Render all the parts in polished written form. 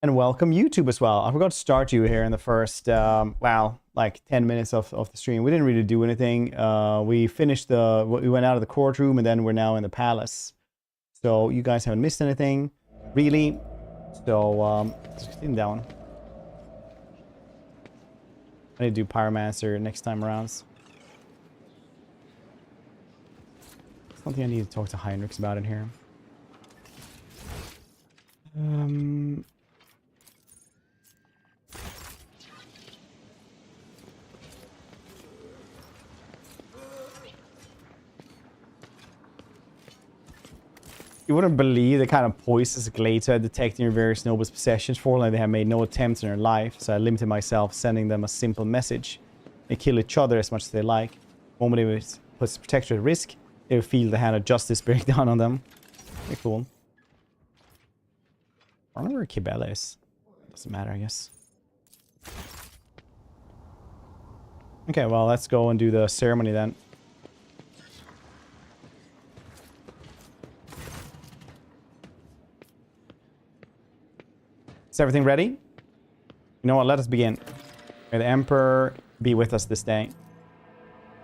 And welcome YouTube as well. I forgot to start you here in the first, wow, like 10 minutes of the stream. We didn't really do anything. We finished we went out of the courtroom and then we're now in the palace. So you guys haven't missed anything, really. So, sitting down. I need to do Pyromancer next time around. Something I need to talk to Heinrichs about in here. You wouldn't believe the kind of poisons Glades are detecting your various nobles' possessions. Fortunately, they have made no attempts in their life, so I limited myself, sending them a simple message. They kill each other as much as they like. The moment it puts the protector at risk, they will feel the hand of justice bearing down on them. Very cool. I don't know where Kibela is. Doesn't matter, I guess. Okay, well, let's go and do the ceremony then. Is everything ready? You know what? Let us begin. May the Emperor be with us this day.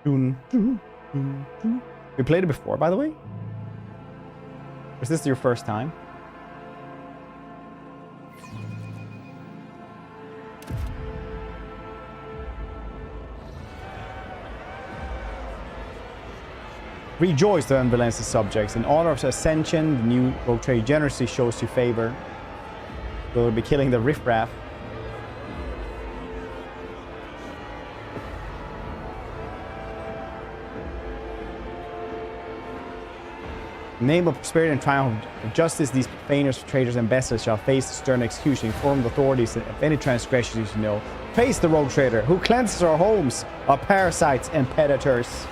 We played it before, by the way? Was this your first time? Rejoice, the Valancius subjects. In honor of ascension, the new rogue trade generously shows you favor. We'll be killing the riffraff. In the name of prosperity and triumph of justice, these profaners, traitors, and bastards shall face the stern execution. Inform the authorities of any transgressions you should know. Face the rogue trader who cleanses our homes of parasites and predators.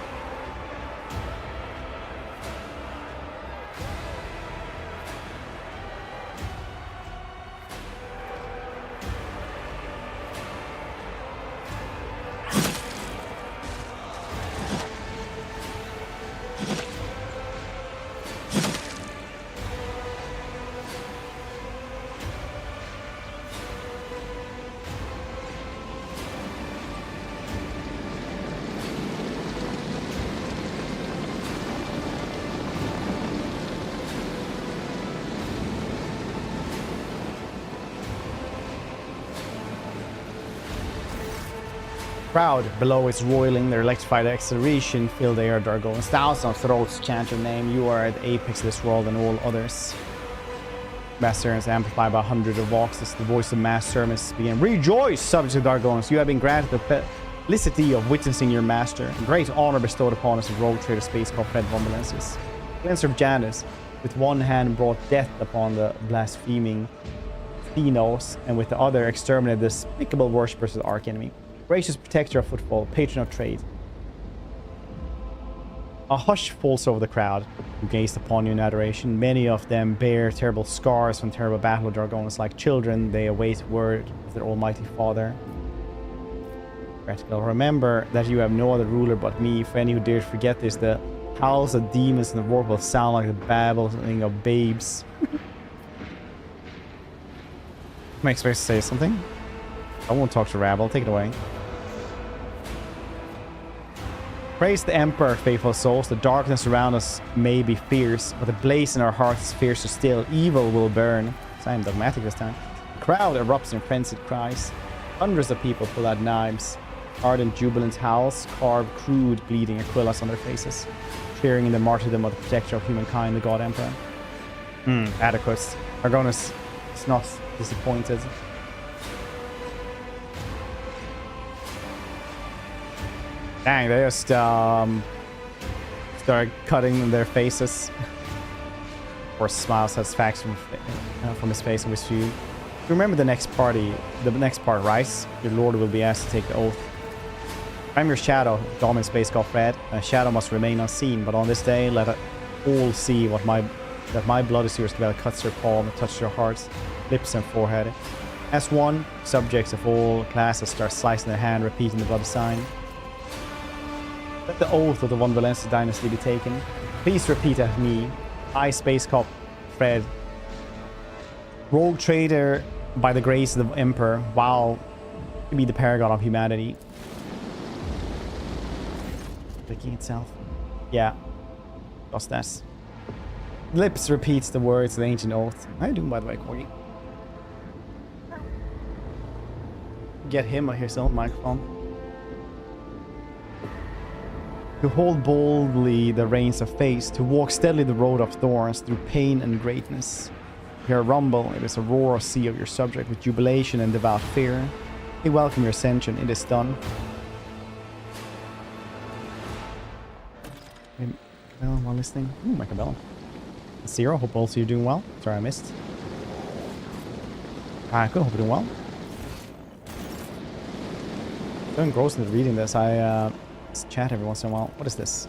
Crowd below is roiling, their electrified acceleration fill the air. Dargon's thousands of throats chant your name. You are at the apex of this world and all others. Mass sermons amplified by hundreds of voices. The voice of mass sermons begin. Rejoice, subjects of Dargonus! You have been granted the felicity of witnessing your master. Great honor bestowed upon us of rogue trader space called Fred von Valancius. Cleanser of Janus, with one hand brought death upon the blaspheming Thenos, and with the other exterminated the despicable worshippers of the archenemy. Gracious protector of footfall, patron of trade. A hush falls over the crowd, who gazed upon you in adoration. Many of them bear terrible scars from terrible battle with Dargonus. Like children, they await word of their almighty father. Practical. Remember that you have no other ruler but me. For any who dare forget this, the howls of demons and the warp will sound like the babbling of babes. Am I expected to say something? I won't talk to Rabble. Take it away. Praise the Emperor, faithful souls. The darkness around us may be fierce, but the blaze in our hearts is fiercer still. Evil will burn. So I am dogmatic this time. The crowd erupts in frenzied cries. Hundreds of people pull out knives. Ardent, jubilant howls carve crude, bleeding Aquilas on their faces, cheering in the martyrdom of the protector of humankind, the God Emperor. Atticus. Argonus is not disappointed. Dang, they just start cutting their faces. Or smile satisfaction from his face and with you. Remember the next part, right? Your lord will be asked to take the oath. I'm your shadow, dominant space god Fred. A shadow must remain unseen, but on this day, let all see that my blood is yours. Kibela cuts your palm and touches your hearts, lips, and forehead. As one, subjects of all classes start slicing their hand, repeating the bloody sign. Let the oath of the von Valancius dynasty be taken. Please repeat after me. I, Space Cop Fred, rogue trader by the grace of the Emperor, while to be the paragon of humanity. Clicking itself. Yeah. Lost that. Lips repeats the words of the ancient oath. How are you doing, by the way, Corgi? Get him on his own microphone. To hold boldly the reins of face, to walk steadily the road of thorns through pain and greatness. Hear a rumble, it is a roar or sea of your subject with jubilation and devout fear. They welcome your ascension, it is done. Well, while listening. Ooh, Macabellum. Zero, hope also you're doing well. Sorry I missed. Good, hope you're doing well. I'm engrossed into reading this. I chat every once in a while. What is this?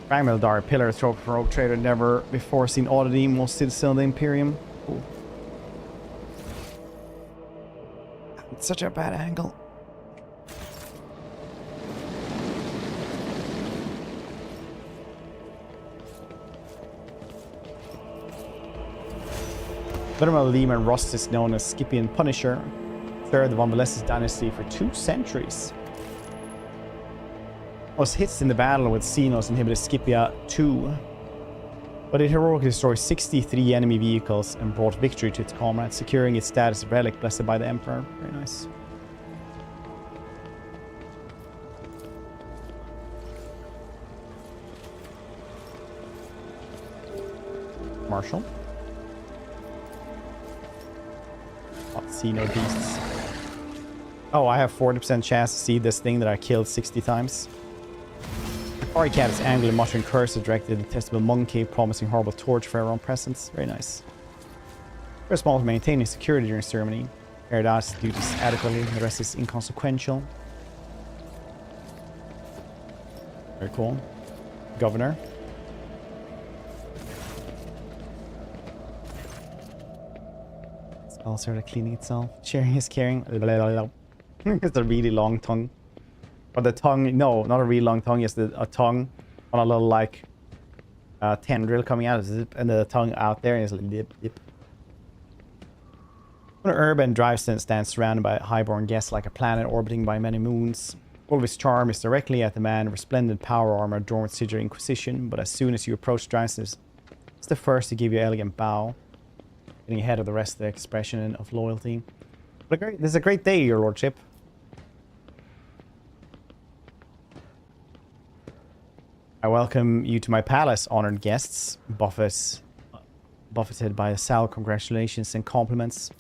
Fragmental Dark Pillar, trope for Rogue Trader, never before seen oddity, most still in the Imperium. Cool. It's such a bad angle. Venerable Lehman Rust is known as Scipion Punisher, third of the von Valancius dynasty for 2 centuries. Was hit in the battle with Xenos inhibited Scipia II, but it heroically destroyed 63 enemy vehicles and brought victory to its comrades, securing its status of relic blessed by the Emperor. Very nice. Marshal. See no beasts. Oh, I have 40% chance to see this thing that I killed 60 times. Fiery Cat is angrily muttering curses directed at the detestable monkey, promising horrible torture for everyone present. Very nice. Very small for maintaining security during ceremony. Paradise duties adequately, the rest is inconsequential. Very cool. Governor. Also cleaning itself. Sharing is caring. It's a really long tongue. But the tongue, no, not a really long tongue. It's a tongue on a little like tendril coming out, and the tongue out there is like lip, lip. An urban drive stands surrounded by highborn guests like a planet orbiting by many moons. All of his charm is directly at the man, resplendent power armor adorned with sigil inquisition, but as soon as you approach Drivestands, it's the first to give you an elegant bow, getting ahead of the rest of the expression of loyalty. But this is a great day, your lordship. I welcome you to my palace, honored guests. Buffeted by a sour congratulations and compliments.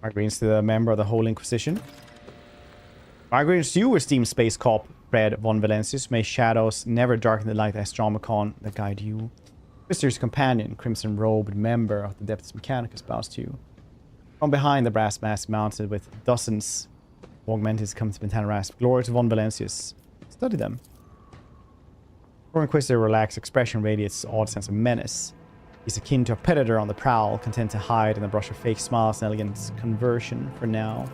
My greetings to the member of the Holy Inquisition. My greetings to you, esteemed space cop, Fred von Valancius. May shadows never darken the light Astromicon that guide you. Visitor's companion, crimson-robed member of the Adeptus Mechanicus, bows to you. From behind the brass mask mounted with dozens of augmenteds comes Pentana Rasp. Glory to von Valancius. Study them. Your Inquisitor relaxed expression radiates odd sense of menace. He's akin to a predator on the prowl, content to hide in a brush of fake smiles and elegant conversion for now.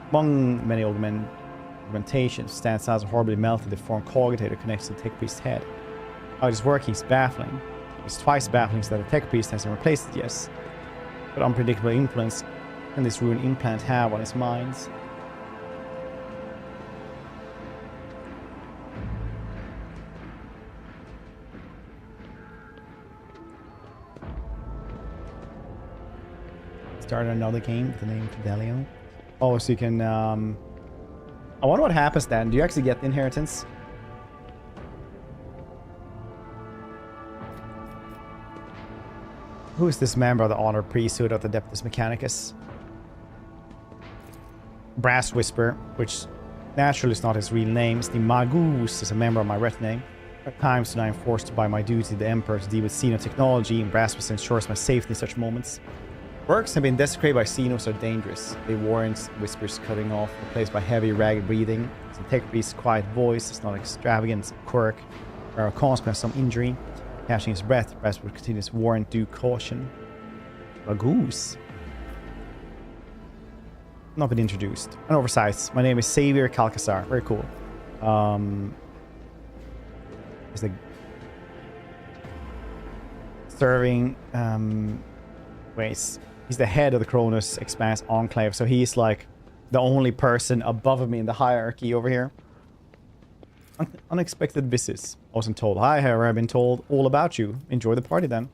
Among many augmentations stands out as a horribly melted deformed cogitator connects to the tech priest's head. How it is working is baffling. It's twice baffling so that the tech priest hasn't replaced it yet. What unpredictable influence can this ruined implant have on his minds? Start another game with the name Fidelio. Oh, so you can I wonder what happens then. Do you actually get the inheritance? Who is this member of the honored priesthood of the Adeptus Mechanicus? Brass Whisper, which naturally is not his real name. The Magus is a member of my retinue. At times when I am forced by my duty to the Emperor to deal with xenotechnology, and Brass Whisper ensures my safety in such moments. Works have been desecrated by Xenos are dangerous. They warrant whispers cutting off, replaced by heavy, ragged breathing. The tech priest's quiet voice is not extravagant, quirk, or a consequence of some injury. Catching his breath, Brass would continue his warrant due caution. A goose. Not been introduced. An oversight. My name is Xavier Calcasar. Very cool. Is the serving, he's the head of the Koronus Expanse enclave, so he's like the only person above me in the hierarchy over here. Unexpected visits. I wasn't told. Hi, however, I've been told all about you. Enjoy the party then.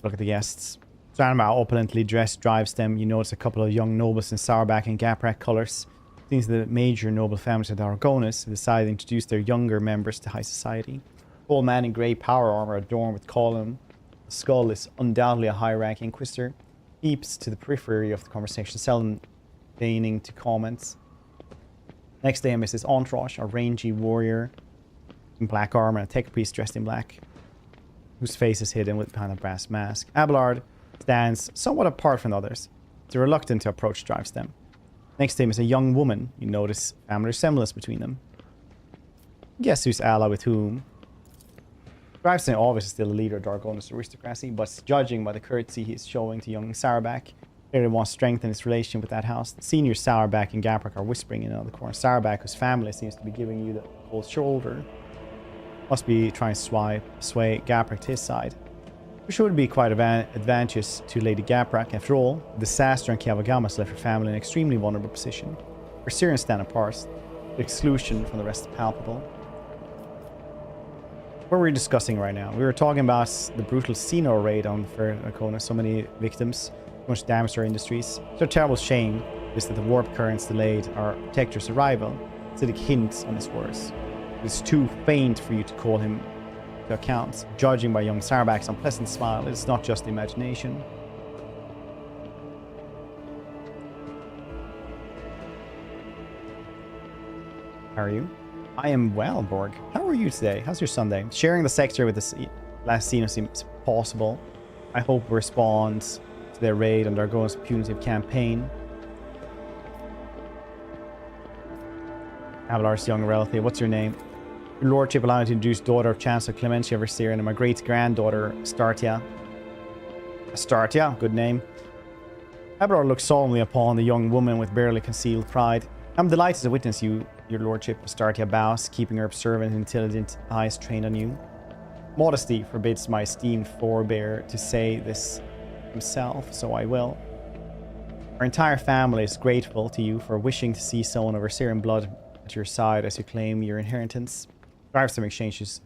Look at the guests. Surrounded by opulently dressed drives them. You notice a couple of young nobles in sourback and gaprak colors. Seems the major noble families of the Argonus have decided to introduce their younger members to high society. Old man in grey power armor adorned with column. The skull is undoubtedly a high-ranking inquisitor. Keeps to the periphery of the conversation, seldom deigning to comments. Next to him is his entourage, a rangy warrior in black armor and a tech priest dressed in black, whose face is hidden behind a brass mask. Abelard stands somewhat apart from the others. The reluctant to approach drives them. Next to him is a young woman. You notice family resemblance between them. Guess who's ally with whom? Drives them obviously still the leader of Dargonus aristocracy, but judging by the courtesy he is showing to young Sourback, clearly wants to strengthen his relation with that house. The senior Sourback and Gaprak are whispering in another corner. Sourback, whose family seems to be giving you the cold shoulder, must be trying to sway Gaprak to his side, which would be quite advantageous to Lady Gaprak. After all, disaster and Kiavagamas left her family in an extremely vulnerable position. Her Syrians stand apart, the exclusion from the rest is palpable. What were we discussing right now? We were talking about the brutal Sino raid on Ferracona, so many victims, so much damage to our industries. So a terrible shame is that the warp currents delayed our protector's arrival. Acidic hints on his words. It is too faint for you to call him to account. Judging by young Sourback's unpleasant smile, it is not just imagination. How are you? I am well, Borg. How are you today? How's your Sunday? Sharing the sector with the last scene seems possible. I hope we respond to their raid and Dargon's punitive campaign. Avalar's young relative. What's your name? Your lordship allowed to introduce daughter of Chancellor Clementia Versier and my great-granddaughter, Startia. Startia, good name. Avalar looks solemnly upon the young woman with barely concealed pride. I'm delighted to witness you, your lordship. Startia bows, keeping her observant and intelligent eyes trained on you. Modesty forbids my esteemed forebear to say this himself, so I will. Our entire family is grateful to you for wishing to see someone of Versierian blood at your side as you claim your inheritance. Drives some exchanges,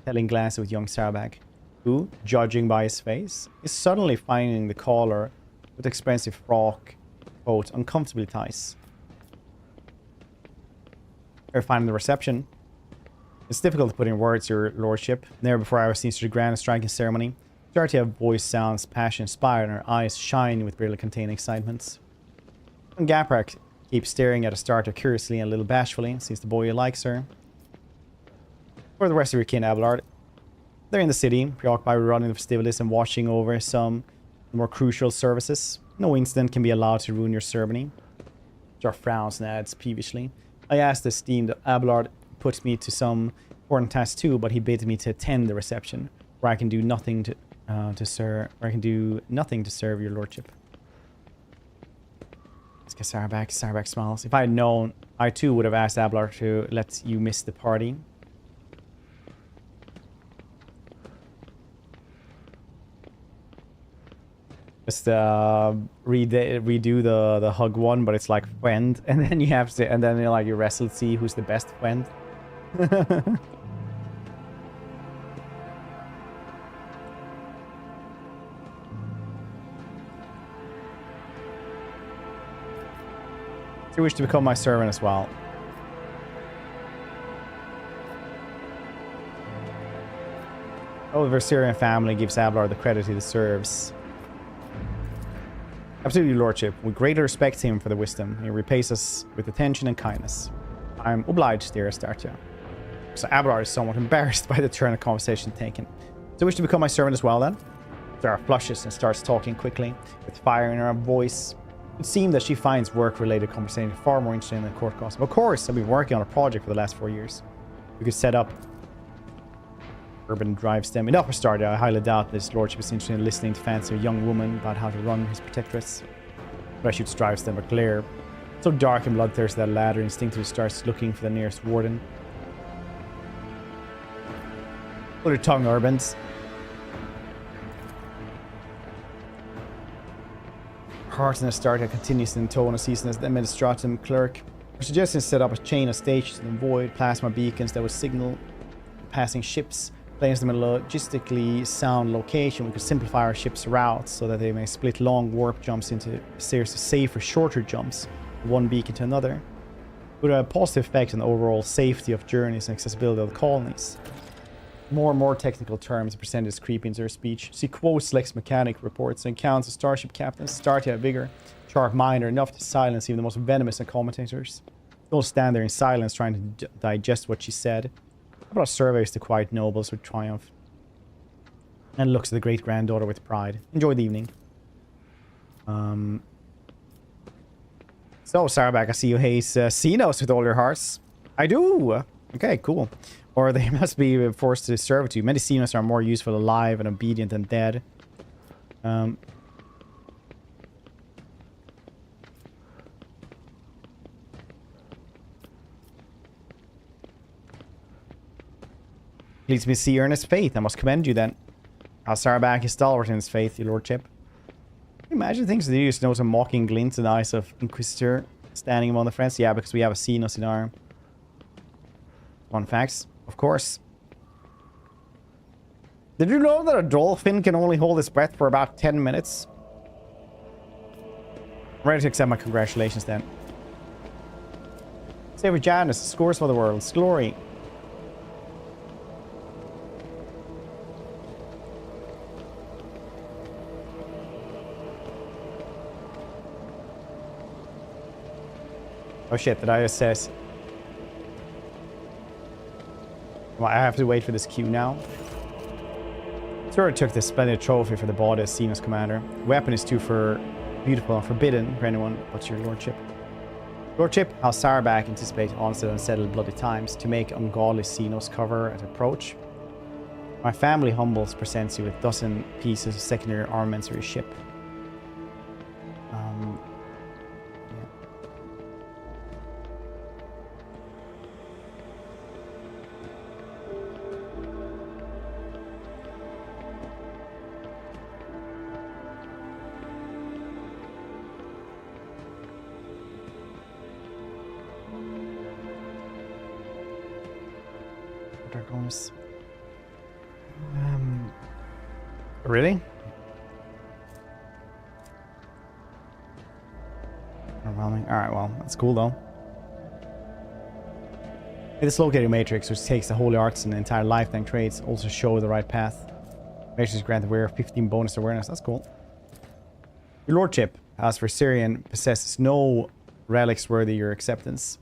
telling glances with young Sourback, who, judging by his face, is suddenly finding the collar with expensive frock coat uncomfortably tight. They're finding the reception. It's difficult to put in words, your lordship. Never before I was seen such a grand and striking ceremony. Startia voice sounds passion-inspired and her eyes shine with barely contained excitement. And Gaprak keeps staring at Startia curiously and a little bashfully, since the boy likes her. For the rest of your kin, Abelard, they're in the city, preoccupied with running the festivities and watching over some more crucial services. No incident can be allowed to ruin your ceremony. Jar frowns and adds peevishly, I asked the esteemed Abelard put me to some important task too, but he bid me to attend the reception, where I can do nothing to serve your lordship. Sourback smiles. If I had known, I too would have asked Abelard to let you miss the party. Just redo the hug one, but it's like friend, and then you have to, and then you wrestle to see who's the best friend. You wish to become my servant as well. Oh, the Versierian family gives Abelard the credit he deserves. Absolutely, lordship. We greatly respect him for the wisdom. He repays us with attention and kindness. I'm obliged, dear Startia. So Abelard is somewhat embarrassed by the turn of conversation taken. So you wish to become my servant as well, then? Sarah flushes and starts talking quickly, with fire in her voice. It would seem that she finds work-related conversation far more interesting than court gossip. Of course, I've been working on a project for the last 4 years. We could set up urban drives them. Enough for Stardia. I highly doubt this lordship is interested in listening to fancy a young woman about how to run his protectorates. But I should drives them a glare. So dark and bloodthirsty that ladder instinctively starts looking for the nearest warden. Hold your tongue, Urbans. Heart and Astartia continues in tone of season as the Administratum clerk. We're suggesting set up a chain of stations in the void, plasma beacons that would signal passing ships, place them in a logistically sound location. We could simplify our ships' routes so that they may split long warp jumps into a series of safer, shorter jumps from one beacon to another. It would have a positive effect on the overall safety of journeys and accessibility of the colonies. More and more technical terms are presented as creepy into their speech. She quotes Lex Mechanic reports and accounts of starship captains start to have vigor, sharp mind, or enough to silence even the most venomous of commentators. Don't stand there in silence trying to digest what she said. How about surveys to quiet nobles with triumph? And looks at the great-granddaughter with pride. Enjoy the evening. So, Sarabak, I see you haze Xenos with all your hearts. I do! Okay, cool. Or they must be forced to servitude. Many Xenos are more useful alive and obedient than dead. Please me see earnest faith. I must commend you then. Sarabak is stalwart in his faith, your lordship. Can you imagine things that you just notice a mocking glint in the eyes of Inquisitor standing among the friends? Yeah, because we have a Xenos in our... Fun facts. Of course. Did you know that a dolphin can only hold its breath for about 10 minutes? I'm ready to accept my congratulations then. Save Janus, scores for the world's glory. Oh shit, did I assess? Well, I have to wait for this queue now. Sir took the splendid trophy for the body as Xenos commander. Weapon is too beautiful and forbidden for anyone but your lordship. Lordship, how Sarabak anticipates onset and settled bloody times to make ungodly Xenos cover at approach. My family humbles presents you with dozen pieces of secondary armaments for your ship. Really? Overwhelming. Alright, well, that's cool though. This located matrix, which takes the holy arts and the entire lifetime traits, also show the right path. Matrix granted aware of 15 bonus awareness. That's cool. Your lordship, as for Syrian, possesses no relics worthy your acceptance.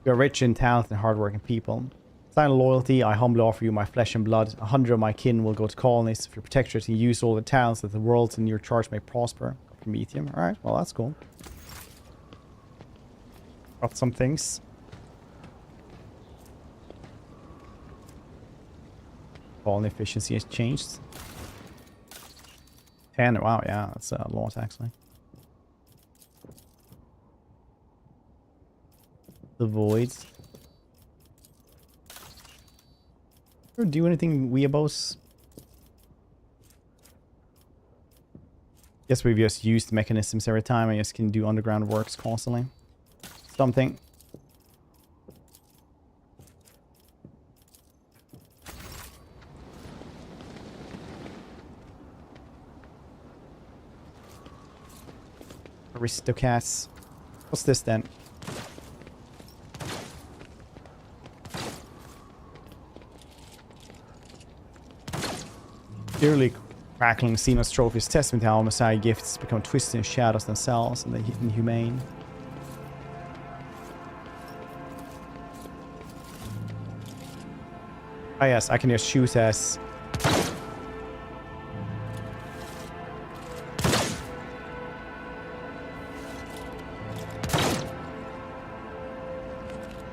You are rich in talent and hardworking people. Sign of loyalty, I humbly offer you my flesh and blood. 100 of my kin will go to colonies. If your protectorate and use all the talents that the worlds in your charge may prosper. Prometheum. Alright, well that's cool. Got some things. Colony efficiency has changed. 10, wow, yeah, that's a lot actually. The voids. Or do anything weeabos? Guess we've just used mechanisms every time. I just can do underground works constantly. Something. Aristocats. What's this then? Purely crackling Xenos trophies testament to how Messiah gifts become twisted in shadows themselves and the inhumane. Oh yes, I can just shoot as...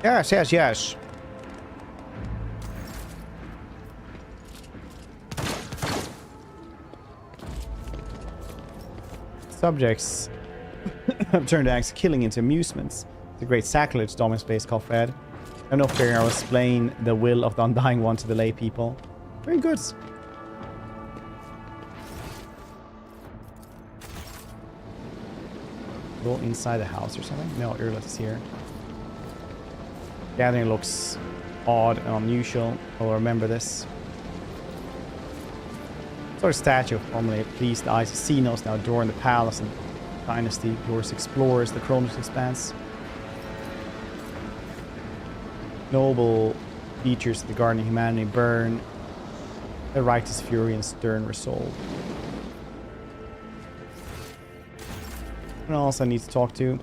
Yes, yes, yes. Subjects have turned acts of killing into amusements. The great sacrilege dominates space called Fred. I have no fear I will explain the will of the Undying One to the lay people. Very good. Go inside the house or something? No, Earlet is here. Gathering looks odd and unusual. I'll remember this. Sort of statue formerly pleased the eyes of Xenos, now adoring the palace and dynasty. Glorious explorers, the Koronus Expanse. Noble features of the garden of humanity burn. A righteous fury and stern resolve. Who else I need to talk to?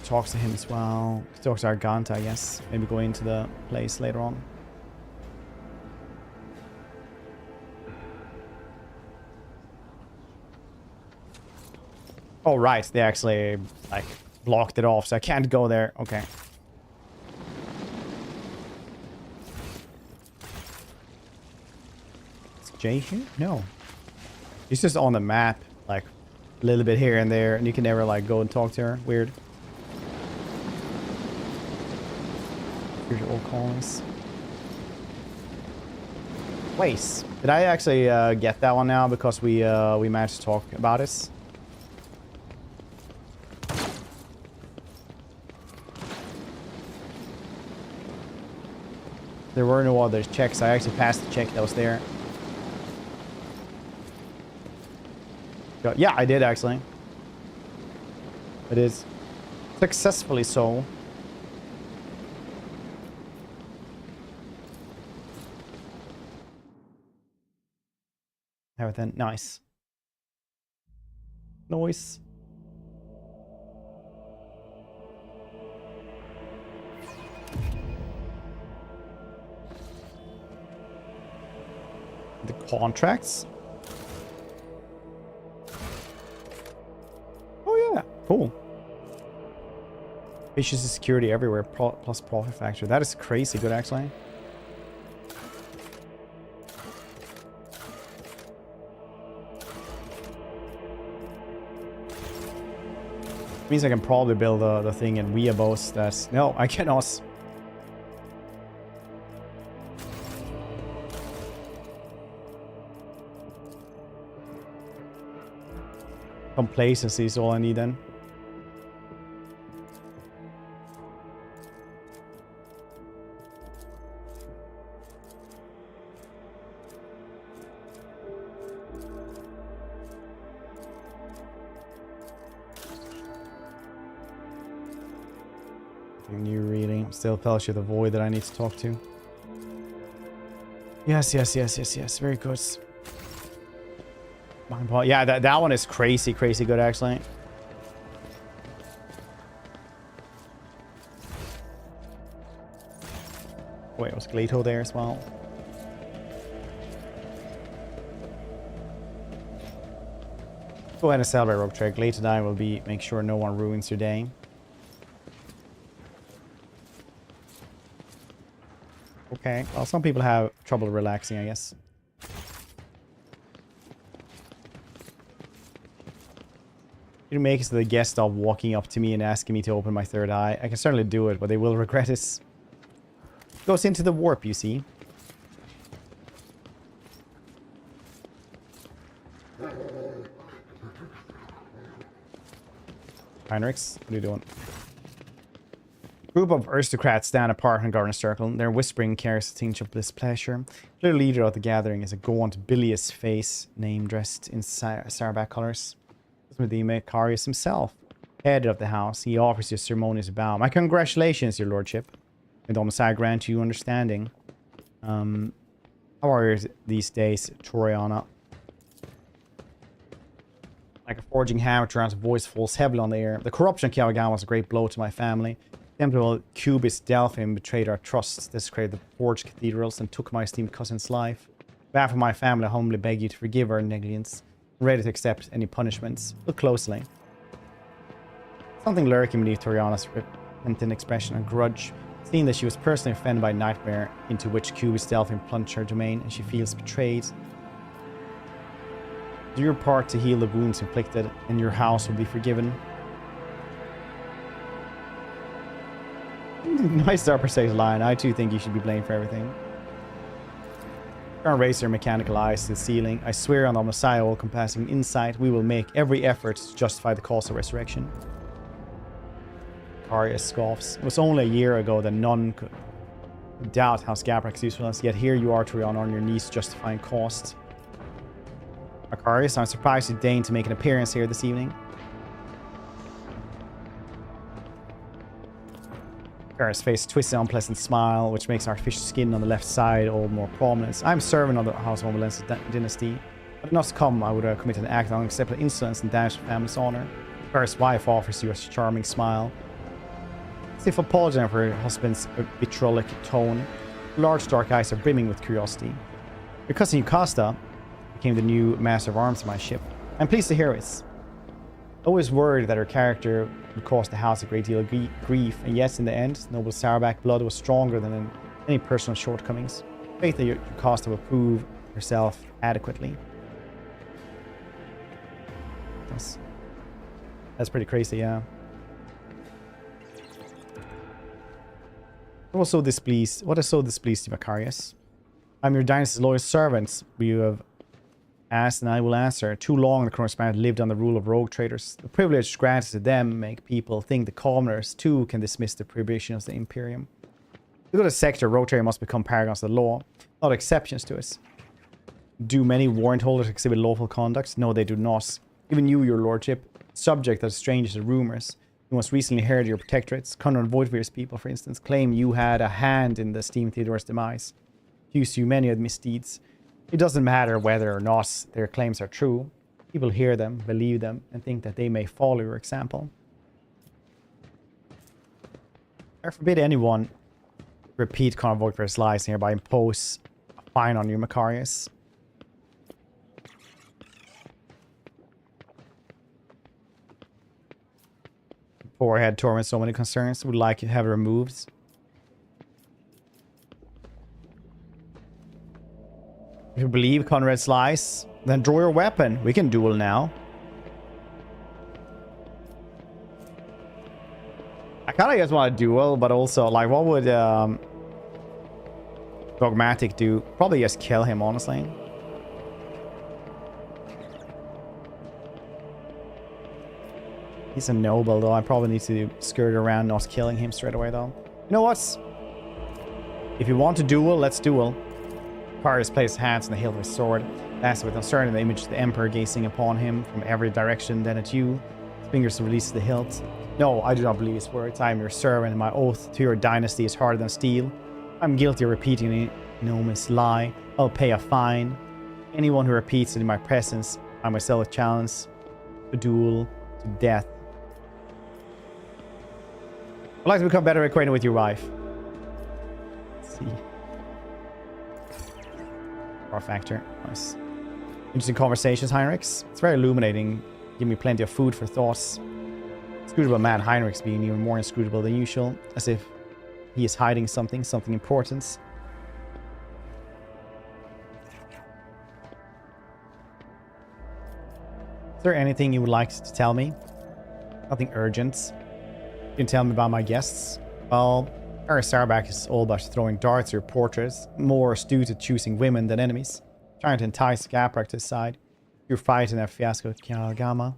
Talks to him as well. Talks to Arganta, I guess. Maybe go into the place later on. Oh, right. They actually, like, blocked it off, so I can't go there. Okay. Is Jay here? No. He's just on the map, like, a little bit here and there, and you can never, like, go and talk to her. Weird. Here's your old colonies. Wait, did I actually get that one now because we managed to talk about it? There were no other checks. I actually passed the check that was there. Yeah, I did actually. It is successfully so. Everything nice. Noise. The contracts. Oh yeah, cool. Efficiency, security everywhere, plus profit factor. That is crazy good actually. Means I can probably build the thing in Weeabos. That's no, I cannot. Complacency is all I need then. New reading. Still Fellowship of the Void that I need to talk to. Yes. Very good. Yeah, that one is crazy good actually. Wait, was Gleto there as well? Go ahead and celebrate, Rogue Trade. Gleto and I will make sure no one ruins your day. Okay, well, some people have trouble relaxing, I guess. You make it so the guests stop walking up to me and asking me to open my third eye. I can certainly do it, but they will regret it. Goes into the warp, you see. Heinrichs, what are you doing? Group of aristocrats stand apart in a garden circle. Their whispering carries a tinge of displeasure. The leader of the gathering is a gaunt, bilious face, name dressed in Sarbac colors. With the Macarius himself, head of the house. He offers you a ceremonious bow. My congratulations, your lordship. May the Omnissiah grant you understanding. How are you these days, Toriana? Like a forging hammer, Toriana's voice falls heavily on the air. The corruption of Kiawagan was a great blow to my family. Temporal Cubist Delphine betrayed our trust, desecrated the forged cathedrals, and took my esteemed cousin's life. On behalf of my family, I humbly beg you to forgive our negligence. I'm ready to accept any punishments. Look closely. Something lurking beneath Toriana's repentant expression, a grudge. Seeing that she was personally offended by a nightmare into which Cubist Delphine plunged her domain, and she feels betrayed. Do your part to heal the wounds inflicted, and your house will be forgiven. Nice Darper says line. I too think you should be blamed for everything. Can't raise their mechanical eyes to the ceiling. I swear on the Messiah all-compassing insight, we will make every effort to justify the cost of resurrection. Arya scoffs. It was only a year ago that none could doubt House Gaprak's usefulness, yet here you are, Torion, on your knees justifying cost. Macarius, I'm surprised you deigned to make an appearance here this evening. Macarius' face twists an unpleasant smile, which makes artificial skin on the left side all the more prominent. I'm servant of the House von Valancius dynasty. Had it not come, I would have committed an act of unacceptable insolence and damaged the family's honor. Macarius' wife offers you a charming smile, as if apologizing for her husband's vitriolic tone. Large dark eyes are brimming with curiosity. Your cousin Yukasta became the new master of arms of my ship. I'm pleased to hear this. Always worried that her character would cause the house a great deal of grief, and yet in the end, noble Sarabak blood was stronger than any personal shortcomings. Faith that Yukasta will prove herself adequately. That's pretty crazy, yeah. What has so displeased you, Macarius? I'm your dynasty's loyal servant, you have asked and I will answer. Too long the Koronus Expanse lived on the rule of rogue traders. The privilege granted to them make people think the commoners too can dismiss the prohibition of the Imperium. To go to sector, rogue traders must become paragons of the law, not exceptions to it. Do many warrant holders exhibit lawful conduct? No, they do not. Even you, your lordship, subject of strangers and rumors. You most recently heard your protectorates. Conrad Voidvir's people, for instance, claim you had a hand in the Steam Theodore's demise. Accuse you many of misdeeds. It doesn't matter whether or not their claims are true. People hear them, believe them, and think that they may follow your example. I forbid anyone repeat Conrad Voidvir's lies and hereby impose a fine on you, Macarius. Poor head torment so many concerns. Would like to have it removed. If you believe Conrad's lies, then draw your weapon. We can duel now. I kind of just want to duel, but also, like, what would Dogmatic do? Probably just kill him, honestly. He's a noble, though. I probably need to skirt around not killing him straight away, though. You know what? If you want to duel, let's duel. Parius placed hands on the hilt of his sword. That's with uncertain the image of the Emperor gazing upon him from every direction, then at you. His fingers release the hilt. No, I do not believe his words. I am your servant, and my oath to your dynasty is harder than steel. I'm guilty of repeating an enormous lie. I'll pay a fine. Anyone who repeats it in my presence, I myself challenge a duel to death. I'd like to become better acquainted with your wife. Let's see. Power factor. Nice. Interesting conversations, Heinrichs. It's very illuminating. Give me plenty of food for thoughts. Inscrutable man Heinrichs being even more inscrutable than usual. As if he is hiding something important. Is there anything you would like to tell me? Nothing urgent. You can tell me about my guests. Well, Harris Sarabak is all about throwing darts at your portraits, more astute at choosing women than enemies, trying to entice Gaprak to his side. You're fighting that fiasco with Kialgama.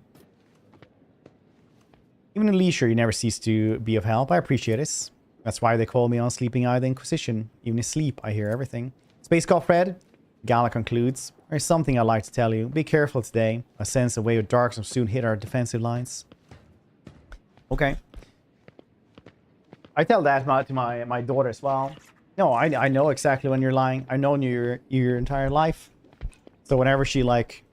Even in leisure, you never cease to be of help. I appreciate this. That's why they call me Unsleeping Eye the Inquisition. Even in sleep, I hear everything. Space Call Fred. Gala concludes. There's something I'd like to tell you. Be careful today. I sense a wave of darks will soon hit our defensive lines. Okay. I tell that to my daughter as well. No, I know exactly when you're lying. I've known you your entire life. So whenever she like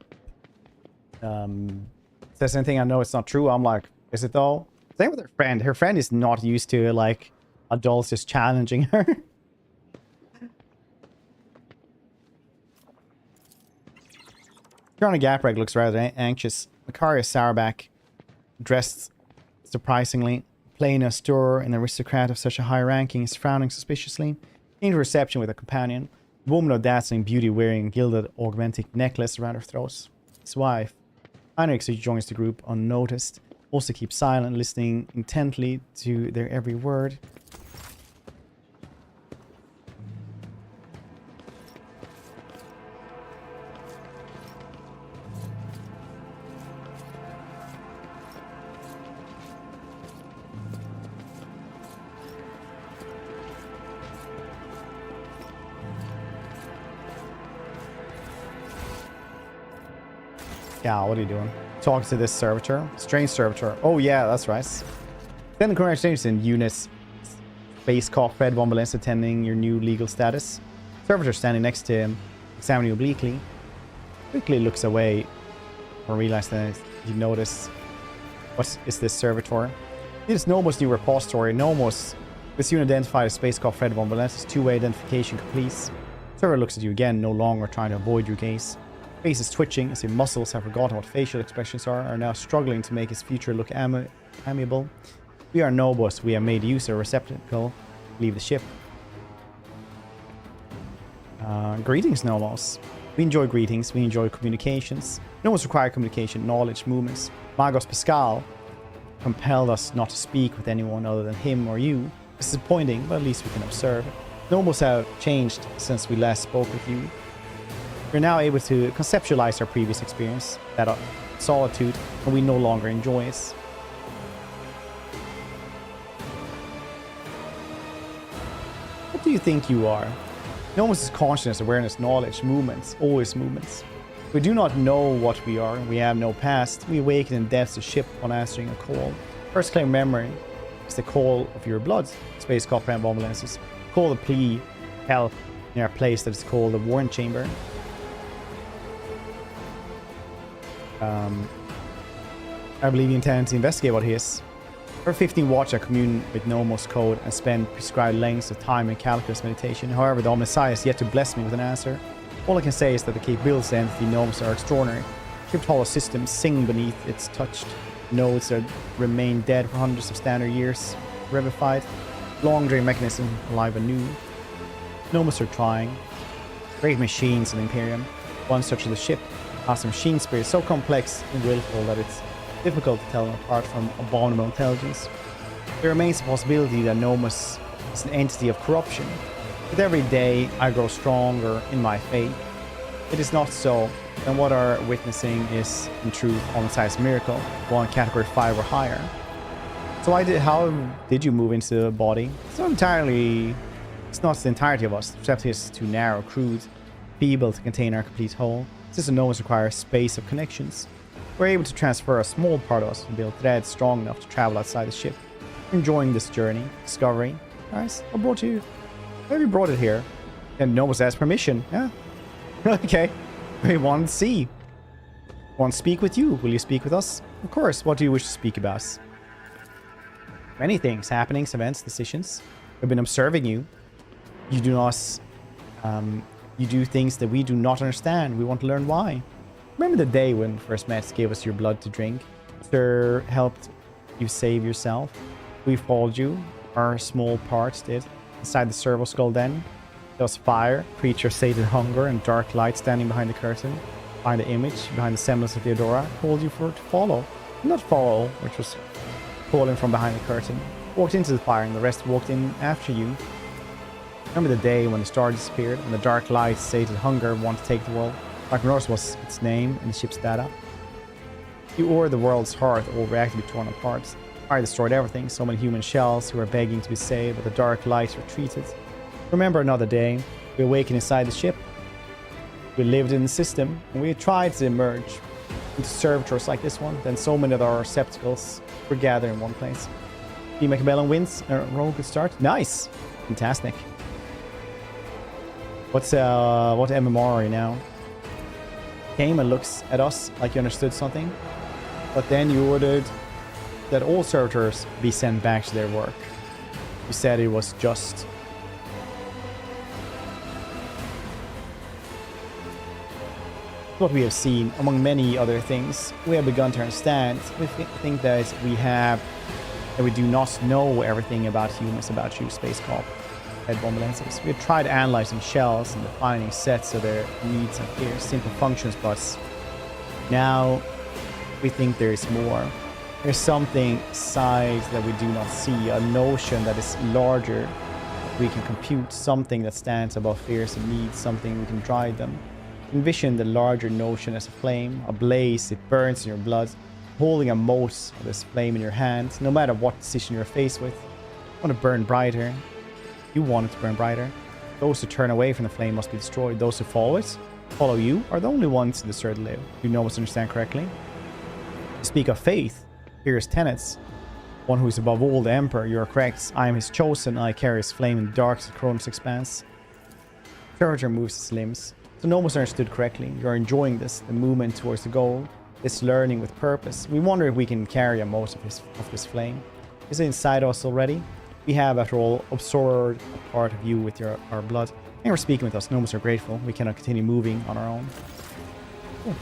says anything I know it's not true, I'm like, is it though? Same with her friend. Her friend is not used to like adults just challenging her. Colonel Gapreg looks rather anxious. Macarius Sarabak, dressed surprisingly, plain austere, an aristocrat of such a high ranking, is frowning suspiciously. In reception with a companion, a woman of dazzling beauty wearing a gilded augmentic necklace around her throat. His wife, Heinrich, who joins the group unnoticed, also keeps silent, listening intently to their every word. Pascal, what are you doing? Talking to this servitor. Strange servitor. Oh yeah, that's right. Then the congratulations in units. Space Cop Fred von Valancius attending your new legal status. Servitor standing next to him, examining you obliquely. Quickly looks away or realizes that you notice. What is this servitor? This Nomos new repository. Nomos. This unit identified as Space Cop Fred von Valancius. Two-way identification complete. Server looks at you again, no longer trying to avoid your gaze. Face is twitching as his muscles have forgotten what facial expressions are now struggling to make his future look amiable. We are Nomos. We have made use of a receptacle. Leave the ship. Greetings, Nomos. We enjoy greetings. We enjoy communications. Nomos require communication, knowledge, movements. Magos Pascal compelled us not to speak with anyone other than him or you. Disappointing, but at least we can observe. Nomos have changed since we last spoke with you. We're now able to conceptualize our previous experience, that solitude, and we no longer enjoy it. What do you think you are? Nomos is consciousness, awareness, knowledge, movements, always movements. We do not know what we are. We have no past. We awaken in depths of ship on answering a call. First claim memory is the call of your blood. Space Cop Fred von Valancius. Call the plea, help, near a place that is called the Warrant Chamber. I believe you intend to investigate what he is. For 15 watch, I commune with Nomos code and spend prescribed lengths of time in calculus meditation. However, the Omnissiah has yet to bless me with an answer. All I can say is that the capabilities of the entity Nomos are extraordinary. Shipped hollow systems sing beneath its touched nodes that remain dead for hundreds of standard years, revivified. Long drain mechanism alive anew. Nomos are trying. Great machines in Imperium. One such as the ship has a machine spirit so complex and willful that it's difficult to tell them apart from abominable intelligence. There remains the possibility that Nomos is an entity of corruption. With every day, I grow stronger in my faith. It is not so, and what are witnessing is, in truth, Omnissiah's miracle, one category 5 or higher. So how did you move into the body? It's not the entirety of us. The receptacle is too narrow, crude, feeble to contain our complete whole. System Nomos requires space of connections. We're able to transfer a small part of us and build threads strong enough to travel outside the ship. Enjoying this journey, discovery. Nice. What brought you? Maybe brought it here. And Nomos asked permission. Yeah. Okay. We want to see. Want to speak with you. Will you speak with us? Of course. What do you wish to speak about? Many things. Happenings, events, decisions. We've been observing you. You do not... you do things that we do not understand. We want to learn why. Remember the day when first met gave us your blood to drink? Sir helped you save yourself. We followed you. Our small parts did. Inside the servo skull then. There was fire, creature sated hunger, and dark light standing behind the curtain. Behind the image, behind the semblance of Theodora, told you to follow. Not follow, which was calling from behind the curtain. Walked into the fire and the rest walked in after you. Remember the day when the star disappeared and the dark light sated hunger wanted to take the world? Aquila was its name and the ship's data. You or the world's heart all reacted to be torn apart. Fire destroyed everything, so many human shells who were begging to be saved, but the dark light retreated. Remember another day, we awakened inside the ship. We lived in the system, and we tried to emerge into servitors like this one. Then so many of our receptacles were gathered in one place. Team Macabellum wins, roll could start. Nice! Fantastic. What MMR are you now? Came and looks at us like you understood something, but then you ordered that all servitors be sent back to their work. You said it was just. What we have seen, among many other things, we have begun to understand. We think that we do not know everything about humans, about you, Space Cop. Fred von Valancius. We have tried analyzing shells and defining sets of their needs and fears, simple functions, but now we think there is more. There's something size that we do not see, a notion that is larger. We can compute something that stands above fears and needs, something we can drive them. Envision the larger notion as a flame, a blaze, it burns in your blood, holding a mote of this flame in your hand, no matter what decision you're faced with. You want to burn brighter. You want it to burn brighter. Those who turn away from the flame must be destroyed. Those who follow it follow you are the only ones in the third live. You know us understand correctly. To speak of faith, here is tenets. One who is above all the Emperor, you are correct. I am his chosen, I carry his flame in the dark as the Koronus Expanse. Charger moves his limbs. So no one's understood correctly. You are enjoying this, the movement towards the goal, this learning with purpose. We wonder if we can carry a most of this flame. Is it inside us already? We have, after all, absorbed a part of you with our blood. Thank you for speaking with us. Gnomes are grateful. We cannot continue moving on our own. Cool.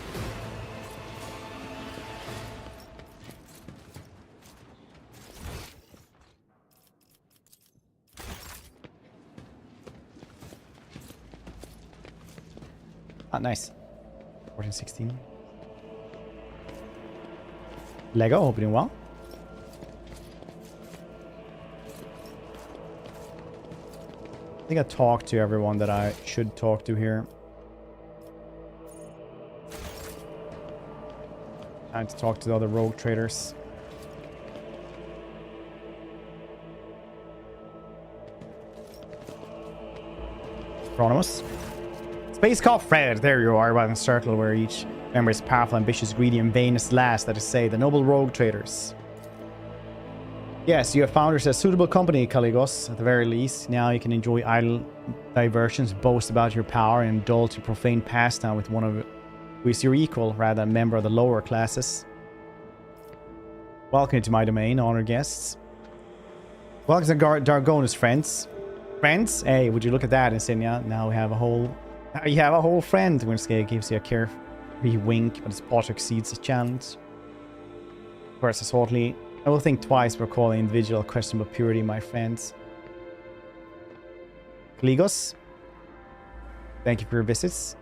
Ah, nice. 1416. Lego, hope you're doing well. I think I talked to everyone that I should talk to here. Time to talk to the other rogue traders. Koronus. Space Cop Fred, there you are, about a circle where each member is powerful, ambitious, greedy, and vain as last, that is to say, the noble rogue traders. Yes, you have found yourself a suitable company, Caligos, at the very least. Now you can enjoy idle diversions, boast about your power, and indulge in profane pastime with one of who is your equal, rather than a member of the lower classes. Welcome to my domain, honored guests. Welcome to Dargonus, friends. Friends? Hey, would you look at that, Insignia? Now we have a whole... You have a whole friend. Winscale gives you a carefree wink, but his plot exceeds the challenge. Of course, as hotly, I will think twice before calling individual questionable purity, my friends. Caligos, thank you for your visits.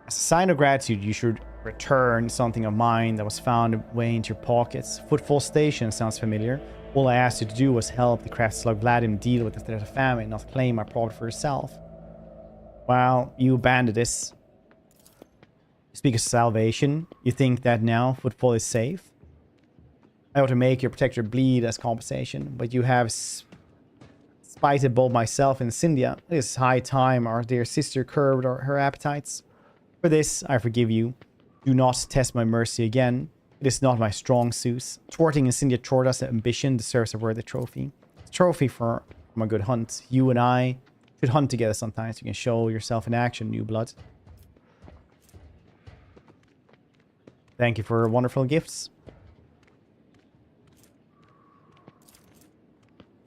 As a sign of gratitude, you should return something of mine that was found way into your pockets. Footfall Station sounds familiar. All I asked you to do was help the craft slug Vladimir deal with the threat of famine, not claim my property for yourself. Well, you abandoned this. You speak of salvation. You think that now Footfall is safe? I ought to make your protector bleed as compensation, but you have spited both myself and Cynthia. It is high time our dear sister curbed her appetites. For this, I forgive you. Do not test my mercy again. It is not my strong suit. Thwarting Incendia Chorda's ambition deserves a worthy trophy. It's a trophy from a good hunt. You and I should hunt together sometimes. You can show yourself in action, new blood. Thank you for wonderful gifts.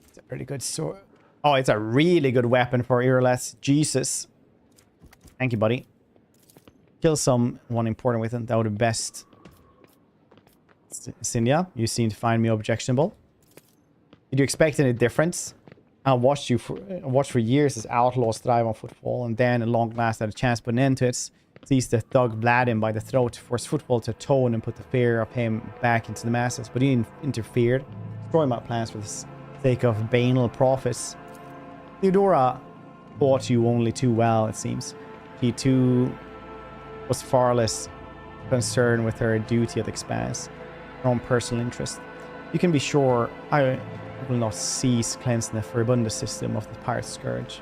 It's a pretty good sword. Oh, it's a really good weapon for Irreless. Jesus. Thank you, buddy. Kill someone important with it. That would be best. Cynthia, you seem to find me objectionable. Did you expect any difference? I watched for years as outlaws thrive on Footfall, and then at long last had a chance to put an end to it. Seized the thug Vladimir by the throat, forced Footfall to atone and put the fear of him back into the masses. But he interfered, destroying my plans for the sake of banal profits. Theodora fought you only too well, it seems. She too was far less concerned with her duty at the Expanse, her own personal interest. You can be sure I will not cease cleansing the furibunda system of the pirate scourge.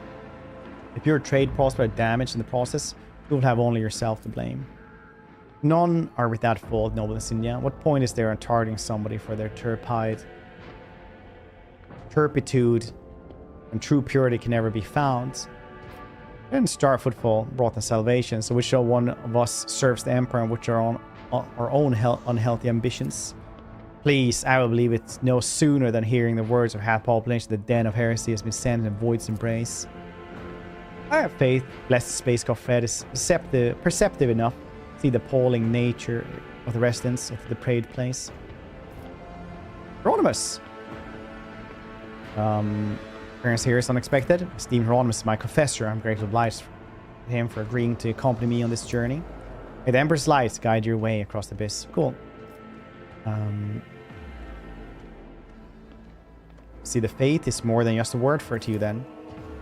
If your trade prospered damaged in the process, you will have only yourself to blame. None are without fault, noble Insignia. What point is there in targeting somebody for their turpitude and true purity can never be found? And Star Footfall brought the salvation, so which one of us serves the Emperor and which are on our own unhealthy ambitions? Please, I will believe it no sooner than hearing the words of half population. The den of heresy has been sent in a void's embrace. I have faith, blessed Space Cop Fred is perceptive enough to see the appalling nature of the residents of the depraved place. Hieronymus! Appearance here is unexpected. Esteemed Hieronymus is my confessor. I'm greatly obliged to him for agreeing to accompany me on this journey. May the Emperor's light guide your way across the abyss. Cool. See, the faith is more than just a word for it to you then.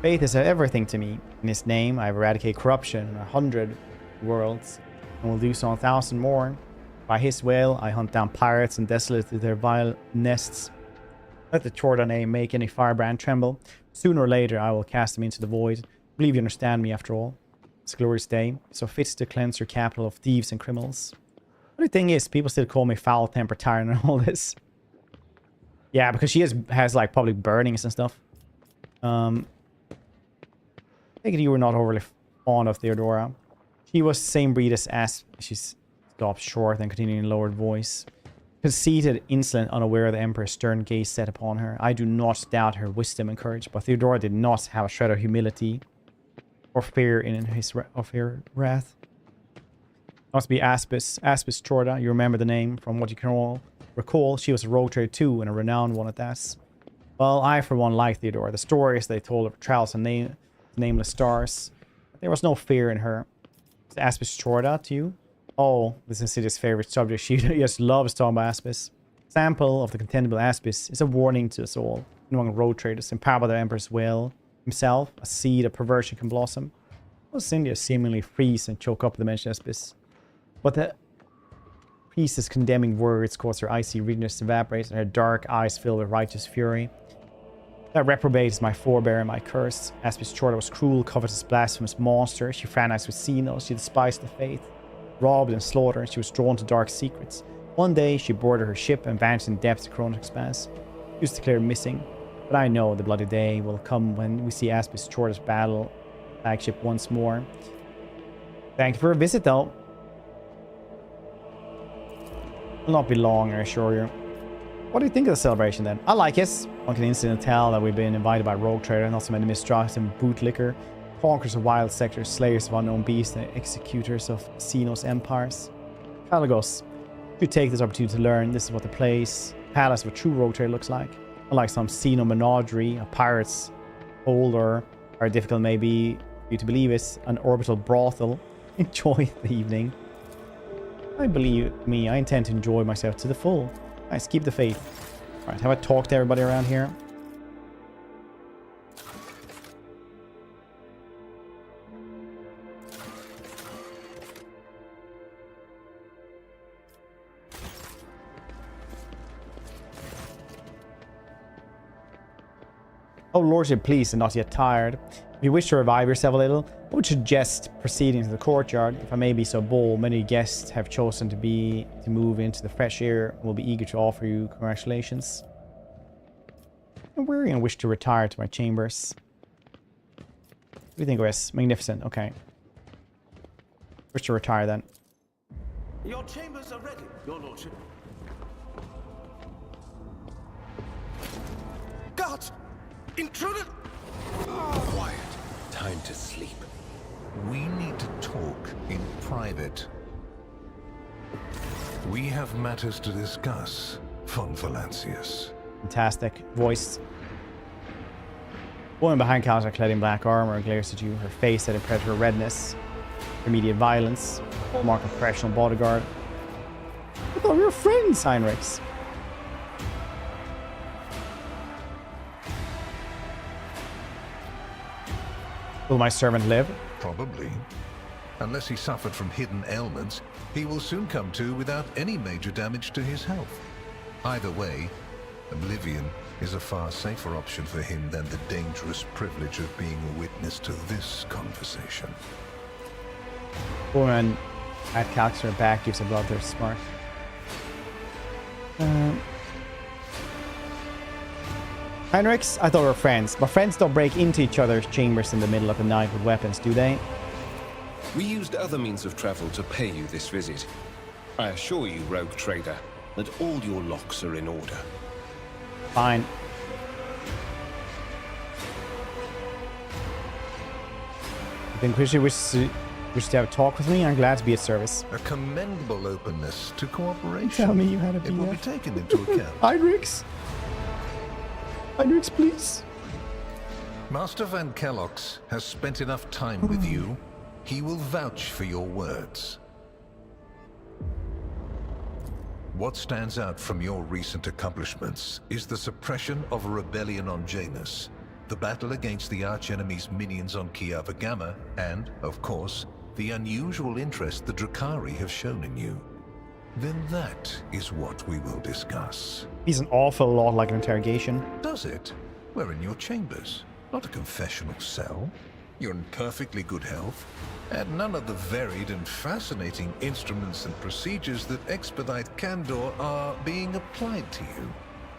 Faith is everything to me. In his name, I eradicate corruption in 100 worlds, and will do so in 1,000 more. By his will, I hunt down pirates and desolate their vile nests. Let the Chorda name make any firebrand tremble. Sooner or later, I will cast them into the void. I believe you understand me after all. It's a glorious day, so fits to cleanse your capital of thieves and criminals. But the thing is, people still call me foul-tempered tyrant and all this. Yeah, because she has like public burnings and stuff. I think you were not overly fond of Theodora. She was the same breed as she stopped short and continued in a lowered voice. Conceited, insolent, unaware of the Emperor's stern gaze set upon her. I do not doubt her wisdom and courage, but Theodora did not have a shred of humility or fear in of her wrath. Must be Aspis Chorda. You remember the name from what you can all recall. She was a rogue trader too, and a renowned one at that. Well, I for one like Theodora. The stories they told of her trials and nameless stars. There was no fear in her. Is Aspis Chorda to you? Oh, this is City's favorite subject. She just loves talking about Aspis. Sample of the contemptible Aspis is a warning to us all. Among road traders, empowered by the Emperor's will himself, a seed of perversion can blossom. Well, Cynthia seemingly freeze and choke up the mentioned Aspis. But the priestess' condemning words cause her icy redness to evaporate and her dark eyes fill with righteous fury. That reprobate is my forebear and my curse. Aspis Chorda was cruel, covetous, blasphemous monster. She fraternized with Xenos. She despised the faith. Robbed and slaughtered, she was drawn to dark secrets. One day, she boarded her ship and vanished in the depths of Koronus Expanse. She was declared missing. But I know the bloody day will come when we see Aspis Chorda's battle flagship once more. Thank you for a visit, though. Will not be long, I assure you. What do you think of the celebration, then? I like it. One can instantly tell that we've been invited by rogue trader, not so many mistrust and bootlicker. Conquerors of wild sectors, slayers of unknown beasts, and executors of Xenos empires. Kalagos, you take this opportunity to learn. This is what the palace of a true rogue trader looks like. Unlike some Xeno menagerie, a pirate's hold, or difficult may be for you to believe it's an orbital brothel. Enjoy the evening. I believe me, I intend to enjoy myself to the full. Nice, keep the faith. Alright, have I talked to everybody around here? Oh, Lordship, please, and not yet tired. If you wish to revive yourself a little, I would suggest proceeding to the courtyard. If I may be so bold, many guests have chosen to move into the fresh air and will be eager to offer you congratulations. I'm weary and wish to retire to my chambers. What do you think, Wes? Magnificent. Okay. Wish to retire then. Your chambers are ready, Your Lordship. Guards! Intruder! Quiet. Time to sleep. We need to talk in private. We have matters to discuss, von Valancius. Fantastic. Voice. Woman behind counter clad in black armor glares at you, her face set in predator redness. Immediate violence. Hallmark of professional bodyguard. I thought we were friends, Heinrichs. Will my servant live? Probably. Unless he suffered from hidden ailments, he will soon come to without any major damage to his health. Either way, oblivion is a far safer option for him than the dangerous privilege of being a witness to this conversation. Woman at calcs her back gives a bloodthirst smart. Heinrichs, I thought we were friends, but friends don't break into each other's chambers in the middle of the night with weapons, do they? We used other means of travel to pay you this visit. I assure you, rogue trader, that all your locks are in order. Fine. I think Chrissy wishes to have a talk with me. I'm glad to be of service. A commendable openness to cooperation. Tell me you had a BF. It will be taken into account. Heinrichs? Heinrichs, please. Master Van Kellox has spent enough time with you. He will vouch for your words. What stands out from your recent accomplishments is the suppression of a rebellion on Janus, the battle against the archenemy's minions on Kiava Gamma, and, of course, the unusual interest the Drakari have shown in you. Then that is what we will discuss. He's an awful lot like an interrogation. Does it? We're in your chambers, not a confessional cell. You're in perfectly good health, and none of the varied and fascinating instruments and procedures that expedite candor are being applied to you.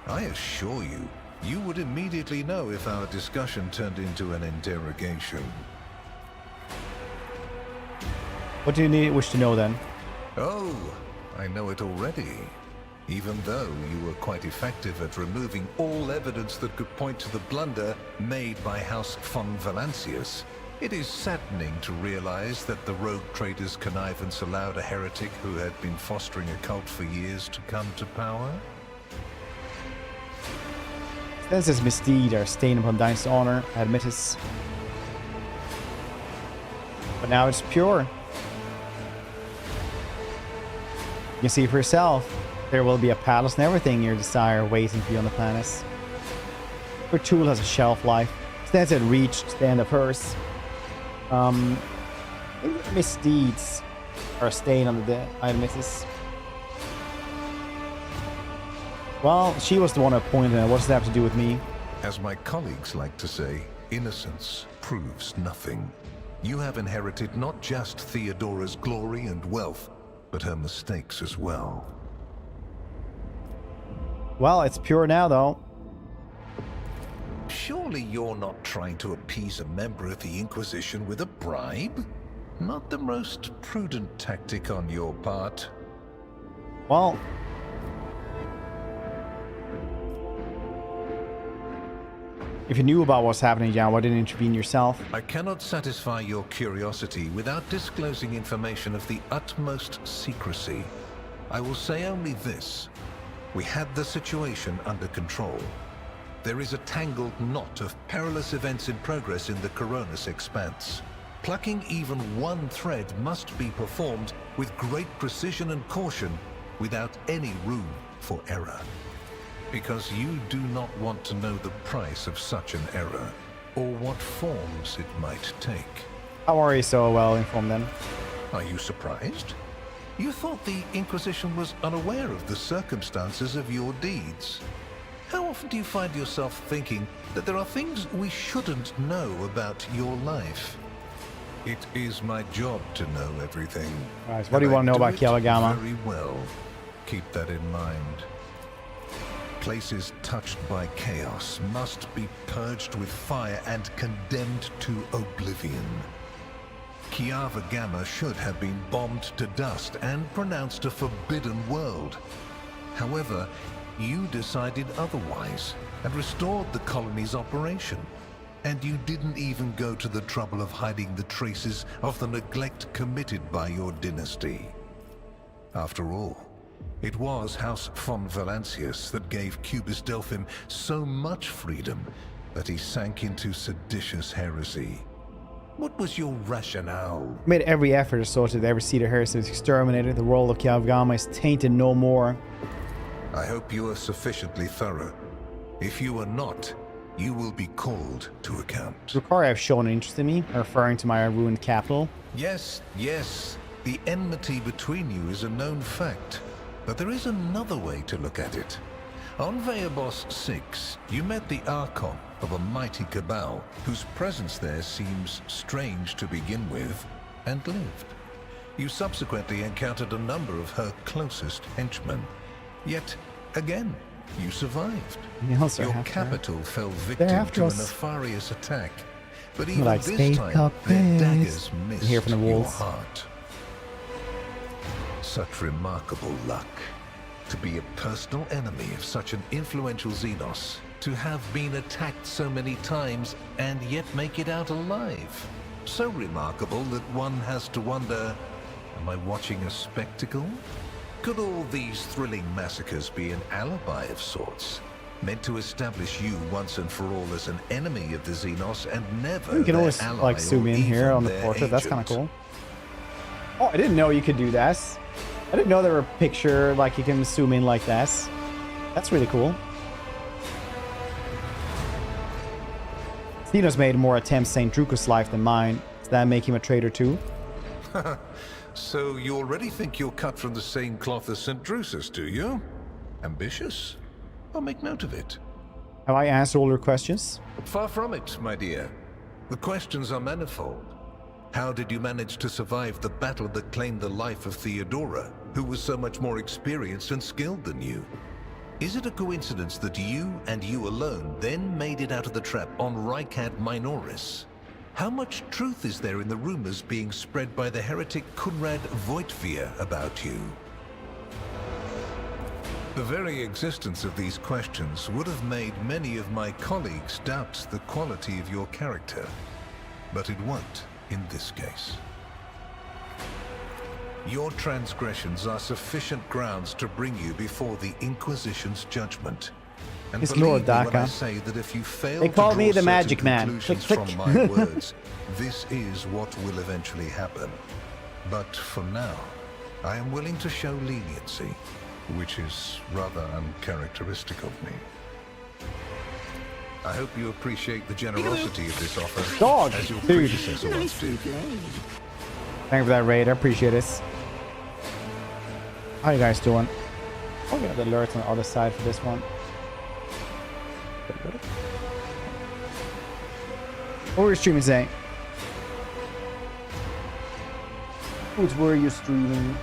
I assure you, you would immediately know if our discussion turned into an interrogation. What do you wish to know then? Oh, I know it already. Even though you were quite effective at removing all evidence that could point to the blunder made by House von Valancius, it is saddening to realize that the rogue trader's connivance allowed a heretic who had been fostering a cult for years to come to power. Since this misdeed are stained upon thine honor, Adeptus. But now it's pure. You can see for yourself. There will be a palace and everything your desire waiting for you on the planet. Your tool has a shelf life. Since it reached the end of hers. Misdeeds are staying on the Adeptus. Well, she was the one appointed, and what does that have to do with me? As my colleagues like to say, innocence proves nothing. You have inherited not just Theodora's glory and wealth, but her mistakes as well. Well, it's pure now, though. Surely you're not trying to appease a member of the Inquisition with a bribe? Not the most prudent tactic on your part. Well, if you knew about what's happening, Jan, why didn't you intervene yourself? I cannot satisfy your curiosity without disclosing information of the utmost secrecy. I will say only this. We had the situation under control. There is a tangled knot of perilous events in progress in the Koronus Expanse. Plucking even one thread must be performed with great precision and caution, without any room for error. Because you do not want to know the price of such an error, or what forms it might take. How are you so well informed then? Are you surprised? You thought the Inquisition was unaware of the circumstances of your deeds. How often do you find yourself thinking that there are things we shouldn't know about your life? It is my job to know everything. Alright, so what do you want to know about Kialagama? Very well. Keep that in mind. Places touched by chaos must be purged with fire and condemned to oblivion. Kiava Gamma should have been bombed to dust and pronounced a forbidden world. However, you decided otherwise and restored the colony's operation. And you didn't even go to the trouble of hiding the traces of the neglect committed by your dynasty. After all, it was House von Valancius that gave Cubus Delphim so much freedom that he sank into seditious heresy. What was your rationale? Made every effort to sort that every seed of heresy was exterminated. The world of Kialagama is tainted no more. I hope you are sufficiently thorough. If you are not, you will be called to account. Ricari have shown interest in me, referring to my ruined capital. Yes, yes. The enmity between you is a known fact. But there is another way to look at it. On Veabos 6, you met the Archon of a mighty cabal, whose presence there seems strange to begin with, and lived. You subsequently encountered a number of her closest henchmen. Yet, again, you survived. Your capital fell victim to a nefarious attack. But even like this time, their daggers missed your heart. Such remarkable luck. To be a personal enemy of such an influential Xenos. To have been attacked so many times and yet make it out alive. So remarkable that one has to wonder, am I watching a spectacle? Could all these thrilling massacres be an alibi of sorts? Meant to establish you once and for all as an enemy of the Xenos and never you can always ally like zoom in here on the portrait. That's kind of cool. Oh, I didn't know you could do that. I didn't know there were a picture like you can zoom in like that. That's really cool. Xenos made more attempts St. Drucus' life than mine. Does that make him a traitor too? So you already think you're cut from the same cloth as St. Drusus, do you? Ambitious? I'll make note of it. Have I answered all your questions? Far from it, my dear. The questions are manifold. How did you manage to survive the battle that claimed the life of Theodora, who was so much more experienced and skilled than you? Is it a coincidence that you and you alone then made it out of the trap on Rykad Minoris? How much truth is there in the rumors being spread by the heretic Kunrad Voitvia about you? The very existence of these questions would have made many of my colleagues doubt the quality of your character, but it won't in this case. Your transgressions are sufficient grounds to bring you before the Inquisition's judgment. And It's believe Lord me when I Daka. say that if you fail They to call draw me the certain magic man. conclusions Click, click. from my words, this is what will eventually happen. But for now, I am willing to show leniency, which is rather uncharacteristic of me. I hope you appreciate the generosity of this offer, Dog, as your dude. predecessor once did. Thank you for that raid. I appreciate this. How you guys doing? Oh, we have the alerts on the other side for this one. What were you streaming today? Which were you streaming?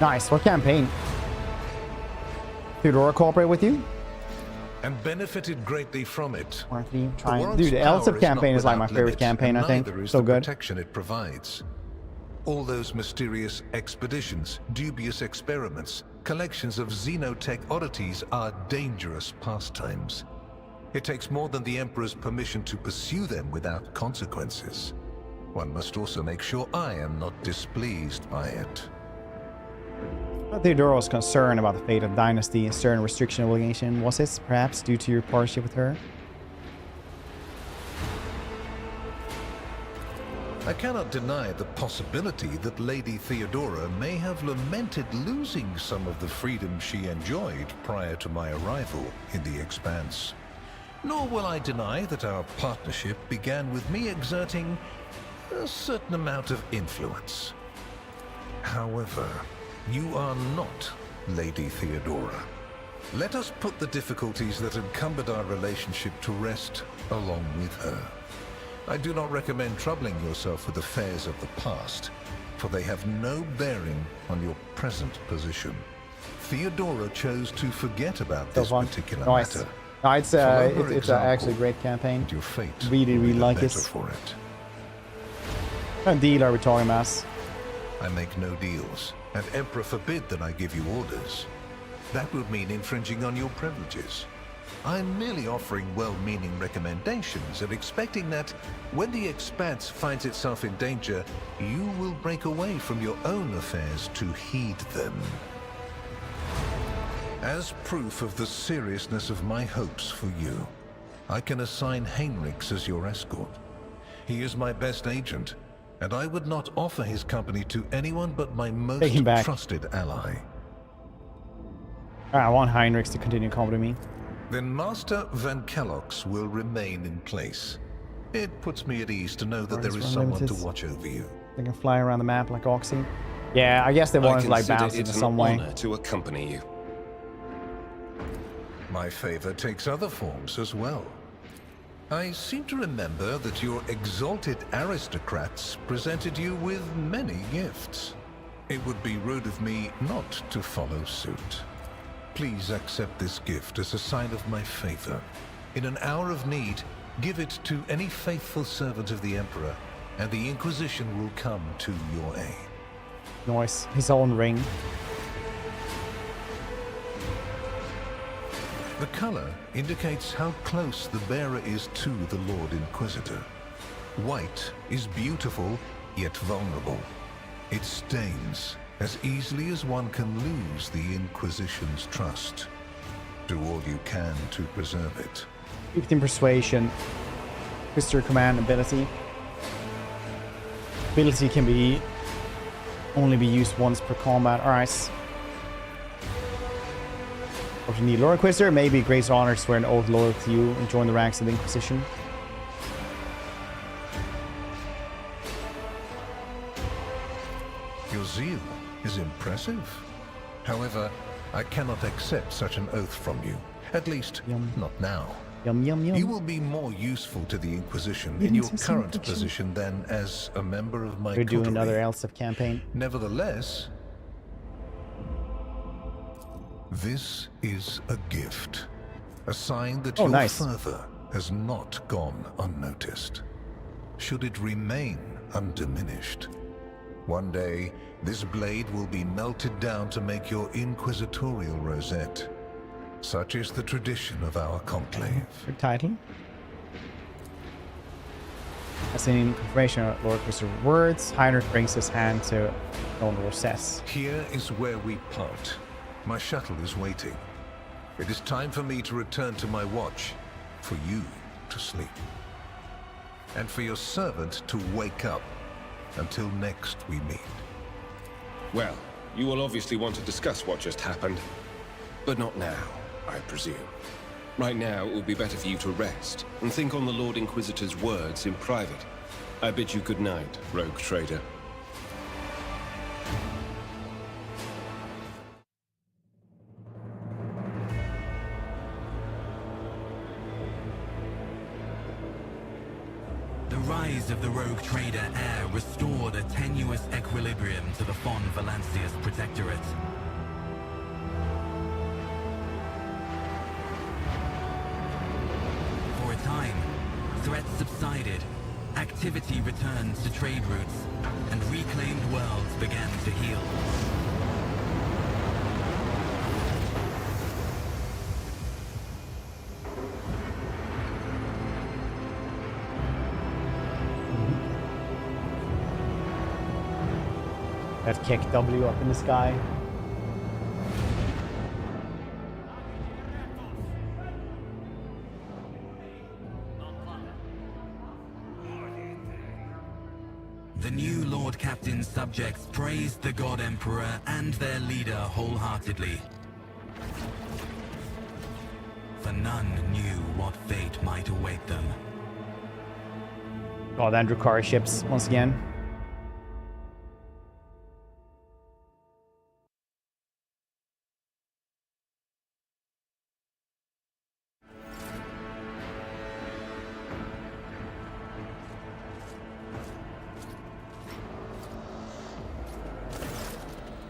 Nice. What campaign? Theodora cooperate with you? And benefited greatly from it. Aren't you trying? The world's Dude, the power LSIP campaign not is like my without favorite limit, campaign, and I think. neither is So the good. protection it provides. All those mysterious expeditions, dubious experiments, collections of xenotech oddities are dangerous pastimes. It takes more than the Emperor's permission to pursue them without consequences. One must also make sure I am not displeased by it. Theodora was concerned about the fate of Dynasty and certain restriction obligation. Was this perhaps due to your partnership with her? I cannot deny the possibility that Lady Theodora may have lamented losing some of the freedom she enjoyed prior to my arrival in the Expanse. Nor will I deny that our partnership began with me exerting a certain amount of influence. However, you are not Lady Theodora. Let us put the difficulties that encumbered our relationship to rest along with her. I do not recommend troubling yourself with affairs of the past, for they have no bearing on your present position. Theodora chose to forget about this particular matter. No, it's Follow her actually a example, great campaign. and your fate Really, will be really the like better this. for it. What kind of deal are we talking about? I make no deals, and Emperor forbid that I give you orders. That would mean infringing on your privileges. I'm merely offering well-meaning recommendations and expecting that when the Expanse finds itself in danger, you will break away from your own affairs to heed them. As proof of the seriousness of my hopes for you, I can assign Heinrichs as your escort. He is my best agent, and I would not offer his company to anyone but my most Take him back. trusted ally. I want Heinrichs to continue combating me. Then Master Van Kellogg's will remain in place. It puts me at ease to know that there is someone to watch over you. They can fly around the map like Oxy. Yeah, I guess they want to like bounce in some way. Honor to accompany you. My favor takes other forms as well. I seem to remember that your exalted aristocrats presented you with many gifts. It would be rude of me not to follow suit. Please accept this gift as a sign of my favor. In an hour of need, give it to any faithful servant of the Emperor, and the Inquisition will come to your aid. Nice. His own ring. The color indicates how close the bearer is to the Lord Inquisitor. White is beautiful, yet vulnerable. It stains as easily as one can lose the Inquisition's trust. Do all you can to preserve it. 15 persuasion. Twister command ability. Ability can be only be used once per combat. Alright. If you need Lord Inquisitor, maybe great honor to swear an oath loyal to you and join the ranks of the Inquisition. Your zeal is impressive. However, I cannot accept such an oath from you. At least, Yum. not now. Yum, yum, yum. You will be more useful to the Inquisition Eating in your some current sandwiches. position than as a member of my We're doing another coterie. Elsif campaign. Nevertheless, this is a gift. A sign that your nice. fervor has not gone unnoticed. Should it remain undiminished, one day this blade will be melted down to make your inquisitorial rosette. Such is the tradition of our conclave. Your title. As in confirmation of Lord Christopher's words, Heinrich brings his hand to Don Rosess. Here is where we part. My shuttle is waiting. It is time for me to return to my watch, for you to sleep, and for your servant to wake up. Until next we meet. Well, you will obviously want to discuss what just happened. But not now, I presume. Right now, it would be better for you to rest and think on the Lord Inquisitor's words in private. I bid you good night, rogue trader. The rise of the rogue trader heir restored a tenuous equilibrium to the von Valancius protectorate. For a time, threats subsided, activity returned to trade routes, and reclaimed worlds began to heal. That kick W up in the sky. The new Lord Captain's subjects praised the God Emperor and their leader wholeheartedly. For none knew what fate might await them. God, Andrew Carr ships once again.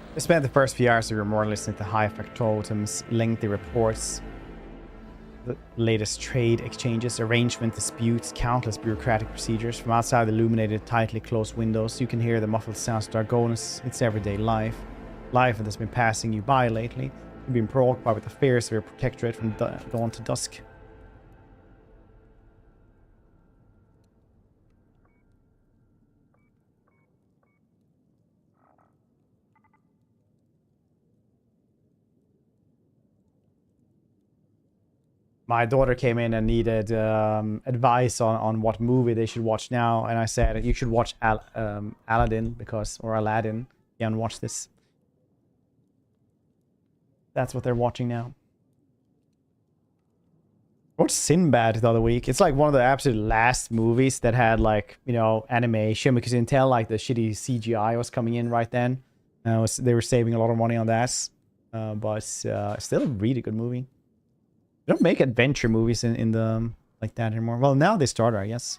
I spent the first few hours of your morning listening to High Factotum's lengthy reports, the latest trade exchanges, arrangement disputes, countless bureaucratic procedures. From outside the illuminated, tightly closed windows, you can hear the muffled sounds of Dargonus. It's everyday life. Life that's been passing you by lately. You've been preoccupied with the fears of your protectorate from dawn to dusk. My daughter came in and needed advice on what movie they should watch now, and I said you should watch Aladdin or Aladdin. You haven't watched this. That's what they're watching now. I watched Sinbad the other week. It's like one of the absolute last movies that had like, you know, animation, because you can tell like the shitty CGI was coming in right then. They were saving a lot of money on that, but still a really good movie. They don't make adventure movies in the like that anymore. Well, now they started, I guess.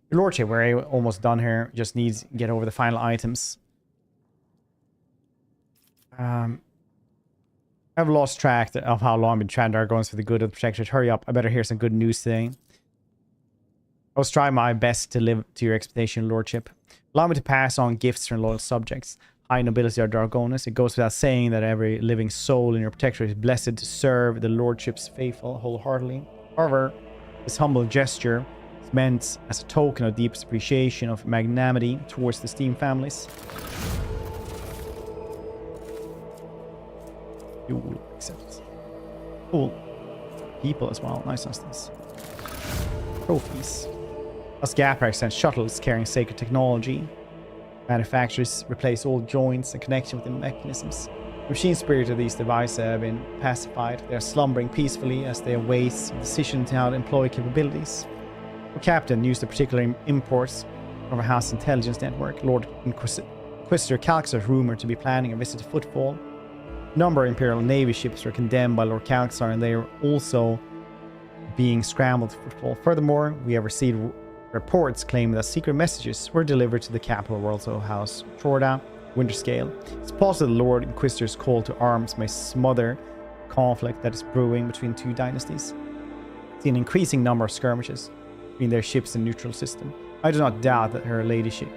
Your Lordship, we're almost done here. Just needs to get over the final items. I've lost track of how long I've been trying to Dargonus for the good of the Protectorate. Hurry up. I better hear some good news today. I was trying my best to live to your expectation, Lordship. Allow me to pass on gifts from loyal subjects. High nobility are Dargonus. It goes without saying that every living soul in your protectorate is blessed to serve the Lordship's faithful wholeheartedly. However, this humble gesture is meant as a token of deepest appreciation of magnanimity towards the esteemed families. You will accept. Cool. People as well. Nice things. Trophies. Us Gaprax and shuttles carrying sacred technology. Manufacturers replace all joints and connection with the mechanisms. The machine spirit of these devices have been pacified. They are slumbering peacefully as they await a decision to how to employ capabilities. Our captain used the particular imports of our house intelligence network. Lord Inquisitor Calxer is rumored to be planning a visit to Footfall. Number of Imperial Navy ships were condemned by Lord Calxar, and they are also being scrambled for full. Furthermore, we have received reports claiming that secret messages were delivered to the capital world, so House Chorda, Winterscale. It's possible the Lord Inquisitor's call to arms may smother conflict that is brewing between two dynasties. See an increasing number of skirmishes between their ships and neutral system. I do not doubt that her ladyship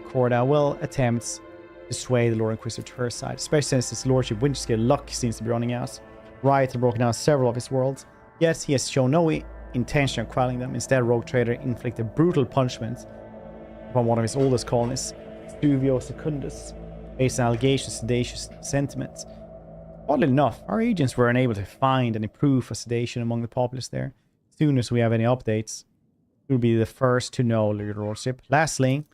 Chorda will attempt to sway the Lord Inquisitor to her side, especially since his lordship Winterscale luck seems to be running out. Riot has broken down several of his worlds, yet he has shown no intention of quelling them. Instead, Rogue Trader inflicted brutal punishment upon one of his oldest colonists, Stuvio Secundus, based on allegations of seditious sentiments. Oddly enough, our agents were unable to find any proof of sedation among the populace there. As soon as we have any updates, we'll be the first to know, Your Lordship. Lastly,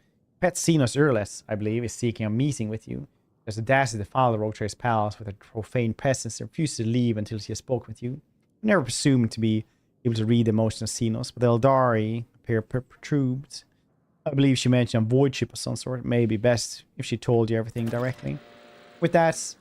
Petsinos Urles, I believe, is seeking a meeting with you. There's audacity to follow the Rogue Trader's palace with a profane presence and refuses to leave until she has spoken with you. Never presuming to be able to read the emotions of Xenos, but the Eldari appear perturbed. I believe she mentioned a void ship of some sort. It may be best if she told you everything directly. With that,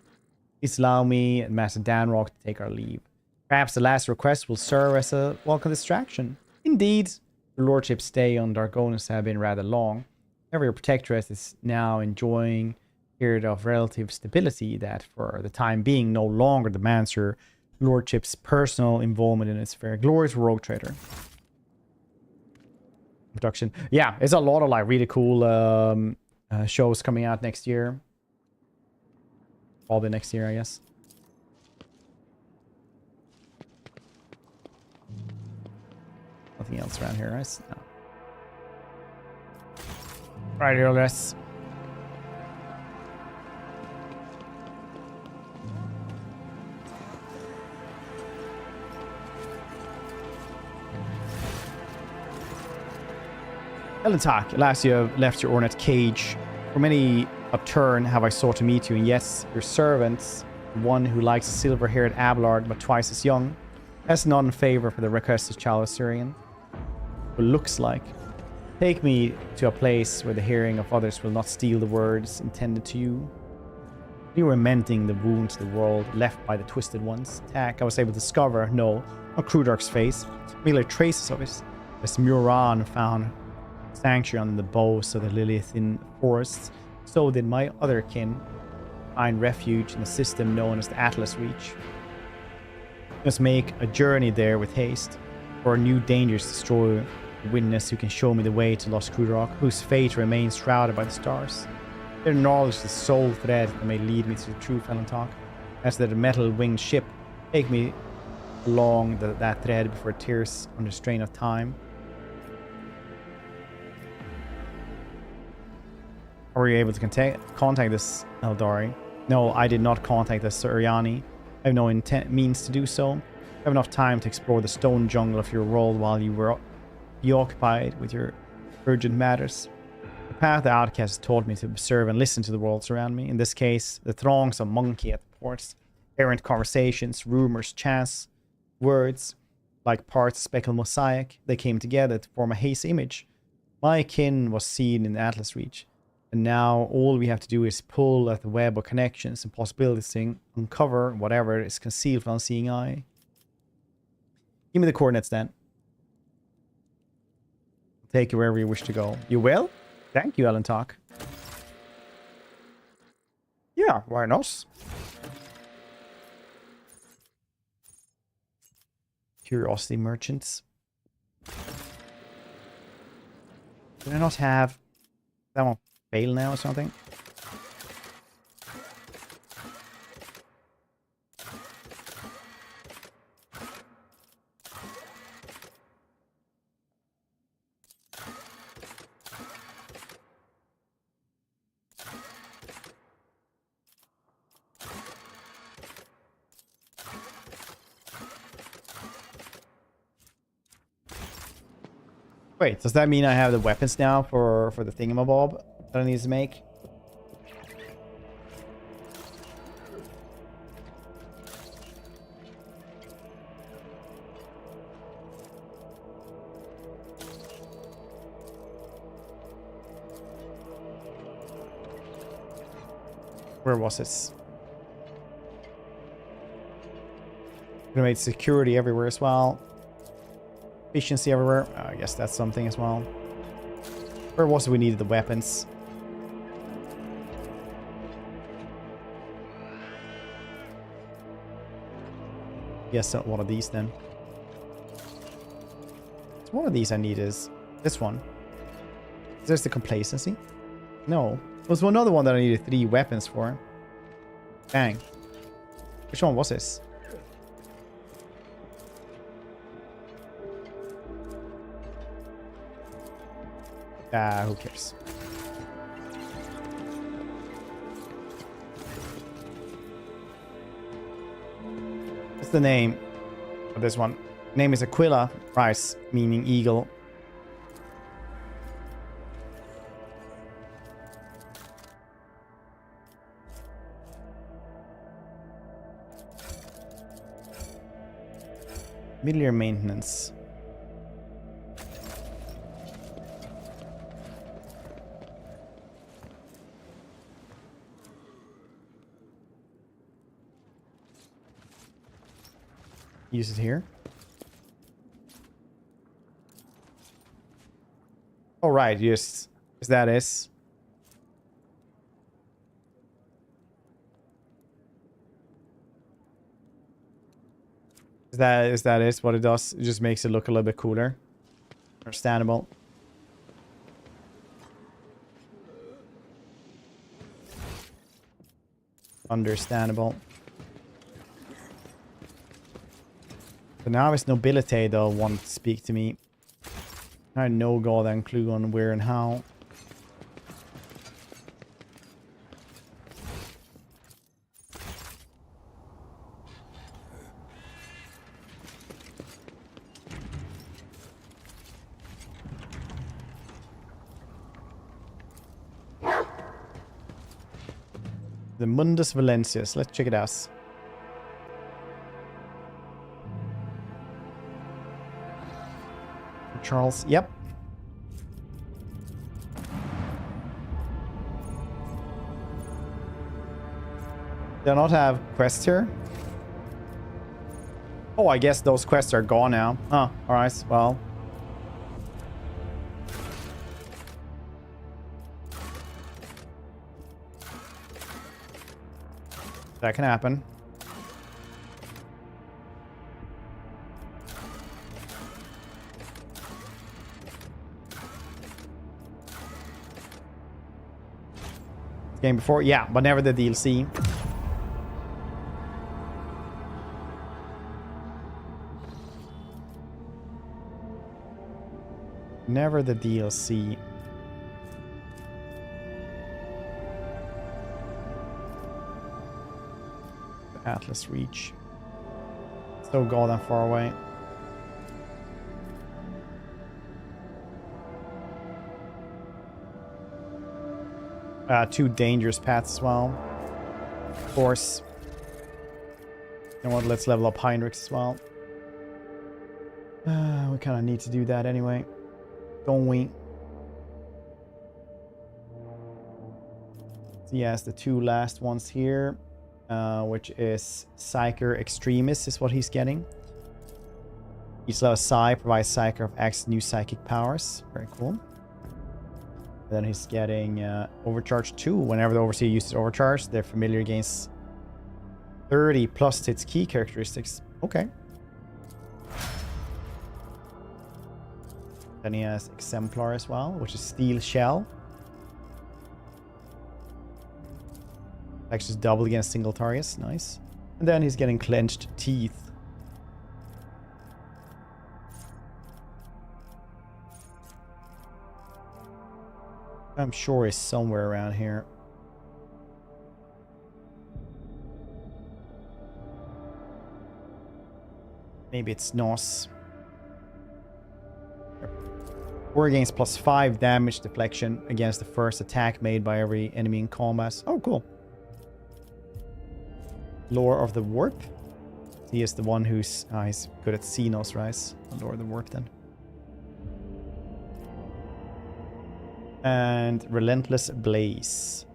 please allow me and Master Danrock to take our leave. Perhaps the last request will serve as a welcome distraction. Indeed, your lordship's stay on Dargonus have been rather long. However, your protectorate is now enjoying a period of relative stability that, for the time being, no longer demands your lordship's personal involvement in its affair. Glorious Rogue Trader. Production. Yeah, it's a lot of like really cool shows coming out next year. Probably next year, I guess. Nothing else around here, right? No. Right here, guys. Elentak, last you have left your ornate cage. For many upturn have I sought to meet you, and yes, your servants, one who likes a silver-haired Abelard but twice as young, has none in favor for the requested child of Syrian, who looks like. Take me to a place where the hearing of others will not steal the words intended to you. You were mending the wound to the world left by the twisted ones. Tak, I was able to discover, no, not Krudark's face, merely traces of it, as Muran found sanctuary on the bows of the Lilithian forests. So did my other kin find refuge in the system known as the Atlas Reach. You must make a journey there with haste, for new dangers destroy a witness who can show me the way to Lost Krudark, whose fate remains shrouded by the stars. Their knowledge is the sole thread that may lead me to the true Valentalk. As the metal-winged ship, take me along that thread before it tears under strain of time. Were you able to contact this Eldari? No, I did not contact the Suriani. I have no means to do so. I have enough time to explore the stone jungle of your world while you were preoccupied with your urgent matters. The path the outcast has taught me to observe and listen to the worlds around me. In this case, the throngs of monkey at the ports, errant conversations, rumors, chants, words, like parts of speckled mosaic, they came together to form a haze image. My kin was seen in the Atlas Reach. And now all we have to do is pull at the web of connections and possibilities to uncover whatever is concealed from unseeing eye. Give me the coordinates then. I'll take you wherever you wish to go. You will? Thank you, Elentak. Yeah, why not? Curiosity merchants. Did I not have that one? Fail now or something? Wait, does that mean I have the weapons now for the thingamabob that I need to make? Where was this? Gonna make security everywhere as well. Efficiency everywhere. I guess that's something as well. Where was it we needed the weapons? Yes, one of these then. So one of these I need is this one. Is this the complacency? No. There was another one that I needed 3 weapons for. Bang. Which one was this? Who cares? What's the name of this one? Name is Aquila, price meaning eagle. Middle maintenance. Use it here. All right, yes, that is. Is that is what it does? It just makes it look a little bit cooler. Understandable. Understandable. So now his nobility though won't speak to me. I had no goddamn clue on where and how. The Mundus Valancius. Let's check it out. Charles. Yep. Do I not have quests here? Oh, I guess those quests are gone now. Oh, alright. Well. That can happen. Game before? Yeah, but never the DLC. Never the DLC. The Atlas Reach. So goddamn far away. Two dangerous paths as well. Of course. You know what? Let's level up Heinrichs as well. We kind of need to do that anyway. Don't we? So yes, the 2 last ones here. Which is Psyker Extremis is what he's getting. Each level Psy provides Psyker of X new psychic powers. Very cool. Then he's getting Overcharge 2. Whenever the Overseer uses Overcharge, their familiar gains 30 plus its key characteristics. Okay. Then he has Exemplar as well, which is Steel Shell. Actually double against single targets. Nice. And then he's getting Clenched Teeth. I'm sure it's somewhere around here. Maybe it's Nos. War gains +5 damage deflection against the first attack made by every enemy in combat. Oh, cool. Lore of the Warp. He is the one who's he's good at Xenos, right? Lore of the Warp then. And Relentless Blaze.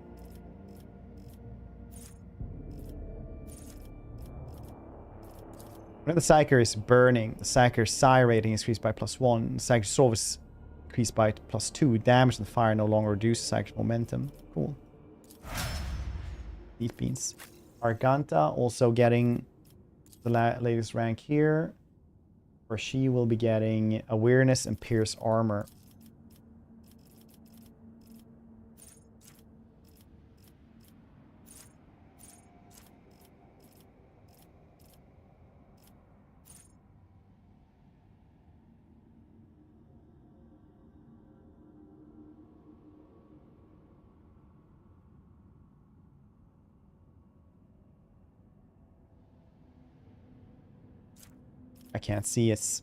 When the Psyker is burning, the Psyker's Psi rating is increased by +1. The Psyker's Soul is increased by +2. Damage and fire no longer reduces Psyker's momentum. Cool. Neat beans. Arganta also getting the latest rank here. Where she will be getting Awareness and Pierce Armor. I can't see it.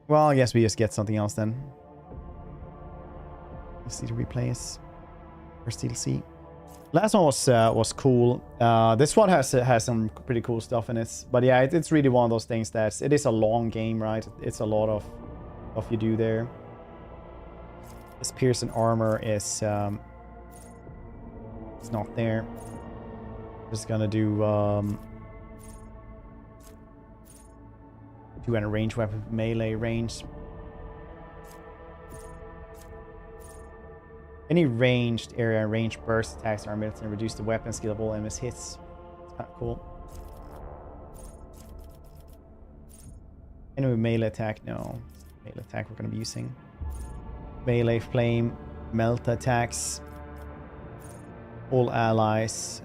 Well, I guess we just get something else then. Let's see the replays. First DLC. Last one was cool. This one has some pretty cool stuff in it. But yeah, it's really one of those things that it is a long game, right? It's a lot of stuff you do there. This Pearson armor is it's not there. Just gonna do and a ranged weapon melee range. Any ranged area and range burst attacks are emitted and reduce the weapon skill of all enemies hits. It's kind of cool. Anyway, melee attack, no. Melee attack we're going to be using. Melee flame, melt attacks. All allies.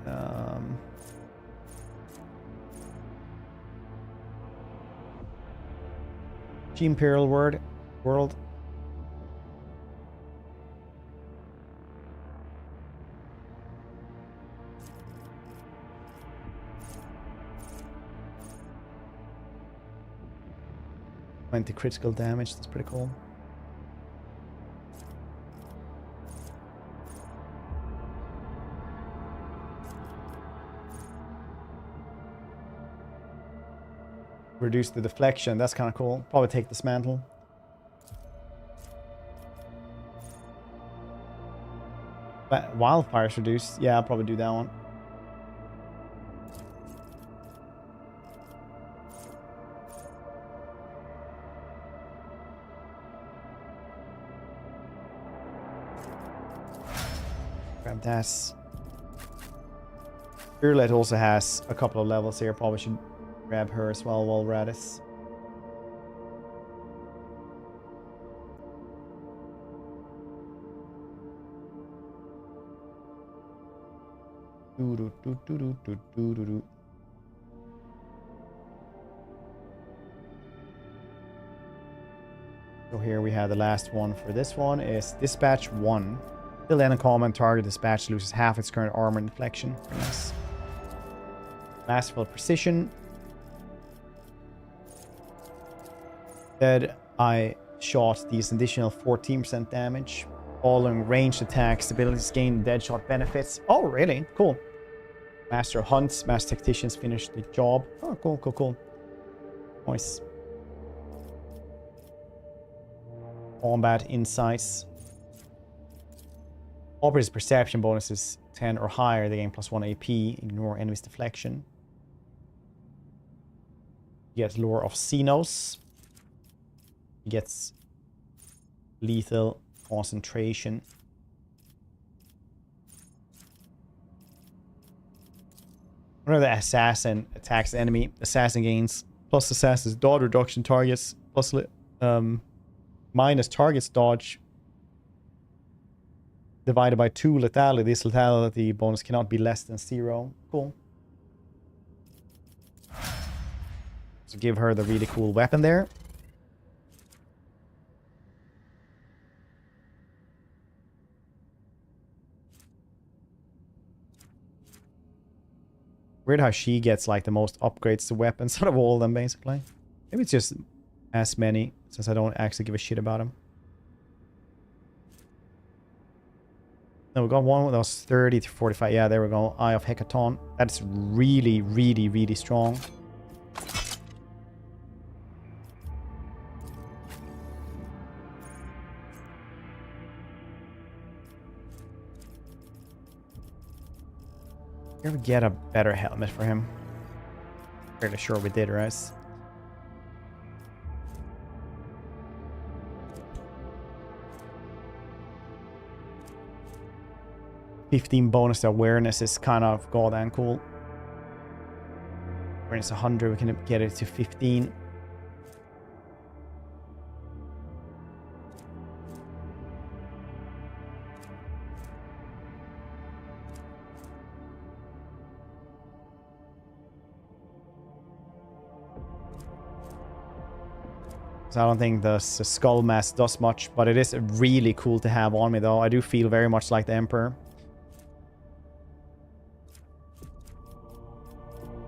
Imperial world. Critical damage, that's pretty cool. Reduce the deflection, that's kind of cool. Probably take this mantle. But wildfire's reduced. Yeah, I'll probably do that one. Grab that. Roulette also has a couple of levels here. Probably should grab her as well while we're at it. So here we have the last one for this one is Dispatch 1. Till then, a common target dispatch loses half its current armor and deflection. Very nice. Masterful precision. Dead eye shot deals additional 14% damage. Following ranged attacks, abilities gain dead shot benefits. Oh, really? Cool. Master hunts, master tacticians finish the job. Oh, cool. Nice. Combat insights. Operator's perception bonus is 10 or higher. They gain +1 AP. Ignore enemy's deflection. You get Lore of Xenos. He gets lethal concentration. Whenever the assassin attacks the enemy, assassin gains plus assassin's dodge reduction targets plus minus target's dodge divided by 2 lethality. This lethality bonus cannot be less than 0. Cool. So give her the really cool weapon there. Weird how she gets like the most upgrades to weapons out of all of them, basically. Maybe it's just as many, since I don't actually give a shit about them. No, we got one that was 30 to 45. Yeah, there we go. Eye of Hecaton. That's really strong. Did we get a better helmet for him? Fairly sure we did, right? 15 bonus to awareness is kind of goddamn cool. When it's 100, we can get it to 15. So I don't think the skull mask does much, but it is really cool to have on me though. I do feel very much like the Emperor.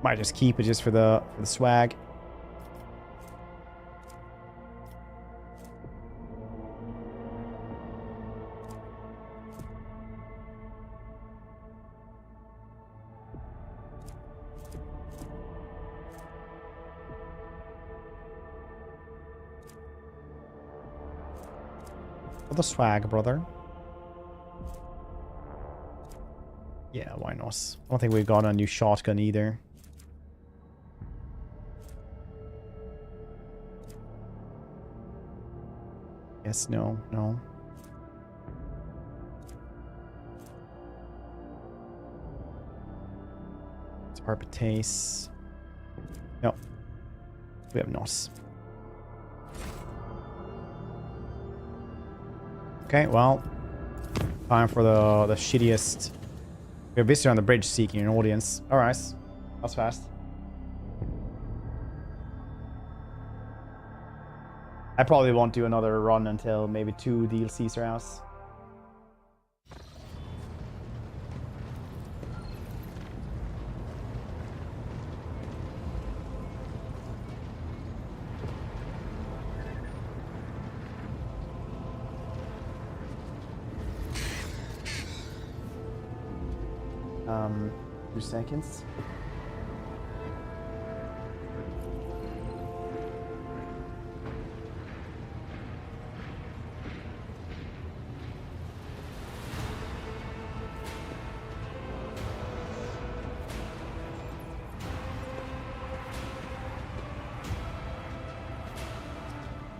Might just keep it just for the swag. For the swag, brother. Yeah, why not? I don't think we've got a new shotgun either. Yes, no. It's Arbites. No. We have not. Okay, well. Time for the shittiest. We have visitor on the bridge seeking an audience. Alright. That's fast. I probably won't do another run until maybe 2 DLCs are out. Few seconds.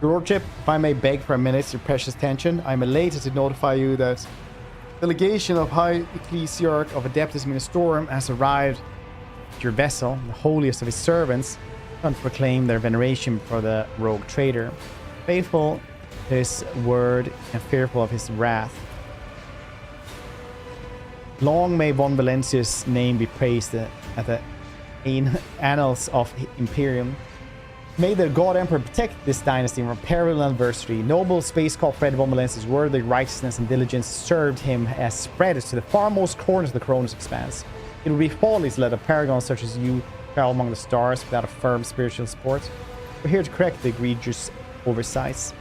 Your Lordship, if I may beg for a minute your precious attention, I am elated to notify you that the legation of High Ecclesiarch of Adeptus Ministorum has arrived at your vessel, the holiest of his servants, and proclaim their veneration for the rogue traitor, faithful to his word and fearful of his wrath. Long may von Valancius' name be praised at the annals of Imperium. May the God Emperor protect this dynasty from perilous adversity. Noble space called Fred von Valancius' worthy righteousness and diligence served him as spread to the farmost corners of the Koronus Expanse. It would be folly to let a paragon such as you travel among the stars without a firm spiritual support. We're here to correct the egregious oversights.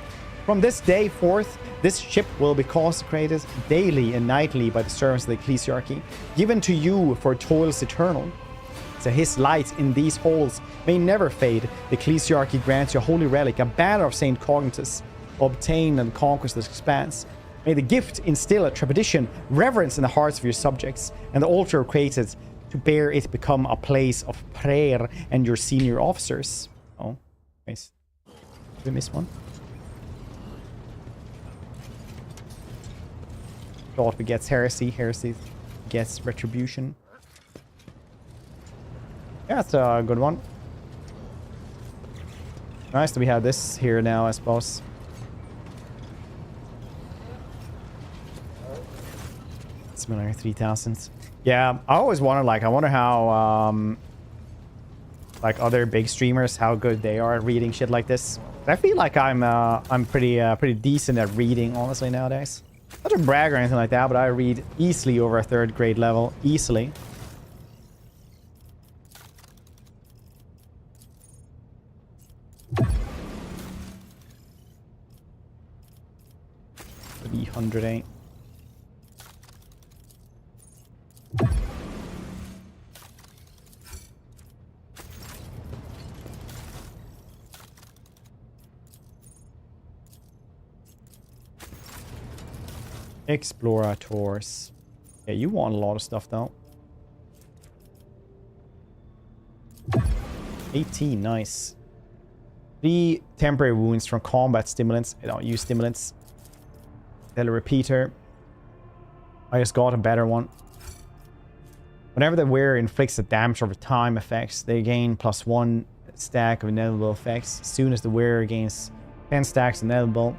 From this day forth, this ship will be consecrated daily and nightly by the servants of the Ecclesiarchy, given to you for toils eternal. So his light in these halls may never fade. The Ecclesiarchy grants you a holy relic, a banner of Saint Cognitus, obtained and conquers this expanse. May the gift instill a trepidation, reverence in the hearts of your subjects, and the altar created to bear it become a place of prayer and your senior officers. Oh, nice. Did we miss one? Thought we gets heresy. Heresy gets retribution. Yeah, that's a good one. Nice that we have this here now, I suppose. Similar 3000. Yeah, I always wonder, like, I wonder how, like, other big streamers, how good they are at reading shit like this. I feel like I'm pretty decent at reading, honestly, nowadays. Not to brag or anything like that, but I read easily over a 3rd grade level. Easily. $308. Explorators. Yeah, you want a lot of stuff though. 18, nice. 3 temporary wounds from combat stimulants. I don't use stimulants. Tele repeater. I just got a better one. Whenever the wearer inflicts a damage over time effects, they gain +1 stack of inevitable effects. As soon as the wearer gains 10 stacks of inevitable,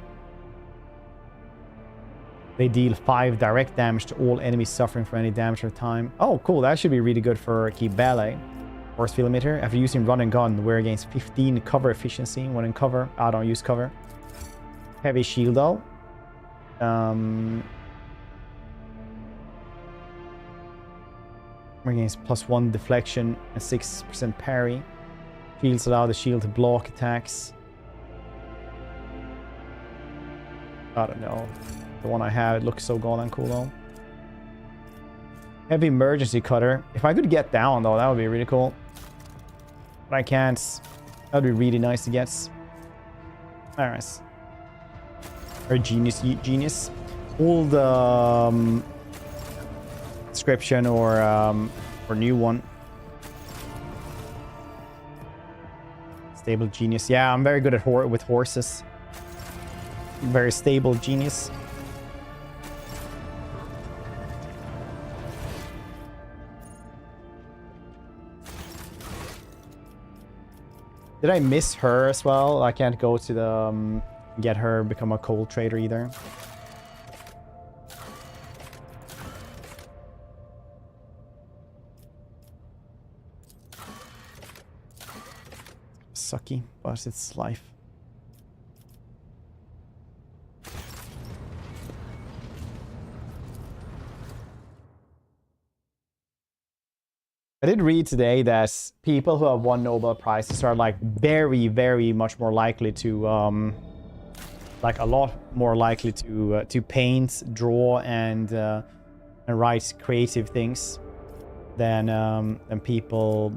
they deal 5 direct damage to all enemies suffering from any damage over time. Oh, cool. That should be really good for Kibele. Force field emitter. After using run and gun, the wearer gains 15 cover efficiency when in cover. I don't use cover. Heavy shield though. Gains +1 deflection and 6% parry. Shields allow the shield to block attacks. I don't know. The one I have, it looks so golden cool though. Heavy emergency cutter. If I could get down though, that would be really cool. But I can't. That would be really nice to get. Alright. Or genius. Old description or new one. Stable genius. Yeah, I'm very good at with horses. Very stable genius. Did I miss her as well? I can't go to the get her become a cold trader either. Sucky, but it's life. I did read today that people who have won Nobel Prizes are like very, very much more likely to, like a lot more likely to paint, draw, and write creative things than people.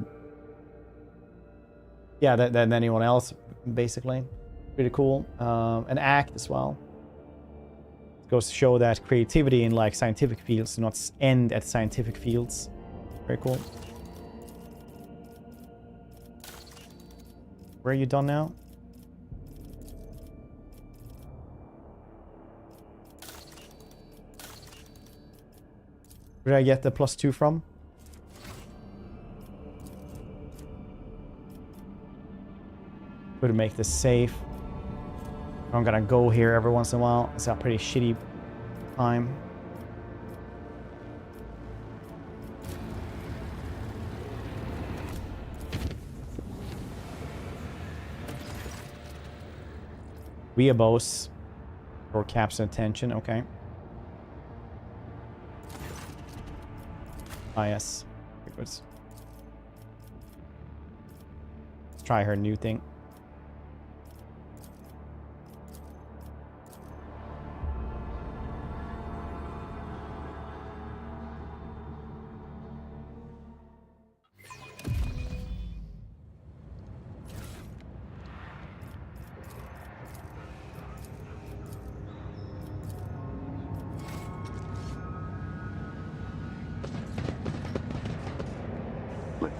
Yeah, than anyone else, basically. Pretty cool. And act as well. It goes to show that creativity in like scientific fields do not end at scientific fields. Very cool. Where are you done now? Where did I get the +2 from? Could make this safe. I'm gonna go here every once in a while. It's a pretty shitty time. Weeabos. Or caps and attention, okay. Ah, yes. Very good. Let's try her new thing.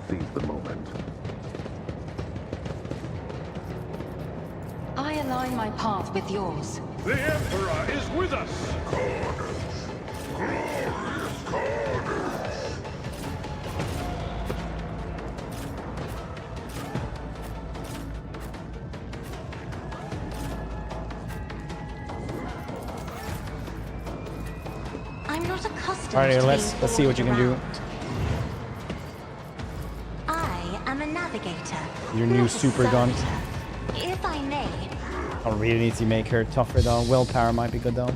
Seize the moment. I align my path with yours. The Emperor is with us! I'm not accustomed Alright, to let's see what you can do. I am a navigator. Your new not a super gun. servitor. If I may. I really need to make her tougher though. Willpower might be good though.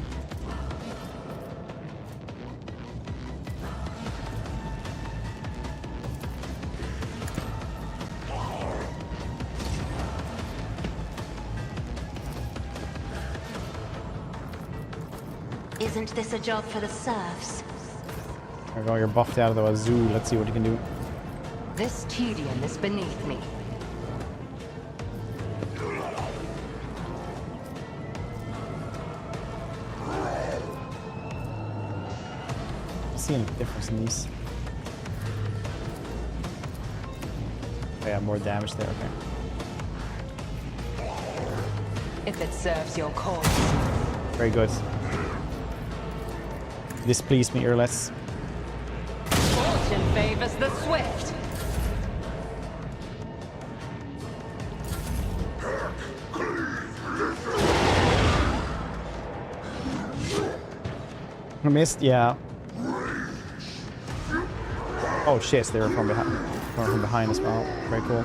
Isn't this a job for the serfs? There we go, you're buffed out of the wazoo. Let's see what you can do. This tedium is beneath me. See any difference in these? Yeah, yeah, more damage there. Okay. If it serves your cause. Very good. Displeased me here. Let's. Fortune favors the swift. I missed, yeah. Oh shit, they were from behind as well. Very cool.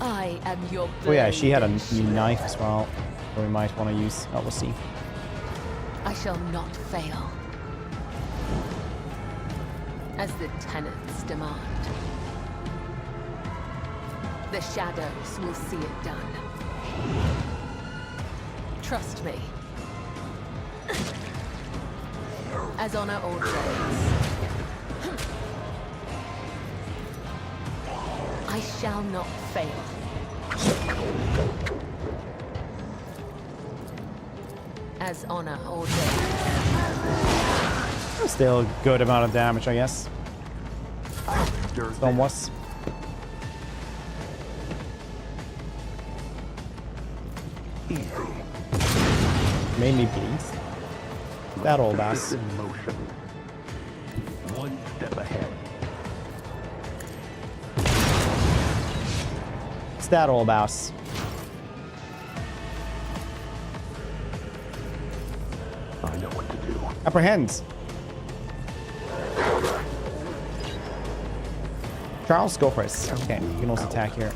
I am your blade. Oh yeah, she had a new knife as well, that we might want to use. Oh, we'll see. I shall not fail. As the tenets demand. The shadows will see it done. Trust me. As honor ordains. I shall not fail. As honor ordains. Still a good amount of damage, I guess. Somewhat. Made me bleed. That old ass. In motion. One step ahead. It's that old ass. I know what to do. Apprehend. Charles, go for it. Okay, you can also attack here.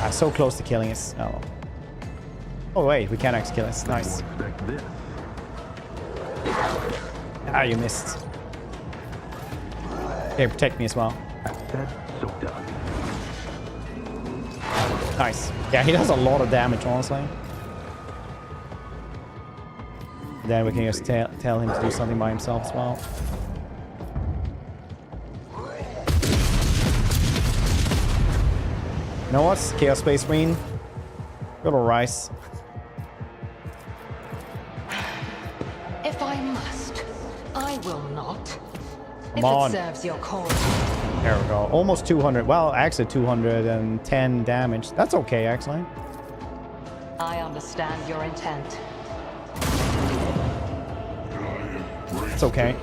So close to killing us. Oh. Oh wait, we can actually kill us. Nice. Expect this. Ah, you missed. Okay, protect me as well. Said, so done. Nice. Yeah, he does a lot of damage, honestly. Then we can just tell him to do something by himself as well. You know what? Chaos Space Marine. Little rice. If I must, I will not. Come If on. it serves your cause. There we go. Almost 200. Well, actually 210 damage. That's okay, actually. I understand your intent. It's okay.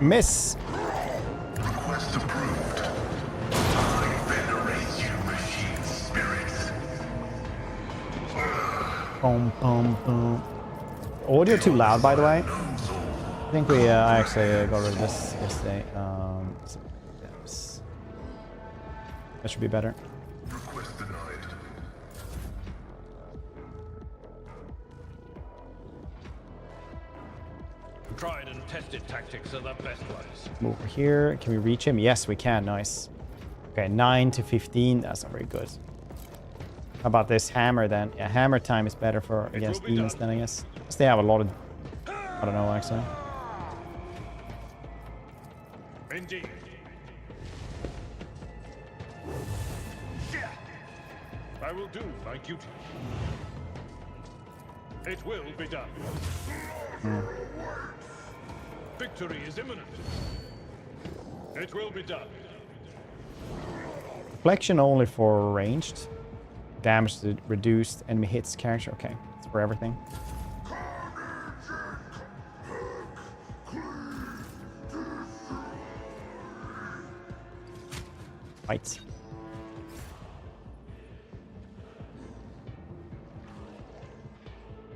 Miss. Request approved. I venerate you, machine spirits. Boom, boom, boom. Audio too loud, by the way. I think we actually got rid of this yesterday. That should be better. Request denied. Tried and tested tactics are the best ones. Move over here. Can we reach him? Yes, we can. Nice. Okay, 9 to 15. That's not very good. How about this hammer then? Yeah, hammer time is better for against demons then, I guess. Because they have a lot of... I don't know, actually. Indeed. I will do my duty. It will be done. Victory is imminent. It will be done. Reflection only for ranged. Damage to reduced enemy hits character. Okay, it's for everything. Fight.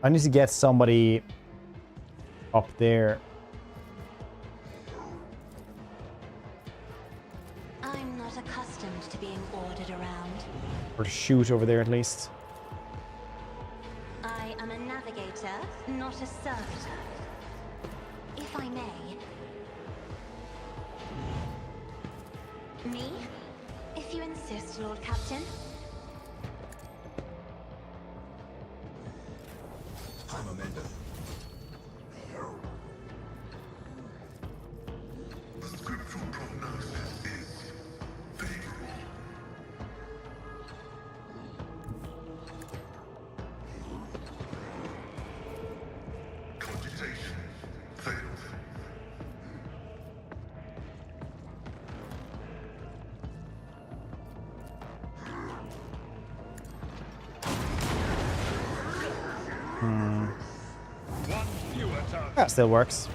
I need to get somebody up there. I'm not accustomed to being ordered around. Or to shoot over there at least. I am a navigator, not a servitor. If I may. Me? If you insist, Lord Captain. That still works.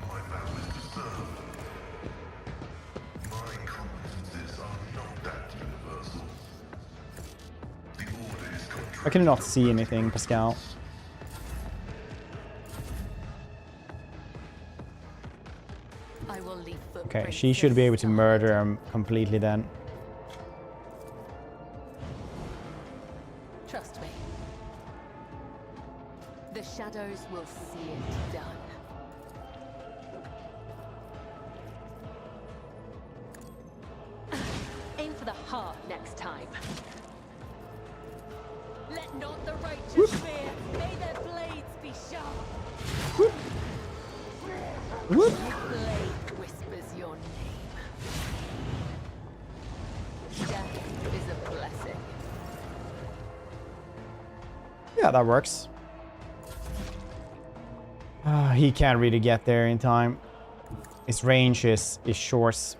My vow is to serve. My competences are not that universal. The order is contrary. I cannot see anything, Pascal. I will leave Okay, she should be able to murder him completely then. Trust me. The shadows will see it done. Aim for the heart next time. Let not the righteous fear. May their blades be sharp. Whoop. My blade whispers your name. Death is a blessing. Yeah, that works. He can't really get there in time. His range is short.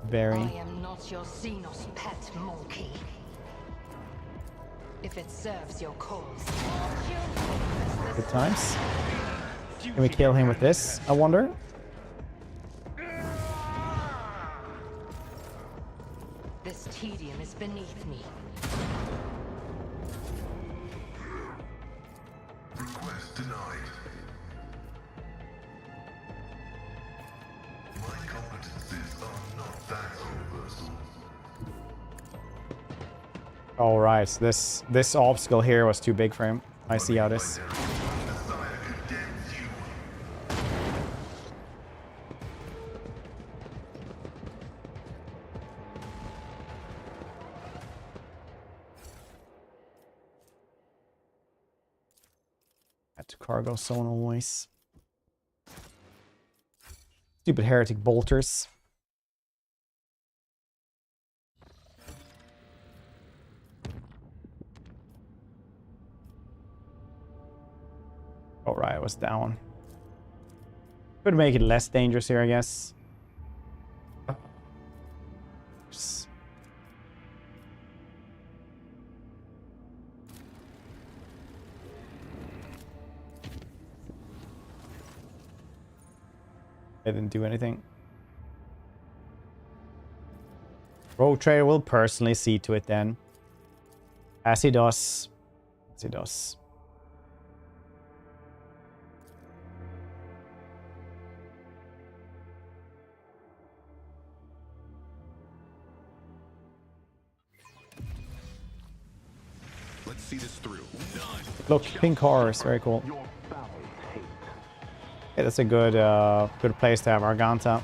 Very. I am not your Xenos pet monkey. If it serves your cause. Good times. Can we kill him with this, I wonder? This tedium is beneath me. Request denied. My competencies are not that universal. All right, this obstacle here was too big for him. I see how this. Desire condemns you. Add to cargo zone always. Stupid heretic bolters. Alright, I was down. Could make it less dangerous here, I guess. I didn't do anything. Road Trader will personally see to it then. As he does. As he does. Let's see this through. Look, pink horse, very cool. Yeah, that's a good good place to have Arganta.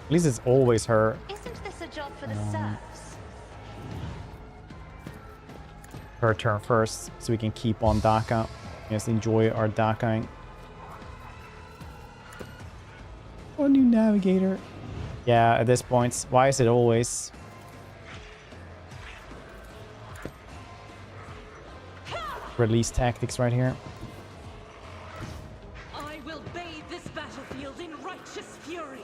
At least it's always her. Isn't this a job for the serfs? Her turn first, so we can keep on Daka. Yes, enjoy our Dakaing. Oh, new navigator. Yeah, at this point, why is it always? Release tactics right here. I will bathe this battlefield in righteous fury.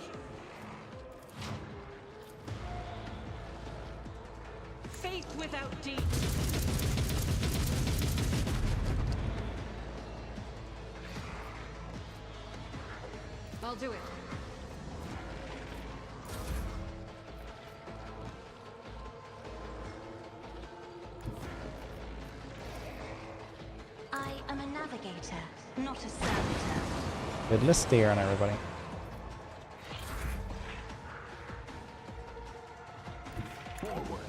Faith without deeds. I'll do it. I am a navigator, not a servitor. Good, let's stare on everybody. Forward.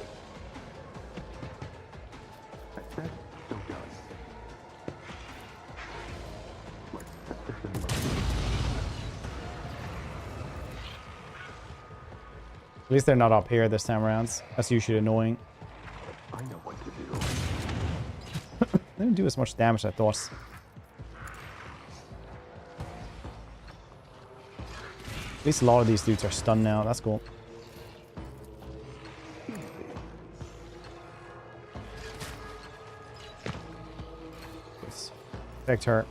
I said, so done. Let's set this in motion. At least they're not up here this time around. That's usually annoying. I know what to do. They didn't do as much damage as I thought. At least a lot of these dudes are stunned now. That's cool. Protect her.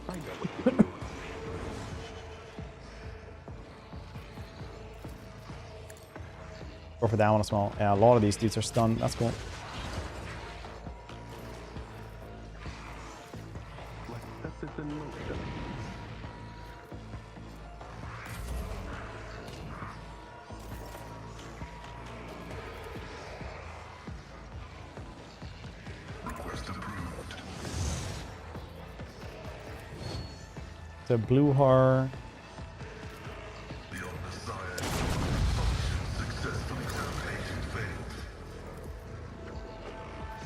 Go for that one as well. Yeah, a lot of these dudes are stunned. That's cool. Let's set this in motion. Request approved. The blue horror. The undesired function successfully terminated failed.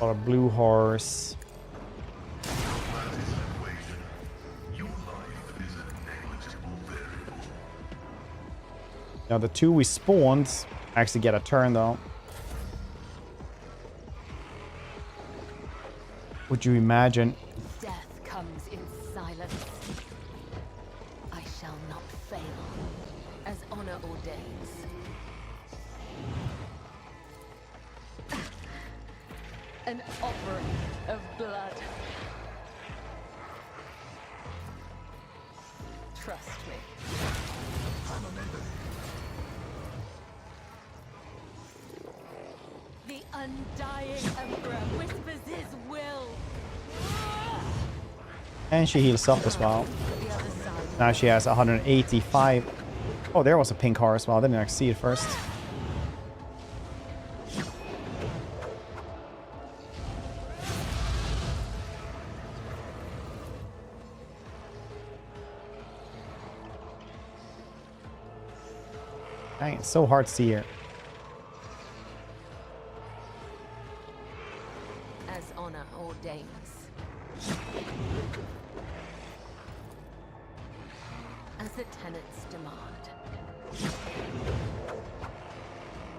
A lot of blue horrors. That is an equation. Your life is a negligible variable. Now the two we spawned actually get a turn though. Would you imagine? Death comes in silence. I shall not fail, as honor ordains. An offering of blood. Trust me. The undying Emperor whispers his will. And she heals up as well. The other side. Now she has 185. Oh, there was a pink horror as well. I didn't actually see it first. Dang, it's so hard to see here. As honor ordains. As the tenants demand.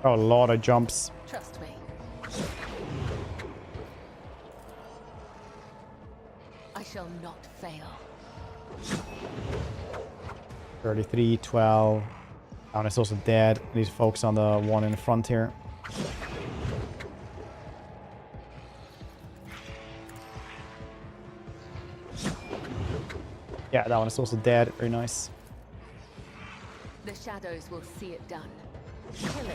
Oh, a lot of jumps. Trust me. I shall not fail. 33, 12. And it's also dead. I need to focus on the one in the front here. Yeah, that one is also dead. Very nice. The shadows will see it done. Killing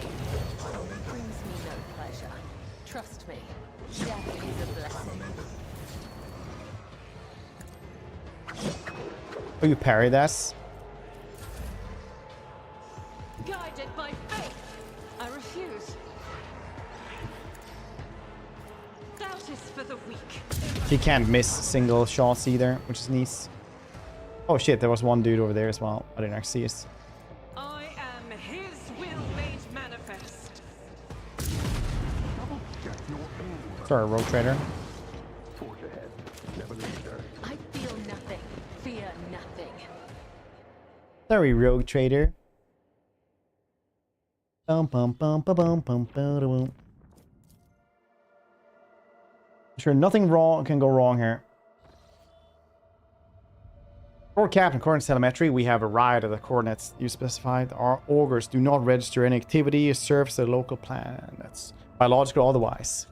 brings me no pleasure. Trust me. Death is a blessing. Oh, you parry this? Guided by faith, I refuse. Doubt is for the weak. She can't miss single shots either, which is nice. Oh shit, there was one dude over there as well. I didn't actually see it. I am his will made manifest. Sorry, rogue trader. Forge ahead. Never leave there. I feel nothing. Fear nothing. Sorry, rogue trader. Bum, bum, bum, bum, bum, bum, bum, bum. Sure, nothing wrong can go wrong here. For Captain, according to telemetry, we have arrived at the coordinates you specified. Our augurs do not register any activity or serves the local plan. That's biological or otherwise.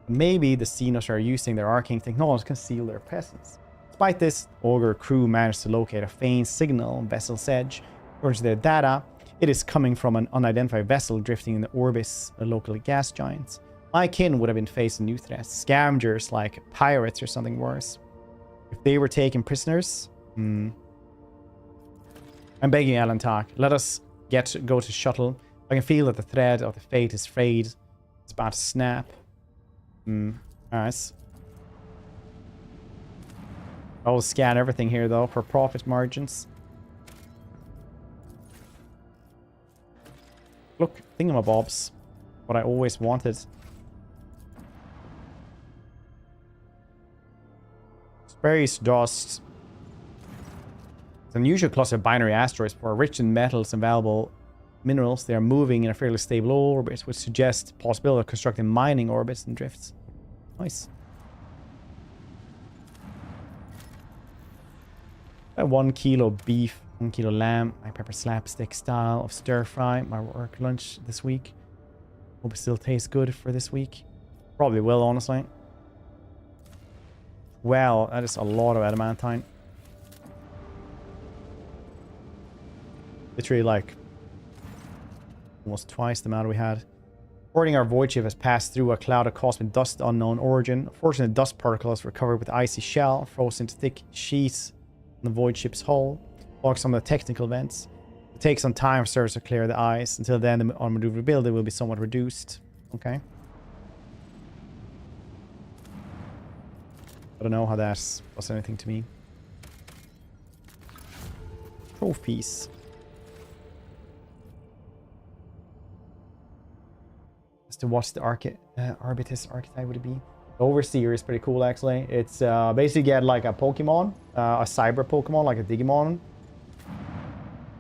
Maybe the Xenos are using their arcane technology to conceal their presence. Despite this, augur crew managed to locate a faint signal on vessel's edge. According to their data, it is coming from an unidentified vessel drifting in the Orbis, a local gas giant. My kin would have been facing new threats, scavengers like pirates or something worse. If they were taken prisoners... I'm begging Alan Talk. Let us go to shuttle. I can feel that the thread of the fate is frayed. It's about to snap. Alright. I will scan everything here though for profit margins. Look, thingamabobs. What I always wanted. Space dust. It's an unusual cluster of binary asteroids for rich in metals and valuable minerals. They are moving in a fairly stable orbit, which suggests the possibility of constructing mining orbits and drifts. Nice. 1 kilo beef, 1 kilo lamb, my pepper slapstick style of stir fry, my work lunch this week. Hope it still tastes good for this week. Probably will, honestly. Well, that is a lot of adamantine. Literally like almost twice the amount we had. Boarding our void ship has passed through a cloud of cosmic dust unknown origin. Unfortunately, dust particles were covered with icy shell, frozen into thick sheets in the void ship's hull. Block some of the technical vents. It takes some time for service to clear the ice. Until then, the unmaneuverability will be somewhat reduced. Okay. I don't know how that was anything to me. Trophies. As to what's the Arbites archetype would it be? The Overseer is pretty cool actually. It's basically get like a Pokemon, a cyber Pokemon like a Digimon.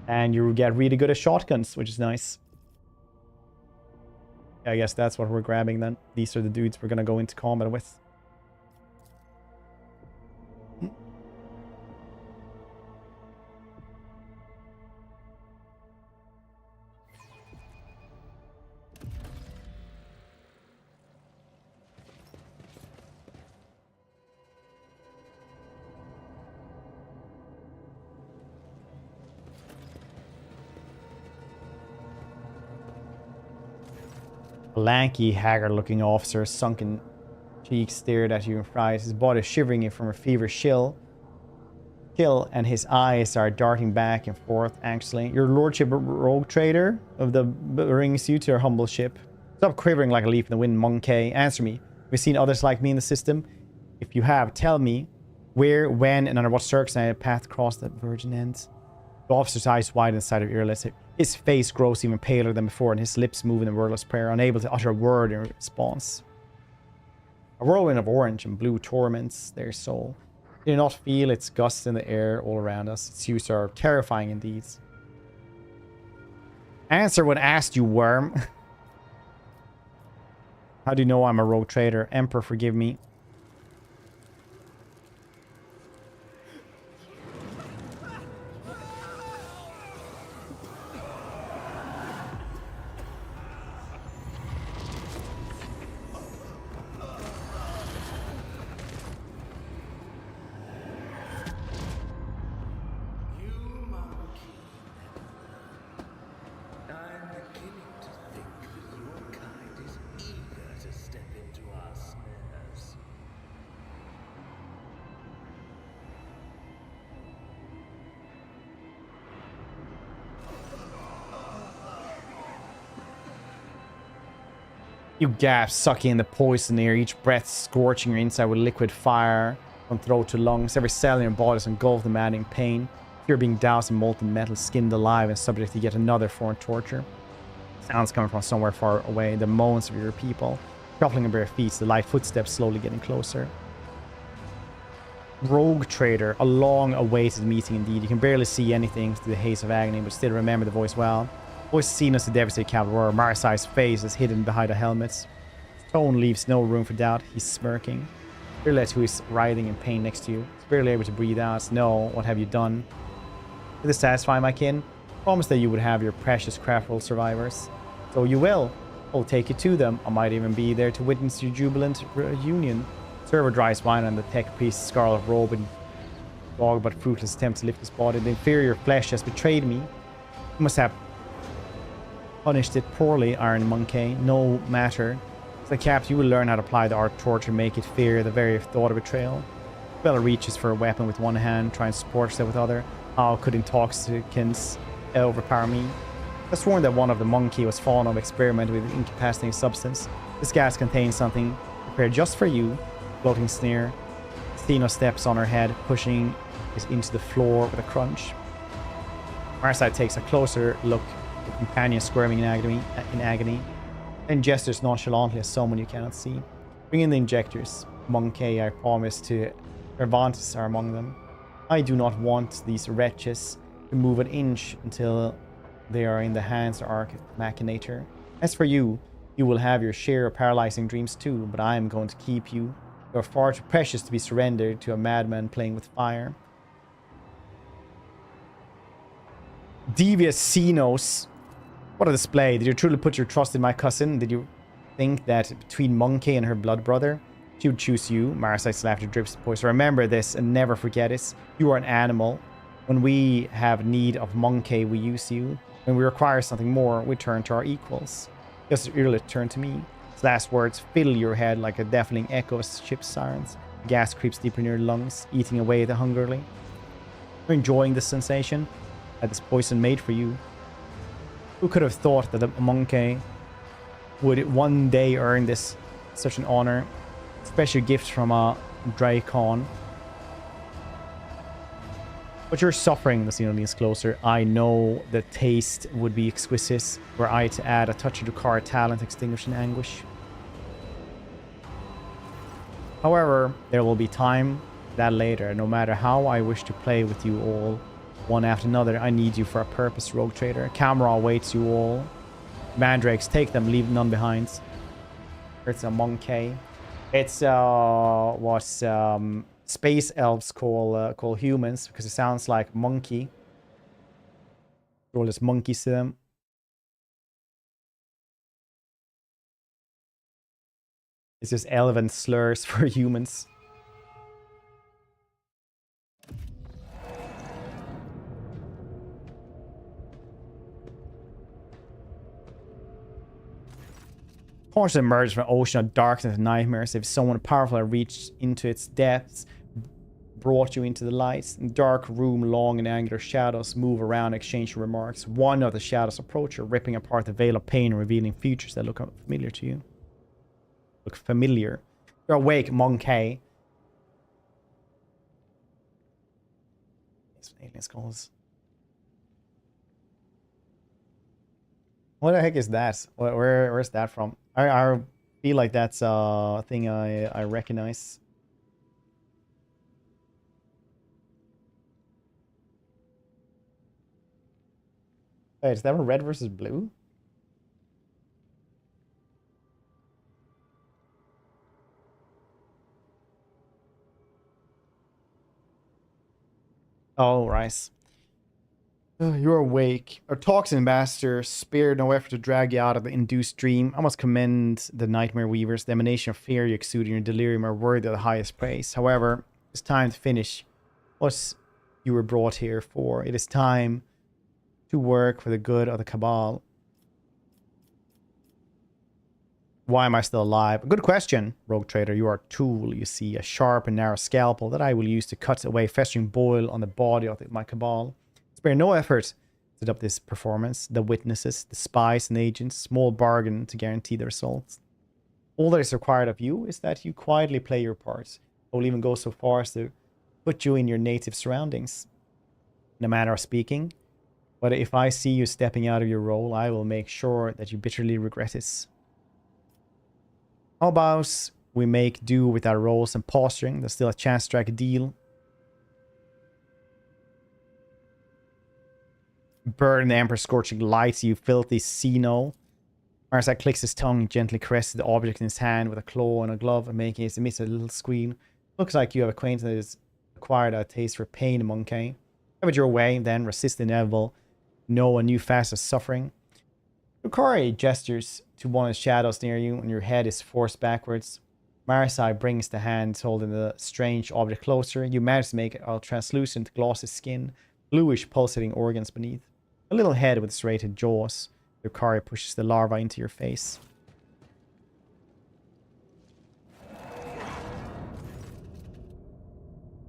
And you get really good at shotguns, which is nice. Yeah, I guess that's what we're grabbing then. These are the dudes we're gonna go into combat with. A lanky, haggard-looking officer, sunken cheeks stared at you in fright, his body shivering from a feverish chill, and his eyes are darting back and forth anxiously. Your lordship, rogue trader of the brings you to your humble ship. Stop quivering like a leaf in the wind, monkey. Answer me. Have you seen others like me in the system? If you have, tell me where, when, and under what circumstances a path crossed that virgin ends. The officer's eyes widen inside of earless. His face grows even paler than before, and his lips move in a wordless prayer, unable to utter a word in response. A whirlwind of orange and blue torments their soul. Do you not feel its gusts in the air all around us? Its use are terrifying indeed. Answer when asked, you worm. How do you know I'm a rogue trader? Emperor, forgive me. You gasp, sucking in the poison air, each breath scorching your inside with liquid fire from throat to lungs. Every cell in your body is engulfed in maddening pain. You're being doused in molten metal, skinned alive, and subject to yet another form of torture. Sounds coming from somewhere far away, the moans of your people, shuffling under your feet, the light footsteps slowly getting closer. Rogue trader, a long-awaited meeting indeed. You can barely see anything through the haze of agony, but still remember the voice well. Voice seen as the devastated cavalry. Marsai's face is hidden behind the helmets. His tone leaves no room for doubt. He's smirking. Perilous, who is writhing in pain next to you, is barely able to breathe out. No, what have you done? Did this satisfy my kin? Promise that you would have your precious craftful survivors. So you will. I'll take you to them. I might even be there to witness your jubilant reunion. Server dries wine on the tech priest's scarlet robe and dog but fruitless attempt to lift his body. The inferior flesh has betrayed me. You must have punished it poorly, Iron Monkey. No matter. As a captain, you will learn how to apply the art of torture, make it fear the very thought of betrayal. Bella reaches for a weapon with one hand, try and support herself with other. How could intoxicants overpower me? I sworn that one of the monkey was fond of experimenting with incapacitating substance. This gas contains something prepared just for you. Floating sneer. Stino steps on her head, pushing it into the floor with a crunch. Marsai takes a closer look. The companion squirming in agony, and gestures nonchalantly at someone you cannot see. Bring in the injectors. Monkey, I promise to Cervantes are among them. I do not want these wretches to move an inch until they are in the hands of our machinator. As for you, you will have your share of paralyzing dreams too, but I am going to keep you. You are far too precious to be surrendered to a madman playing with fire. Devious Xenos. What a display. Did you truly put your trust in my cousin? Did you think that between Monkey and her blood brother, she would choose you? Marsai's laughter drips poison. Remember this and never forget it. You are an animal. When we have need of monkey, we use you. When we require something more, we turn to our equals. Just as earlier, turn to me. His last words fill your head like a deafening echo of ship sirens. The gas creeps deeper in your lungs, eating away the hungrily. You're enjoying this sensation? Had this poison made for you? Who could have thought that a monkey would one day earn this such an honor? Special gift from a Dracon. But you're suffering, the scene leans closer. I know the taste would be exquisite were I to add a touch of Drukhari talent extinguishing anguish. However, there will be time for that later. No matter how I wish to play with you all, one after another, I need you for a purpose, Rogue Trader. Camera awaits you all. Mandrakes, take them, leave none behind. It's a monkey. It's what space elves call humans, because it sounds like monkey. All this monkeys to them. It's just elven slurs for humans. Conscious emerged from an ocean of darkness and nightmares. If someone powerful had reached into its depths, brought you into the lights. In the dark room, long and angular shadows move around, exchanging remarks. One of the shadows approach you, ripping apart the veil of pain and revealing features that look familiar to you. Look familiar. You're awake, monkey. Alien skulls. What the heck is that? Where's that from? I feel like that's a thing I recognize. Wait, is that a red versus blue? Oh, rice. You're awake. Our toxin master spared no effort to drag you out of the induced dream. I must commend the nightmare weavers. The emanation of fear you exude in your delirium are worthy of the highest praise. However, it's time to finish what you were brought here for. It is time to work for the good of the Cabal. Why am I still alive? Good question, Rogue Trader. You are a tool, you see. A sharp and narrow scalpel that I will use to cut away festering boil on the body of my Cabal. Spare no effort to set up this performance. The witnesses, the spies and agents, small bargain to guarantee the results. All that is required of you is that you quietly play your part. I will even go so far as to put you in your native surroundings. In a manner of speaking, but if I see you stepping out of your role, I will make sure that you bitterly regret it. How about we make do with our roles and posturing? There's still a chance to strike a deal. Burn the Emperor's scorching lights, you filthy Xeno. Arzak clicks his tongue and gently caresses the object in his hand with a claw and a glove, and making it emit a little squeal. Looks like you have acquainted acquired a taste for pain, monkey. Have it your way, then resist the inevitable. Know a new fast of suffering. Drukhari gestures to one of the shadows near you, and your head is forced backwards. Marisai brings the hand holding the strange object closer. You manage to make a translucent, glossy skin, bluish pulsating organs beneath. A little head with serrated jaws. Drukhari pushes the larva into your face.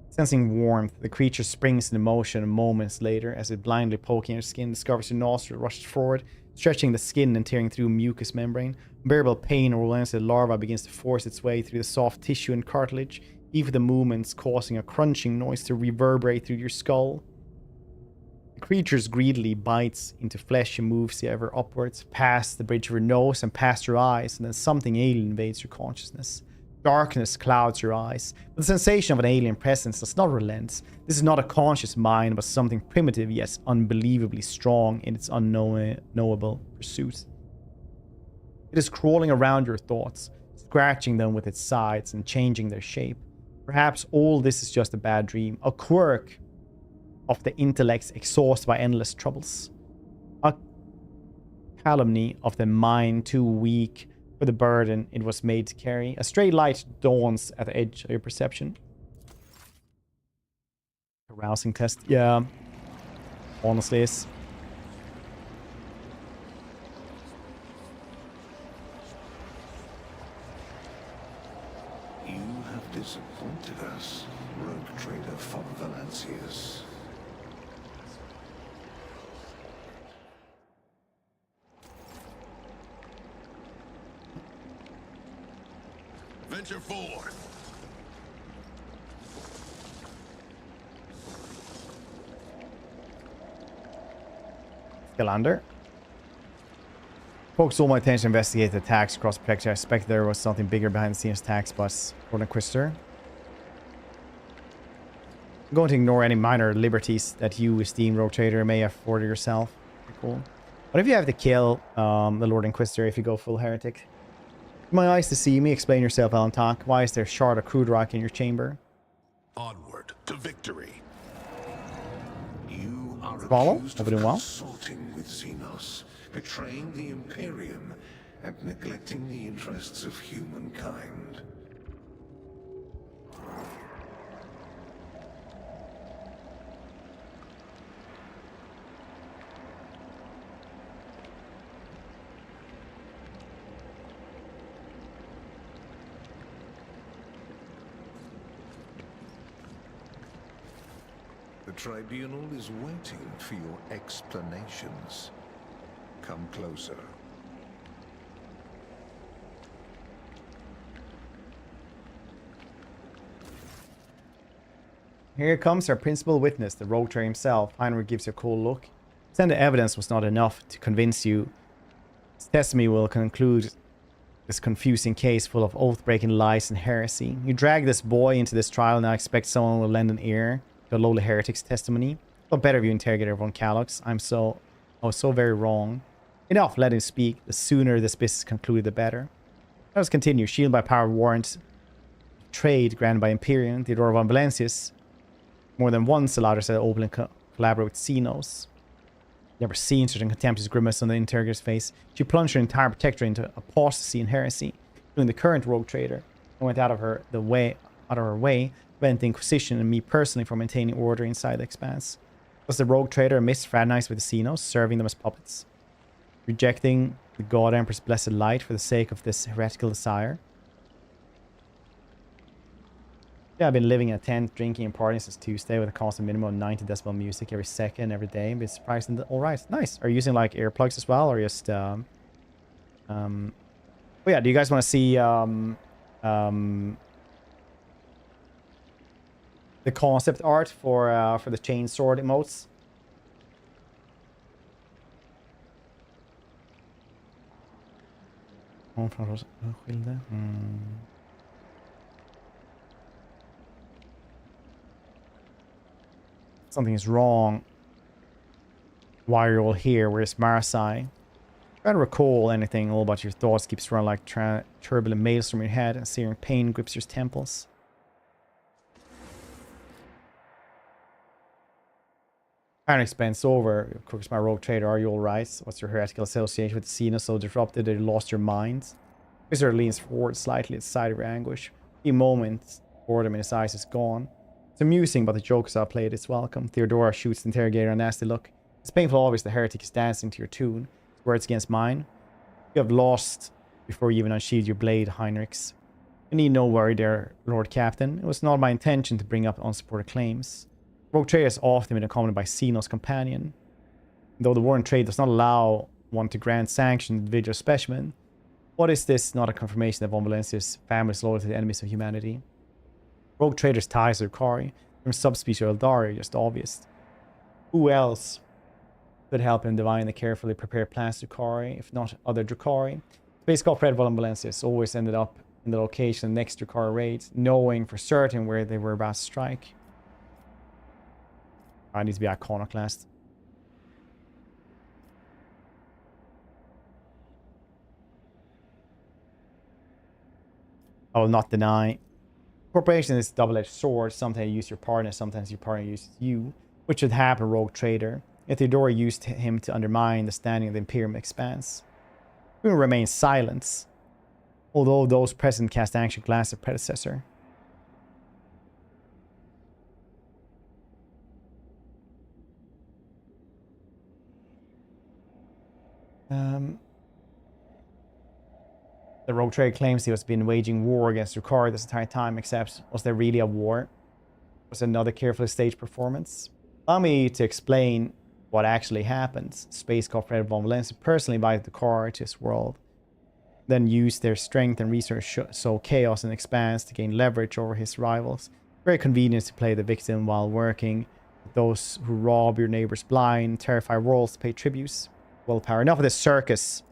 Sensing warmth, the creature springs into motion, and moments later, as it blindly poking your skin, discovers your nostril, rushes forward, stretching the skin and tearing through mucous membrane. Unbearable pain overwhelms the larva, begins to force its way through the soft tissue and cartilage, even the movements causing a crunching noise to reverberate through your skull. The creature greedily bites into flesh and moves you ever upwards, past the bridge of your nose and past your eyes, and then something alien invades your consciousness. Darkness clouds your eyes, but the sensation of an alien presence does not relent. This is not a conscious mind, but something primitive yet unbelievably strong in its unknowable pursuit. It is crawling around your thoughts, scratching them with its sides and changing their shape. Perhaps all this is just a bad dream, a quirk of the intellects exhausted by endless troubles. A calumny of the mind too weak for the burden it was made to carry. A stray light dawns at the edge of your perception. Arousing test. Yeah. honestly is. You have disappointed us, rogue trader von Valancius. Venture forth. Galander. Focused all my attention to investigate the attacks across the protectorate. I suspected there was something bigger behind the scenes attacks, but for the Inquisitor. I'm going to ignore any minor liberties that you, esteemed rogue trader, may have afforded yourself. Pretty cool. What if you have to kill the Lord Inquisitor if you go full heretic? My eyes to see me. Explain yourself, Alantak. Why is there a shard of crude rock in your chamber? Onward to victory. You are Follow? accused Hope of you're doing well. consorting with Xenos, betraying the Imperium, and neglecting the interests of humankind. The tribunal is waiting for your explanations. Come closer. Here comes our principal witness, the rogue trader himself. Heinrich gives you a cold look. Saying the evidence was not enough to convince you. His testimony will conclude this confusing case full of oath-breaking lies and heresy. You drag this boy into this trial and I expect someone will lend an ear to a lowly heretic's testimony. What better of you, Interrogator von Calyx? I was so very wrong. Enough, let him speak. The sooner this business is concluded, the better. Let us continue. Shielded by power of warrant, trade granted by Imperium, Theodora von Valancius more than once allowed herself to openly collaborate with Xenos. Never seen such a contemptuous grimace on the interrogator's face. She plunged her entire protectorate into apostasy and heresy, including the current rogue trader, and went out of her way, prevent the Inquisition and me personally from maintaining order inside the Expanse. Was the rogue trader a misfraternized with the Xenos, serving them as puppets, rejecting the God Emperor's blessed light for the sake of this heretical desire? Yeah, I've been living in a tent, drinking and partying since Tuesday with a constant minimum of 90 decibel music every second, every day. Been surprised and alright, nice. Are you using like earplugs as well, or just oh yeah, do you guys want to see the concept art for the chainsword emotes? Something is wrong. Why are you all here? Where's Marasai? Try to recall anything all about your thoughts keeps running like turbulent maelstrom in your head, and searing pain grips your temples. Iron Expanse over. Of course, my rogue trader. Are you all right? What's your heretical association with the Xenos so disrupted that you lost your minds? Wizard leans forward slightly at the sight of your anguish. A moment, boredom in his eyes is gone. It's amusing, but the jokes I played is welcome. Theodora shoots the interrogator a nasty look. It's painful obvious the heretic is dancing to your tune. His words against mine. You have lost before you even unsheathed your blade, Heinrichs. You need no worry there, Lord Captain. It was not my intention to bring up unsupported claims. Rogue trade has often been accompanied by Xenos companion. Though the war and trade does not allow one to grant sanction to individual specimen, what is this not a confirmation that von Valancius' family is loyal to the enemies of humanity? Rogue trader's ties to Drukhari from subspecies of Eldari are just obvious. Who else could help him divine the carefully prepared plans to Drukhari, if not other Drukhari? Space Cop Fred von Valancius always ended up in the location next to Drukhari raids, knowing for certain where they were about to strike. I need to be iconoclast. I will not deny. Corporation is a double-edged sword. Sometimes you use your partner, sometimes your partner uses you, which should happen, rogue trader. Yet Theodora used him to undermine the standing of the Imperium Expanse. We will remain silent, although those present cast anxious glance at predecessor. The rogue trader claims he has been waging war against Ricard this entire time, except was there really a war? Was it another carefully staged performance? Allow me to explain what actually happened. Space Cop von Valancius personally invited the car to his world, then used their strength and research sow chaos and Expanse to gain leverage over his rivals. Very convenient to play the victim while working with those who rob your neighbors blind, terrify worlds to pay tributes. Willpower. Enough of this circus.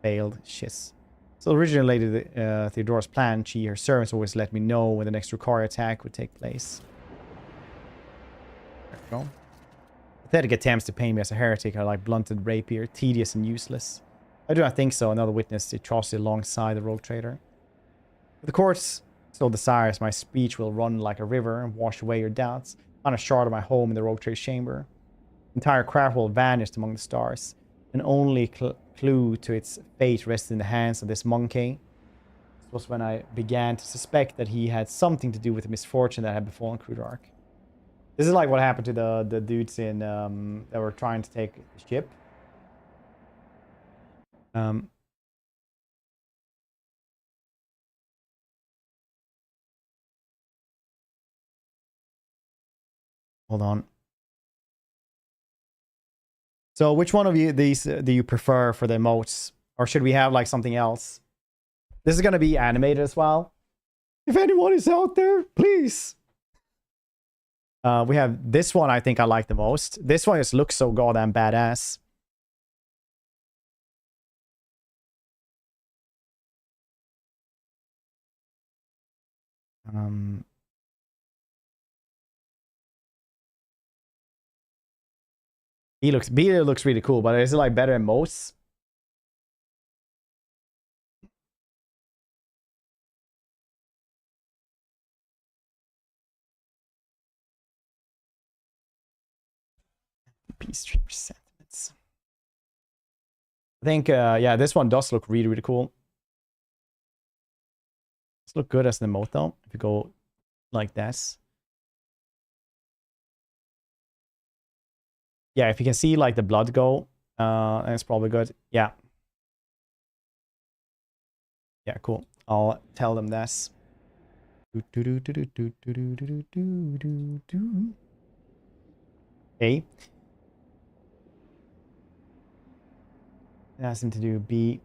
Failed. Shiz. So originally Theodora's plan, she, her servants always let me know when the next Ricari attack would take place. There we go. Pathetic attempts to paint me as a heretic are like blunted rapier, tedious and useless. I do not think so. Another witness the atrocity alongside the rogue trader. If the courts so desires, my speech will run like a river and wash away your doubts. On a shard of my home in the rogue trader's chamber. The entire craft will vanish among the stars. And only clue to its fate rests in the hands of this monkey. This was when I began to suspect that he had something to do with the misfortune that had befallen Crudark. This is like what happened to the dudes in that were trying to take the ship. Hold on. So which one of these do you prefer for the emotes? Or should we have like something else? This is going to be animated as well. If anyone is out there, please. We have this one I think I like the most. This one just looks so goddamn badass. He looks really cool, but is it like better than most? Peace sentiments. I think yeah, this one does look really cool. It's look good as an emote though, if you go like this. Yeah, if you can see like the blood go, it's probably good. Yeah. Yeah, cool. I'll tell them this. A. Ask him to do B.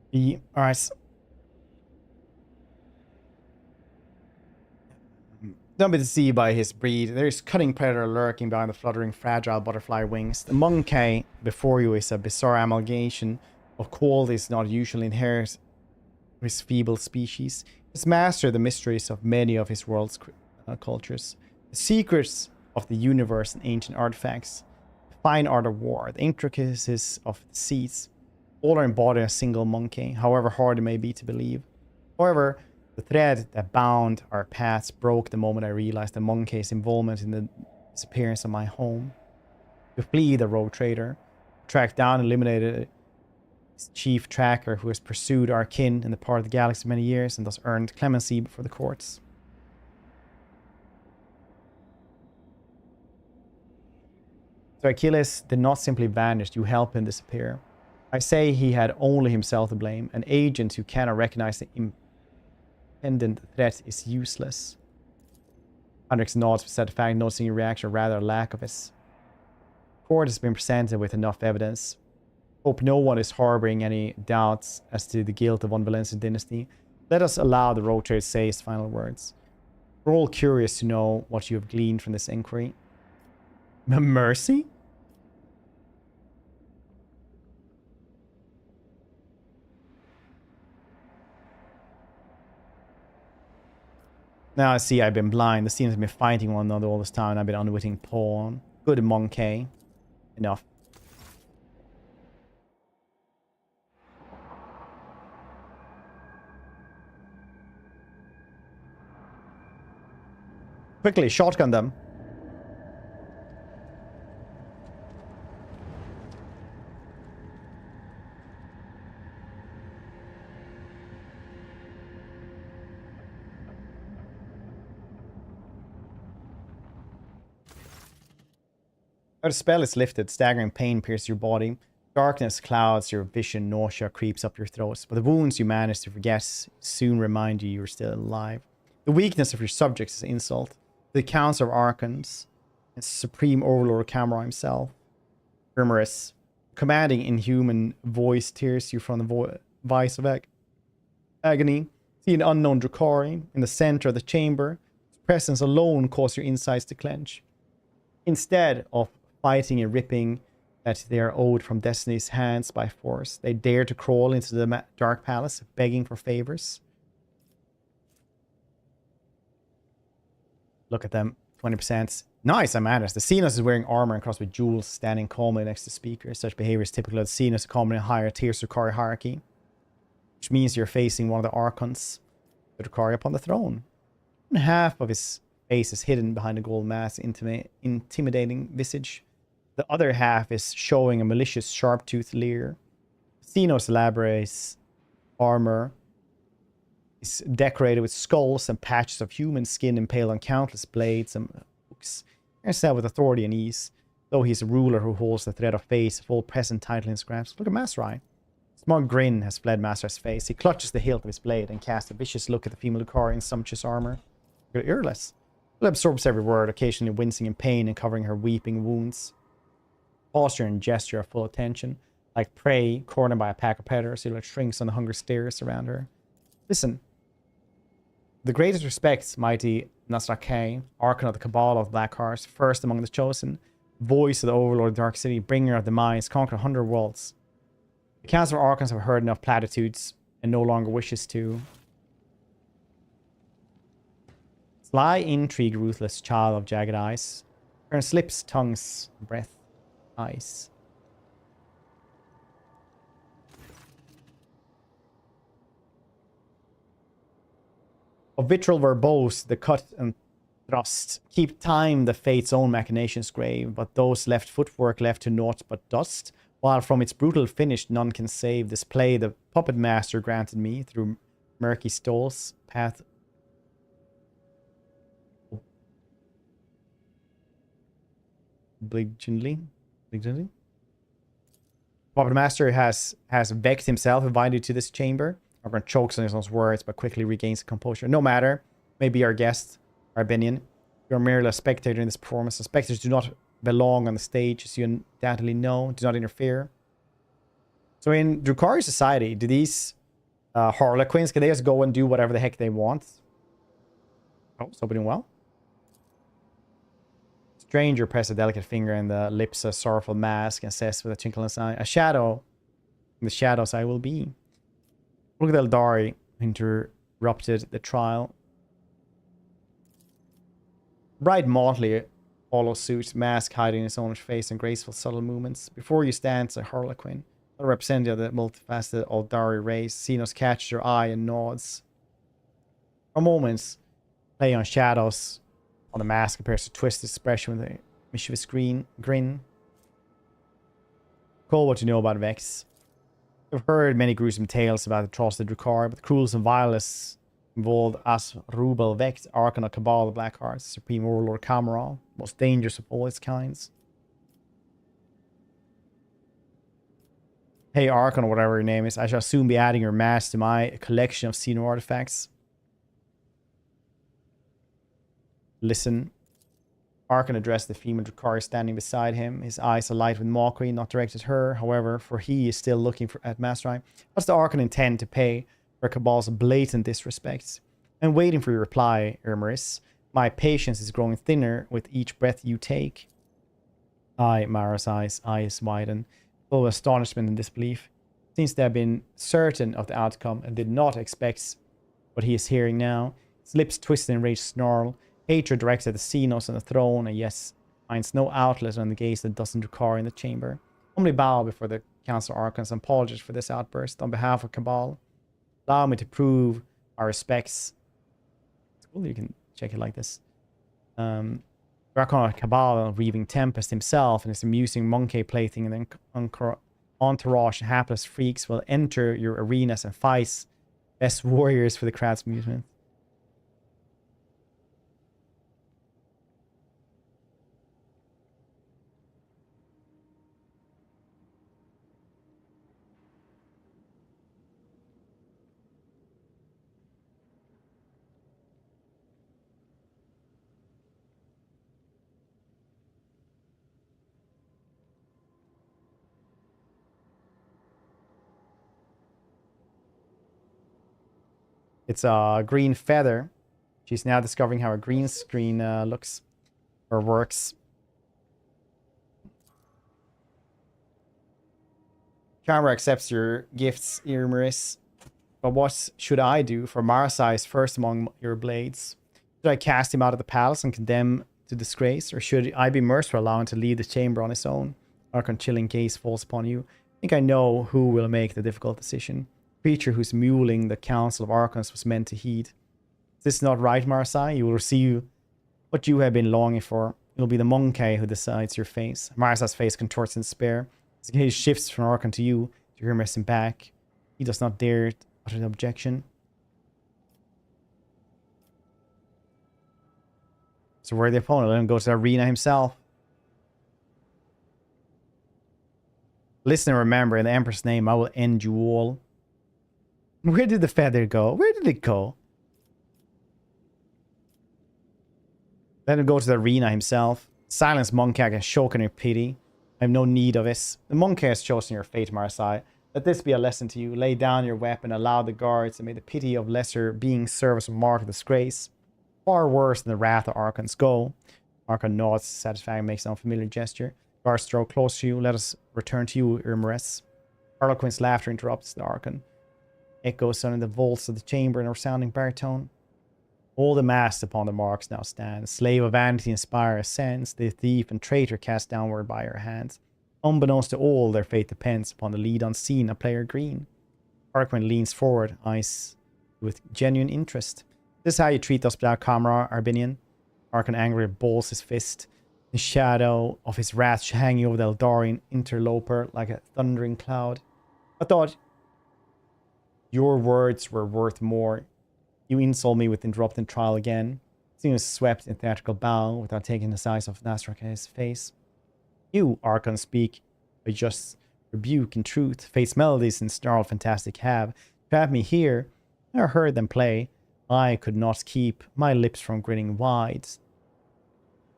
B. All right. Don't be deceived by his breed. There is cunning predator lurking behind the fluttering fragile butterfly wings. The monkey before you is a bizarre amalgamation of qualities not usually inherent to his feeble species. He's mastered the mysteries of many of his world's cultures. The secrets of the universe and ancient artifacts. The fine art of war. The intricacies of the seas. All are embodied in a single monkey, however hard it may be to believe. However, the thread that bound our paths broke the moment I realized the monkey's involvement in the disappearance of my home. To flee the rogue trader, tracked down and eliminated his chief tracker who has pursued our kin in the part of the galaxy for many years and thus earned clemency before the courts. So Achilles did not simply vanish, you helped him disappear. I say he had only himself to blame. An agent who cannot recognize the impending threat is useless. Hendrix nods with satisfaction, noticing your reaction, or rather a lack of it. Court has been presented with enough evidence. Hope no one is harboring any doubts as to the guilt of von Valancius dynasty. Let us allow the road trader to say his final words. We're all curious to know what you have gleaned from this inquiry. Mercy? Now I see I've been blind. The scenes have been fighting one another all this time. I've been unwitting pawn. Good monkey. Enough. Quickly, shotgun them. The spell is lifted, staggering pain pierces your body. Darkness clouds your vision, nausea creeps up your throats. But the wounds you manage to forget soon remind you are still alive. The weakness of your subjects is insult. The counts of Archons, and Supreme Overlord Camera himself, Immerse, commanding inhuman voice tears you from the vice of agony. See an unknown Drukhari in the center of the chamber. His presence alone causes your insides to clench. Instead of fighting and ripping that they are owed from Destiny's hands by force, they dare to crawl into the Dark Palace, begging for favors. Look at them, 20%. Nice, I managed. The Xenos is wearing armor and crossed with jewels, standing calmly next to speakers. Such behavior is typical of the Xenos, common in higher tiers Drukhari hierarchy, which means you're facing one of the Archons, the Drukhari upon the throne. And half of his face is hidden behind a gold mask, intimidating visage. The other half is showing a malicious, sharp-toothed leer. Xenos elaborates armor is decorated with skulls and patches of human skin impaled on countless blades and hooks. Hairstyle with authority and ease, though he's a ruler who holds the thread of face, full present title in his grasp. Look at Master Eye. Smug grin has fled Master's face. He clutches the hilt of his blade and casts a vicious look at the female Drukhari in sumptuous armor. Look at Earless. She absorbs every word, occasionally wincing in pain and covering her weeping wounds. Posture and gesture are full of tension. Like prey cornered by a pack of predators, Silhouette shrinks on the hunger stares around her. Listen. The greatest respect, mighty Nasrake, Archon of the Cabal of Black Hearts, first among the chosen, voice of the Overlord of the Dark City, bringer of demise, conquer 100 worlds. The Council of Archons have heard enough platitudes and no longer wishes to. Sly intrigue, ruthless child of jagged eyes. Turn slips, tongues, breath, eyes. Of vitriol verbose, the cut and thrust. Keep time the fate's own machinations grave, but those left footwork left to naught but dust. While from its brutal finish none can save. Display the puppet master granted me through murky stalls, path obligingly. Puppet master has vexed himself, invited to this chamber. Argon chokes on his own words, but quickly regains composure. No matter. Maybe our guest, Arbinian. You're merely a spectator in this performance. The spectators do not belong on the stage, as you undoubtedly know. Do not interfere. So in Drukhari society, do these Harlequins, can they just go and do whatever the heck they want? Oh, it's opening well. Stranger press a delicate finger in the lips a sorrowful mask and says with a twinkle in his eye, a shadow. In the shadows I will be. Look at Eldari interrupted the trial. Bright motley polo suit, mask hiding his own face and graceful subtle movements. Before you stands a Harlequin, a representative of the multifaceted Eldari race. Xenos catches your eye and nods. For moments, play on shadows on the mask appears to twist his expression with a mischievous grin. Call what you know about Vex. I've heard many gruesome tales about the atrocity of Drukhari, but the cruelty and violence involved Rubel Vex, Archon of Cabal of Black Hearts, Supreme Overlord Cameron, most dangerous of all its kinds. Hey Archon, or whatever your name is, I shall soon be adding your mask to my collection of Xeno artifacts. Listen. Archon addressed the female Drukhari standing beside him, his eyes alight with mockery, not directed at her, however, for he is still looking at Masterai. What's the Archon intend to pay for Cabal's blatant disrespect? I'm waiting for your reply, Immerse. My patience is growing thinner with each breath you take. Mara's eyes widen, full of astonishment and disbelief. Since they have been certain of the outcome and did not expect what he is hearing now, his lips twist in rage snarl. Hatred directed at the Xenos on the throne, and yes, finds no outlet on the gaze that doesn't recur in the chamber. Humbly bow before the Council of Archons and apologize for this outburst on behalf of Cabal. Allow me to prove our respects. It's cool you can check it like this. Archon of Cabal, weaving Tempest himself, and his amusing monkey plaything, and then entourage and hapless freaks will enter your arenas and fight best warriors for the crowd's amusement. It's a green feather. She's now discovering how a green screen looks or works. Camera accepts your gifts, Immerse. But what should I do for Marasai's first among your blades? Should I cast him out of the palace and condemn to disgrace? Or should I be merciful, allow him to leave the chamber on his own? Archon chilling gaze falls upon you. I think I know who will make the difficult decision. Creature whose muling the Council of Archons was meant to heed. Is this not right, Marasai? You will receive what you have been longing for. It will be the monkey who decides your face. Marasai's face contorts in despair. His gaze shifts from Archon to you, to Immerse him back. He does not dare utter an objection. So where the opponent? Let him go to the arena himself. Listen and remember, in the Emperor's name, I will end you all. Where did the feather go? Where did it go? Let him go to the arena himself. Silence, monkey, I can show in your pity. I have no need of it. The monkey has chosen your fate, Marasai. Let this be a lesson to you. Lay down your weapon, allow the guards, and may the pity of lesser beings serve as a mark of disgrace. Far worse than the wrath of Archons. Go. Archon nods, satisfied, makes an unfamiliar gesture. Guards draw close to you. Let us return to you, Immerse. Harlequin's laughter interrupts the Archon. Echoes sound in the vaults of the chamber in a resounding baritone. All the masks upon the marks now stand. Slave of vanity inspire ascends. The thief and traitor cast downward by your hands. Unbeknownst to all, their fate depends upon the lead unseen of player green. Harlequin leans forward, eyes with genuine interest. This is how you treat us without camera, Arbinian. Archon angrily balls his fist. The shadow of his wrath hanging over the Eldarian interloper like a thundering cloud. I thought your words were worth more. You insult me with interrupting trial again. Xenos swept in theatrical bow without taking his eyes off Nasraka's face. You, Archon, speak by just rebuke and truth. Fate's melodies and snarled fantastic have trapped me here. I heard them play. I could not keep my lips from grinning wide.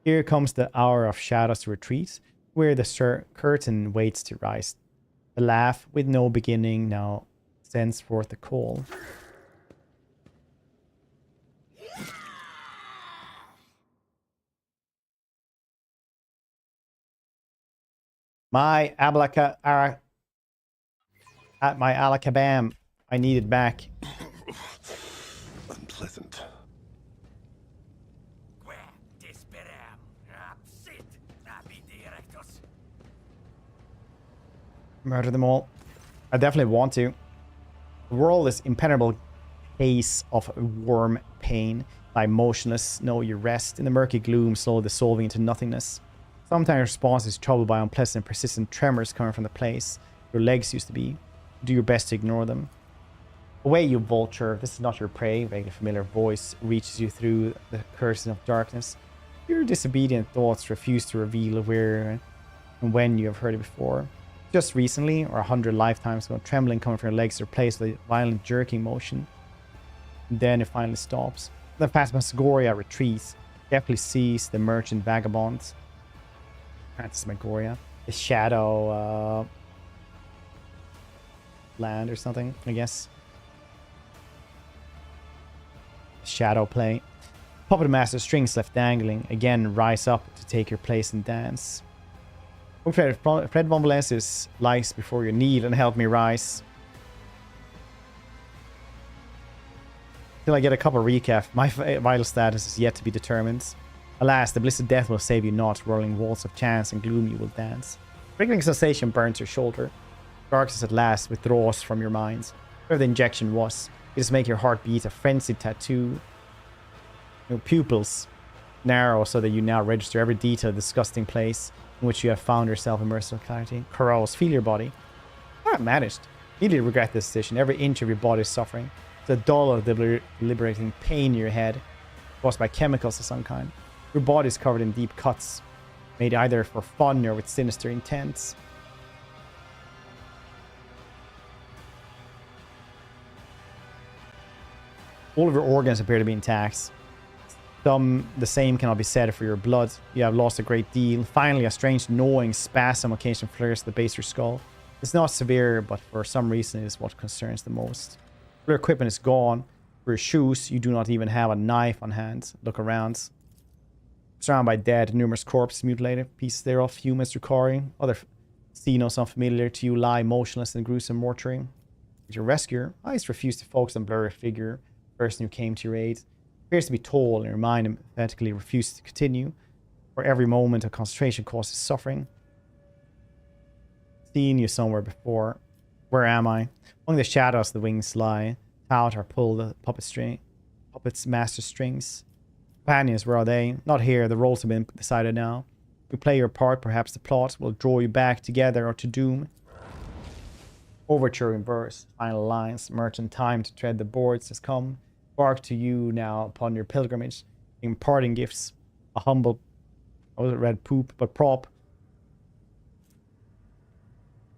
Here comes the hour of shadows to retreat, where the curtain waits to rise. The laugh with no beginning now sends forth the call. My Alakabam, I need it back. Unpleasant. Murder them all. I definitely want to. The world is impenetrable haze of warm pain. Lie motionless, know you rest in the murky gloom, slowly dissolving into nothingness. Sometimes your response is troubled by unpleasant, persistent tremors coming from the place your legs used to be. Do your best to ignore them. Away, you vulture. This is not your prey. A vaguely familiar voice reaches you through the curtain of darkness. Your disobedient thoughts refuse to reveal where and when you have heard it before. Just recently, or 100 lifetimes ago, trembling coming from your legs is replaced with a violent jerking motion. And then it finally stops. The Phantasmagoria retreats. Definitely sees the merchant vagabond. Phantasmagoria. The shadow land or something, I guess. Shadow play. Puppet master strings left dangling. Again, rise up to take your place and dance. Fred von Valancius lies before you, kneel and help me rise. Till I get a cup of recap, my vital status is yet to be determined. Alas, the bliss of death will save you not. Whirling walls of chance and gloom you will dance. Prickling sensation burns your shoulder. Darkness at last withdraws from your mind. Whatever the injection was, it just make your heart beat a frenzied tattoo. Your pupils narrow so that you now register every detail of the disgusting place in which you have found yourself immersed in clarity. Corals, feel your body. Alright, managed. Immediately regret this decision. Every inch of your body is suffering. It's a dull, liberating pain in your head, caused by chemicals of some kind. Your body is covered in deep cuts, made either for fun or with sinister intents. All of your organs appear to be intact. The same cannot be said for your blood. You have lost a great deal. Finally, a strange gnawing spasm occasionally flares the base of your skull. It's not severe, but for some reason it is what concerns the most. Your equipment is gone. For your shoes, you do not even have a knife on hand. Look around. Surrounded by dead, numerous corpses, mutilated pieces thereof, humans recurring. Other Xenos unfamiliar to you lie motionless in gruesome mortuary. Your rescuer, eyes refuse to focus on blurry figure. Person who came to your aid. Appears to be tall, and your mind emphatically refuses to continue. For every moment of concentration causes suffering. Seen you somewhere before. Where am I? Among the shadows the wings lie. Out or pull the puppet's master strings. Companions, where are they? Not here, the roles have been decided now. You play your part, perhaps the plot will draw you back together or to doom. Overture in verse. Final lines. Merchant time to tread the boards has come. Embark to you now upon your pilgrimage, imparting gifts, a humble, I wasn't red poop, but prop.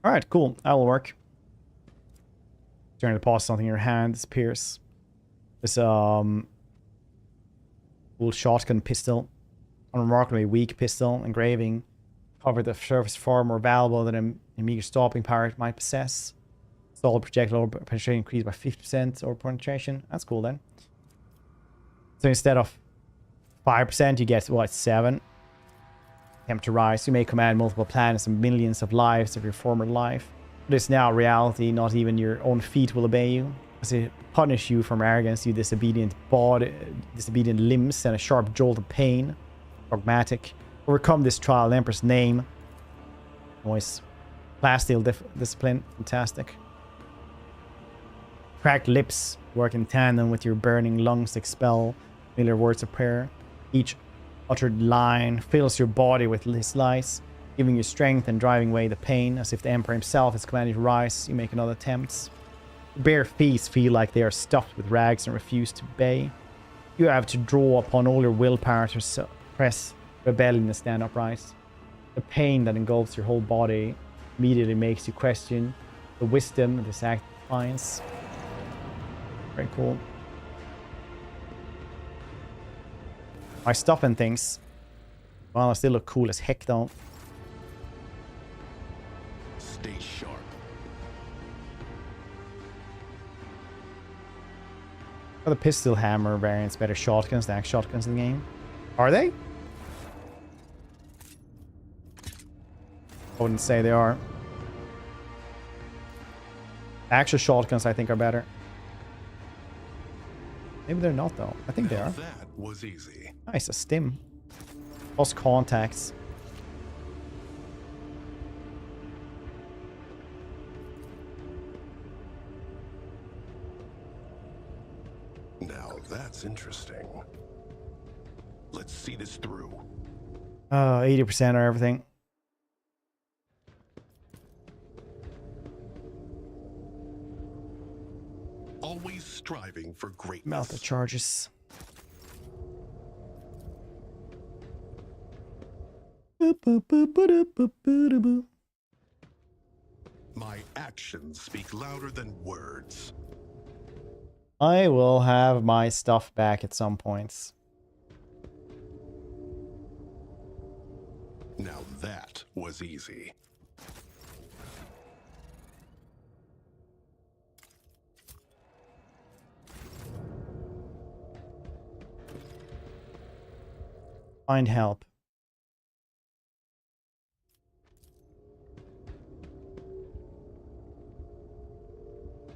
Alright, cool, that will work. Trying to pause something in your hand, disappears. This cool shotgun pistol, unremarkably weak pistol, engraving, covered the surface far more valuable than a meager stopping power might possess. Solid projectile over penetration increased by 50% over penetration. That's cool then. So instead of 5%, you get, what, 7? Attempt to rise. You may command multiple planets and millions of lives of your former life. But it's now reality. Not even your own feet will obey you. As they punish you from arrogance, you disobedient body, disobedient limbs, and a sharp jolt of pain. Dogmatic. Overcome this trial in Emperor's name. Noise. Plasteel discipline. Fantastic. Cracked lips work in tandem with your burning lungs to expel familiar words of prayer. Each uttered line fills your body with his lies, giving you strength and driving away the pain. As if the Emperor himself has commanded you to rise, you make another attempt. Your bare feet feel like they are stuffed with rags and refuse to obey. You have to draw upon all your willpower to suppress rebellion and stand upright. The pain that engulfs your whole body immediately makes you question the wisdom of this act of defiance. Very cool. My stuff and things. Well, I still look cool as heck though. Stay sharp. Are the pistol hammer variants better shotguns than axe shotguns in the game? Are they? I wouldn't say they are. Actual shotguns I think are better. Maybe they're not though. I think they are. That was easy. Nice, a stim. Lost contacts. Now that's interesting. Let's see this through. 80% or everything. Always striving for greatness. Melt the charges. My actions speak louder than words. I will have my stuff back at some points. Now that was easy. Find help.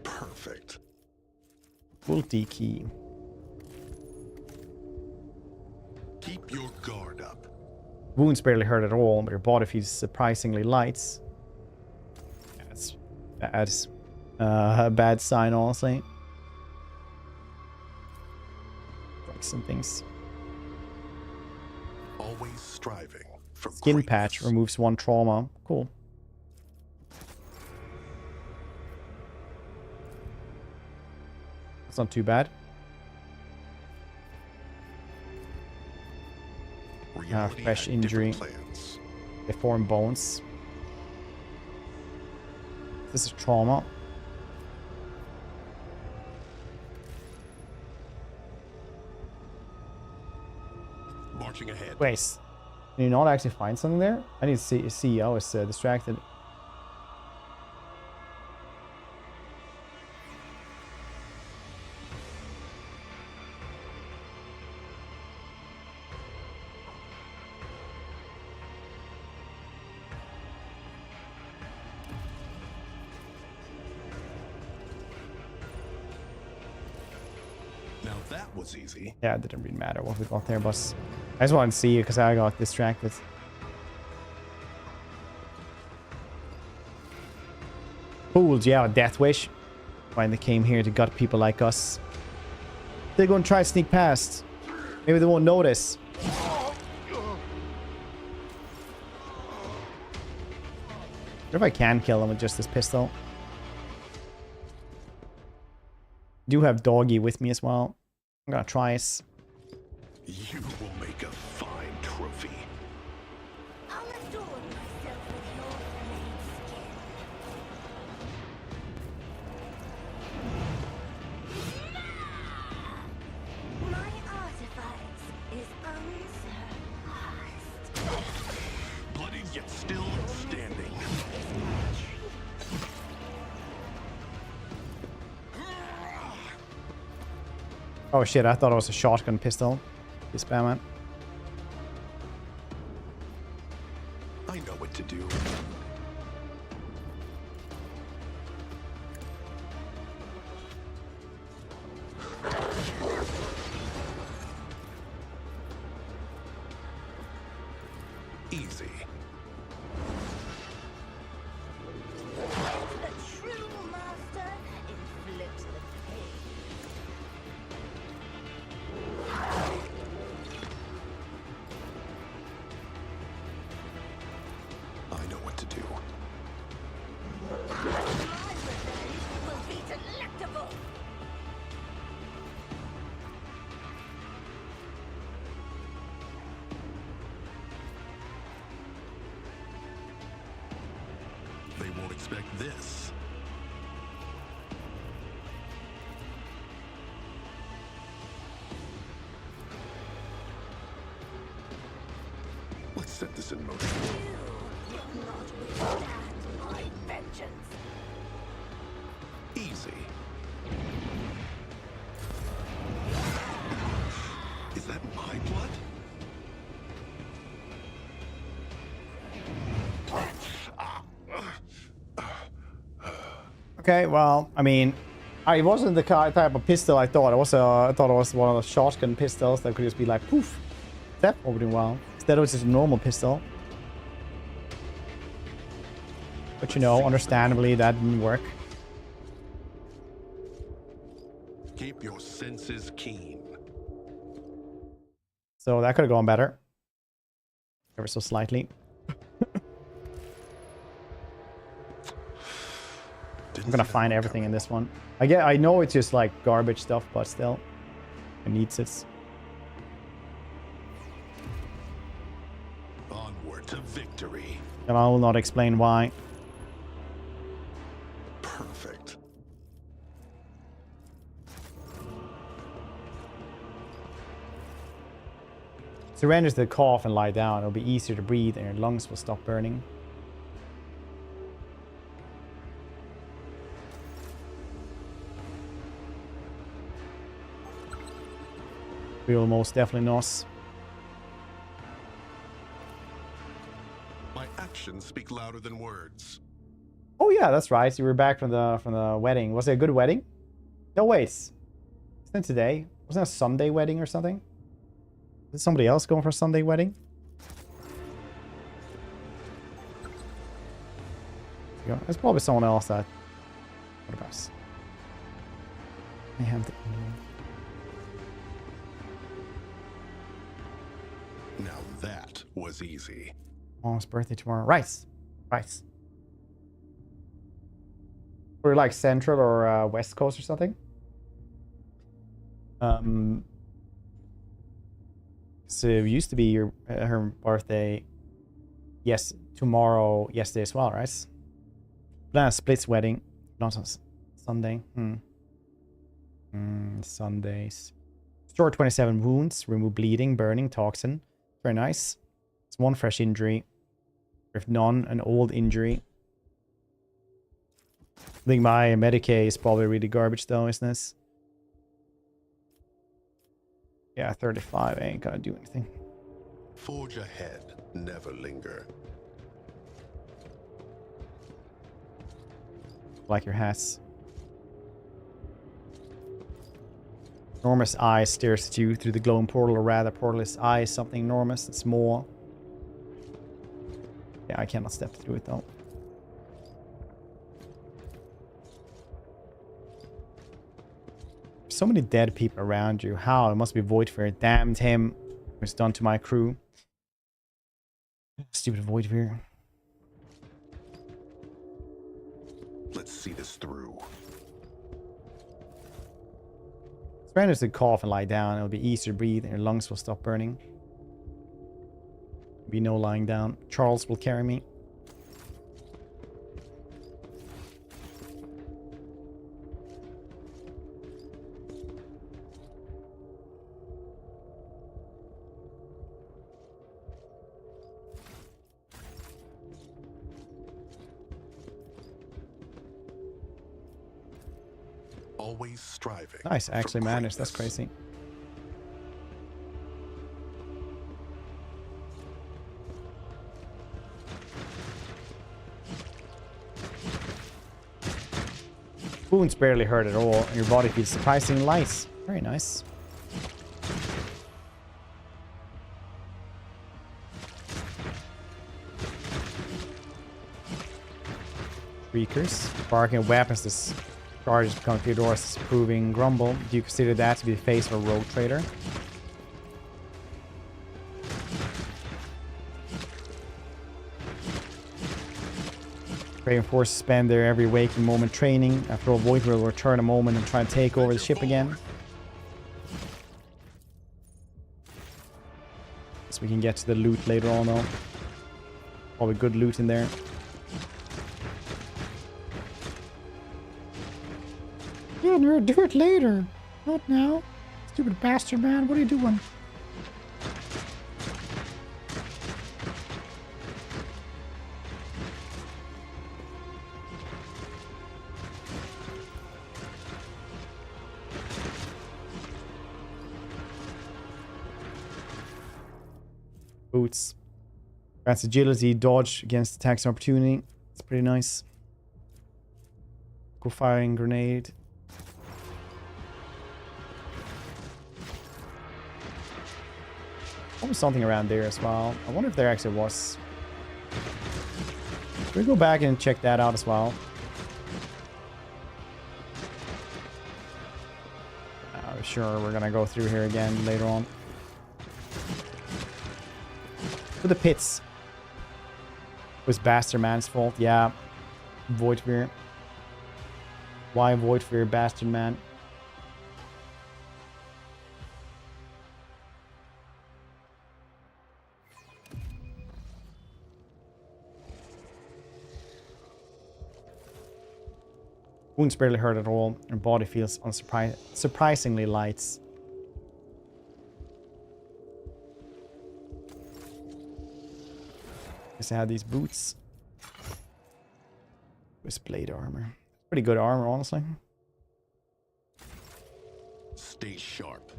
Perfect. Multi key. Keep your guard up. Wounds barely hurt at all, but your body feels surprisingly light. That's bad. A bad sign, honestly. Like some things. Always striving for Skin greatness. patch removes 1 trauma. Cool. That's not too bad. Reality Fresh had injury. different plans. Deformed bones. This is trauma. Marching ahead. Wait. Can you not actually find something there? I need to see. I was distracted. Now that was easy. Yeah, it didn't really matter what we got there, but I just wanted to see you because I got distracted. Fools, yeah, Death Wish. When they came here to gut people like us. They're gonna try to sneak past. Maybe they won't notice. What if I can kill them with just this pistol? Do have Doggy with me as well. I'm gonna try it. You will make a fine trophy. I'll adorn myself with your flame skin. My artifice is unsurpassed. Bloody yet still standing. Oh shit, I thought it was a shotgun pistol. This spam it. I know what to do. Easy. The true master inflicts the pain. I know what to do. My revenge will be delectable. They won't expect this. Let's set this in motion. You will not withstand my vengeance. Easy. Is that my blood? Okay, well, I mean, it wasn't the type of pistol I thought. I thought it was one of those shotgun pistols that could just be like, poof, step opening well. Instead, it was just a normal pistol. But you know, understandably, that didn't work. Keep your senses keen. So that could have gone better. Ever so slightly. I'm gonna find everything in this one. I know it's just like garbage stuff, but still, it needs it. Onward to victory. And I will not explain why. Surrender to the cough and lie down. It'll be easier to breathe and your lungs will stop burning. We will most definitely not. My actions speak louder than words. Oh yeah, that's right. You were back from the wedding. Was it a good wedding? No, wait. Isn't it today? Wasn't it a Sunday wedding or something? Is somebody else going for a Sunday wedding? Yeah, there's probably someone else that... What about us? I have the... Now that was easy. Mom's birthday tomorrow. Right. Right. We're like Central or West Coast or something. So it used to be your her birthday. Yes, tomorrow, yesterday as well, right? Plan a splits wedding, not on Sunday. Sundays. Store 27 wounds, remove bleeding, burning, toxin. Very nice. It's one fresh injury. If none, an old injury. I think my Medicaid is probably really garbage though, isn't this? Yeah, 35 ain't gonna do anything. Forge ahead, never linger. Like your hats. Enormous eye stares at you through the glowing portal, or rather, portal's eye is something enormous and small. Yeah, I cannot step through it though. So many dead people around you. How? It must be Void Fear. Damned him. What's done to my crew. Stupid Void Fear. Let's see this through. Surrender to the cough and lie down. It'll be easier to breathe and your lungs will stop burning. Be no lying down. Charles will carry me. Always striving. Nice, actually managed. That's crazy. Wounds barely hurt at all, and your body feels surprisingly light. Very nice. Reekers. Barking at weapons. This charge has become Theodorus' proving grumble. Do you consider that to be the face of a rogue trader? Craven forces spend their every waking moment training. After all, Void will return a moment and try and take over the ship again. So we can get to the loot later on though. Probably good loot in there. Yeah, nerd, do it later. Not now. Stupid bastard, man. What are you doing? Boots. Grants agility, dodge against attacks and opportunity. It's pretty nice. Go firing grenade. Almost something around there as well. I wonder if there actually was. Can we go back and check that out as well? Sure, we're gonna go through here again later on. To the pits. It was Bastard Man's fault. Yeah. Void Fear. Why Void Fear, Bastard Man? Wounds barely hurt at all. Your body feels surprisingly light. Guess I had these boots. With blade armor. Pretty good armor, honestly. Stay sharp.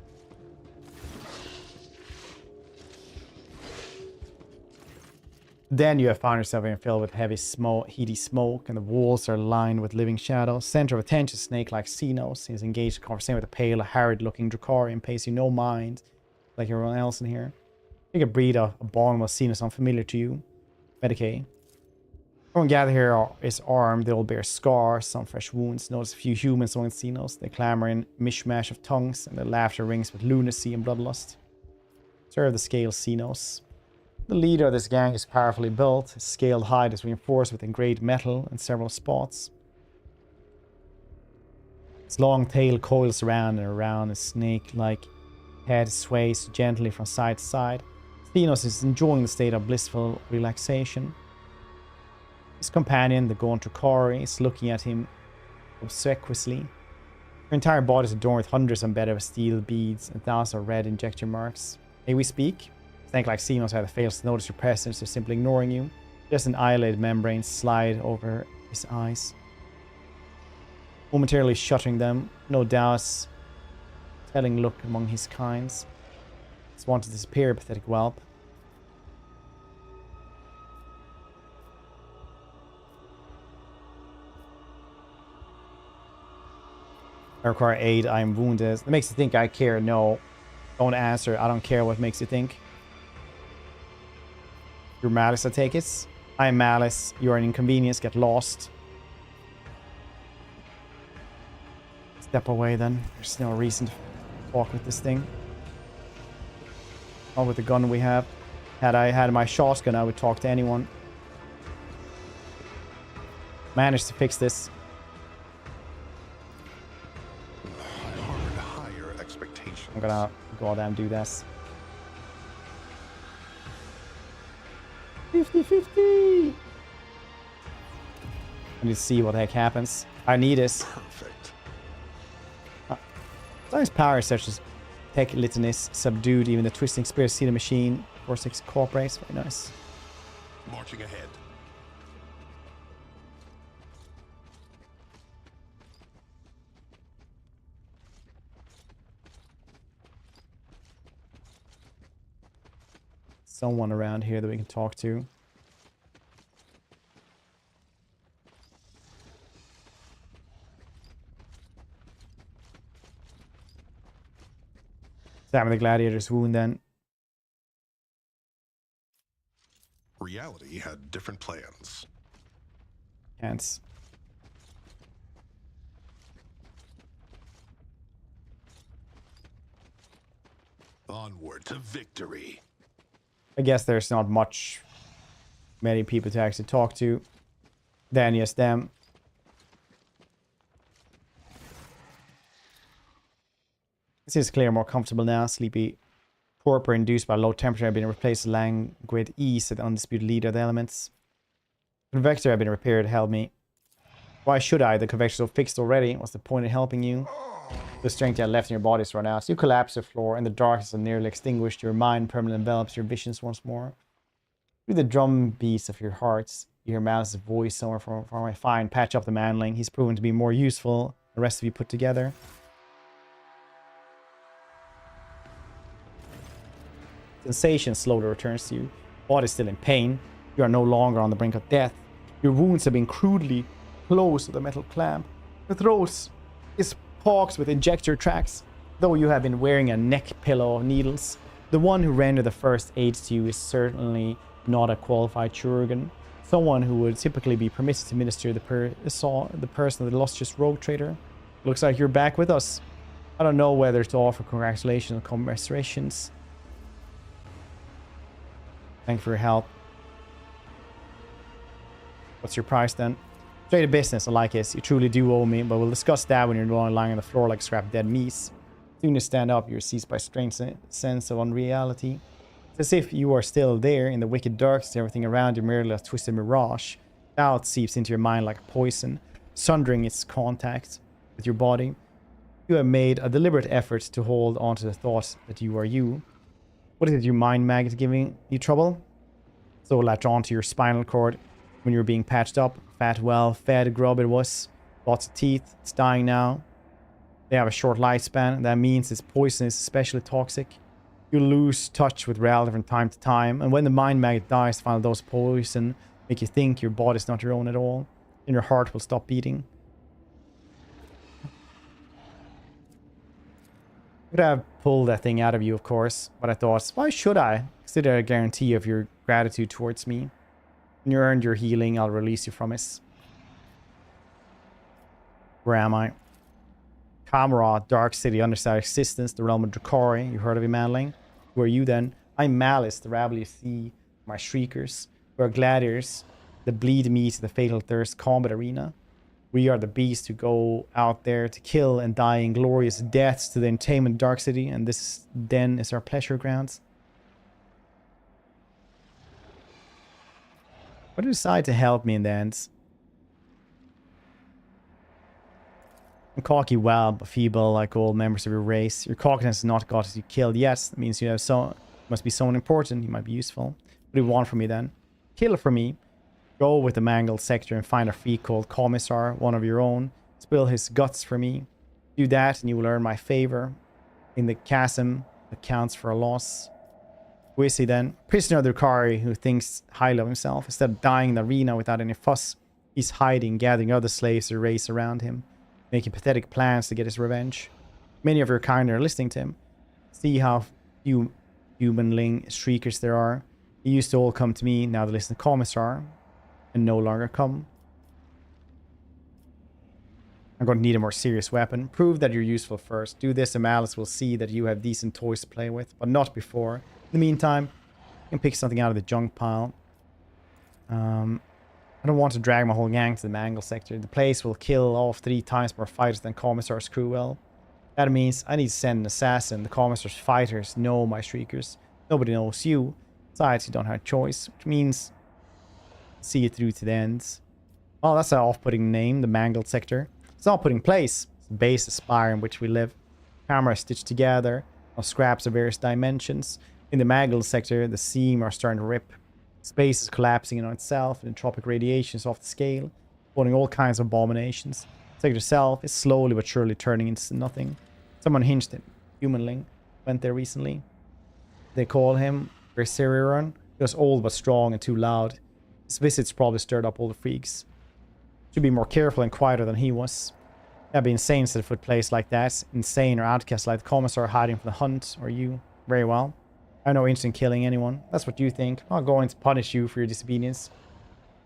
Then you have found yourself being filled with heavy smoke, heady smoke, and the walls are lined with living shadows. Center of attention, snake-like Xenos. He's engaged in conversation with a pale, harried-looking Dracarian, pays you no mind, like everyone else in here. You can breed a bond with Xenos unfamiliar to you. Medicaid. Everyone gathered here is armed. They all bear scars, some fresh wounds. Notice a few humans among the Xenos. They clamor in mishmash of tongues, and their laughter rings with lunacy and bloodlust. Serve the scale Xenos. The leader of this gang is powerfully built. His scaled hide is reinforced with engraved metal in several spots. His long tail coils around and around. His snake-like head sways gently from side to side. Xenos is enjoying the state of blissful relaxation. His companion, the gaunt Dracari, is looking at him obsequiously. Her entire body is adorned with hundreds embedded steel beads and thousands of red injector marks. May we speak? Snake-like Xenos either fails to notice your presence or simply ignoring you. Just an eyelid membrane slide over his eyes, momentarily shuttering them. No doubts, telling look among his kinds. Just want to disappear, pathetic whelp. I require aid. I am wounded. It makes you think I care. No. Don't answer. I don't care what makes you think. You're Malice, I take it. I am Malice. You're an inconvenience. Get lost. Step away then. There's no reason to walk with this thing. Not with the gun we have. Had I had my shotgun, I would talk to anyone. Managed to fix this. Higher expectations. I'm gonna goddamn do this. 50-50! I need to see what the heck happens. I need this. Perfect. Sometimes powers such as Tech Litanies subdued even the twisting spirit see the machine. 4-6 cooperates. Very nice. Marching ahead. Someone around here that we can talk to. Examine the gladiator's wound then. Reality had different plans. Can't. Onward to victory. I guess there's not many people to actually talk to. Then yes, them. This is clear, more comfortable now. Sleepy torpor induced by low temperature had been replaced with languid ease at the undisputed leader of the elements. Convector had been repaired, help me. Why should I? The convector is so fixed already. What's the point in helping you? The strength you had left in your body is run out. So you collapse to the floor, and the darkness is nearly extinguished. Your mind permanently envelops your visions once more. Through the drum beats of your hearts, you hear Malice's voice somewhere from my fine. Patch up the manling. He's proven to be more useful than the rest of you put together. Sensation slowly returns to you. Body still in pain. You are no longer on the brink of death. Your wounds have been crudely closed with a metal clamp. The throat is pocked with injector tracks, though you have been wearing a neck pillow of needles. The one who rendered the first aid to you is certainly not a qualified chirurgeon. Someone who would typically be permitted to minister the person of the illustrious rogue trader. Looks like you're back with us. I don't know whether to offer congratulations or commiserations. Thank you for your help. What's your price then? Straight to business, I like it. You truly do owe me, but we'll discuss that when you're no longer lying on the floor like scrap dead meat. As soon as you stand up, you're seized by a strange sense of unreality. It's as if you are still there in the wicked darkness, everything around you merely a twisted mirage. Doubt seeps into your mind like a poison, sundering its contact with your body. You have made a deliberate effort to hold on to the thought that you are you. What is it, your mind maggot giving you trouble? So latch onto your spinal cord when you're being patched up. Fat, well fed grub it was. Lots of teeth. It's dying now. They have a short lifespan. That means it's poisonous, especially toxic. You lose touch with reality from time to time. And when the mind magnet dies, the final dose of poison make you think your body's not your own at all. And your heart will stop beating. Could have pulled that thing out of you, of course. But I thought, why should I? Consider a guarantee of your gratitude towards me. When you earned your healing, I'll release you from it. Where am I? Kamara, Dark City, Underside Existence, the realm of Drakari. You heard of him, Manling? Who are you then? I'm Malice, the rabble you see, my shriekers. We are gladiators, the bleed meat, the fatal thirst combat arena. We are the beasts who go out there to kill and die in glorious deaths to the entertainment Dark City, and this then is our pleasure grounds. Why do you decide to help me in the end? I'm cocky, well, but feeble like all members of your race. Your cockiness has not got you killed yet. That means you have must be someone important. You might be useful. What do you want from me then? Kill for me. Go with the mangled sector and find a freak called Commissar, one of your own. Spill his guts for me. Do that and you will earn my favor. In the chasm that counts for a loss. Who is he then? Prisoner of the Drakari who thinks highly of himself. Instead of dying in the arena without any fuss, he's hiding, gathering other slaves to race around him, making pathetic plans to get his revenge. Many of your kind are listening to him. See how few humanling shriekers there are. He used to all come to me, now they listen to Commissar, and no longer come. I'm going to need a more serious weapon. Prove that you're useful first. Do this and Malice will see that you have decent toys to play with, but not before. In the meantime, you can pick something out of the junk pile. I don't want to drag my whole gang to the Mangle sector. The place will kill off 3 times more fighters than Commissar's crew will. That means I need to send an assassin. The Commissar's fighters know my shriekers. Nobody knows you. Besides, you don't have a choice, which means see it through to the end. Oh, that's an off-putting name, the Mangled sector. It's an off-putting place. It's the base, the spire in which we live. Cameras stitched together of scraps of various dimensions. In the Mangled sector, the seams are starting to rip. Space is collapsing in on itself, and entropic radiation is off the scale, spawning all kinds of abominations. The sector itself is slowly but surely turning into nothing. Someone hinged him. Humanling went there recently. They call him Reshape. He was old but strong and too loud. His visits probably stirred up all the freaks. Should be more careful and quieter than he was. That'd be insane to set foot place like that. Insane or outcast like the Commissar hiding from the hunt, or you. Very well. I have no interest in killing anyone. That's what you think. I'm not going to punish you for your disobedience.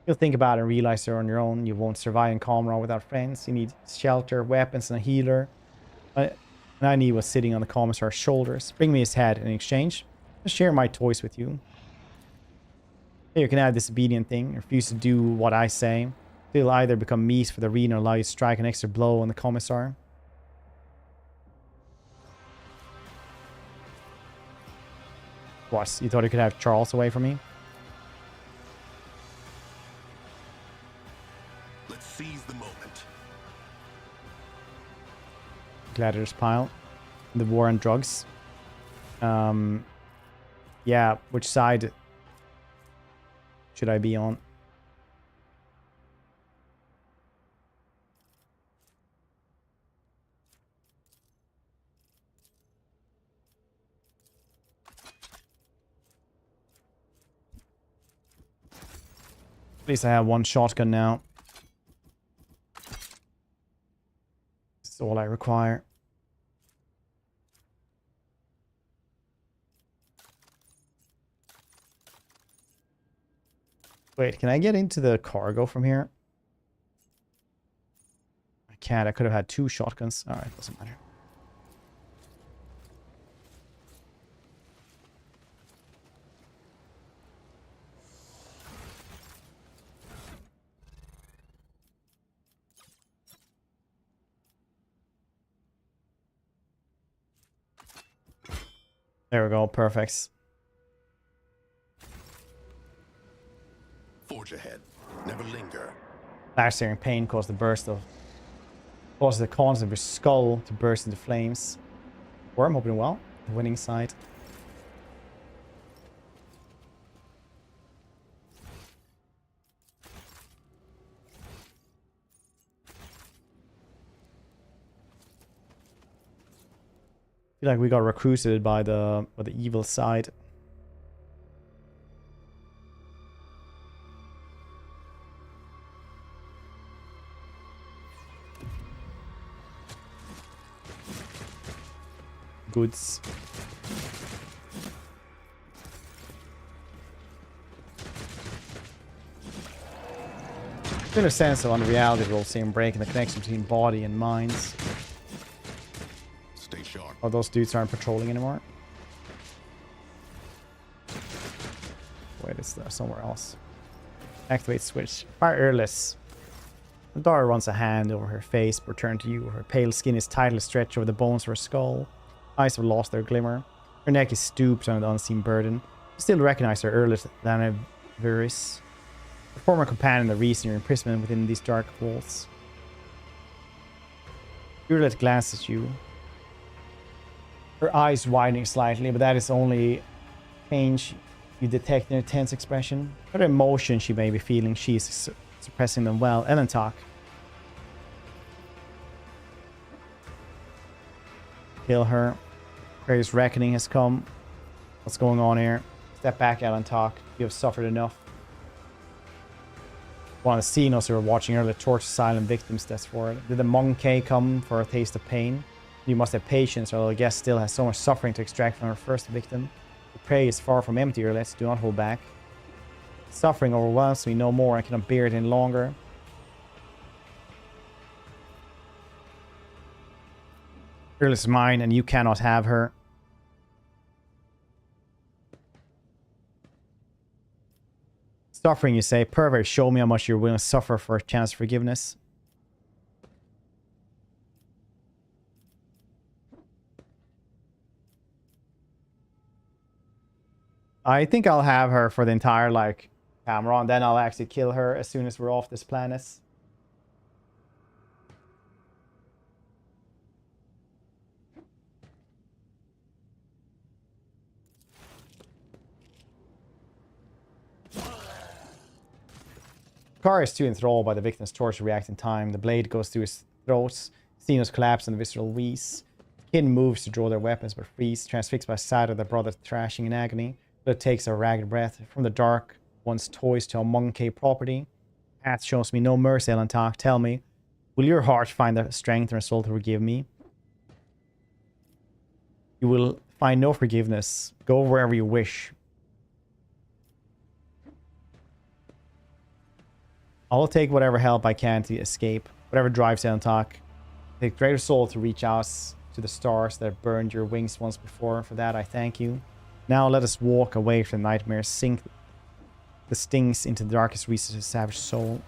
You'll think about it and realize you're on your own. You won't survive in Comrade without friends. You need shelter, weapons, and a healer. And I need what's sitting on the Commissar's shoulders. Bring me his head in exchange. I'll share my toys with you. You can have this obedient thing. Refuse to do what I say. They'll either become meat for the arena or allow you to strike an extra blow on the Commissar. What? You thought you could have Charles away from me? Let's seize the moment. Gladiators pile. The war on drugs. Yeah, which side should I be on? At least I have one shotgun now. That's all I require. Wait, can I get into the cargo from here? I can't. I could have had 2 shotguns. Alright, doesn't matter. There we go. Perfect. Forge ahead. Never linger. Last-searing pain caused the corners of your skull to burst into flames. Worm hoping well. The winning side. feel like we got recruited by the evil side. Goods. In a sense of unreality, we'll see him breaking the connection between body and minds. Stay sharp. Oh, those dudes aren't patrolling anymore. Wait, it's there somewhere else. Activate switch. Perilous. The daughter runs a hand over her face, but turn to you. Her pale skin is tightly stretched over the bones of her skull. Eyes have lost their glimmer. Her neck is stooped on an unseen burden. You still recognize her earlier than a virus. Her former companion, the reason your imprisonment within these dark walls. Urlet glances at you. Her eyes widening slightly, but that is only change you detect in her tense expression. What emotion she may be feeling, she is suppressing them well. Ellen talk. Kill her. Various reckoning has come. What's going on here? Step back, Ellen talk. You have suffered enough. One of the Xenos who were watching earlier torture silent victims. That's for it. Did the monkey come for a taste of pain? You must have patience, although the guest still has so much suffering to extract from her first victim. The prey is far from empty, Let's do not hold back. Suffering overwhelms me no more. I cannot bear it any longer. Girl is mine, and you cannot have her. Suffering, you say. Pervert, show me how much you're willing to suffer for a chance of forgiveness. I think I'll have her for the entire, like, camera, and then I'll actually kill her as soon as we're off this planet. Car is too enthralled by the victim's torture to react in time. The blade goes through his throat. Xenos collapse on the visceral wheeze. Kin moves to draw their weapons but freeze, transfixed by sight of their brother thrashing in agony. Blood takes a ragged breath. From the dark, one's toys to a monkey property. Path shows me no mercy, Ellen talk. Tell me, will your heart find the strength and resolve to forgive me? You will find no forgiveness. Go wherever you wish. I'll take whatever help I can to escape. Whatever drives Ellen talk. Take greater soul to reach out to the stars that burned your wings once before. For that, I thank you. Now let us walk away from the nightmares, sink the stings into the darkest recesses of a savage soul.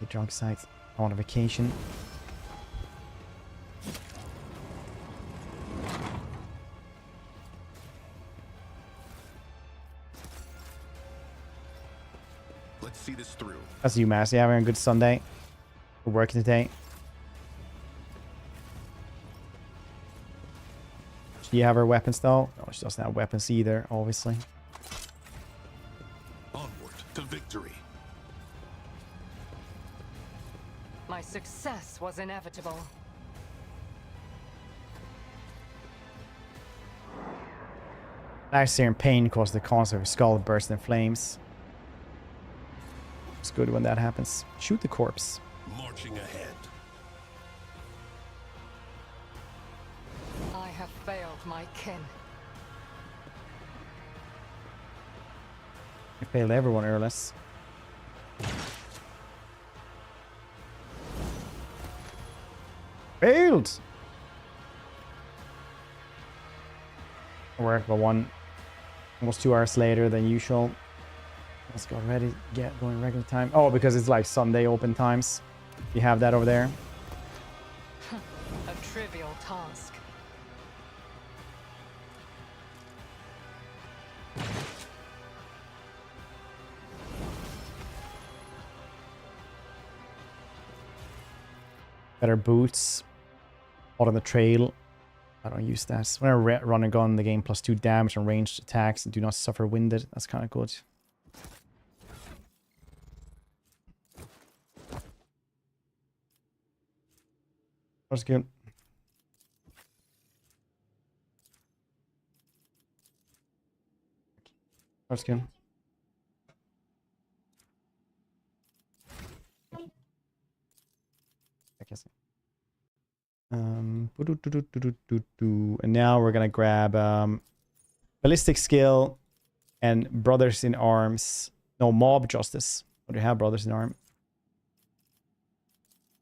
The drunk site. I want a vacation. Let's see this through. That's you, Mass. You having a good Sunday? We're working today. Do you have her weapons though? No, she doesn't have weapons either, obviously. Onward to victory. My success was inevitable. Searing pain caused the concept of her skull to burst in flames. It's good when that happens. Shoot the corpse. Marching ahead. I have failed my kin. You failed everyone, Earless. Failed! We're at one. Almost 2 hours later than usual. Let's go ready, get going regular time. Oh, because it's like Sunday open times. You have that over there. A trivial task. Better boots. Out on the trail. I don't use that. When I run a gun, the game +2 damage on ranged attacks and do not suffer winded. That's kind of good. That's good. That's good. I guess. And now we're gonna grab ballistic skill and brothers in arms. No, mob justice. What do you have, brothers in arms?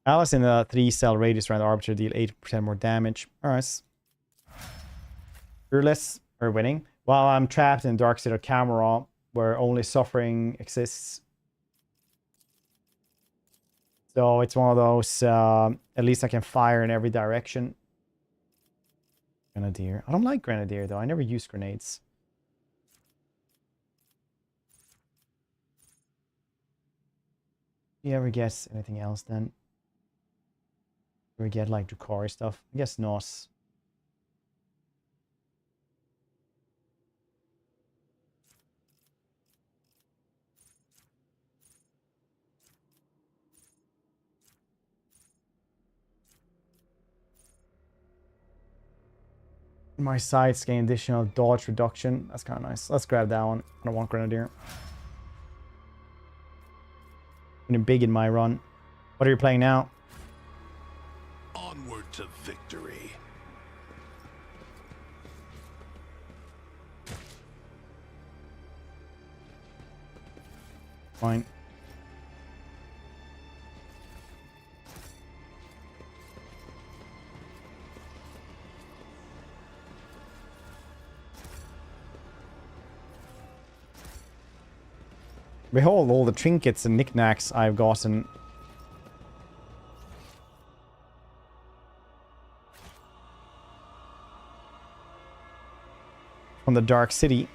Allies in a 3-cell radius around the arbiter deal 8% more damage. Alright. Perilous are winning. While I'm trapped in dark state of camera where only suffering exists. So it's one of those, at least I can fire in every direction. Grenadier. I don't like Grenadier though. I never use grenades. Do you ever guess anything else then? Ever get like Drukhari stuff? I guess not. My sights gain additional dodge reduction. That's kind of nice. Let's grab that one. I don't want Grenadier. I'm big in my run. What are you playing now? Onward to victory. Fine. Behold all the trinkets and knickknacks I've gotten. From the Dark City.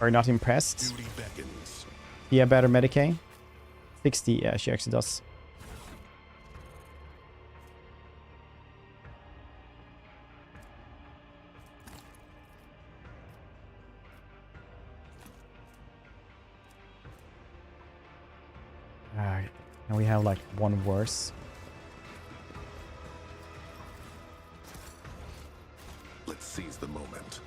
Are you not impressed? Duty beckons. Yeah, better Medicaid. 60, yeah, she actually does. Alright, now we have like one worse. Let's seize the moment.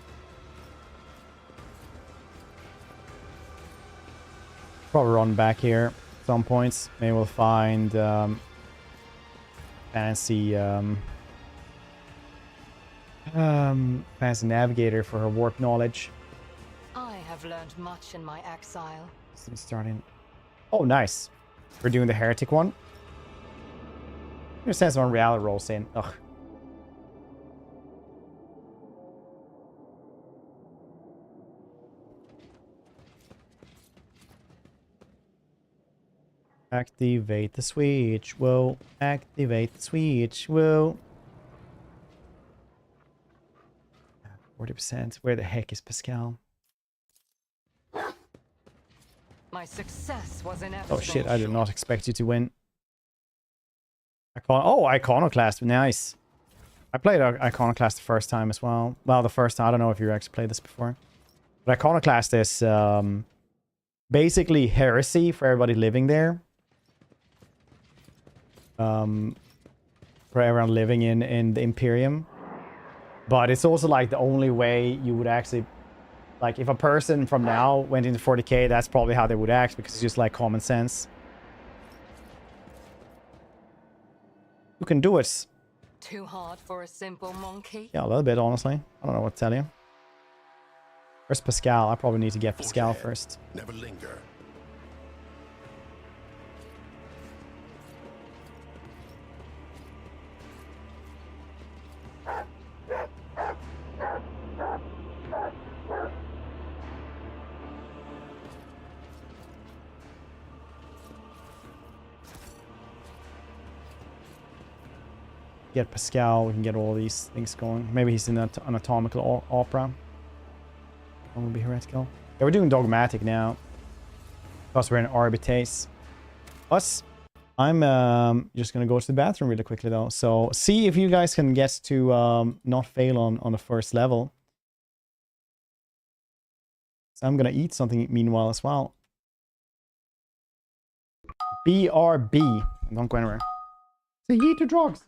Probably run back here at some points. Maybe we'll find fancy fancy navigator for her warp knowledge. I have learned much in my exile. So starting. Oh, nice. We're doing the heretic one. There's sense one reality rolls in. Ugh. Activate the switch. Whoa. Activate the switch. Whoa. 40%. Where the heck is Pascal? My success was inevitable. Oh shit, I did not expect you to win. Oh, Iconoclast. Nice. I played Iconoclast the first time as well. Well, the first time. I don't know if you actually played this before. But Iconoclast is basically heresy for everybody living there. For everyone living in the Imperium. But it's also like the only way you would actually... Like, if a person from now went into 40k, that's probably how they would act, because it's just like common sense. You can do it. Too hard for a simple monkey? Yeah, a little bit, honestly. I don't know what to tell you. Where's Pascal? I probably need to get Pascal first. Never linger. Get Pascal, we can get all these things going. Maybe he's in an anatomical opera. One will be heretical. Yeah, we're doing dogmatic now. Plus we're in Arbites. Us. I'm just gonna go to the bathroom really quickly though. So see if you guys can get to not fail on the first level. So I'm gonna eat something meanwhile as well. BRB. Don't go anywhere. Say yeet to drugs.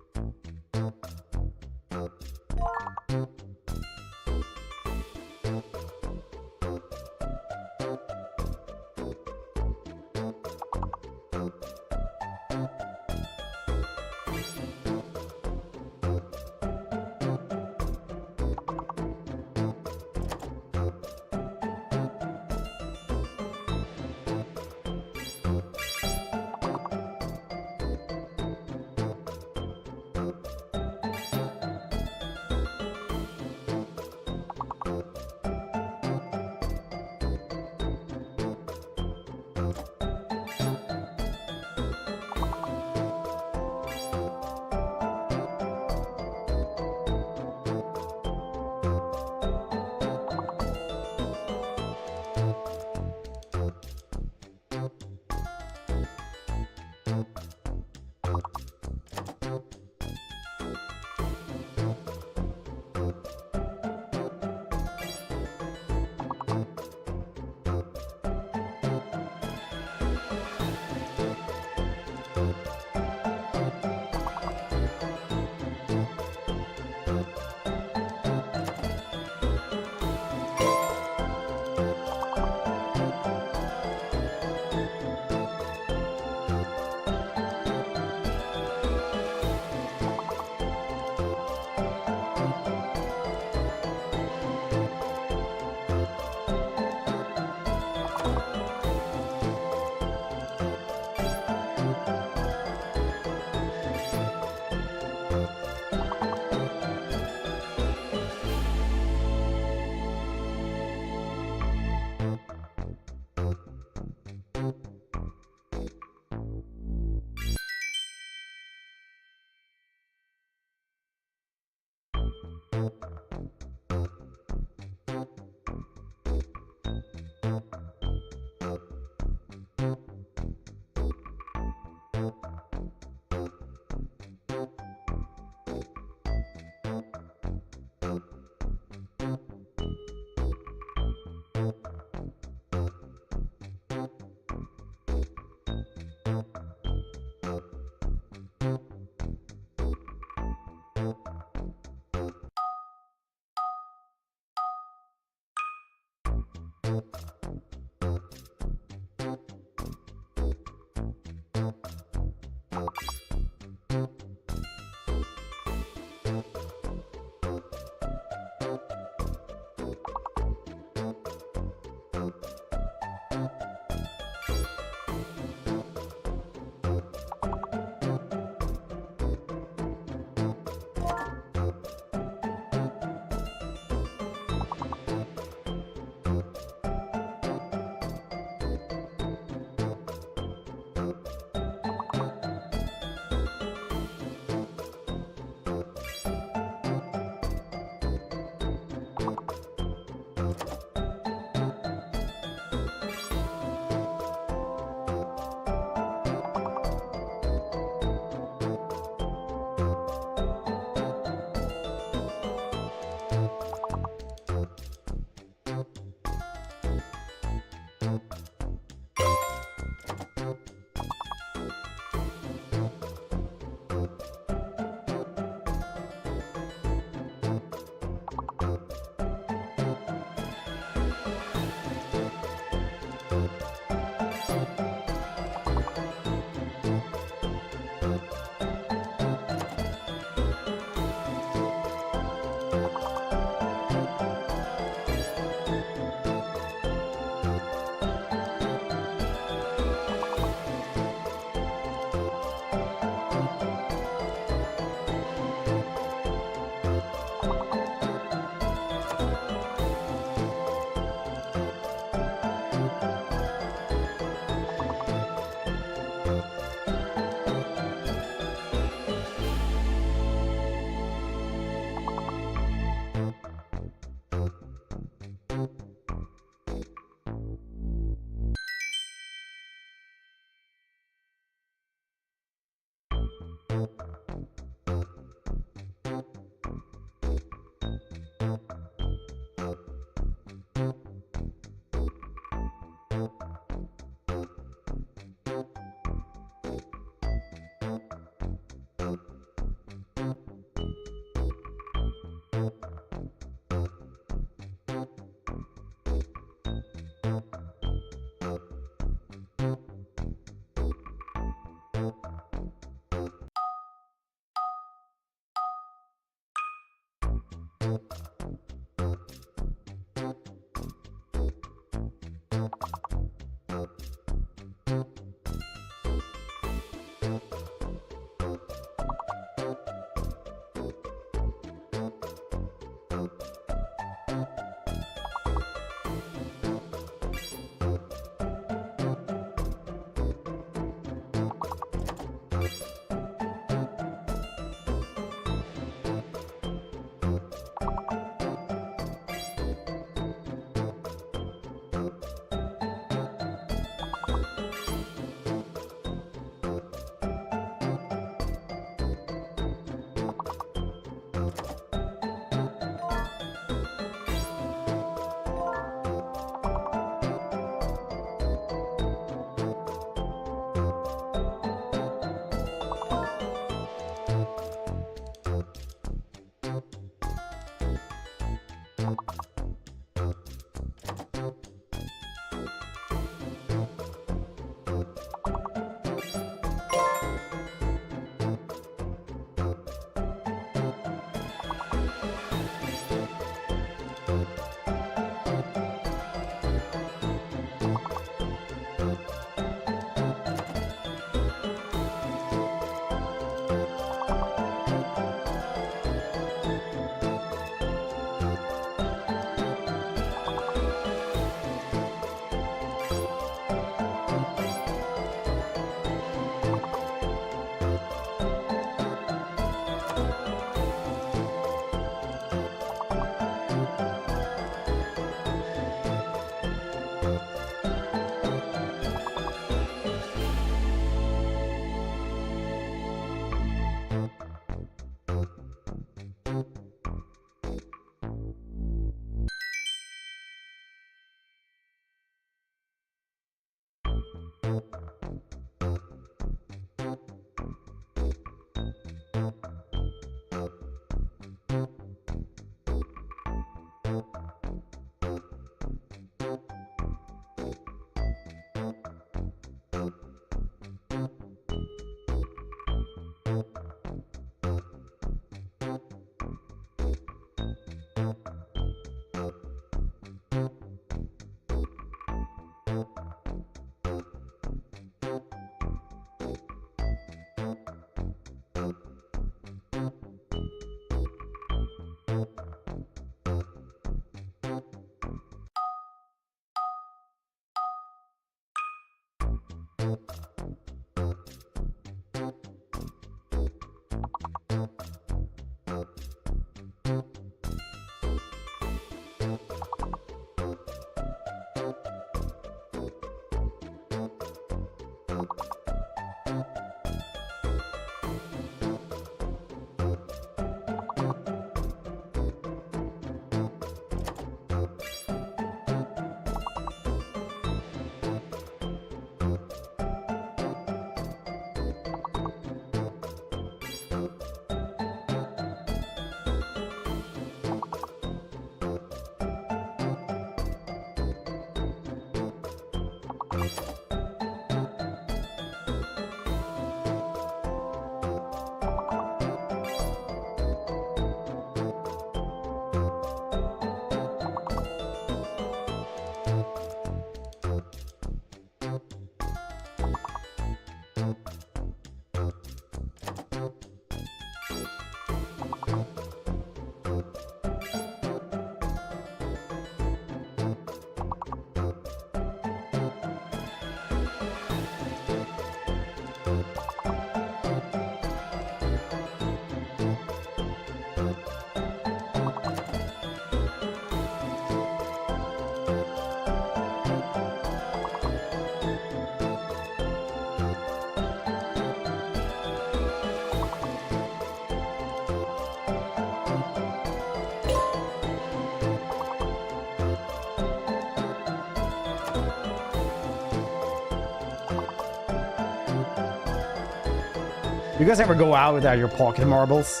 You guys ever go out without your pocket marbles?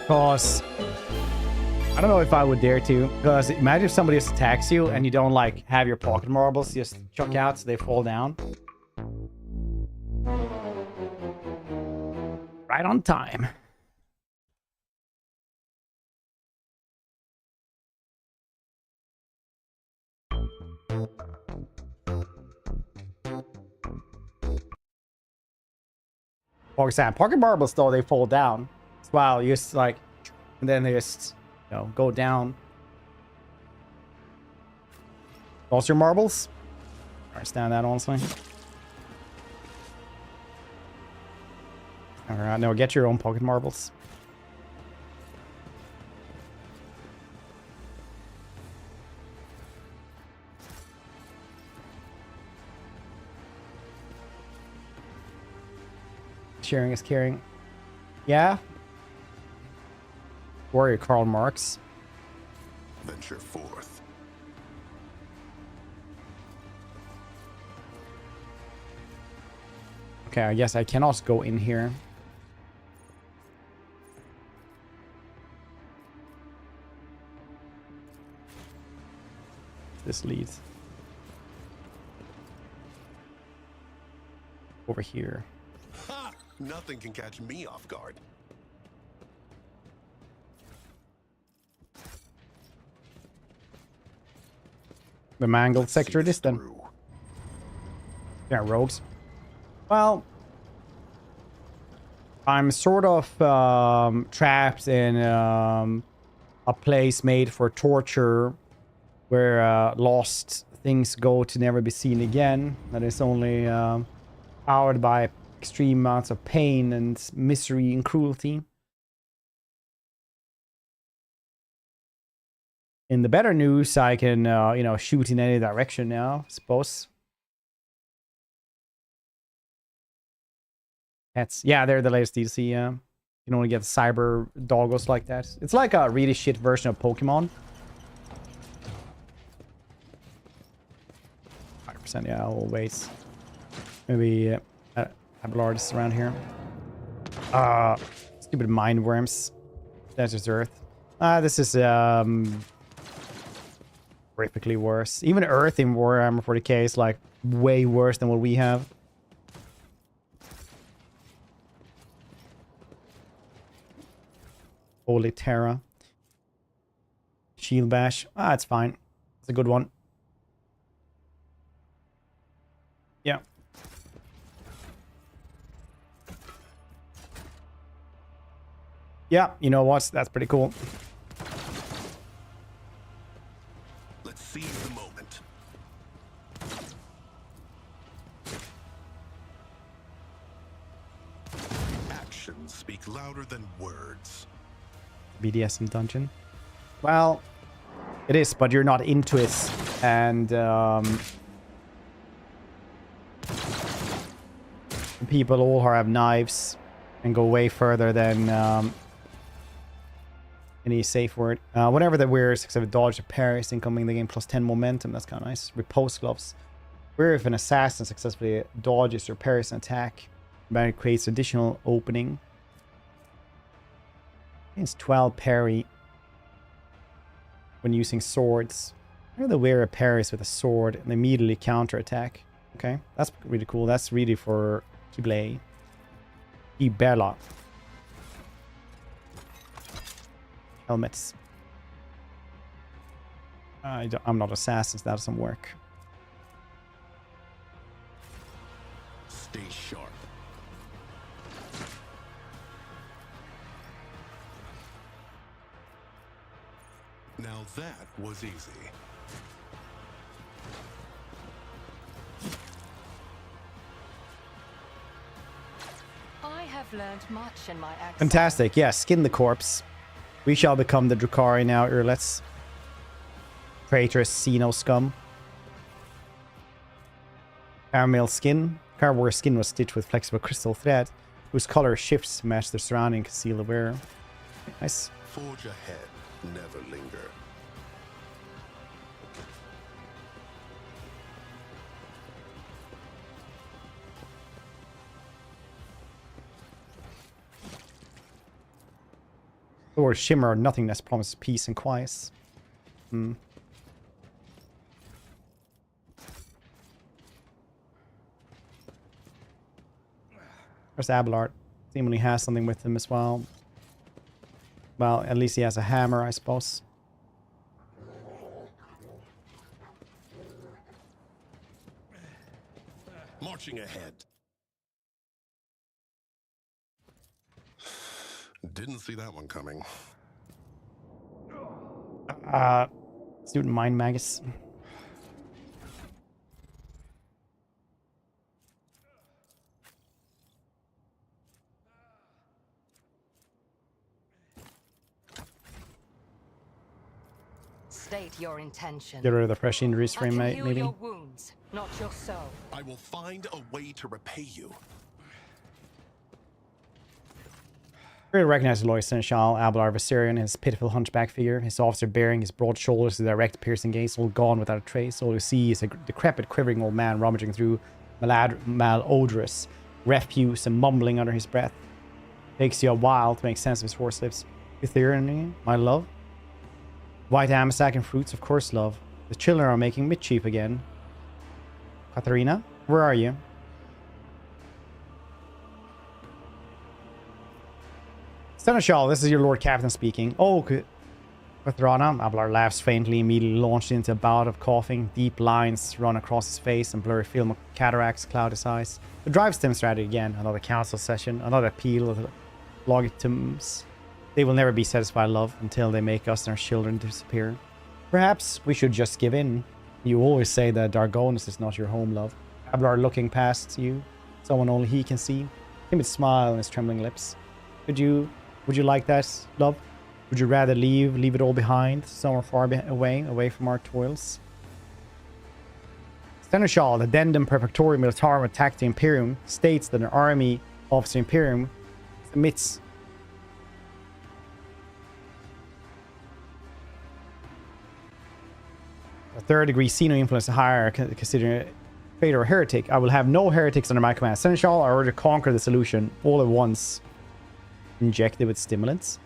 Because I don't know if I would dare to. Because imagine if somebody just attacks you and you don't like have your pocket marbles just chuck out so they fall down. Right on time. Pocket marbles though, they fall down. Wow, you just like, and then they just, you know, go down. Lost your marbles? I understand that honestly. Alright, no, get your own pocket marbles. Sharing is caring. Yeah. Warrior Karl Marx. Venture forth. Okay, I guess I cannot go in here. This leads over here. Ha! Nothing can catch me off guard. The mangled sector it is then. Yeah, rogues. Well, I'm sort of trapped in a place made for torture where lost things go to never be seen again. That is only powered by extreme amounts of pain and misery and cruelty. In the better news, I can, you know, shoot in any direction now, I suppose. That's, yeah, they're the latest DLC, yeah. You can only get cyber doggos like that. It's like a really shit version of Pokemon. 100%, yeah, always. Maybe Abelards around here. Stupid mind worms. That's just Earth. This is horrifically worse. Even Earth in Warhammer 40k is like way worse than what we have. Holy Terra. Shield Bash. It's fine. It's a good one. Yeah. Yeah, you know what? That's pretty cool. Let's seize the moment. actions speak louder than words. BDSM dungeon. Well, it is, but you're not into it. And people all have knives and go way further than any safe word. Whenever they wear except dodge or parries incoming the game plus 10 momentum. That's kind of nice. Repose gloves. Where if an assassin successfully dodges or parries an attack, it creates additional opening. It's 12 parry when using swords. Where they wear a parries with a sword and immediately counter attack. Okay, that's really cool. That's really for Keyblade. Keyblade. Helmets. I'm not assassin, so that doesn't work. Stay sharp. Now that was easy. I have learned much in my exile. Fantastic. Yeah, skin the corpse. We shall become the Drukhari now, Urlets. Traitorous Xeno scum. Caramel skin. Carboy skin was stitched with flexible crystal thread, whose color shifts to match the surrounding conceal the wearer. Nice. Forge ahead, never linger. Or shimmer or nothingness promises peace and quiet. Hmm. There's Abelard. Seemingly has something with him as well. Well, at least he has a hammer, I suppose. Marching ahead. Didn't see that one coming. Student Mind Magus. State your intention. Get rid of the fresh injuries frame, I mate, can heal maybe. your wounds, not your soul. I will find a way to repay you. Really recognize Aloy Seneschal, Abelard Viserion, his pitiful hunchback figure, his officer bearing, his broad shoulders, his direct piercing gaze, all gone without a trace. All you see is a decrepit, quivering old man rummaging through malodorous refuse and mumbling under his breath. Takes you a while to make sense of his hoarse lips. Ethereal, my love? White amasack and fruits, of course, love. The children are making mischief again. Katharina, where are you? Seneschal, this is your Lord Captain speaking. Oh, Katharina. Abelard laughs faintly, immediately launched into a bout of coughing. Deep lines run across his face and blurry film of cataracts cloud his eyes. The drive stem strategy again. Another council session. Another appeal of the logarithms. They will never be satisfied, love, until they make us and our children disappear. Perhaps we should just give in. You always say that Dargonus is not your home, love. Abelard looking past you. Someone only he can see. Timid smile on his trembling lips. Would you like that, love? Would you rather leave it all behind, somewhere far away from our toils? Seneschal, the Addendum Prefectorum Militarum attacked the Imperium, states that an army of the Imperium submits a third-degree Xeno influence higher, considering traitor or heretic. I will have no heretics under my command. Seneschal, I order to conquer the solution all at once. Injected with stimulants.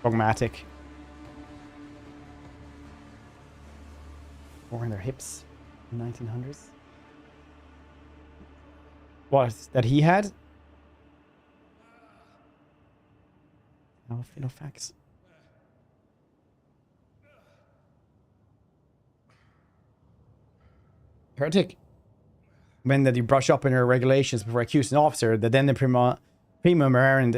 Dogmatic. Or in their hips in 1900s. What? That he had? No facts. Heretic. When that you brush up in your regulations before accusing an officer, that then the primum and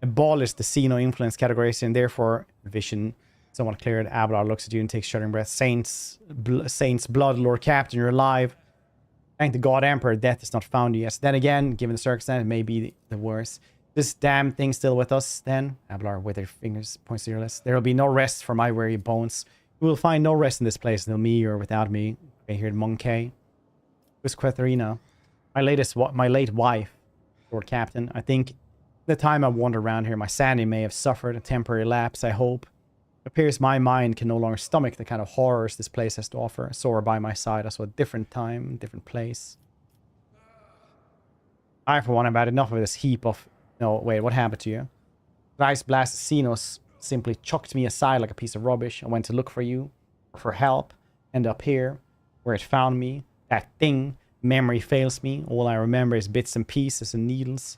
abolish the Xeno influence categories and therefore vision somewhat cleared. Abelard looks at you and takes shuddering breath. Saints blood, Lord Captain, you're alive. Thank the God Emperor, death is not found yet. Then again, given the circumstance, it may be the worst. This damn thing still with us, then? Abelard with her fingers points to your list. There will be no rest for my weary bones. You will find no rest in this place, no me or without me. I hear Monkey. Who's Quetharina? My late wife, Lord Captain. I think the time I wander around here, my sanity may have suffered a temporary lapse, I hope. It appears my mind can no longer stomach the kind of horrors this place has to offer. I saw her by my side. I saw a different time, different place. I, for one, have had enough of this heap of... No, wait, what happened to you? Thrice blasted Xenos simply chucked me aside like a piece of rubbish. I went to look for you, for help, and up here, where it found me, that thing, memory fails me. All I remember is bits and pieces and needles.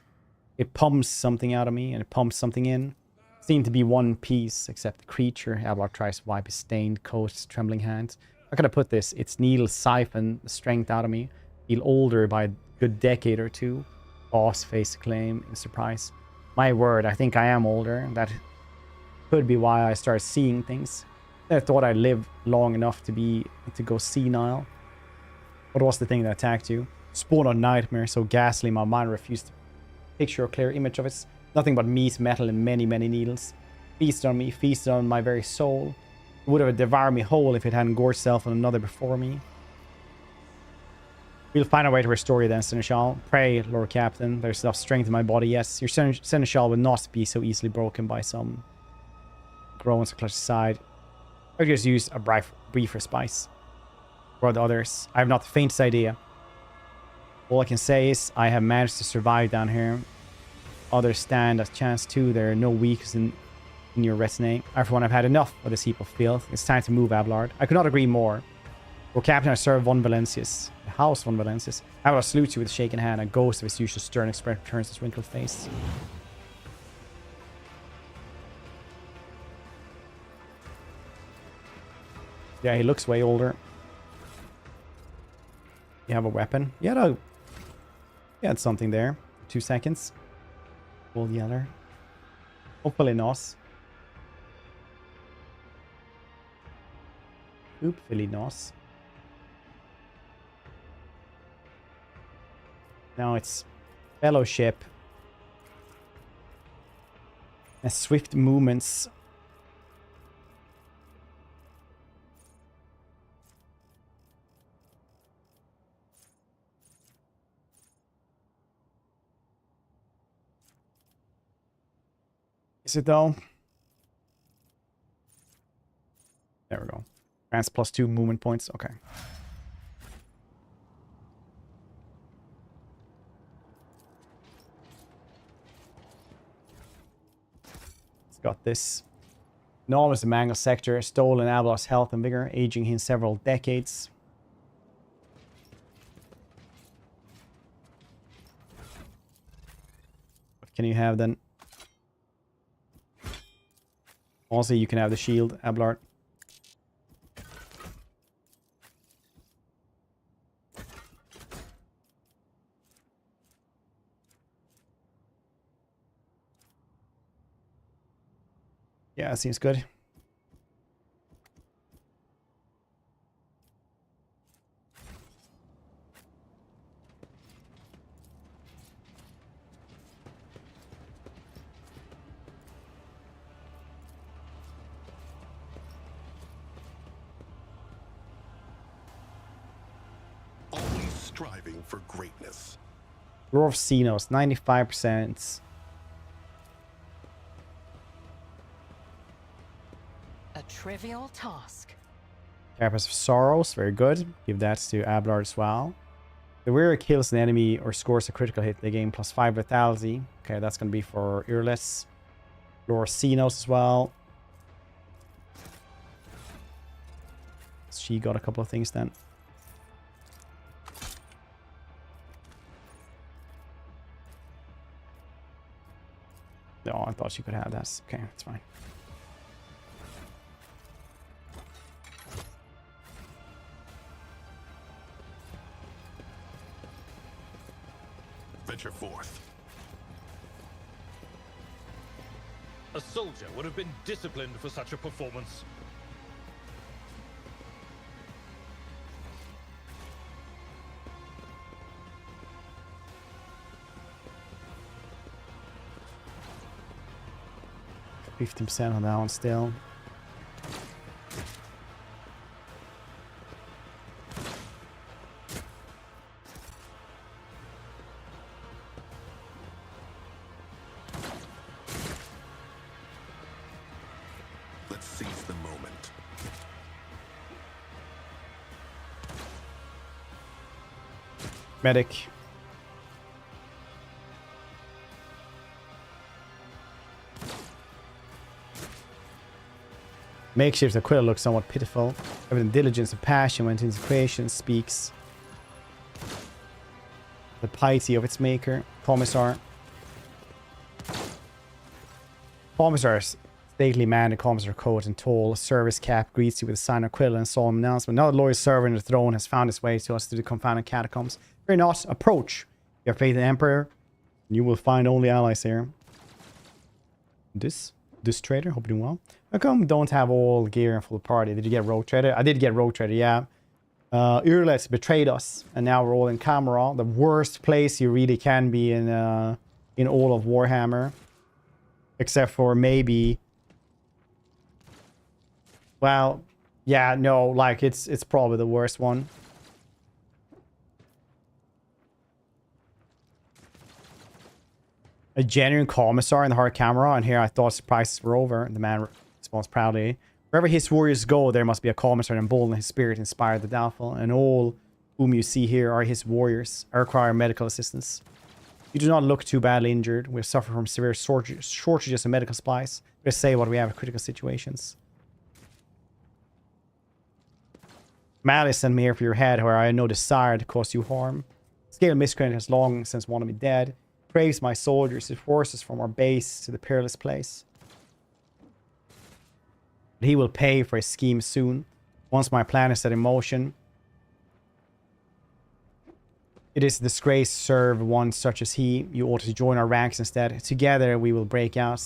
It pumps something out of me, and it pumps something in. Seemed to be one piece, except the creature. Abelard tries to wipe his stained coat, trembling hands. How can I put this? Its needles siphon the strength out of me. Feel older by a good decade or two. Boss face claim in surprise. My word, I think I am older. That could be why I started seeing things. I thought I'd live long enough to go senile. What was the thing that attacked you? Spawn of nightmare, so ghastly my mind refused to picture a clear image of it. Nothing but meat, metal, and many, many needles. Feasted on me, feasted on my very soul. It would have devoured me whole if it hadn't gorged itself on another before me. We'll find a way to restore you then, Seneschal. Pray, Lord Captain. There's enough strength in my body, yes. Your Seneschal will not be so easily broken by some groans or clutch aside. I just use a brief respite. For the others, I have not the faintest idea. All I can say is I have managed to survive down here. Others stand a chance too. There are no weaknesses in your retinue. I, for one, have had enough of this heap of filth. It's time to move, Abelard. I could not agree more. Lord Captain, I serve von Valancius. The House von Valancius. Abelard salutes you with a shaken hand. A ghost of his usual stern expression turns his wrinkled face. Yeah, he looks way older. You have a weapon? You had something there. 2 seconds. Pull the other. Hopefully not. Hopefully not. Now it's fellowship. And swift movements. Is it though? There we go. Advance +2 movement points. Okay. It's got this. Enormous the Mangle sector, stolen Abelard's health and vigor, aging him several decades. What can you have then? Also, you can have the shield, Abelard. Yeah, that seems good. Striving for greatness. Roar of Xenos, 95%. A trivial task. Carapace of Sorrows, very good. Give that to Abelard as well. The wearer kills an enemy or scores a critical hit, they gain +5 lethality. Okay, that's going to be for Earless. Roar of Xenos as well. She got a couple of things then. No, I thought she could have that. Okay, that's fine. Venture forth. A soldier would have been disciplined for such a performance. 15% on that one still. Let's seize the moment. Medic. Makeshift Aquila looks somewhat pitiful. Evident diligence and passion went into creation speaks the piety of its maker. Commissar. Commissar's stately man in commissar coat and tall service cap greets you with a sign of Aquila and solemn announcement. Now the loyal servant of the throne has found his way to us through the confounded catacombs. Fear not, approach. You have faith in the Emperor, and you will find only allies here. This trader, hope you're doing well. How come don't have all gear and full party? Did you get Rogue Trader? I did get Rogue Trader, yeah. Urles betrayed us, and now we're all in Camera, the worst place you really can be in all of Warhammer. Except for maybe... Well, yeah, no, like, it's probably the worst one. A genuine commissar in the hard Camera, and here I thought surprises were over. The man responds proudly. Wherever his warriors go, there must be a commissar, and embolden his spirit, inspire the doubtful, and all whom you see here are his warriors. I require medical assistance. You do not look too badly injured. We have suffered from severe shortages of medical supplies. Let's say what we have in critical situations. Malice sent me here for your head, where I had no desire to cause you harm. Scale miscreant has long since wanted me dead. Craves my soldiers, who forces from our base to the perilous place. But he will pay for his scheme soon, once my plan is set in motion. It is a disgrace to serve one such as he. You ought to join our ranks instead. Together we will break out.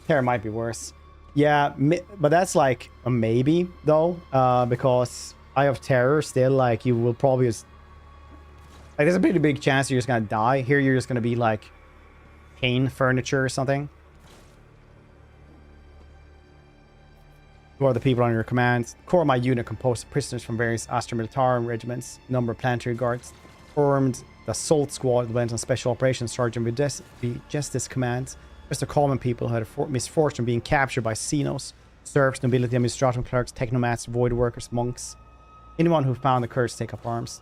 Terror might be worse. Yeah, but that's like a maybe, though. Because Eye of Terror still, like, you will probably just... Like, there's a pretty big chance you're just gonna die. Here you're just gonna be, like, pain furniture or something. Who are the people on your command? Core of my unit composed of prisoners from various Astra Militarum regiments. Number of planetary guards. Formed the Assault Squad, went on Special Operations Sergeant Justice Command. Just the common people who had a misfortune being captured by Xenos. Serfs, nobility, administratum clerks, technomats, void workers, monks. Anyone who found the courage to take up arms.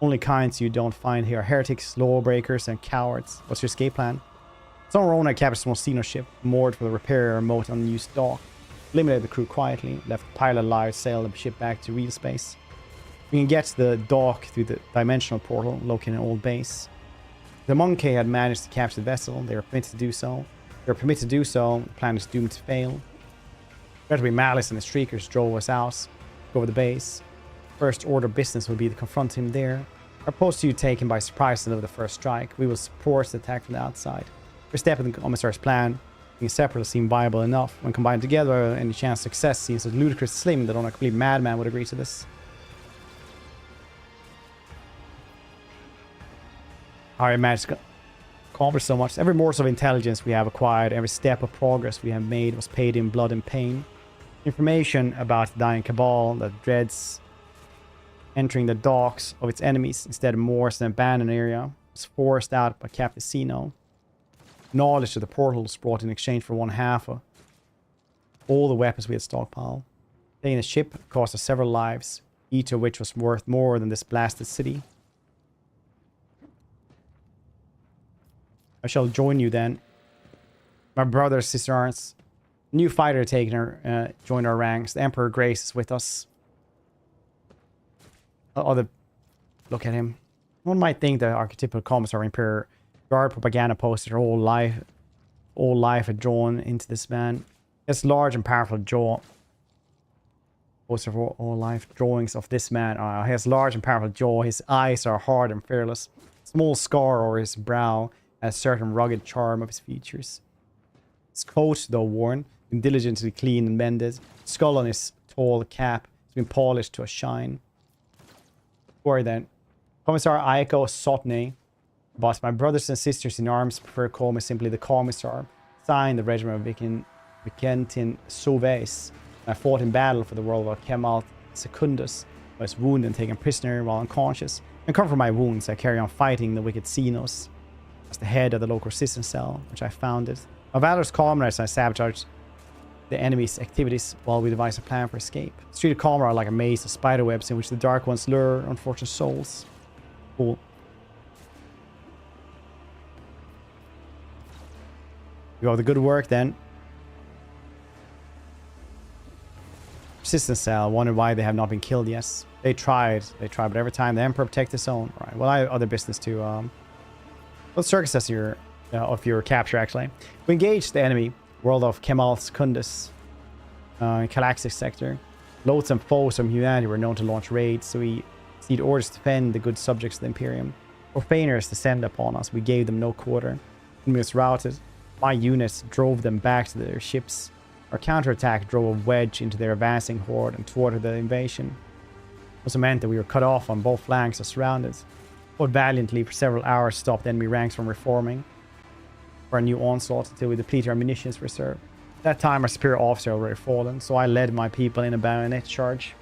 Only kinds you don't find here are heretics, lawbreakers, and cowards. What's your escape plan? Some Rona captured a small Xenos ship, moored for the repair or remote unused dock. Eliminated the crew quietly, left the pilot alive, sailed the ship back to real space. We can get to the dock through the dimensional portal located in an old base. The Monkey had managed to capture the vessel. They were permitted to do so. The plan is doomed to fail. Better be Malice and the Streakers drove us out. Go over the base. First order business will be to confront him there. Our post to you take him by surprise and over the first strike. We will support the attack from the outside. Every step of the Commissar's plan, being separate, seem viable enough. When combined together, any chance of success seems so ludicrous slim that only a complete madman would agree to this. Our magic accomplished so much. Every morsel of intelligence we have acquired, every step of progress we have made was paid in blood and pain. Information about the dying cabal that dreads entering the docks of its enemies instead of moors in an abandoned area was forced out by Captain Zeno. Knowledge of the portals brought in exchange for 1/2 of all the weapons we had stockpiled. Taking the ship cost us several lives, each of which was worth more than this blasted city. I shall join you then. My brother, sister aunts. New fighter taking her, join our ranks. The Emperor Grace is with us. Look at him. One might think the archetypal commissar Imperial Guard propaganda poster all life had drawn into this man. His large and powerful jaw. Poster of all life drawings of this man. He has large and powerful jaw. His eyes are hard and fearless. Small scar over his brow. A certain rugged charm of his features. His coat, though worn, been diligently cleaned and mended. Skull on his tall cap has been polished to a shine. Who are you then? Commissar Aiko Sotney. But my brothers and sisters in arms prefer to call me simply the Commissar. Signed, the Regiment of Viking Vicentin Sauves. I fought in battle for the world of Kemal Secundus. I was wounded and taken prisoner while unconscious. And come from my wounds, I carry on fighting the wicked Xenos as the head of the local resistance cell, which I founded. My valorous comrades, I sabotaged the enemy's activities while we devised a plan for escape. The street of Kalmar are like a maze of spiderwebs in which the Dark Ones lure unfortunate souls. Cool. You got the good work then. Resistance cell, wonder why they have not been killed yet. They tried, but every time the Emperor protected his own. Right. Well, I have other business to let's circus as your of your capture actually. We engaged the enemy, world of Kemal Secundus, Calaxis sector. Loathsome foes from humanity were known to launch raids, so we received orders to defend the good subjects of the Imperium. Profaners descended upon us, we gave them no quarter. When we was routed, my units drove them back to their ships. Our counterattack drove a wedge into their advancing horde and thwarted the invasion. It also meant that we were cut off on both flanks or surrounded. Fought valiantly for several hours, stopped enemy ranks from reforming for a new onslaught until we depleted our munitions reserve. At that time, our superior officer had already fallen, so I led my people in a bayonet charge.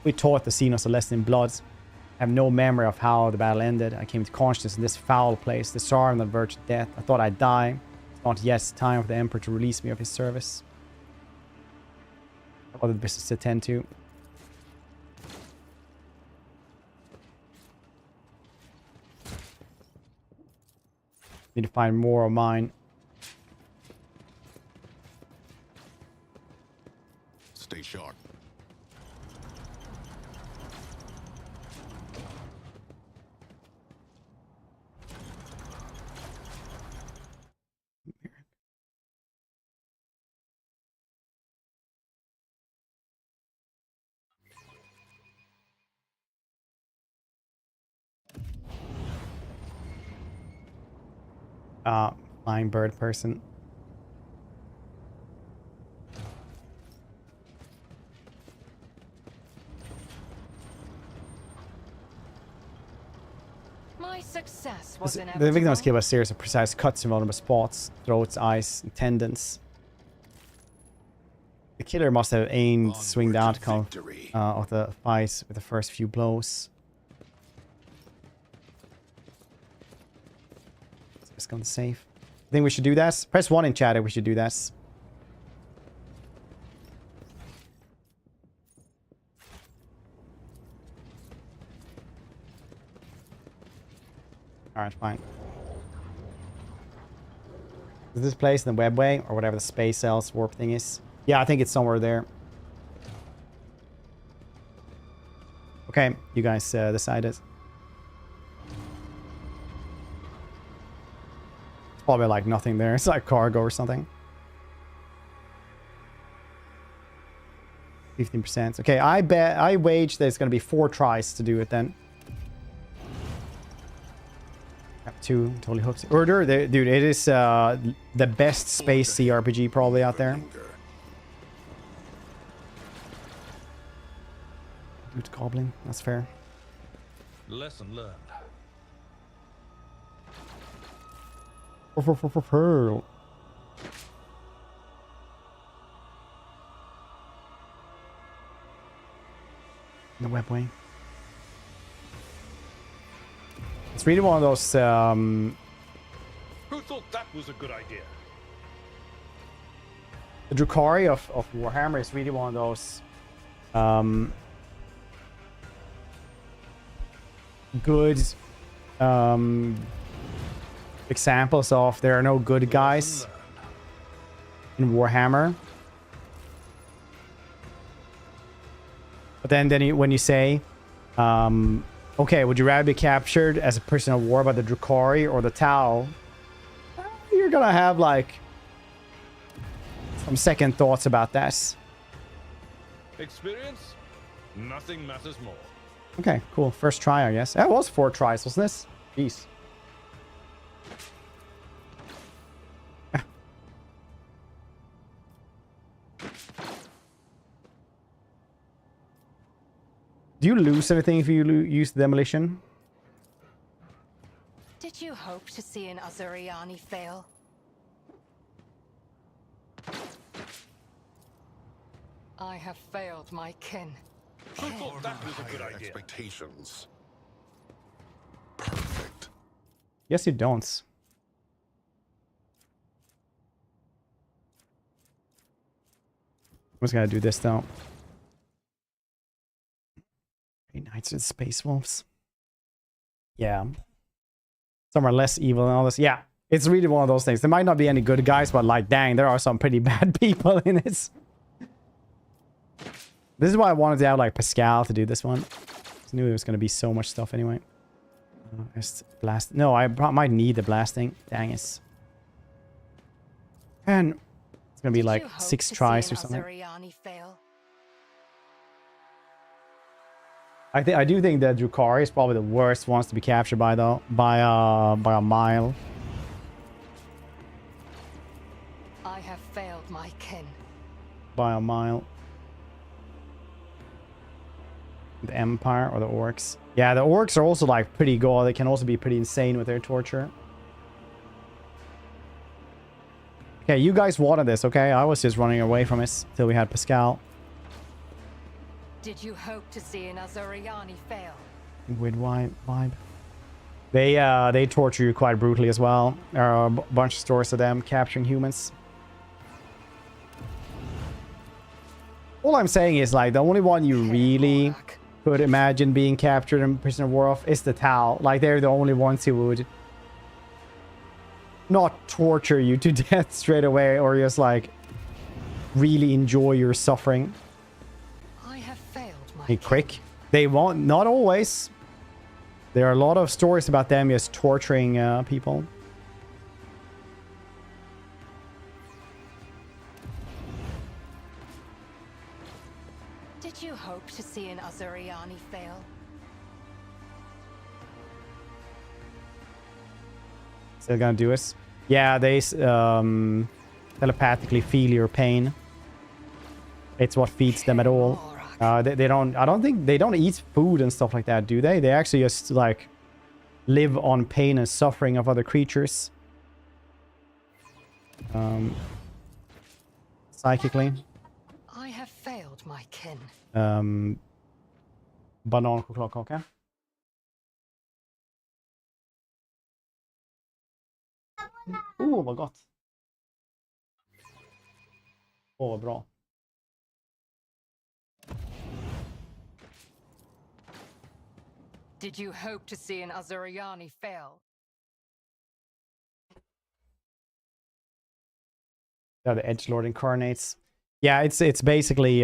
We taught the Xenos a lesson in blood. I have no memory of how the battle ended. I came to consciousness in this foul place, disarmed on the verge of death. I thought I'd die. It's not yet time for the Emperor to release me of his service. Other business to attend to. Need to find more of mine. Stay sharp. Flying bird person. My success was The inevitable. victim was killed by a series of precise cuts in vulnerable spots, throats, eyes, and tendons. The killer must have aimed to swing the outcome of the fight with the first few blows. It's gonna save. I think we should do that. Press 1 in chat if we should do that. Alright, fine. Is this place in the webway or whatever the space cells warp thing is? Yeah, I think it's somewhere there. Okay, you guys decided. Probably like nothing there. It's like cargo or something. 15%. Okay, I wage there's gonna be 4 tries to do it then. Got 2 totally hooked. Order, dude, it is the best space CRPG probably out there. Dude, goblin, that's fair. Lesson learned. Pearl. The webway. It's really one of those Who thought that was a good idea? the Drukhari of Warhammer is really one of those good examples of there are no good guys in Warhammer. But then when you say, okay, would you rather be captured as a prisoner of war by the Drukhari or the Tau? You're gonna have like some second thoughts about that. Experience? Nothing matters more. Okay, cool. First try, I guess. That was 4 tries, wasn't this? Jeez. Do you lose anything if you use demolition? Did you hope to see an Azuriani fail? I have failed my kin. I thought that was a good Higher idea. expectations. Perfect. Yes, you don't. I'm just gonna do this though. Knights and Space Wolves. Yeah. Some are less evil than others. Yeah. It's really one of those things. There might not be any good guys, but like, dang, there are some pretty bad people in this. This is why I wanted to have like Pascal to do this one. I knew there was going to be so much stuff anyway. Just blast. No, I might need the blasting. Dang it. And it's going to be like 6 tries or something. I do think that Drukhari is probably the worst ones to be captured by though, by a mile. I have failed my kin. By a mile. The Empire or the Orcs. Yeah, the Orcs are also like pretty good. They can also be pretty insane with their torture. Okay, you guys wanted this, okay? I was just running away from it till we had Pascal. Did you hope to see an Azuriani fail? Weird vibe. They torture you quite brutally as well. There are a bunch of stories of them capturing humans. All I'm saying is like the only one you really could imagine being captured in Prisoner of War of is the Tau. Like they're the only ones who would not torture you to death straight away or just like really enjoy your suffering. Hey, quick. They won't, not always. There are a lot of stories about them just torturing people. Did you hope to see an Azuriani fail? Still gonna do it? Yeah, they telepathically feel your pain. It's what feeds them at all. They don't, I don't think they don't eat food and stuff like that, do they? They actually just like live on pain and suffering of other creatures. Psychically. I have failed my kin. Banankokladkaka. Oh, vad gott. Åh, vad bra. Did you hope to see an Azuriani fail? Yeah, the Edgelord incarnates. Yeah, it's basically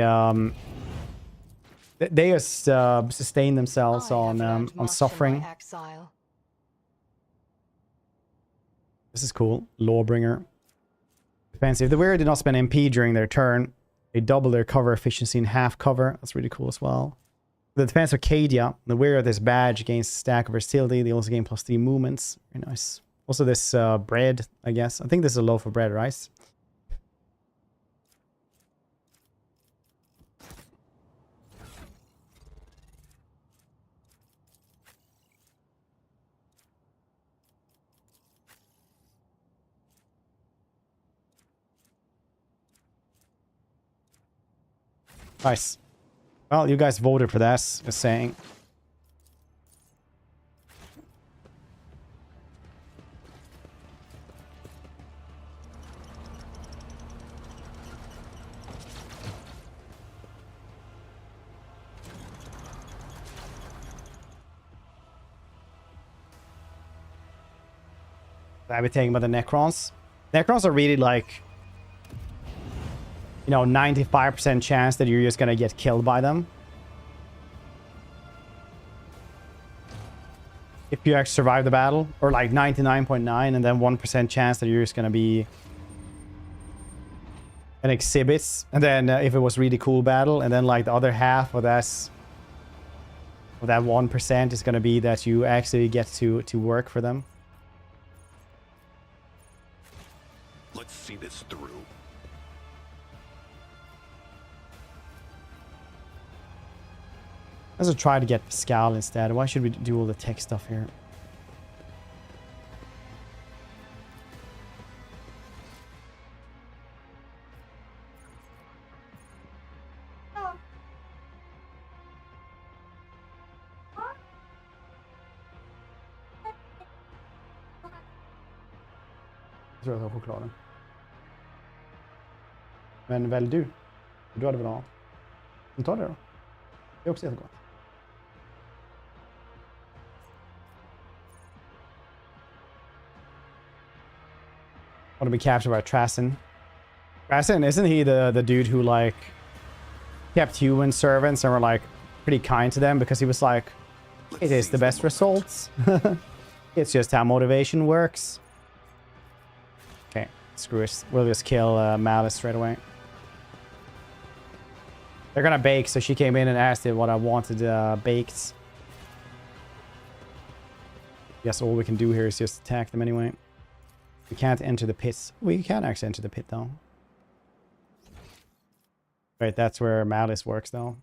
they just sustain themselves on suffering. This is cool. Lawbringer. Defensive. The Weird did not spend MP during their turn. They double their cover efficiency in half cover. That's really cool as well. The Defense Arcadia. The wearer this badge gains stack of versatility. They also gain +3 movements. Very nice. Also this bread, I guess. I think this is a loaf of bread, right? Nice. Well, you guys voted for that, just saying. I've been thinking about the Necrons. Necrons are really like, you know, 95% chance that you're just gonna get killed by them. If you actually survive the battle. Or like 99.9 and then 1% chance that you're just gonna be an exhibit. And then if it was really cool battle. And then like the other half of that 1% is gonna be that you actually get to work for them. Let's see this through. Let's try to get Pascal instead. Why should we do all the tech stuff here? Jag tror jag får förklara. Men väl du. Du hade väl ha. Men ta det då. Det är också jättegott. Want to be captured by Trasin. Trasin, isn't he the dude who like kept human servants and were like pretty kind to them because he was like, it is the best results. It's just how motivation works. Okay, screw it. We'll just kill Malice straight away. They're gonna bake, so she came in and asked if what I wanted baked. Guess all we can do here is just attack them anyway. We can't enter the pits. We can actually enter the pit though. Right, that's where Malice works though.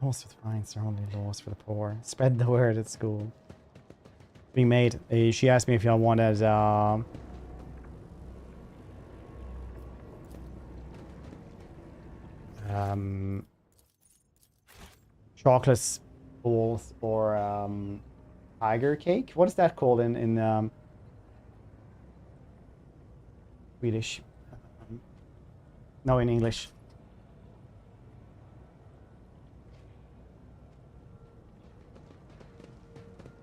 Laws with fines are only laws for the poor. Spread the word at school. Being made. She asked me if y'all wanted chocolate balls or tiger cake. What is that called in Swedish? No, in English.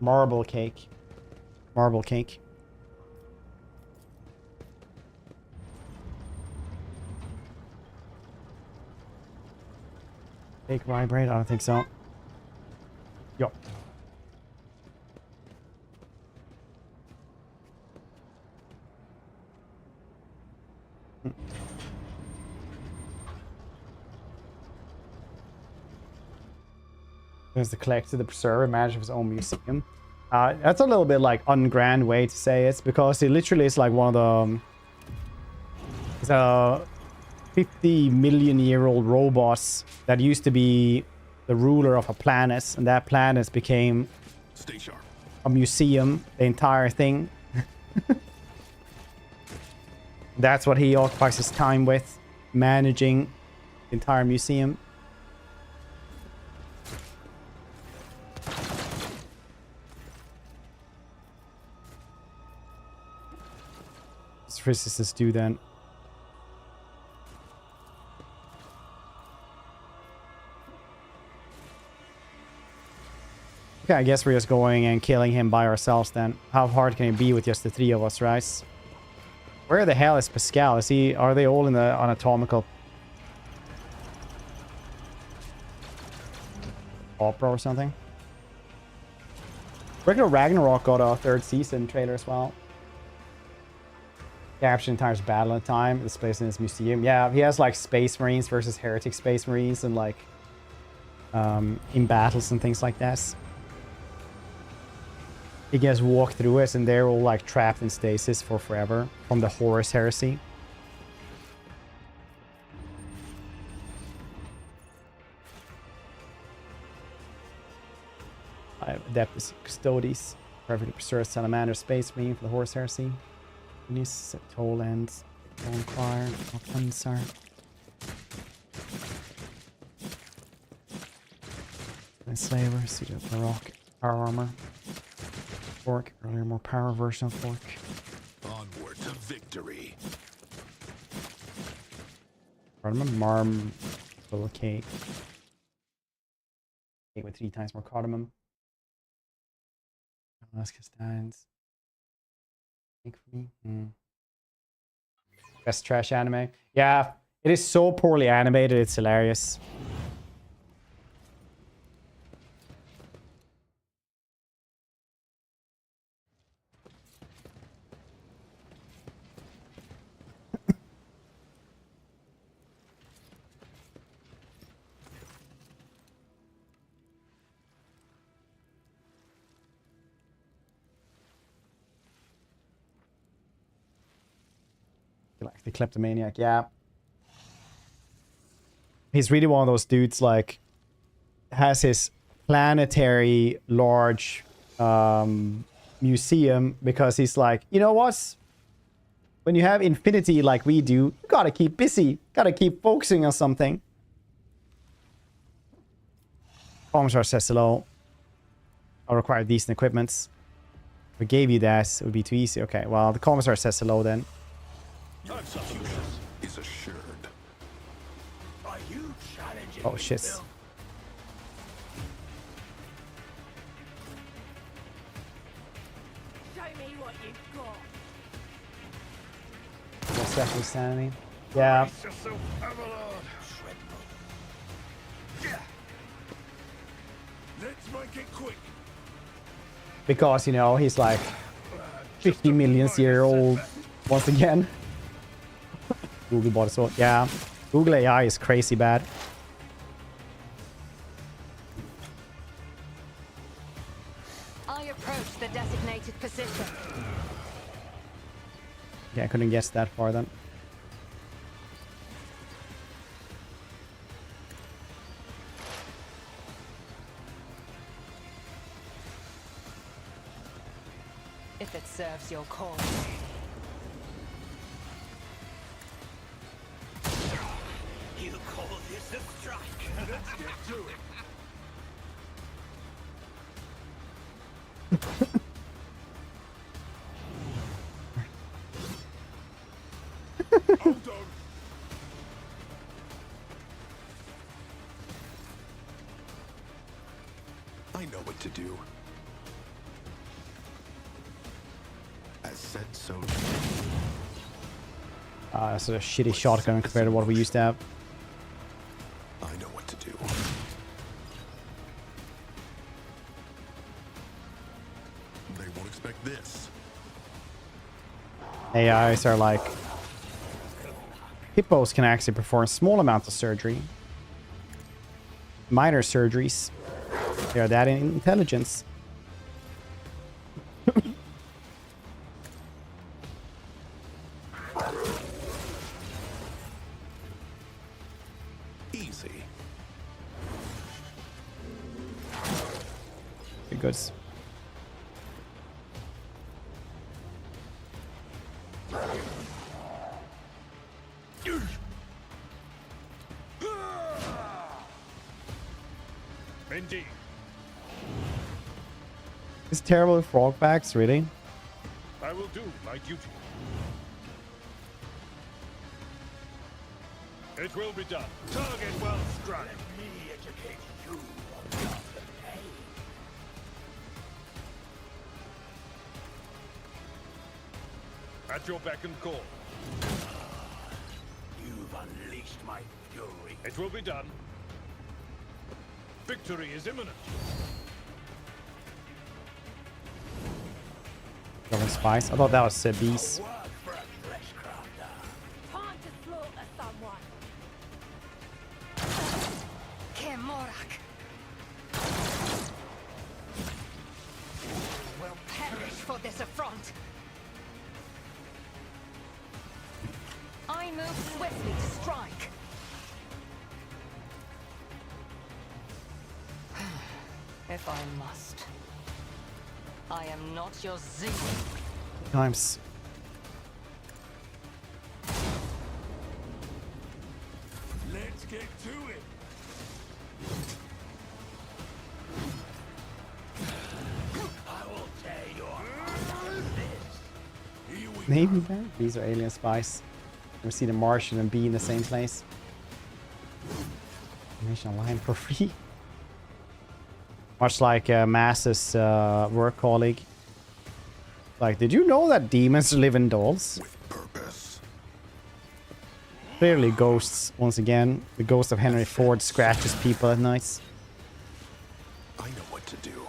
Marble cake. Marble cake. Cake vibrate? I don't think so. Yo. There's the collector, the preserver, manager of his own museum. That's a little bit like ungrand way to say it, because it literally is like one of the it's a 50 million year old robots that used to be the ruler of a planet, and that planet became a museum, the entire thing. That's what he occupies his time with, managing the entire museum. What does this do then? Okay, I guess we're just going and killing him by ourselves then. How hard can it be with just the three of us, right? Where the hell is Pascal? Is he? Are they all in the anatomical opera or something? Regular Ragnarok got a 3rd season trailer as well. Capture entire battle in time. This place in his museum. Yeah, he has like Space Marines versus Heretic Space Marines and like in battles and things like that. He gets walk through it and they're all like trapped in stasis for forever from the Horus Heresy. I have Adeptus Custodes. Perfectly preserved Salamander Space Marine for the Horus Heresy. Unis, Toll Ends, Bonfire, Alphonsar. Enslaver, suit of Baroque, Power Armor. Fork, earlier more power version of Fork. Onward to victory. Cardamom, Marm, little cake. Cake with 3 times more cardamom. Alaska Steins. Cake for me. Best trash anime. Yeah, it is so poorly animated, it's hilarious. Like the kleptomaniac, yeah. He's really one of those dudes, like, has his planetary large museum because he's like, you know what? When you have infinity like we do, you gotta keep busy. Gotta keep focusing on something. Commissar says hello. I'll require decent equipments. If we gave you that, it would be too easy. Okay, well, the commissar says hello then. Your execution is assured. Are you challenging Oh, me, shit. Bill? Show me what you've got. What's that for sanity? Yeah. Brace yourself, Avalon. Let's make it quick. Because, you know, he's like 50 million year old once again. Google bought a sword. Yeah. Google AI is crazy bad. I approach the designated position. Yeah, I couldn't guess that far then. If it serves your cause. You call this a strike? Let's get to it. Hold on. I know what to do. As said, so. That's a shitty shotgun compared to what we used to have. I know what to do. They won't expect this. AIs are like... Hippos can actually perform small amounts of surgery. Minor surgeries. They are that in intelligence. Easy. Pretty good. Indeed. It's terrible with frog backs, really. I will do my duty. It will be done. Target well struck. Let me educate you about the pain. At your beck and call. You've unleashed my fury. It will be done. Victory is imminent. Golden spice. I thought that was bees. Work for a flesh crafter. Time to slaughter someone. Kemorak will perish for this affront. I move swiftly to strike. If I must. I am not your Zing. Times. Let's get to it. I will tear your heart out this. Here we Maybe that? These are alien spies. Never seen a Martian and bee in the same place. Information online for free. Much like Mass's work colleague. Like, did you know that demons live in dolls? with purpose. Clearly ghosts, once again. The ghost of Henry Ford scratches people at nights. I know what to do.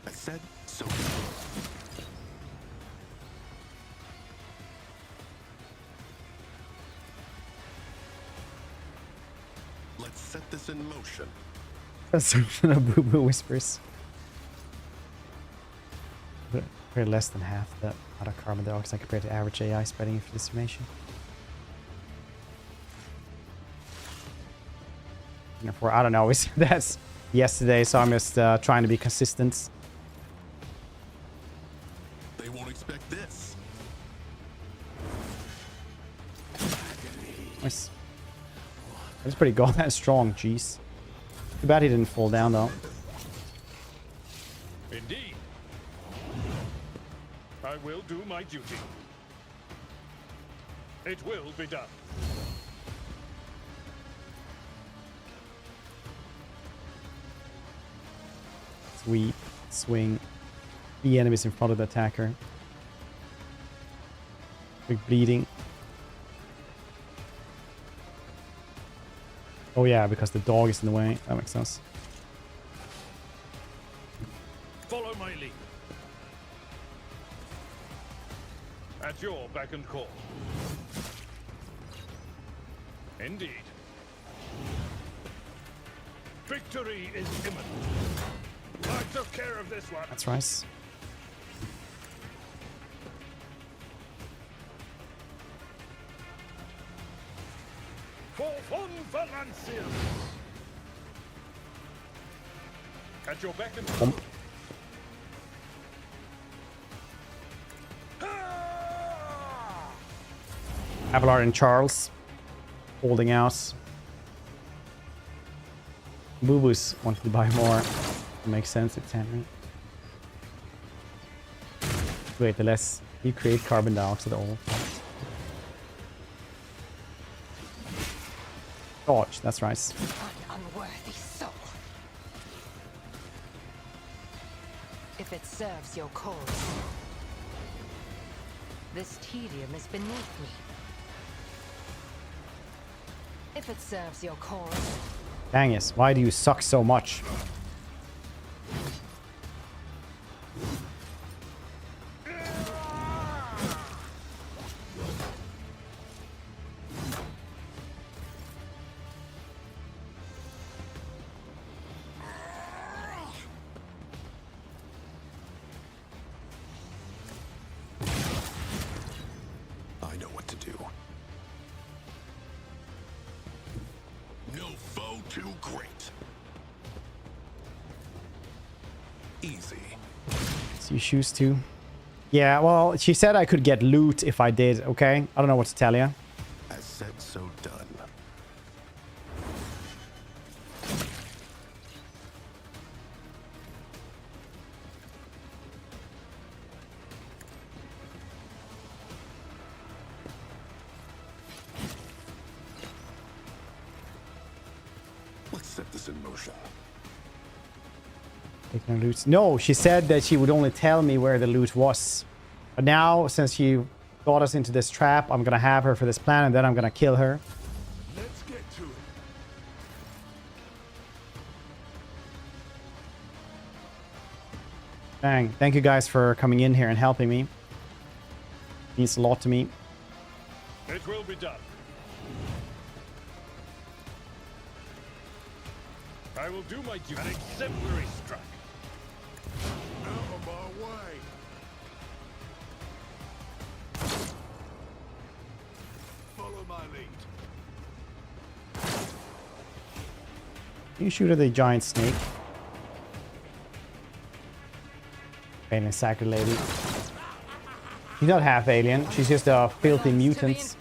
I said so. Let's set this in motion. That's Boo Boo whispers. Very less than half the amount of carbon dioxide compared to average AI spreading for this information. And therefore, I don't know. That's yesterday, so I'm just trying to be consistent. They won't expect this. Nice. That's pretty goddamn strong, jeez. Too bad he didn't fall down though. Indeed. I will do my duty. It will be done. Sweep, swing. The enemies in front of the attacker. Big bleeding. Oh yeah, because the dog is in the way. That makes sense. Follow my lead. At your beck and call. Indeed. Victory is imminent. I took care of this one. That's right. For von Valancius. At your beck and call. Abelard and Charles holding out. Boo Boos wanted to buy more. It makes sense, it's Henry. Wait, the less you create carbon dioxide all. Dodge, that's right. An unworthy soul. If it serves your cause, this tedium is beneath me. If it serves your cause. Dang it, why do you suck so much? I know what to do. No foe too great. Easy. So you choose to. Yeah, well, she said I could get loot if I did, okay? I don't know what to tell you. As said, so done. Let's set this in motion. Taking loot. No, she said that she would only tell me where the loot was. But now, since she got us into this trap, I'm gonna have her for this plan and then I'm gonna kill her. Let's get to it. Bang. Thank you guys for coming in here and helping me. Means a lot to me. It will be done. I will do my duty. An exemplary strike. Out of my way. Follow my lead. You shoot at the giant snake. Alien sacred lady. She's not half alien. She's just a filthy mutant.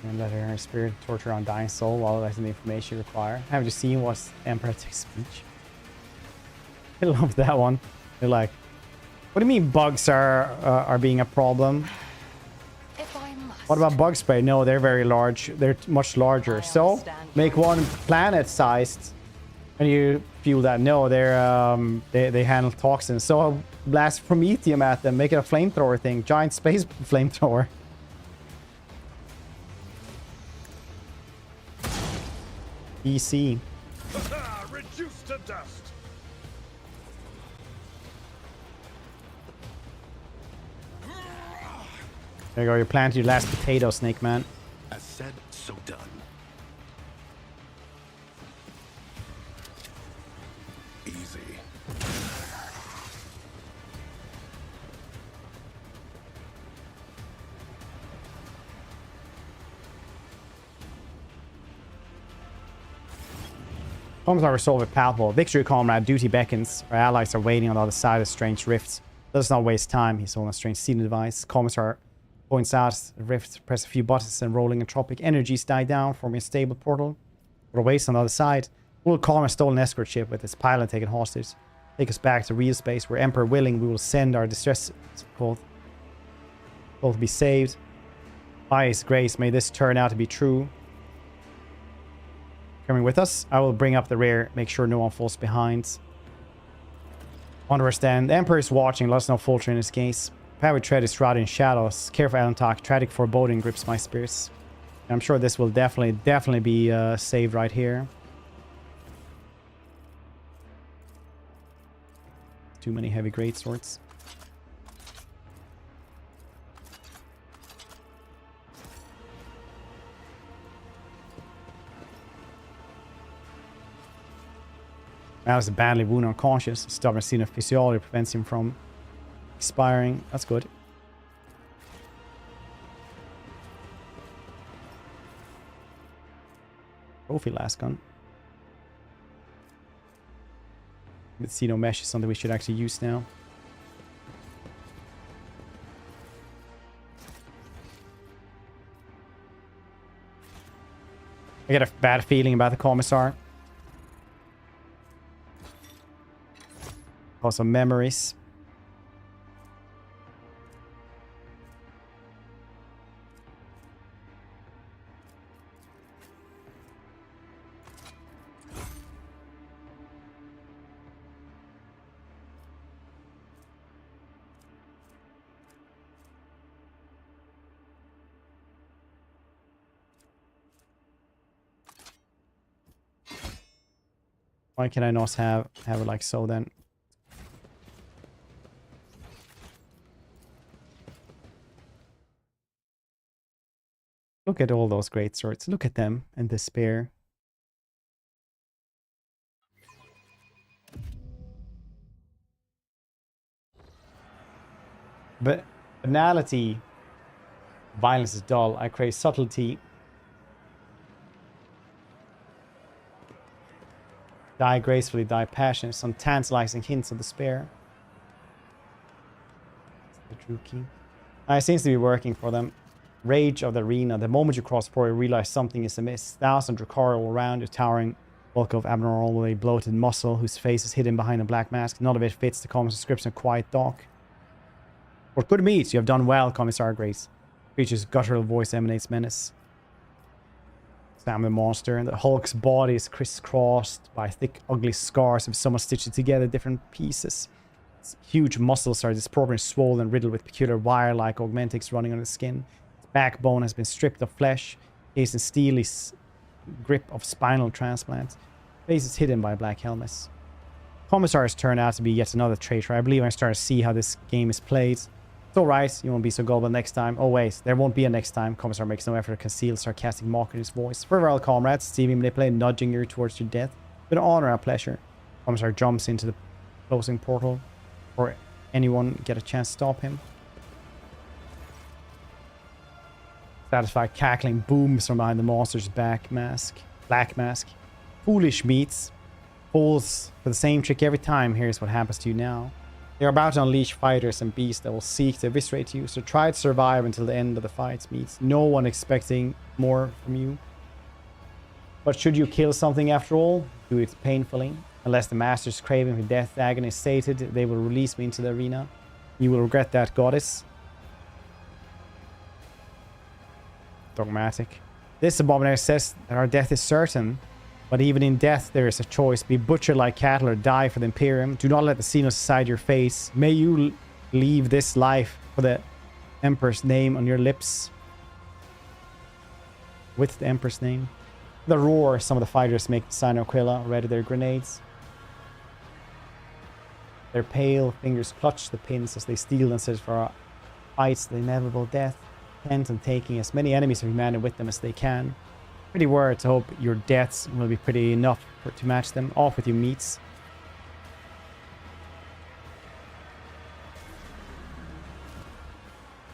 And let her spirit torture on dying soul while letting the information you require. Haven't you seen what's Emperor takes speech? I love that one. They're like, what do you mean bugs are being a problem? What about bug spray? No, they're very large. They're much larger. So make one planet-sized, and you feel that. No, they're they handle toxins. So blast promethium at them. Make it a flamethrower thing. Giant space flamethrower. EC. Reduced to dust. There you go. You planted your last potato, Snake Man. As said, so done. Easy. Problems are resolved with palpable. Victory, comrade. Duty beckons. Our allies are waiting on the other side of strange rifts. Let us not waste time. He's on a strange seating device. Commissar Points out the rift, press a few buttons and rolling entropic energies die down, forming a stable portal. We're away on the other side. We'll calm a stolen escort ship with its pilot taken hostage. Take us back to real space where Emperor willing we will send our distress call to be saved. By his grace, may this turn out to be true. Coming with us, I will bring up the rear, make sure no one falls behind. Understand, the Emperor is watching, let us know falter in his gaze. Power tread is shrouded in shadows. Careful Alantok, tragic foreboding grips my spirits. And I'm sure this will definitely be saved right here. Too many heavy greatswords. Now is a badly wounded unconscious. Stubborn scene of physiology prevents him from expiring. That's good. Trophy last gun. The no mesh is something we should actually use now. I get a bad feeling about the Commissar. Also memories. Why can I not have it like so then? Look at all those great swords. Look at them and despair. But banality, violence is dull. I crave subtlety. Die gracefully, die passionate. Some tantalizing hints of despair. The true key. It seems to be working for them. Rage of the arena. The moment you cross before you realize something is amiss. Thousands recoil all around you, towering bulk of abnormally bloated muscle whose face is hidden behind a black mask. None of it fits the common description of quiet dog. For good meat, you have done well, Commissar Grace. Creature's guttural voice emanates menace. Sam the monster, and the Hulk's body is crisscrossed by thick, ugly scars of someone stitched it together different pieces. Its huge muscles are disproportionately swollen and riddled with peculiar wire-like augmentics running on its skin. Its backbone has been stripped of flesh, cased in steely grip of spinal transplant. Face is hidden by black helmets. Commissars turn out to be yet another traitor. I believe I start to see how this game is played. It's alright, you won't be so gullible next time. Oh wait, there won't be a next time. Commissar makes no effort to conceal sarcastic mock in his voice. Farewell, comrades. See me manipulate, nudging you towards your death. With honor and pleasure. Commissar jumps into the closing portal. Or anyone get a chance to stop him. Satisfied cackling booms from behind the monster's black mask. Foolish meats. Falls for the same trick every time. Here's what happens to you now. They are about to unleash fighters and beasts that will seek to eviscerate you, so try to survive until the end of the fight meets. No one expecting more from you. But should you kill something after all, do it painfully. Unless the master's craving for death agony is sated, they will release me into the arena. You will regret that, goddess. Dogmatic. This abomination says that our death is certain. But even in death, there is a choice. Be butchered like cattle or die for the Imperium. Do not let the Xenos decide your face. May you leave this life for the Emperor's name on your lips. With the Emperor's name. The roar, some of the fighters make the sign of Aquila, ready their grenades. Their pale fingers clutch the pins as they steel themselves for fights the inevitable death. Bent on taking as many enemies of humanity with them as they can. Pretty words. I hope your deaths will be pretty enough to match them. Off with your meats.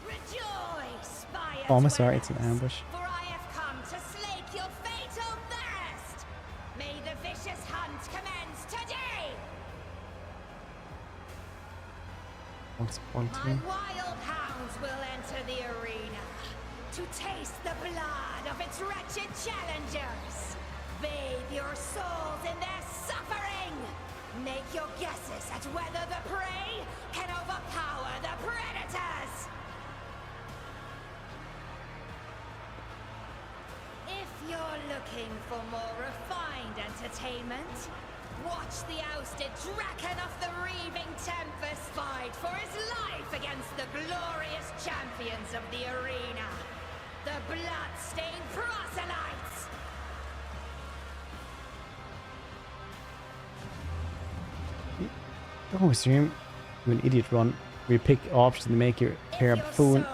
Rejoice, Commissar, it's an ambush. For I have come to slake your fatal thirst. May the vicious hunt commence today. What's My wild hound hounds will enter the arena to taste the blood of its wretched challengers. Bathe your souls in their suffering. Make your guesses at whether the prey can overpower the predators. If you're looking for more refined entertainment, watch the ousted Draken of the Reaving Tempest fight for his life against the glorious champions of the arena, the blood-stained proselytes. Oh, stream. Do an idiot run. We pick options to make your hair a buffoon.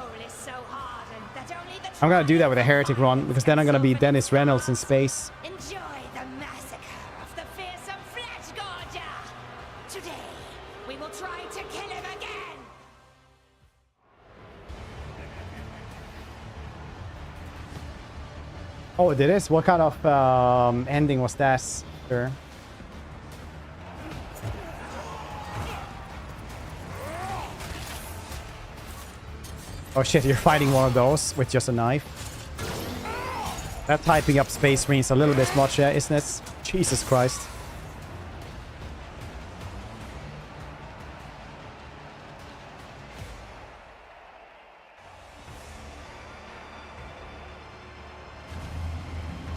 I'm gonna do that with a heretic run because then I'm gonna be Dennis Reynolds in space. Enjoy the massacre of the fearsome flesh gorger. Today, we will try to kill him again. Oh, it is? What kind of ending was that, sir? Oh shit, you're fighting one of those with just a knife. That typing up Space Marines a little bit much, isn't it? Jesus Christ.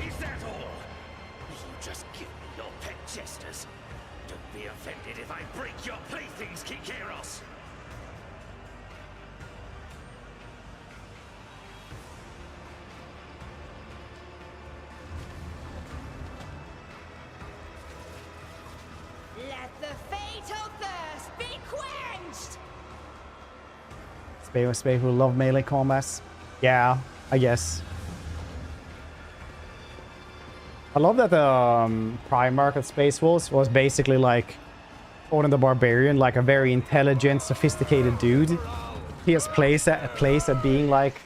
Is that all? You just give me your pet jesters. Don't be offended if I break your playthings, Kikeros. Let the fatal thirst be quenched. Space who love melee combats. Yeah, I guess. I love that the Primarch of Space Wolves was basically like Conan the Barbarian, like a very intelligent, sophisticated dude. He has plays at being like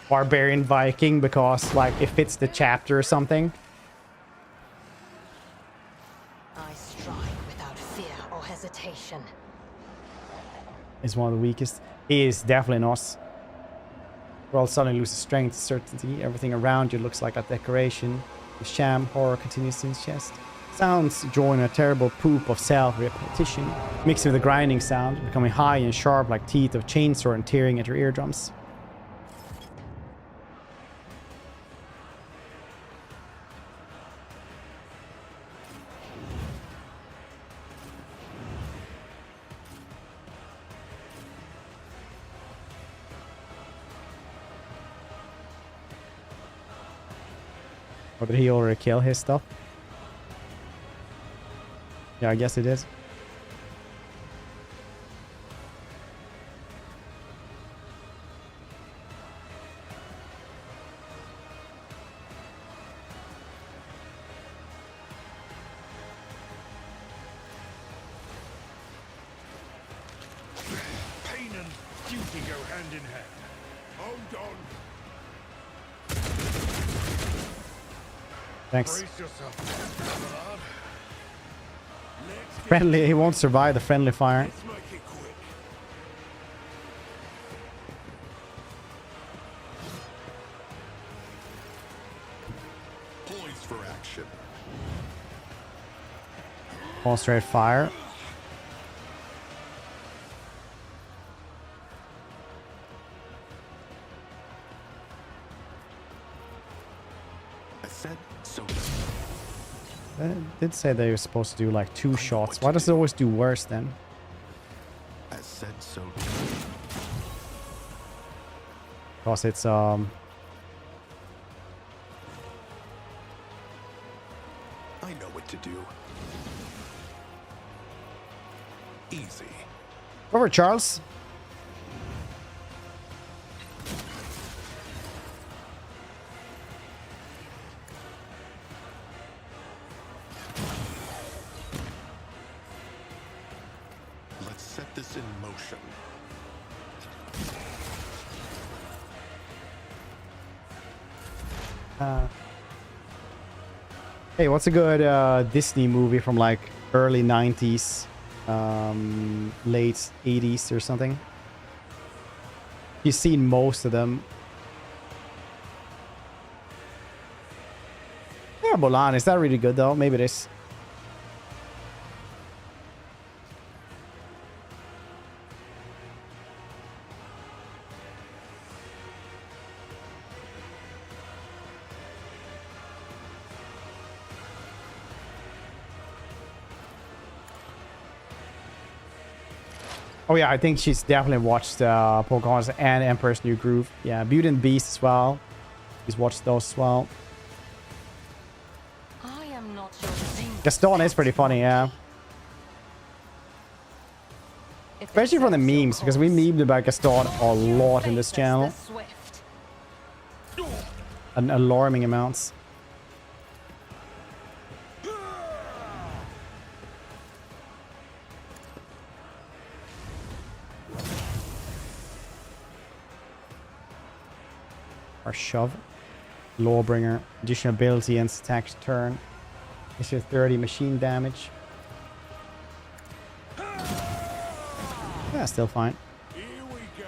Barbarian Viking because like it fits the chapter or something. I strike without fear or hesitation. He's one of the weakest. He is definitely not. World suddenly loses strength, certainty. Everything around you looks like a decoration. The sham horror continues in his chest. Sounds join a terrible poop of self-repetition, mixed with a grinding sound, becoming high and sharp like teeth of chainsaw and tearing at your eardrums. Or did he already kill his stuff? Yeah, I guess it is. Pain and duty go hand in hand. Hold on. Thanks. Brace yourself. Friendly, he won't survive the friendly fire. Let's make it quick. Poised for action. Concentrate fire. I said so. It did say they were supposed to do like 2 shots. Why does it always do worse then? I said so. Because it's I know what to do. Easy. over, Charles. Let's set this in motion. Hey, what's a good Disney movie from like early 90s, late 80s or something? You've seen most of them. Yeah, Bolan, is that really good though? Maybe it is. Oh yeah, I think she's definitely watched Pocahontas and Emperor's New Groove. Yeah, Beauty and the Beast as well. She's watched those as well. I am not your king. Gaston is pretty funny, yeah. Especially from the memes, because we memed about Gaston a lot in this channel. An alarming amounts. Our shove. Lawbringer. Additional ability and attack turn. Issue 30 machine damage. Yeah, still fine. Here we go.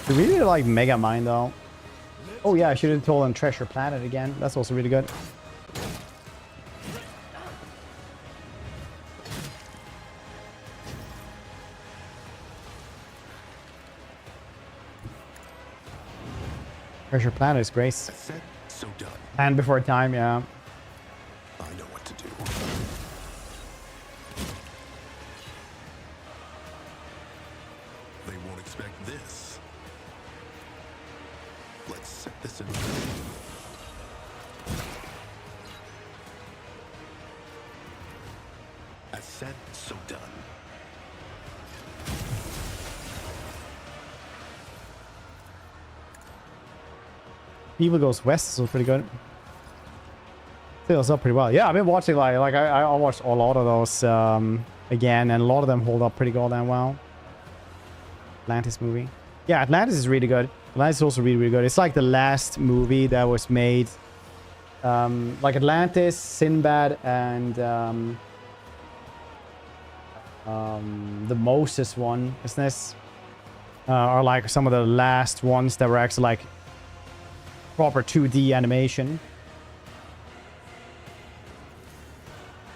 I really like Mega Mind though. Oh yeah, I should have told him Treasure Planet again. That's also really good. Treasure Planet is great. Said, so done. And Before Time, yeah. I know what to do. They won't expect this. Let's set this in motion. As said, so done. Evil Goes West is pretty good. Fills up pretty well. Yeah, I've been watching like I watched a lot of those again, and a lot of them hold up pretty goddamn well. Atlantis movie. Yeah, Atlantis is really good. Atlantis is also really, really good. It's like the last movie that was made. Like Atlantis, Sinbad, and the Moses one, isn't this? Are like some of the last ones that were actually like proper 2D animation.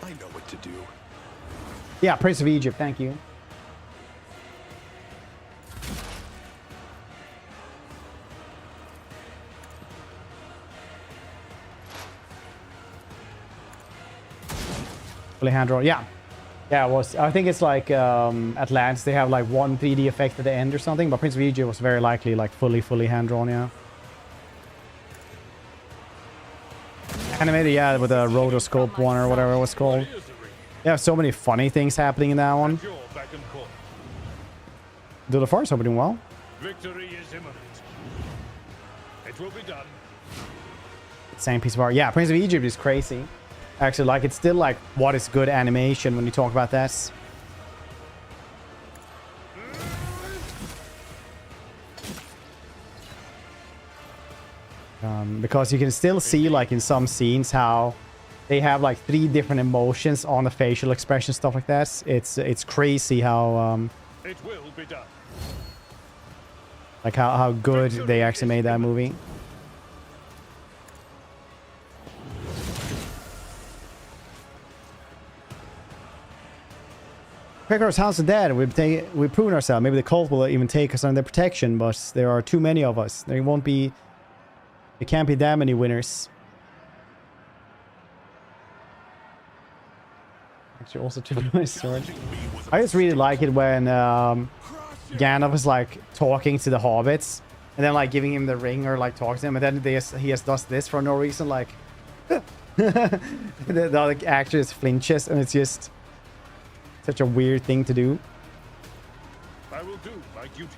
I know what to do. Yeah, Prince of Egypt, thank you. Fully hand drawn, yeah. Yeah, it was. I think it's like Atlantis, they have like one 3D effect at the end or something, but Prince of Egypt was very likely like fully hand drawn, yeah. Animated, yeah, with a rotoscope one or whatever it was called. They have so many funny things happening in that one. Do the Forest opening well? Victory is imminent. It will be done. Same piece of art. Yeah, Prince of Egypt is crazy. Actually, like, it's still like what is good animation when you talk about this. Because you can still see like in some scenes how they have like 3 different emotions on the facial expression, stuff like that. It's crazy how it will be done. Like how good they actually made that movie. Prekar's House of Dead. We've proven ourselves. Maybe the cult will even take us under their protection, but there are too many of us. There can't be that many winners. Actually, also too nice sword. I just really like it when Gandalf is like talking to the hobbits, and then like giving him the ring or like talking to him, and then he does this for no reason, like the other actor just flinches, and it's just such a weird thing to do. I will do my duty.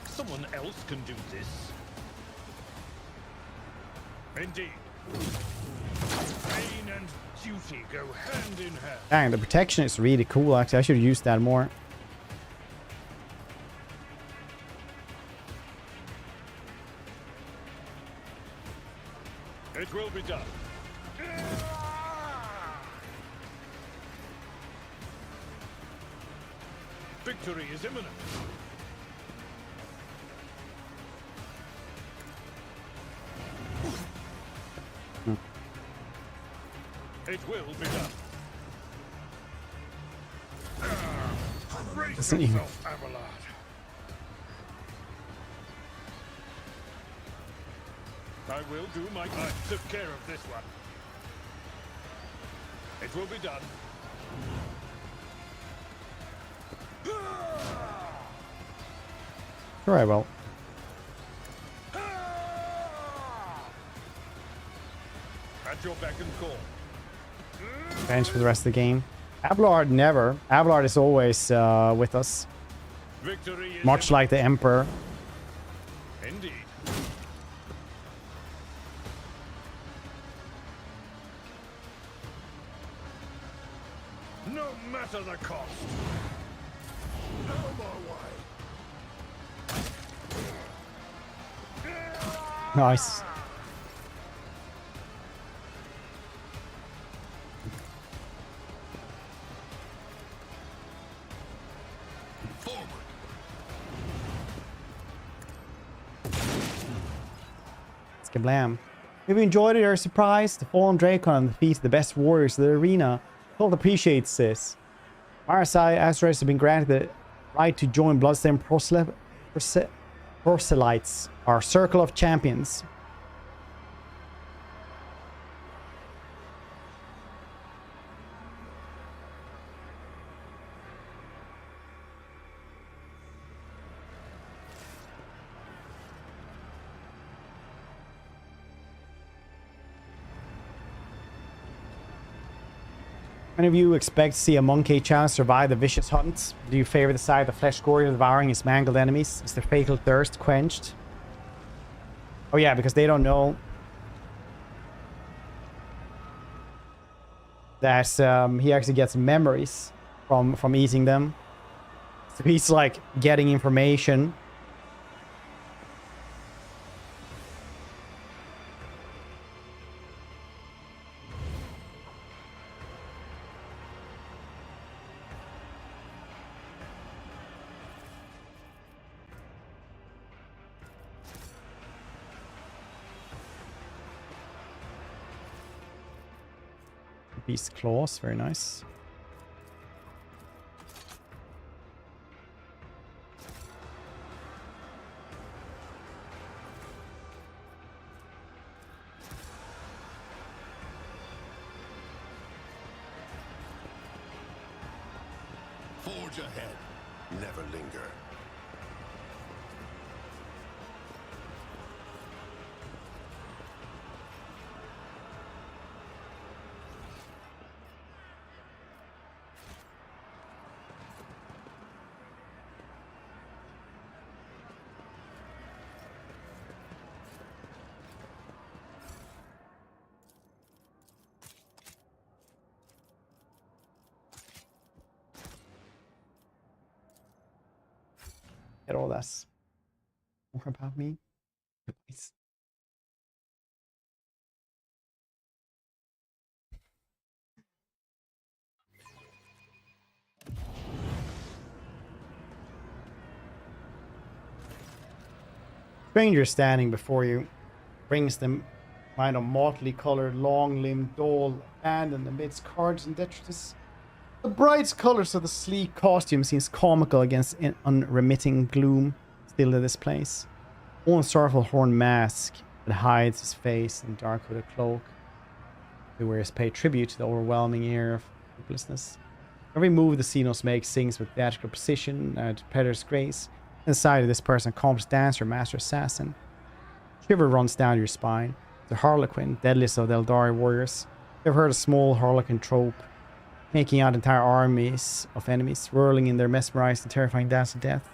Someone else can do this. Indeed. Pain and duty go hand in hand. Dang, the protection is really cool, actually. I should use that more. It will be done. Victory is imminent. It will be done. Brace yourself, Abelard. I will do my best. I took care of this one. It will be done. Sure, I will. At your beck and call. Bench for the rest of the game. Abelard never. Abelard is always with us. Victory is Much like the Emperor. indeed. No matter the cost. Out my way. Nice. Kablam. If you enjoyed it or are surprised, the fallen Dracon defeats the best warriors of the arena. Cold appreciates this. Marseille Asteroids have been granted the right to join Bloodstained Proselytes, our Circle of Champions. Many of you expect to see a monkey challenge survive the vicious hunt. Do you favor the side of the flesh warrior devouring his mangled enemies? Is the fatal thirst quenched? Oh yeah, because they don't know that he actually gets memories from eating them. So he's like getting information. Beast claws, very nice. Forge ahead. Never linger. Get all this. More about me, please. Stranger standing before you brings them find a motley colored, long-limbed doll abandoned amidst cards and detritus. The bright colors of the sleek costume seems comical against an unremitting gloom still to this place. One sorrowful horn mask that hides his face in dark hooded cloak. The wearers pay tribute to the overwhelming air of hopelessness. Every move the Xenos makes sings with theatrical precision and predator's grace. Inside of this person, accomplished dancer, master assassin. Shiver runs down your spine. The Harlequin, deadliest of the Eldari warriors. You've heard a small Harlequin trope, making out entire armies of enemies, whirling in their mesmerized and terrifying dance of death.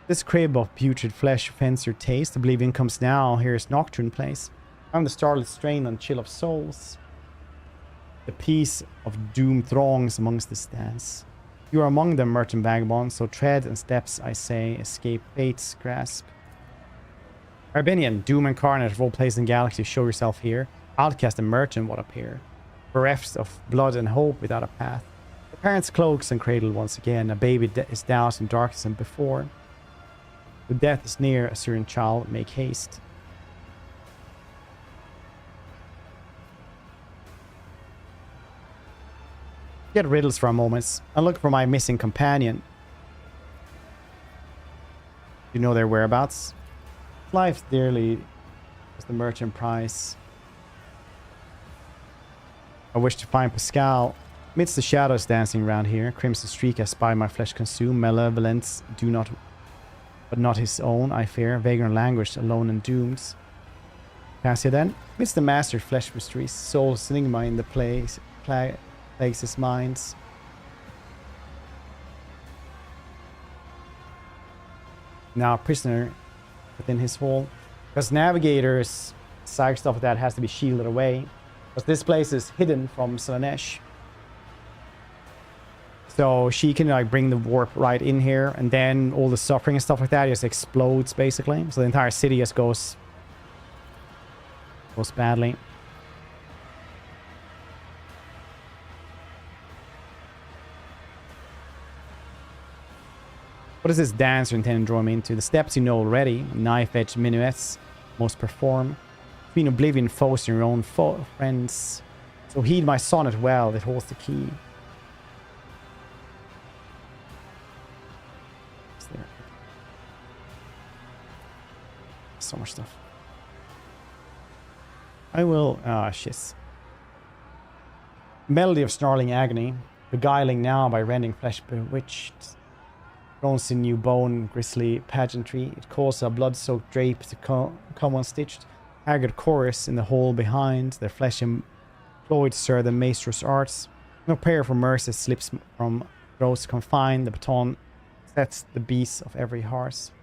This crib of putrid flesh offends your taste. Oblivion comes now. Here is Nocturne place. I'm the starlit strain on chill of souls. The peace of doom throngs amongst the stands. You are among them, merchant vagabonds, so tread and steps, I say, escape fate's grasp. Arbinian, Doom Incarnate of all places in Galaxy, show yourself here. Outcast and Merchant, what appear? Bereft of blood and hope without a path. The parents' cloaks and cradle once again. A baby is doused in darkness than before. The death is near, a Syrian child, make haste. Get riddles for a moment. I look for my missing companion. You know their whereabouts? Life dearly is the merchant price. I wish to find Pascal. Amidst the shadows dancing around here, crimson streak I spy my flesh consume. Malevolence do not, but not his own, I fear. Vagrant language, alone and doomed. Cassia then. Amidst the mastered flesh mysteries, soul enigma in the place, plagues his minds. Now a prisoner within his hall. Because navigators, psych stuff like that has to be shielded away. Because this place is hidden from Slanesh. So she can like bring the warp right in here, and then all the suffering and stuff like that just explodes basically. So the entire city just goes badly. What is this dance you're intending to draw me into? The steps you know already. Knife-edged minuets most perform. Between oblivion, foes and your own friends. So heed my sonnet well that holds the key. What's there? So much stuff. I will... Ah, shit. Melody of snarling agony. Beguiling now by rending flesh bewitched. Bone sinew bone, grisly pageantry. It calls a blood-soaked drape to come unstitched. Haggard chorus in the hole behind. Their flesh employed sir the maestrous arts. No prayer for mercy slips from throats confined. The baton sets the beasts of every hearse.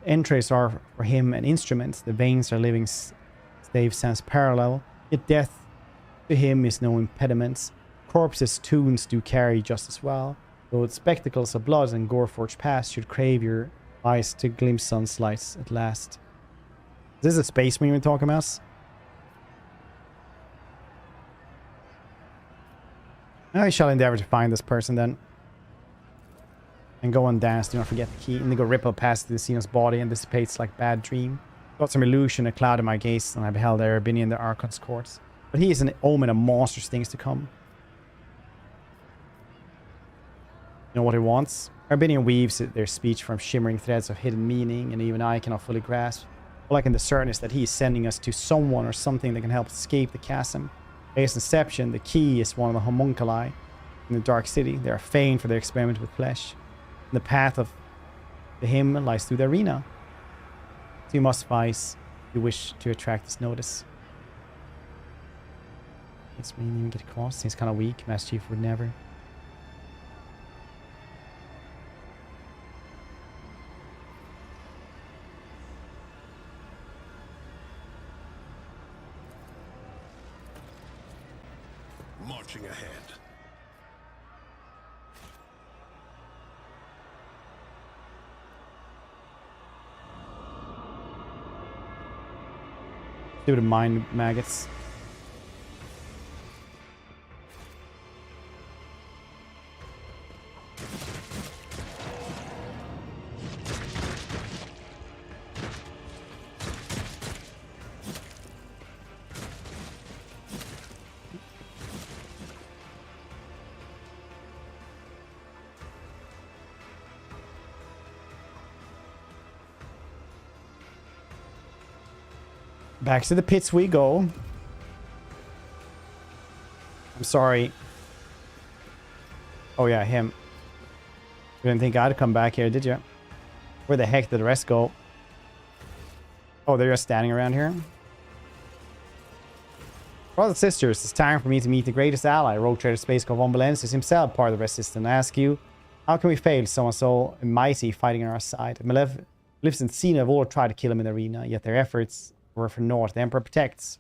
Entrails are for him an instrument. The veins are living stave stands parallel. Yet death to him is no impediment. Corpses' tunes do carry just as well. Though the spectacles of blood and gore-forged past should crave your eyes to glimpse sun's lights at last. Is this a space marine we're talking about? I shall endeavor to find this person then. And go and dance, do not forget the key. Indigo ripple passes the Xenos body and dissipates like bad dream. Got some illusion, a cloud in my gaze, and I beheld Arabinian the Archon's courts. But he is an omen of monstrous things to come. You know what he wants? Arabinian weaves their speech from shimmering threads of hidden meaning, and even I cannot fully grasp. All I can discern is that he is sending us to someone or something that can help escape the chasm. By his inception, the key is one of the homunculi in the Dark City. They are fain for their experiment with flesh. And the path of the him lies through the arena. So you must suffice if you wish to attract his notice. Let's even get across. He's kind of weak. Master Chief would never. Marching ahead. Stupid mind maggots. Back to the pits we go. I'm sorry. Oh yeah, him. You didn't think I'd come back here, did you? Where the heck did the rest go? Oh, they're just standing around here. Brothers and sisters, it's time for me to meet the greatest ally, Rogue Trader Space House von Valancius himself, part of the Resistance. I ask you, how can we fail someone so mighty fighting on our side? Maleficent Cena have all tried to kill him in the arena, yet their efforts were for naught. The Emperor protects.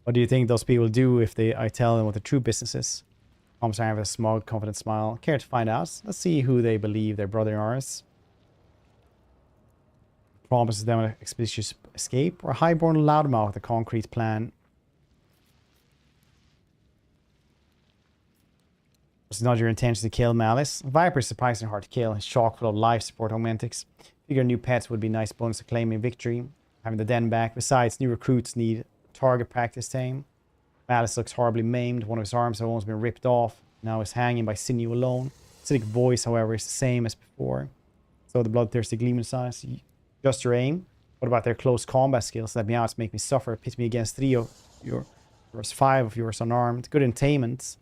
What do you think those people do if I tell them what the true business is? Commissar with a smug, confident smile. Care to find out? Let's see who they believe their brother is. Promises them an expeditious escape, or a highborn loudmouth with a concrete plan. It's not your intention to kill Malice. Viper is surprisingly hard to kill. He's chock full of life support augmentics. Figure new pets would be nice bonus to claiming victory. Having the den back. Besides, new recruits need target practice time. Malice looks horribly maimed. One of his arms has almost been ripped off. Now he's hanging by sinew alone. Acidic voice, however, is the same as before. So the bloodthirsty gleam inside. Just your aim. What about their close combat skills? Let me out, make me suffer. Pit me against 3 of yours, 5 of yours unarmed. Good entertainment.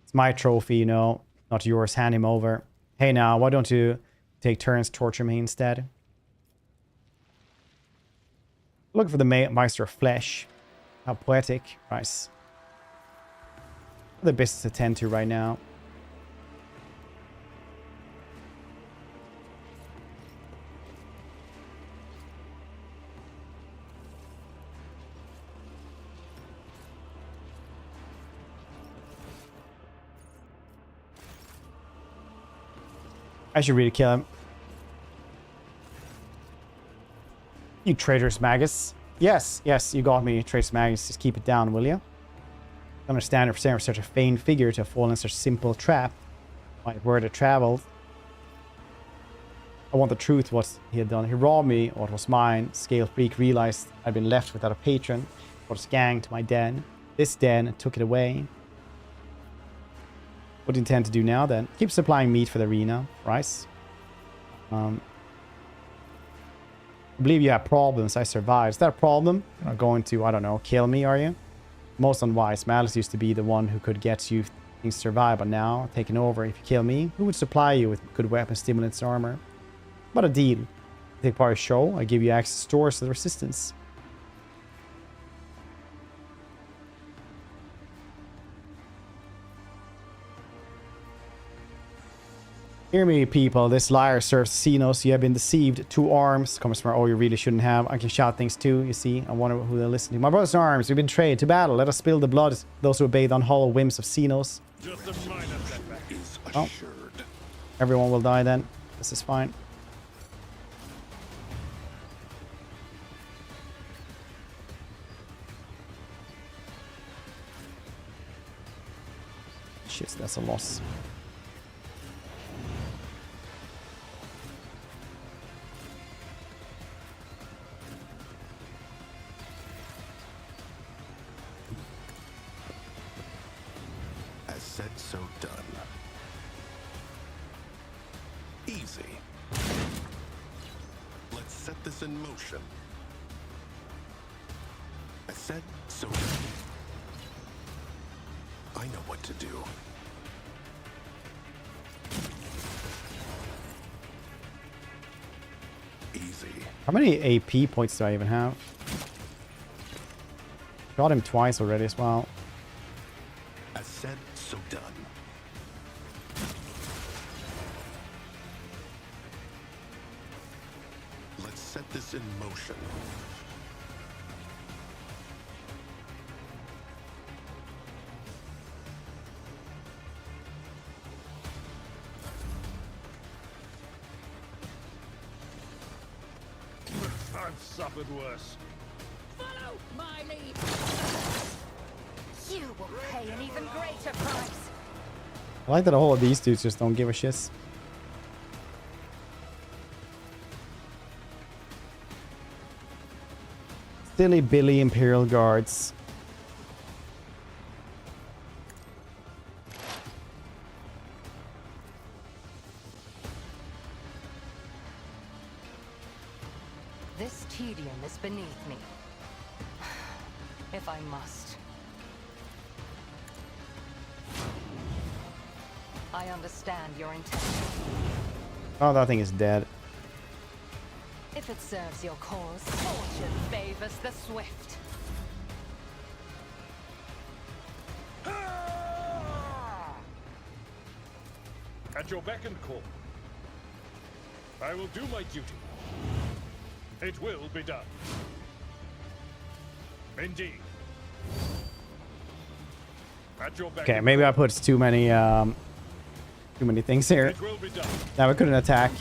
It's my trophy, you know, not yours. Hand him over. Hey now, why don't you take turns torture me instead? Looking for the Meister of Flesh. How poetic. Nice. The business to tend to right now. I should really kill him. You traitorous Magus. Yes, yes, you got me, traitorous Magus. Just keep it down, will you? I understand it for such a feigned figure to have fallen in such a simple trap. My word had traveled. I want the truth, what he had done. He robbed me, what was mine. Scale freak realized I'd been left without a patron. Brought his gang to my den. This den took it away. What do you intend to do now then? Keep supplying meat for the arena, rice. I believe you have problems. I survived. Is that a problem? You're not going to, I don't know, kill me, are you? Most unwise. Malice used to be the one who could get you things to survive, but now, taking over, if you kill me, who would supply you with good weapons, stimulants, armor? What a deal. You take part in the show, I give you access to stores to the resistance. Hear me, people. This liar serves Xenos. You have been deceived. 2 arms. Comes from, oh, you really shouldn't have. I can shout things too, you see. I wonder who they'll listen to. My brother's arms. We've been betrayed. To battle. Let us spill the blood. Those who obey the unhollow whims of Xenos. Just a minor setback is oh. Assured. Everyone will die then. This is fine. Shit, that's a loss. Said so done. Easy. Let's set this in motion. I said so done. I know what to do. Easy. How many AP points do I even have? Shot him twice already as well. As said, so done. Let's set this in motion. I've suffered worse. Follow my lead. You will pay an even greater price. I like that all of these dudes just don't give a shit. Silly Billy Imperial Guards. This tedium is beneath me. If I must. I understand your intention. Oh, that thing is dead. If it serves your cause, fortune favors the swift. At your beck and call. I will do my duty. It will be done. Indeed. At your beck Okay, and maybe I put too many things here. It will be done. Now we couldn't attack.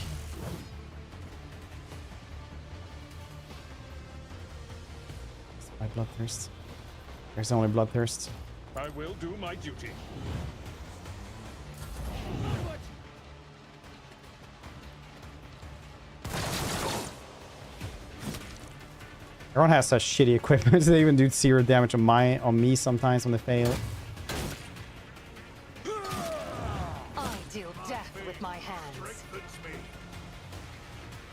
My bloodthirst. There's only bloodthirst. I will do my duty. Everyone has such shitty equipment. They even do 0 damage on me sometimes when they fail. I deal death with my hands. Strengthens me.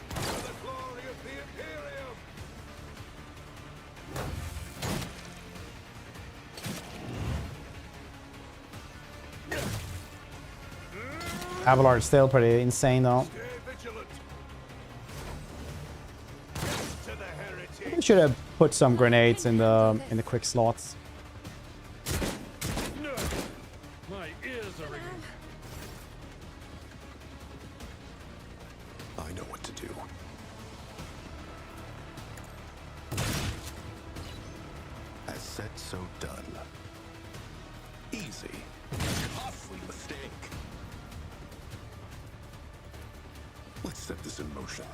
For the glory of the Imperium. Avalar is still pretty insane though. Stay vigilant. To the heritage. We should have put some grenades in the quick slots. No. My ears are ringing. I know what to do. As said, so done. Easy. Costly mistake. Let's set this in motion.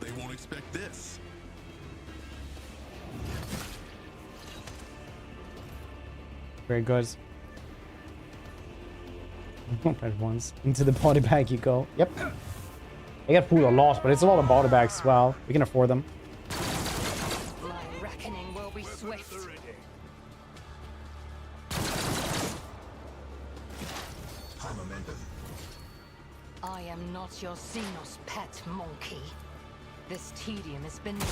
They won't expect this. Very good. Red ones. Into the body bag you go. Yep. I get food a lot, but it's a lot of body bags as well. We can afford them. My reckoning will be swift. I am not your Xenos pet monkey. This tedium has been no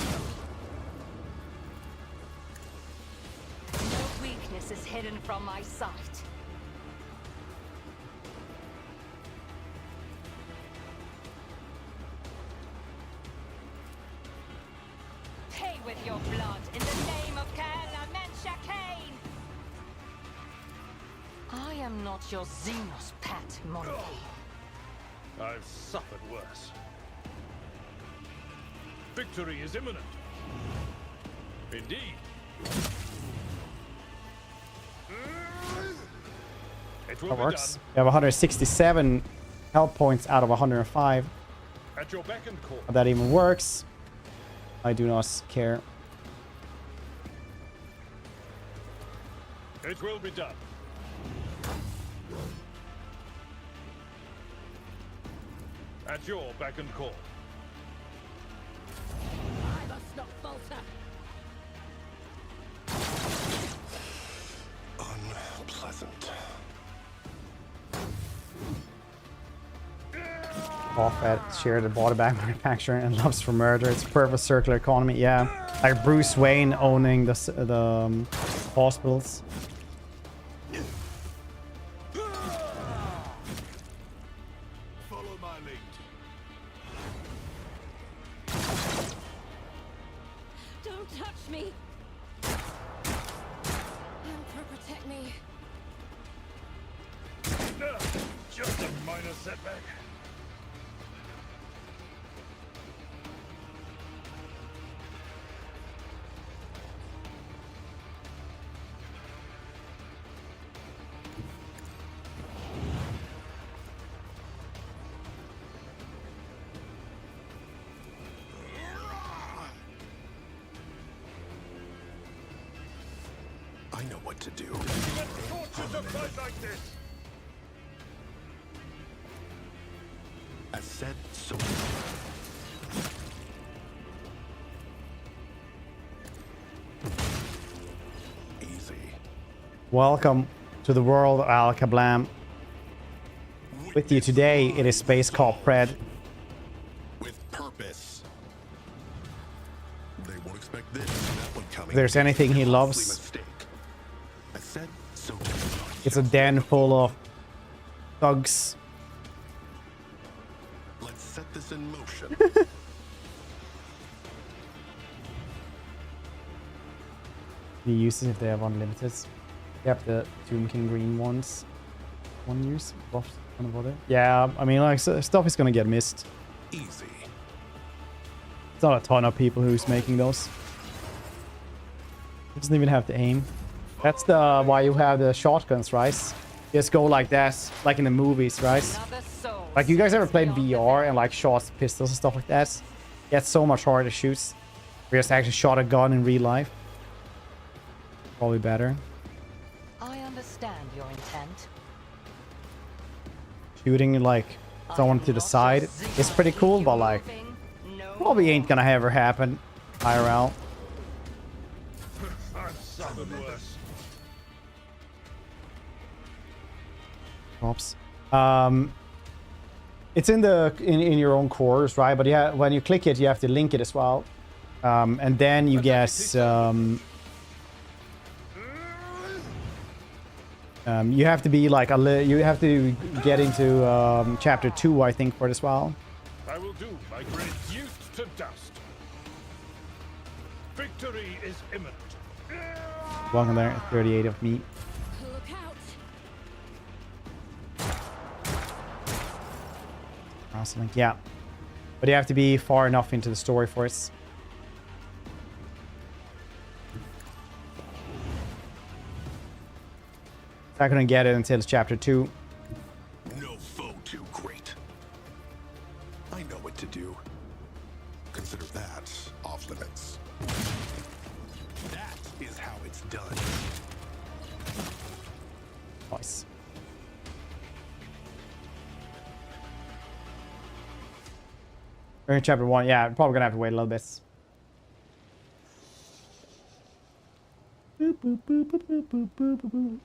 weakness is hidden from my sight. Pay with your blood in the name of Kane. I am not your Xenos pet monkey. I've suffered worse. Victory is imminent. Indeed. It will That be works. done. We have 167 health points out of 105. At your beck and call. If that even works, I do not care. It will be done. At your beck and call. I must not falter. Unpleasant. Off at share the body bag manufacturer and loves for murder. It's a perfect circular economy. Yeah, like Bruce Wayne owning the hospitals. Follow my lead. Don't touch me. Emperor, protect me. Just a minor setback. I know what to do. Let's torture to fight like this. As said, so easy. Welcome to the world of Al Kablam. With you today, it is Space Cop Pred. With purpose. They won't expect this. That one coming. If there's anything he Costly loves, mistake. I said so. it's a den full of thugs. Let's set this in motion. Be useless if they have unlimited. They have the Tomb King green ones. 1 use, buff, one of other. Yeah, I mean, like, stuff is gonna get missed. Easy. It's not a ton of people who's making those. It doesn't even have to aim. That's the why you have the shotguns, right? Just go like that, like in the movies, right? Like, you guys ever played VR and like shot pistols and stuff like that? It's so much harder to shoot. We just actually shot a gun in real life. Probably better. I understand your intent. Shooting like someone to the side is pretty cool, but like probably ain't gonna ever happen IRL. Oops. It's in the in your own cores, right? But yeah, when you click it, you have to link it as well, and then you get you have to be like you have to get into chapter 2, I think, for it as well. I will do my great youth to dust. Victory is imminent. Welcome there, 38 of me. Look out. Awesome, yeah. But you have to be far enough into the story for it. Not gonna get it until chapter 2. No foe too great. I know what to do. Consider that off limits. That is how it's done. Nice. We're in chapter 1. Yeah, probably gonna have to wait a little bit. Boop, boop, boop, boop, boop, boop, boop, boop.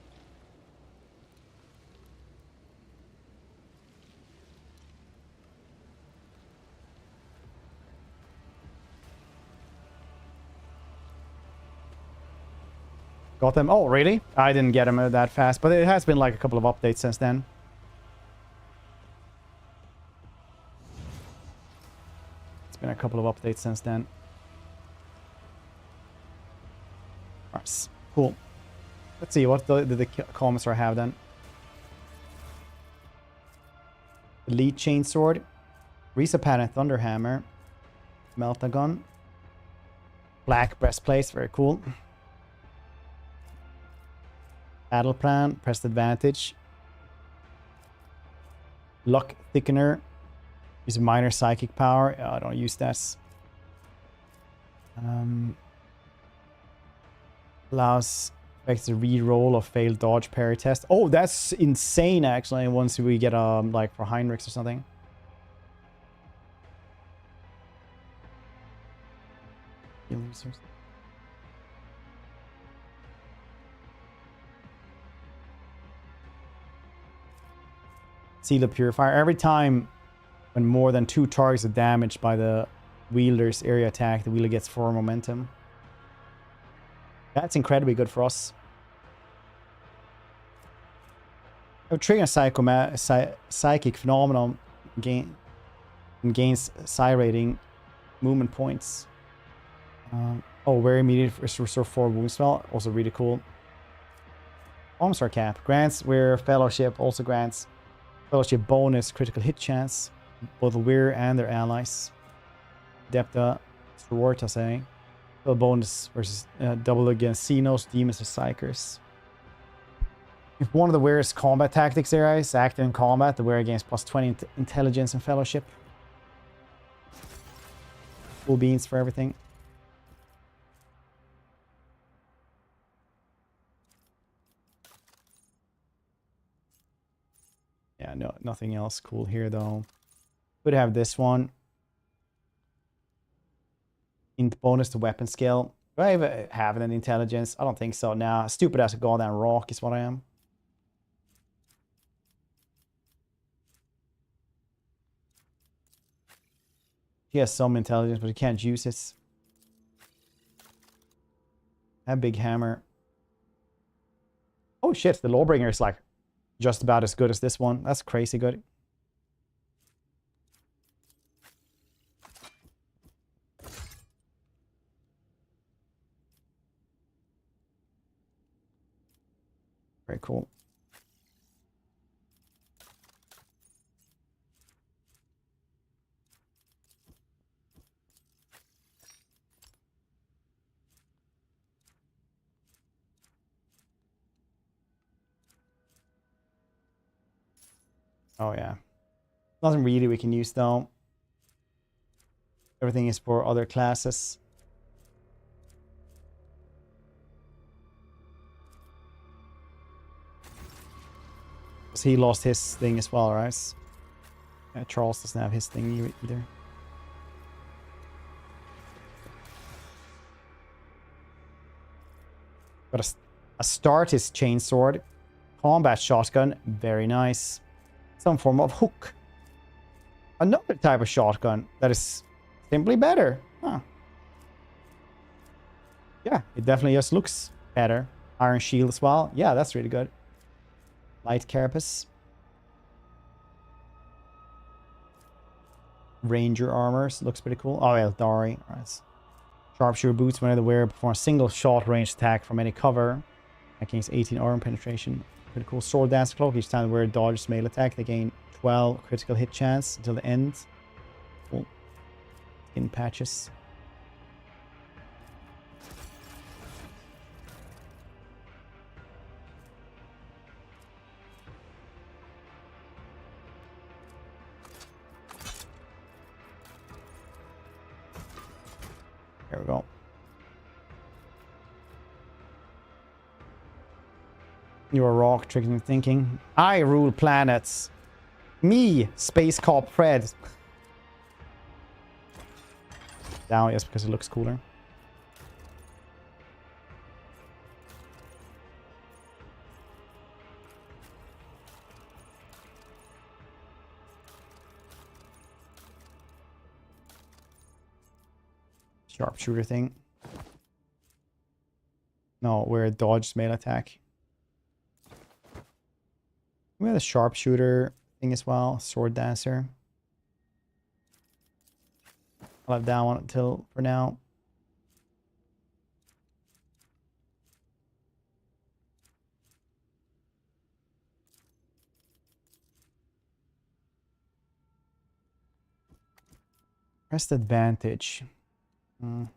Got them. Oh, really? I didn't get them that fast, but it has been like a couple of updates since then. It's been a couple of updates since then. Alright, cool. Let's see what the comments I have then. Elite Chainsword, Risa Pattern Thunderhammer, Meltagun, Black Breastplate, very cool. Battle Plan, Pressed Advantage. Luck Thickener. Use minor psychic power. I don't use that. Allows affects the re-roll of failed dodge parry test. Oh, that's insane actually, once we get like for Heinrichs or something. Seal of Purifier. Every time when more than 2 targets are damaged by the wielder's area attack, the wielder gets 4 momentum. That's incredibly good for us. Trigger psychic phenomenon gains psi rating movement points. Oh, very immediate restore 4 wound spell. Also really cool. Armstar cap grants where fellowship also grants fellowship bonus critical hit chance both Weir and their allies. Adeptus Arbites, eh? Spell bonus versus double against Xenos, demons, or psychers. If one of the Weir's combat tactics there is active in combat, the Weir gains plus 20 intelligence and fellowship. Cool beans for everything. Yeah, no, nothing else cool here though. Could have this one. Int bonus to weapon skill. Do I even have an intelligence? I don't think so. Nah, stupid as a goddamn rock is what I am. He has some intelligence, but he can't use it. Have big hammer. Oh shit, the Lawbringer is like just about as good as this one. That's crazy good. Very cool. Oh yeah. Nothing really we can use though. Everything is for other classes. Because he lost his thing as well, right? Yeah, Charles doesn't have his thing either. Got a Startis chainsword. Combat shotgun. Very nice. Some form of hook. Another type of shotgun that is simply better. Huh. Yeah, it definitely just looks better. Iron shield as well. Yeah, that's really good. Light carapace. Ranger armors. Looks pretty cool. Oh, yeah, Dari. Right. Sharpshooter boots. Whenever the wearer performs a single shot range attack from any cover. Against 18 armor penetration. Pretty cool. Sword dance cloak. Each time the wearer dodges melee attack, they gain 12 critical hit chance until the end. Cool. Skin patches. There we go. You're a rock, tricking thinking. I rule planets. Me, Space Cop Fred. Down, yes, because it looks cooler. Sharpshooter thing. No, we're a dodged melee attack. We have the sharpshooter thing as well. Sword dancer. I'll have that one until for now. Press advantage. There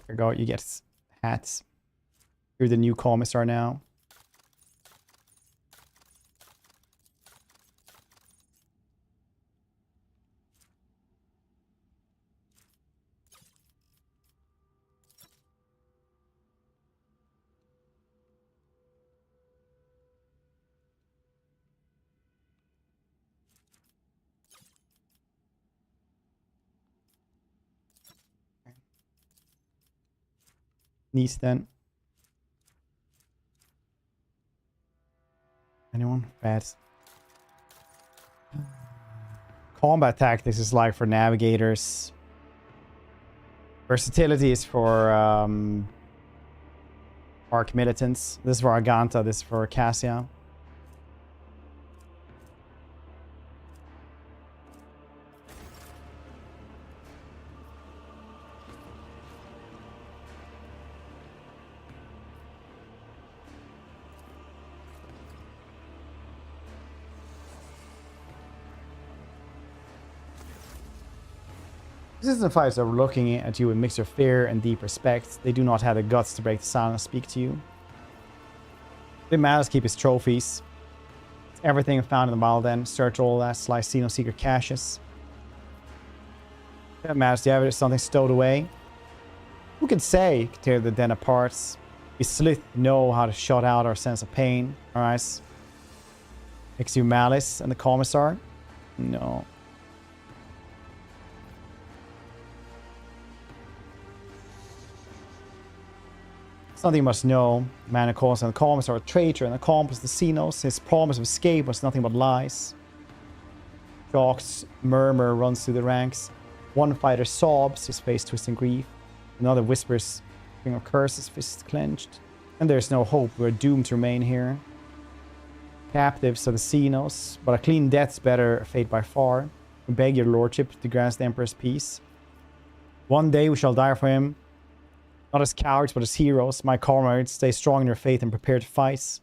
you go. You get hats. You're the new commissar now. Nice then. Anyone? Bad. Combat tactics is like for navigators. Versatility is for arc militants. This is for Arganta. This is for Cassia. Resistant fighters are looking at you with mixture of fear and deep respect. They do not have the guts to break the silence and speak to you. They manage to keep his trophies. Everything found in the wild then. Search all that. Slice Xeno secret caches. That matters. Do you have something stowed away? Who can say? Tear the den apart. We slith know how to shut out our sense of pain. Alright. Makes you malice and the commissar? No. Something you must know. Man who calls on the commissar a traitor and accomplice the Xenos. His promise of escape was nothing but lies. Jock's murmur runs through the ranks. One fighter sobs, his face twisting grief. Another whispers, string of curses, fists clenched. And there's no hope. We're doomed to remain here. Captives of the Xenos, but a clean death's better a fate by far. We beg your lordship to grant the Emperor's peace. One day we shall die for him. Not as cowards, but as heroes. My comrades, stay strong in your faith and prepare to fight.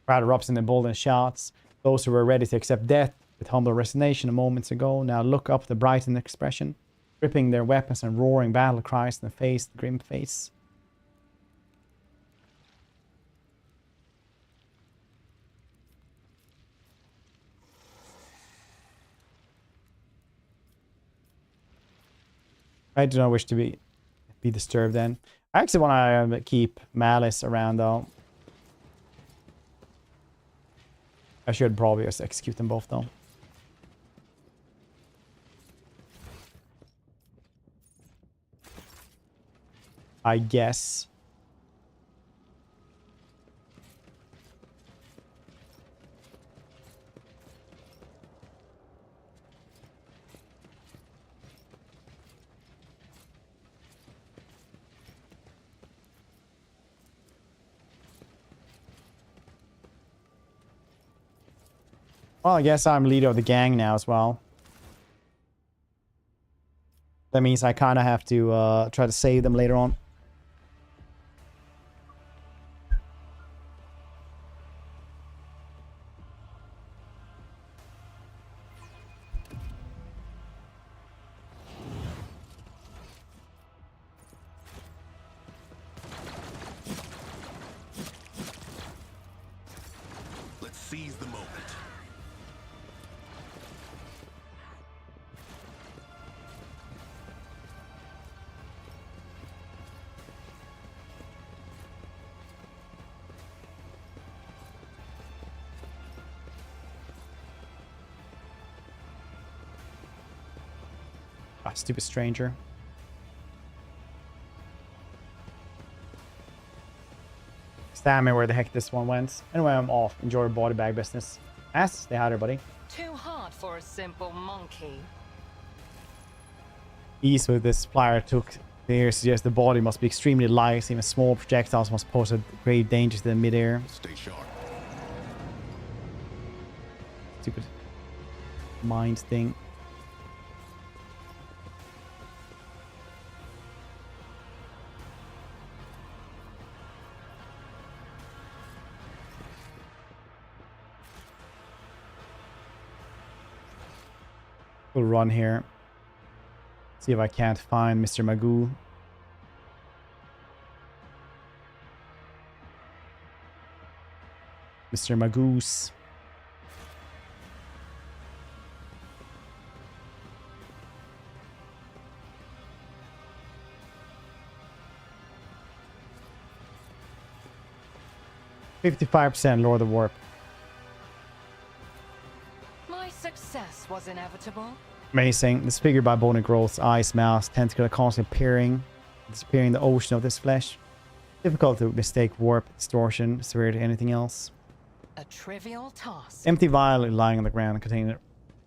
Crowd erupts in emboldened shouts. Those who were ready to accept death with humble resignation a moment ago now look up the brightened expression, gripping their weapons and roaring battle cries in the face, the grim face. I do not wish to be disturbed then. I actually want to keep Malice around though. I should probably just execute them both though. I guess. Well, I guess I'm leader of the gang now as well. That means I kind of have to try to save them later on. Let's seize the moment. Ah, stupid stranger. Damn me where the heck this one went. Anyway, I'm off. Enjoy your body bag business. Stay hi there, buddy. Too hard for a simple monkey. Ease with this flyer took there suggests the body must be extremely light. Even small projectiles must pose a grave danger to the midair. Stay sharp. Stupid mind thing. We'll run here. See if I can't find Mr. Magoo. Mr. Magoose. %55% lower the warp. My success was inevitable. Amazing. Disfigured by bone and growth, eyes, mouth, tentacle are constantly appearing, disappearing in the ocean of this flesh. Difficult to mistake warp, distortion, severe to anything else. A trivial task. Empty vial lying on the ground containing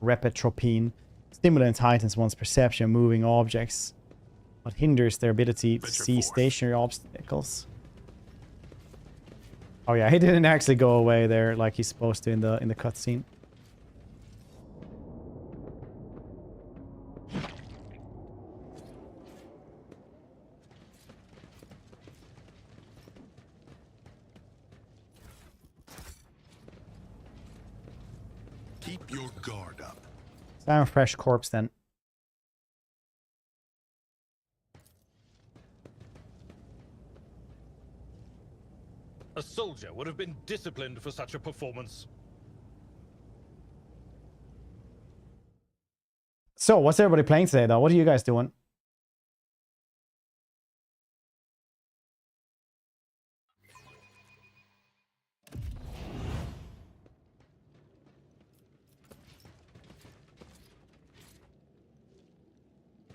repetropine. Stimulant heightens one's perception of moving objects, but hinders their ability to see stationary obstacles. Oh yeah, he didn't actually go away there like he's supposed to in the cutscene. Keep your guard up. Found a fresh corpse then. A soldier would have been disciplined for such a performance. So, what's everybody playing today though? What are you guys doing?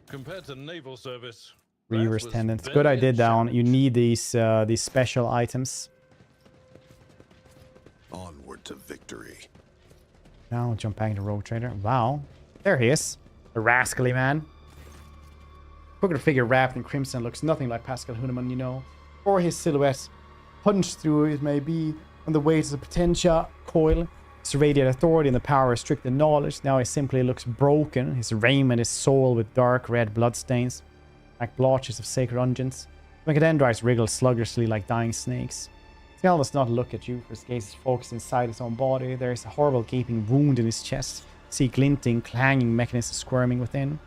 Compared to naval service, Reaver's Tendons. Good, I did that one. You need these special items. Onward to victory. Now I'll jump back into Rogue Trader. Wow. There he is. The rascally man. Crooked figure wrapped in crimson looks nothing like Pascal Huneman, you know. Or his silhouette, punched through it may be on the weight of the Potentia coil, His radiant authority and the power of restricted knowledge. Now he simply looks broken. His raiment is soiled with dark red bloodstains, like blotches of sacred unguents. Macadendrites wriggle sluggishly like dying snakes. Skull does not look at you, for his gaze is focused inside his own body. There is a horrible gaping wound in his chest. See glinting, clanging mechanisms squirming within.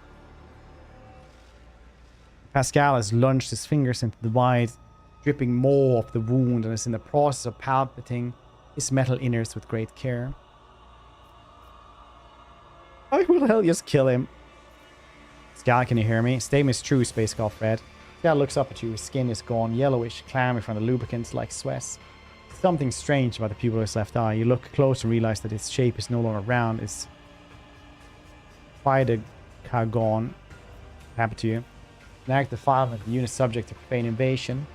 Pascal has lunged his fingers into the wide, dripping maw of the wound and is in the process of palpating his metal innards with great care. I will hell just kill him. Pascal, can you hear me? Statement is true, Space Golf Red. Pascal looks up at you. His skin is gone yellowish, clammy from the lubricants like sweat. Something strange about the pupil of his left eye. You look close and realize that its shape is no longer round. It's quite a gone. Happened to you. An act defilement, the unit subject to profane invasion.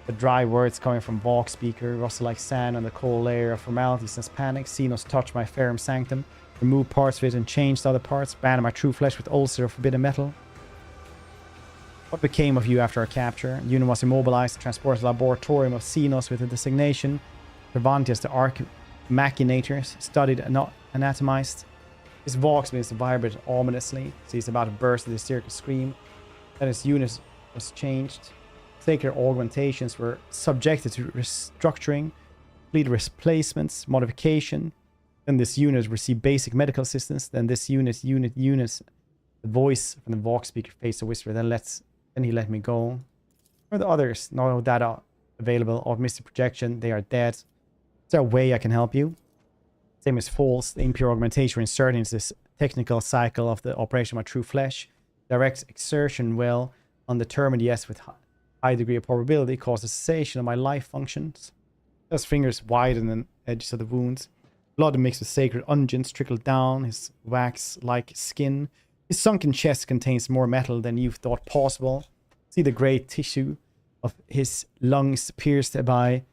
The dry words coming from Valk speaker rustle like sand on the cold layer of formalities and panic. Xenos touch my ferrum sanctum, remove parts of it and change other parts, ban my true flesh with ulcer of forbidden metal. What became of you after our capture? Unit was immobilized, transported to the laboratorium of Xenos with a designation. Cervantes, the arch machinators, studied and not anatomized. His Valk begins to vibrate ominously, so he's about to burst with a hysterical scream. Then his unit was changed. Sacred augmentations were subjected to restructuring, complete replacements, modification. Then this unit received basic medical assistance. Then this unit. The voice from the Valk speaker faced a whisper. Then he let me go. For the others, no data available of Mystic Projection. They are dead. Is there a way I can help you? Same as false. The impure augmentation inserted into this technical cycle of the operation of my true flesh. Direct exertion will, undetermined yes with high degree of probability, cause a cessation of my life functions. His fingers widen the edges of the wounds. Blood mixed with sacred unguents trickled down his wax-like skin. His sunken chest contains more metal than you thought possible. See the grey tissue of his lungs pierced by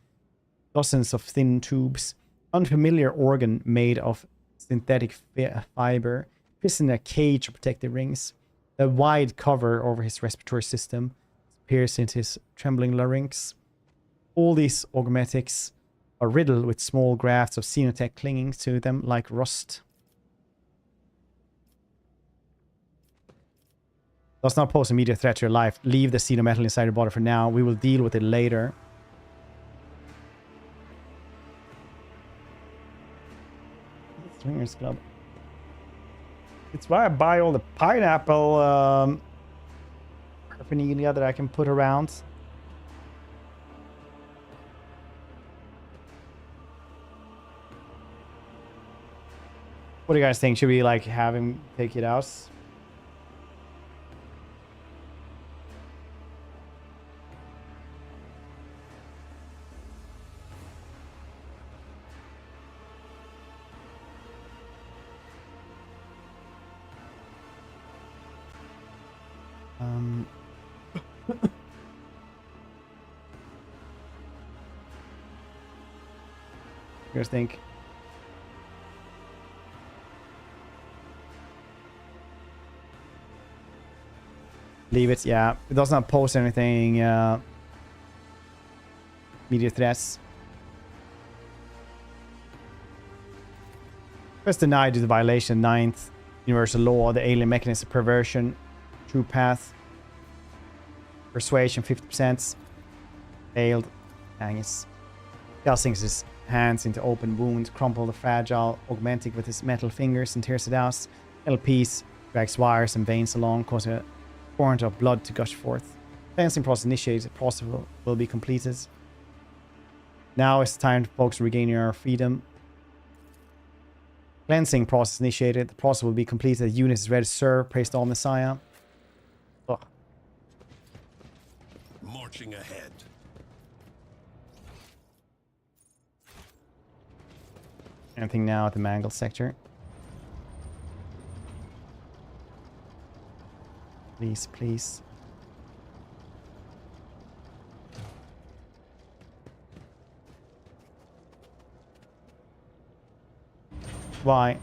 dozens of thin tubes. Unfamiliar organ made of synthetic fiber, fits in a cage of protective rings. A wide cover over his respiratory system pierced into his trembling larynx. All these augmetics are riddled with small grafts of xenotech clinging to them like rust. Does not pose immediate threat to your life. Leave the xenometal inside your body for now. We will deal with it later. Swingers Club. It's why I buy all the pineapple paraphernalia that I can put around. What do you guys think? Should we like have him take it out? You guys think? Leave it, yeah. It does not pose anything immediate threats. First denied due to violation 9th Universal Law, the alien mechanism perversion, true path, persuasion 50%, failed, Angus. Gal sinks his hands into open wound, crumple the fragile augmentic with his metal fingers and tears it out. Little piece drags wires and veins along, causing a torrent of blood to gush forth. Cleansing process initiated. The process will be completed. Now it's time to focus on regaining our freedom. Cleansing process initiated. The process will be completed. The unit is ready to serve. Praise the All Messiah. Ugh. Marching ahead. Anything now at the Mangle sector? Please, please. Why?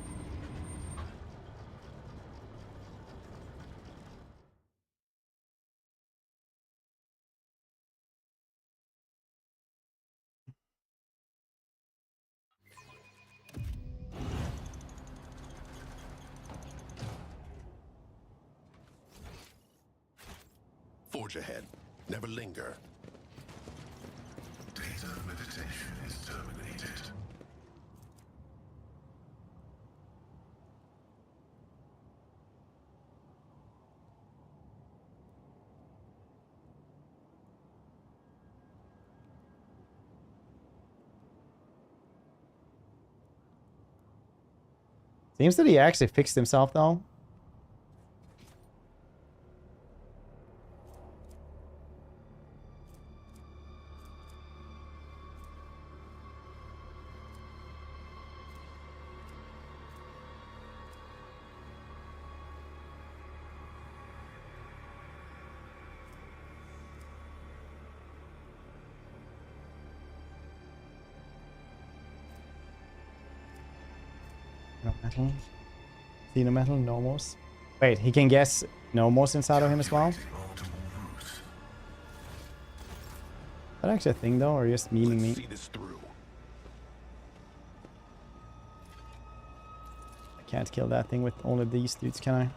Forge ahead. Never linger. Data meditation is terminated. Seems that he actually fixed himself though. Metal. Xenometal, Nomos. Wait, he can guess Nomos inside of him as well? Is that actually a thing though, or just memeing me? See this through. I can't kill that thing with all of these dudes, can I?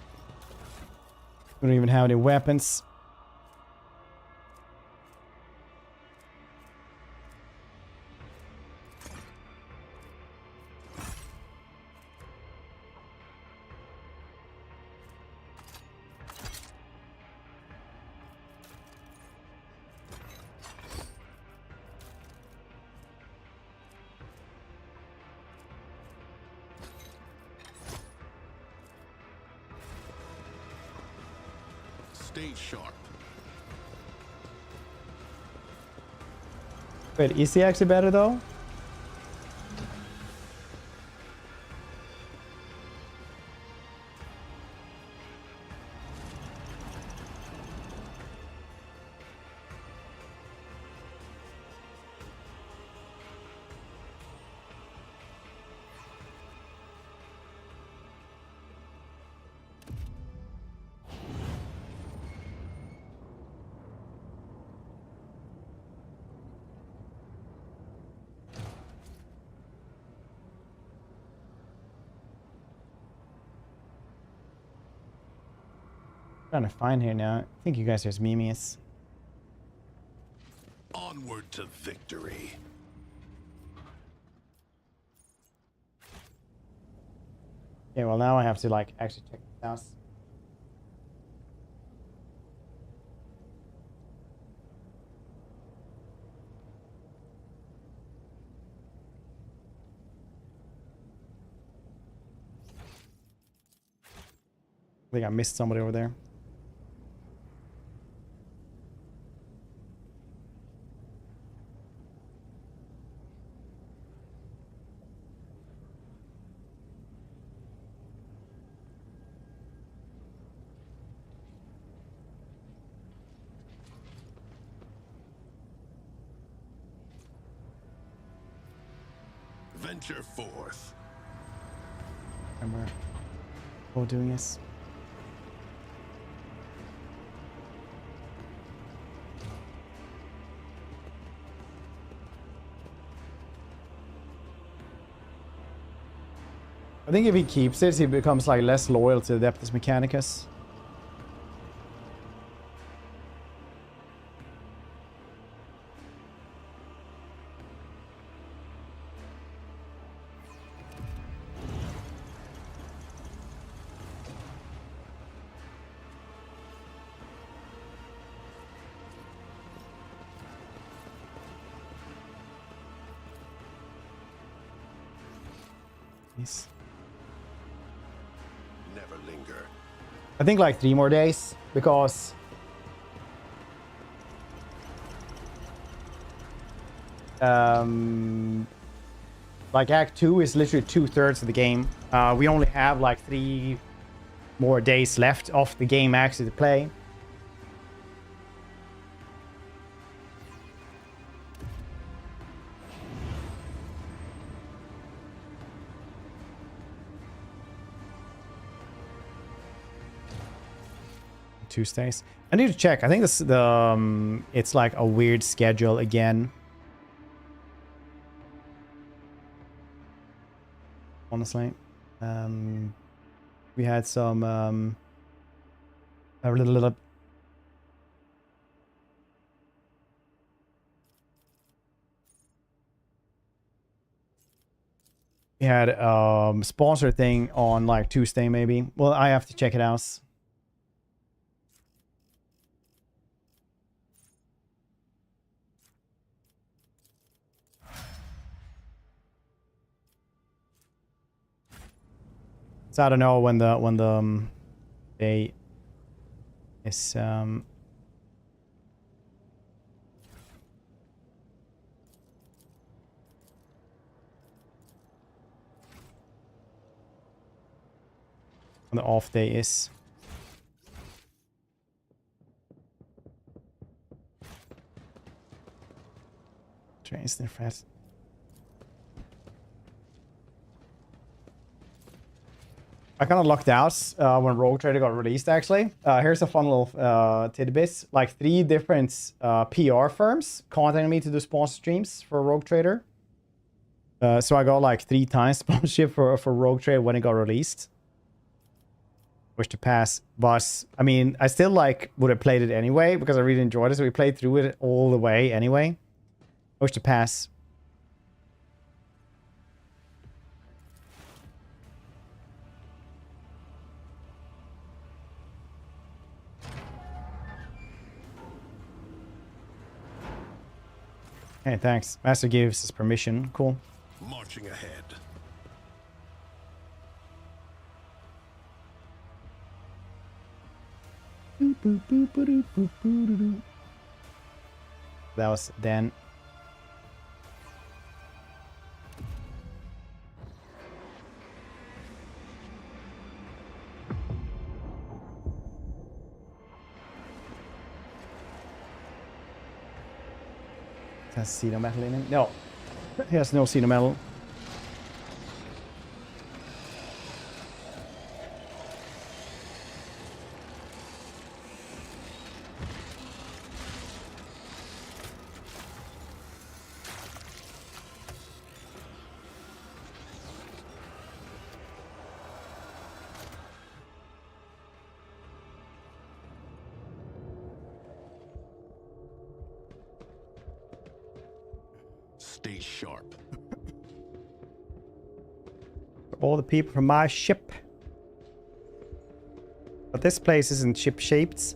We don't even have any weapons. Stay sharp. Wait, is he actually better though? Trying to find here now. I think you guys are just memes. Onward to victory. Okay, well now I have to like actually check this house. I think I missed somebody over there. Venture forth. Remember, we're doing this. I think if he keeps it, he becomes like less loyal to the Adeptus Mechanicus. Nice. Never linger. I think like 3 more days, because like Act 2 is literally 2/3 of the game. We only have like 3 more days left of the game actually to play. Tuesdays. I need to check. I think this it's like a weird schedule again. Honestly, we had some a little We had sponsor thing on like Tuesday maybe. Well, I have to check it out. So I don't know when the day is on the off day is. Trains the fast. I kind of lucked out when Rogue Trader got released, actually. Here's a fun little tidbit. Like 3 different PR firms contacted me to do sponsor streams for Rogue Trader. So I got like 3 times sponsorship for Rogue Trader when it got released. Wish to pass. But, I mean, I still like would have played it anyway because I really enjoyed it. So we played through it all the way anyway. Wish to pass. Hey, thanks. Master gives his permission. Cool. Marching ahead. That was Dan. Has Cedar metal in him? No. He has no Cedar metal. Stay sharp. All the people from my ship. But this place isn't ship-shaped.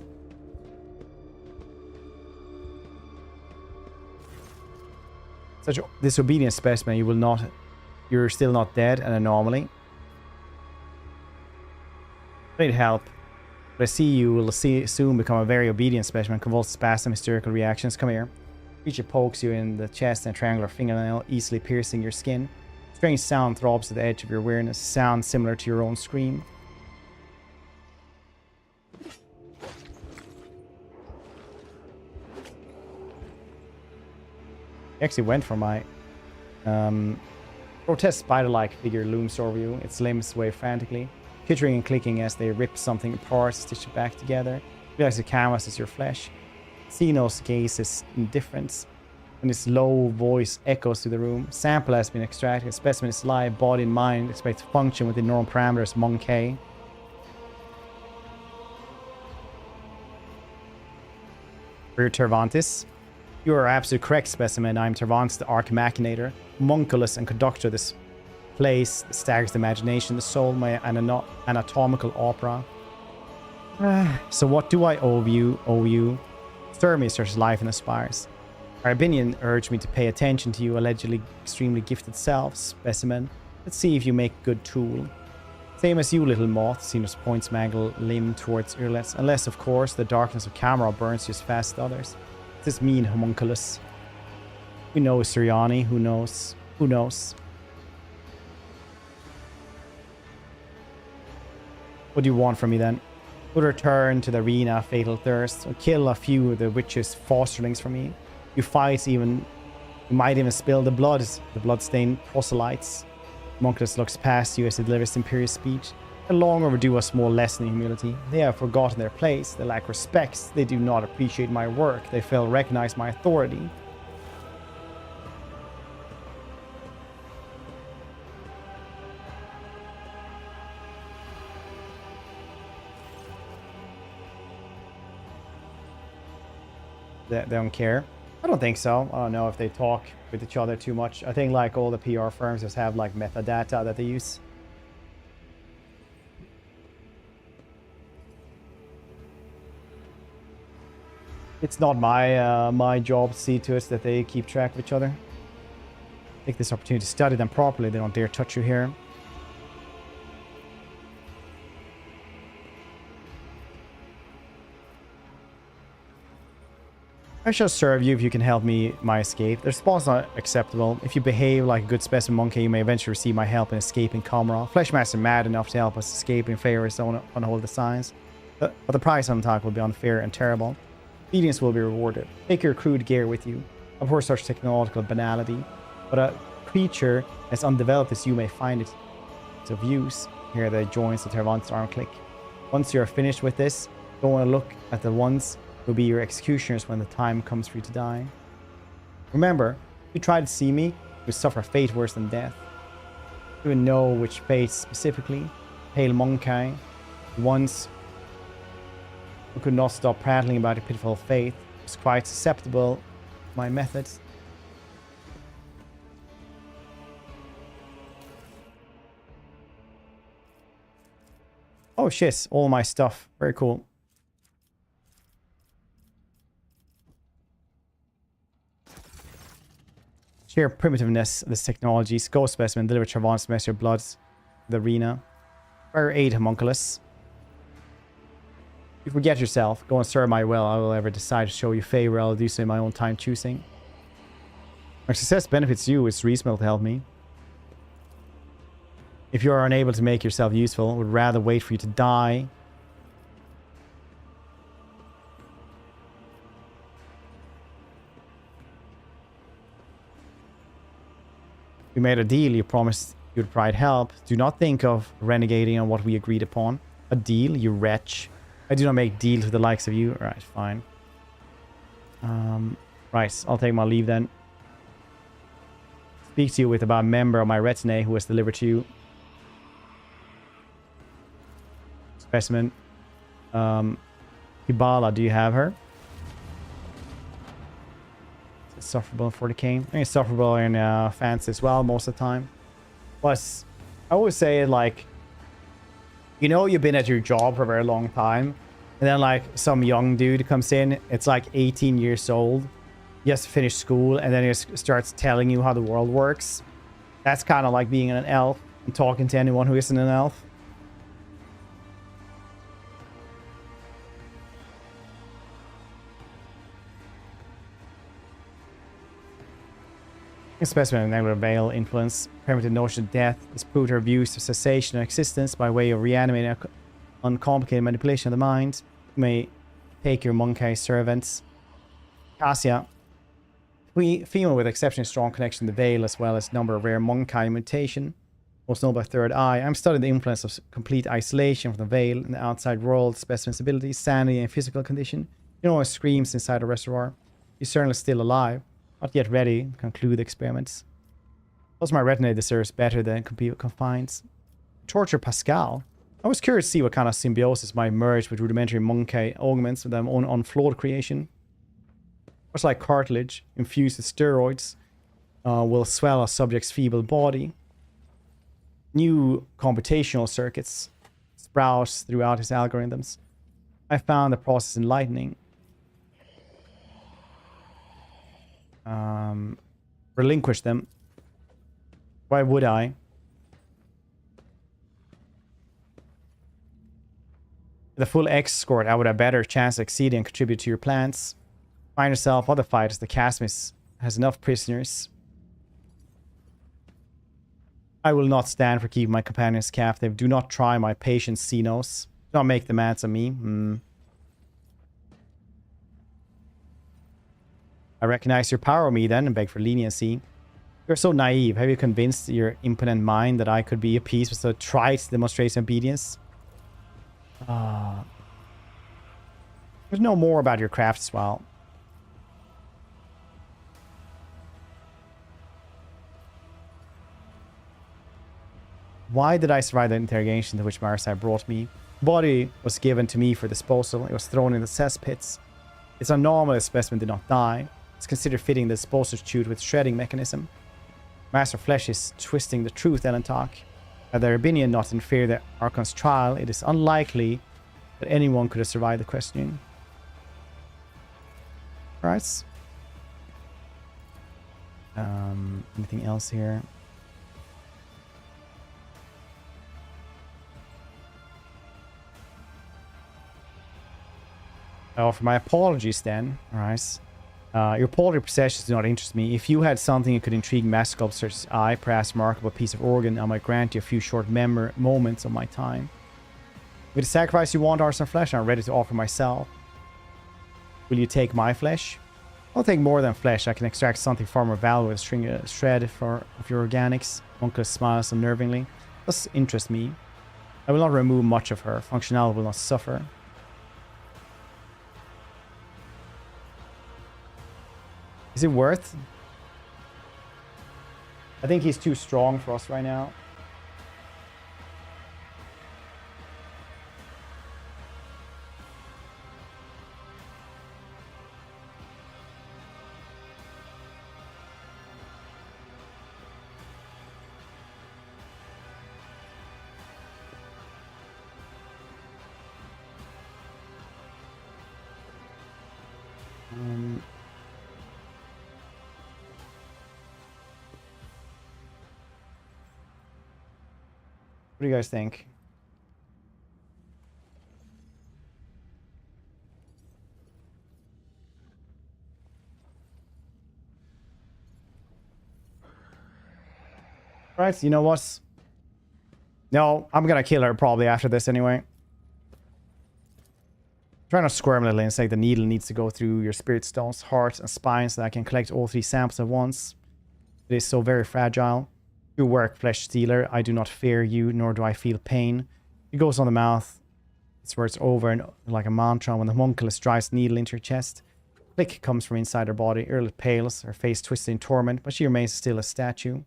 Such a disobedient specimen, you will not... You're still not dead, an anomaly. I need help. But I see you will soon become a very obedient specimen. Convulsive spasm, hysterical reactions. Come here. Creature pokes you in the chest and a triangular fingernail, easily piercing your skin. Strange sound throbs at the edge of your awareness. Sound similar to your own scream. He actually went for my grotesque spider-like figure looms over you. Its limbs wave frantically, tittering and clicking as they rip something apart, stitch it back together. You realize the canvas is your flesh. Xenos gazes indifference, and his low voice echoes through the room. Sample has been extracted. Specimen is alive, body and mind expect to function within normal parameters. Monkey. We're Tervantis. You are absolutely correct, specimen. I'm Tervantis, the Arch Machinator, Homunculus and conductor of this place that staggers the imagination, the soul, my anatomical opera. So what do I owe you? Stir me such life and aspires. Arbinian urged me to pay attention to you, allegedly extremely gifted self, specimen. Let's see if you make a good tool. Same as you, little moth. Xenos points mangled limb towards earlets. Unless, of course, the darkness of camera burns you as fast as others. Does this mean homunculus? Who knows, Siriani? Who knows? Who knows? What do you want from me then? Would return to the arena, fatal thirst, or kill a few of the witch's fosterlings for me. You fight even, you might even spill the blood-stained proselytes. Homunculus looks past you as he delivers imperious speech. They're long overdue a small lesson in humility. They have forgotten their place. They lack respect. They do not appreciate my work. They fail to recognize my authority. They don't care. I don't think so. I don't know if they talk with each other too much. I think like all the PR firms just have like metadata that they use. It's not my my job to see to it that they keep track of each other. Take this opportunity to study them properly. They don't dare touch you here. I shall serve you if you can help me my escape. The response is not acceptable. If you behave like a good specimen monkey, you may eventually receive my help in escaping Comra. Fleshmaster mad enough to help us escape in favor of his own unholy designs. But the price on attack will be unfair and terrible. Obedience will be rewarded. Take your crude gear with you. Of course, such technological banality. But a creature as undeveloped as you may find it of use. Here that joins the Tervan's arm click. Once you're finished with this, don't want to look at the ones who will be your executioners when the time comes for you to die. Remember, if you try to see me, you suffer a fate worse than death. You even know which fate specifically. Pale Monkey, the ones who could not stop prattling about your pitiful fate, was quite susceptible to my methods. Oh shit, all my stuff. Very cool. Sheer primitiveness of this technology. Go specimen, deliver Travant's mess your bloods the arena. Fire 8 homunculus. You forget yourself. Go and serve my will. I will ever decide to show you favor. I'll do so in my own time choosing. My success benefits you. It's reasonable to help me. If you are unable to make yourself useful, I would rather wait for you to die. We made a deal. You promised you'd provide help. Do not think of renegating on what we agreed upon. A deal, you wretch. I do not make deals with the likes of you. Alright, fine. Right, I'll take my leave then. Speak to you with about a member of my retinue who was delivered to you. Specimen. Hibala, do you have her? It's sufferable for the king. I think it's sufferable in fancy as well most of the time. Plus, I always say like, you know, you've been at your job for a very long time, and then like some young dude comes in, it's like 18 years old, he has to finish school, and then he just starts telling you how the world works. That's kind of like being an elf and talking to anyone who isn't an elf. Specimen of negative veil influence, primitive notion of death is proved to abuse of cessation of existence by way of reanimating an uncomplicated manipulation of the mind. You may take your monkey servants. Cassia, female with exceptionally strong connection to the veil as well as number of rare monkey mutation, most known by third eye. I'm studying the influence of complete isolation from the veil in the outside world, specimen's ability, sanity, and physical condition. You know, screams inside a reservoir. You're certainly still alive. Not yet ready to conclude the experiments. Also, my retinue deserves better than confines. Torture Pascal. I was curious to see what kind of symbiosis might emerge with rudimentary monkey augments with their own unflawed creation. Much like cartilage infused with steroids will swell a subject's feeble body. New computational circuits sprout throughout his algorithms. I found the process enlightening. Relinquish them. Why would I? With a full X score, I would have better chance of succeeding and contribute to your plans. Find yourself other fighters. The Casmis has enough prisoners. I will not stand for keeping my companions captive. Do not try my patience, Xenos. Do not make demands of me. I recognize your power of me then and beg for leniency. You're so naive. Have you convinced your impotent mind that I could be appeased with so trite demonstration of obedience? There's no more about your craft as well. Why did I survive the interrogation to which Marsai brought me? The body was given to me for disposal. It was thrown in the cesspits. It's abnormal a specimen did not die. Let's consider fitting the disposer chute with shredding mechanism. Master Flesh is twisting the truth, Elentalk. Had their opinion not interfere the Archon's trial, it is unlikely that anyone could have survived the questioning. Alright. Anything else here? I offer my apologies then. Alright. Your paltry possessions do not interest me. If you had something that could intrigue Master Sculptor's eye, perhaps a remarkable piece of organ, I might grant you a few short moments of my time. With the sacrifice you want, Arson Flesh, I'm ready to offer myself. Will you take my flesh? I'll take more than flesh. I can extract something far more valuable with a shred of your organics. Onkelos smiles unnervingly. Does interest me. I will not remove much of her. Functionality will not suffer. Is it worth? I think he's too strong for us right now. What do you guys think? Right, you know what? No, I'm gonna kill her probably after this anyway. Try not to squirm a little and say the needle needs to go through your spirit stones, hearts, and spines so that I can collect all 3 samples at once. It is so very fragile. Your work, Flesh Stealer. I do not fear you, nor do I feel pain. It goes on the mouth. It's where it's over and like a mantra when the homunculus drives the needle into your chest. Click comes from inside her body. Earl pales, her face twisted in torment, but she remains still a statue.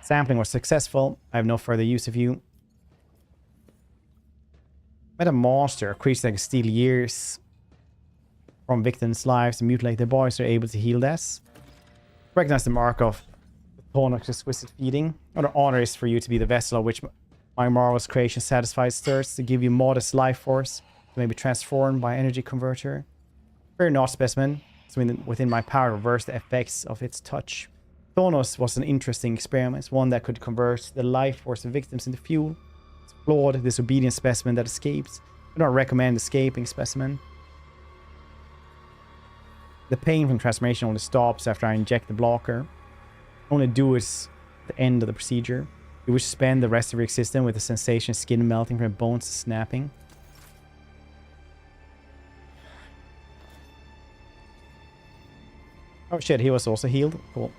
Sampling was successful. I have no further use of you. Met a monster, a creature that can steal years from victims' lives and mutilate their bodies, so they're able to heal deaths. Recognize the mark of Koronus exquisite feeding. Another honor is for you to be the vessel of which my marvelous creation satisfies thirst, to give you modest life force, to maybe transformed by energy converter. Fear not, specimen. It's within my power to reverse the effects of its touch. Koronus was an interesting experiment, one that could convert the life force of victims into fuel. It's a flawed, disobedient specimen that escapes. I do not recommend escaping, specimen. The pain from transformation only stops after I inject the blocker. Only do it at the end of the procedure. You wish to spend the rest of your existence with the sensation of skin melting from bones snapping. Oh shit, he was also healed. Cool.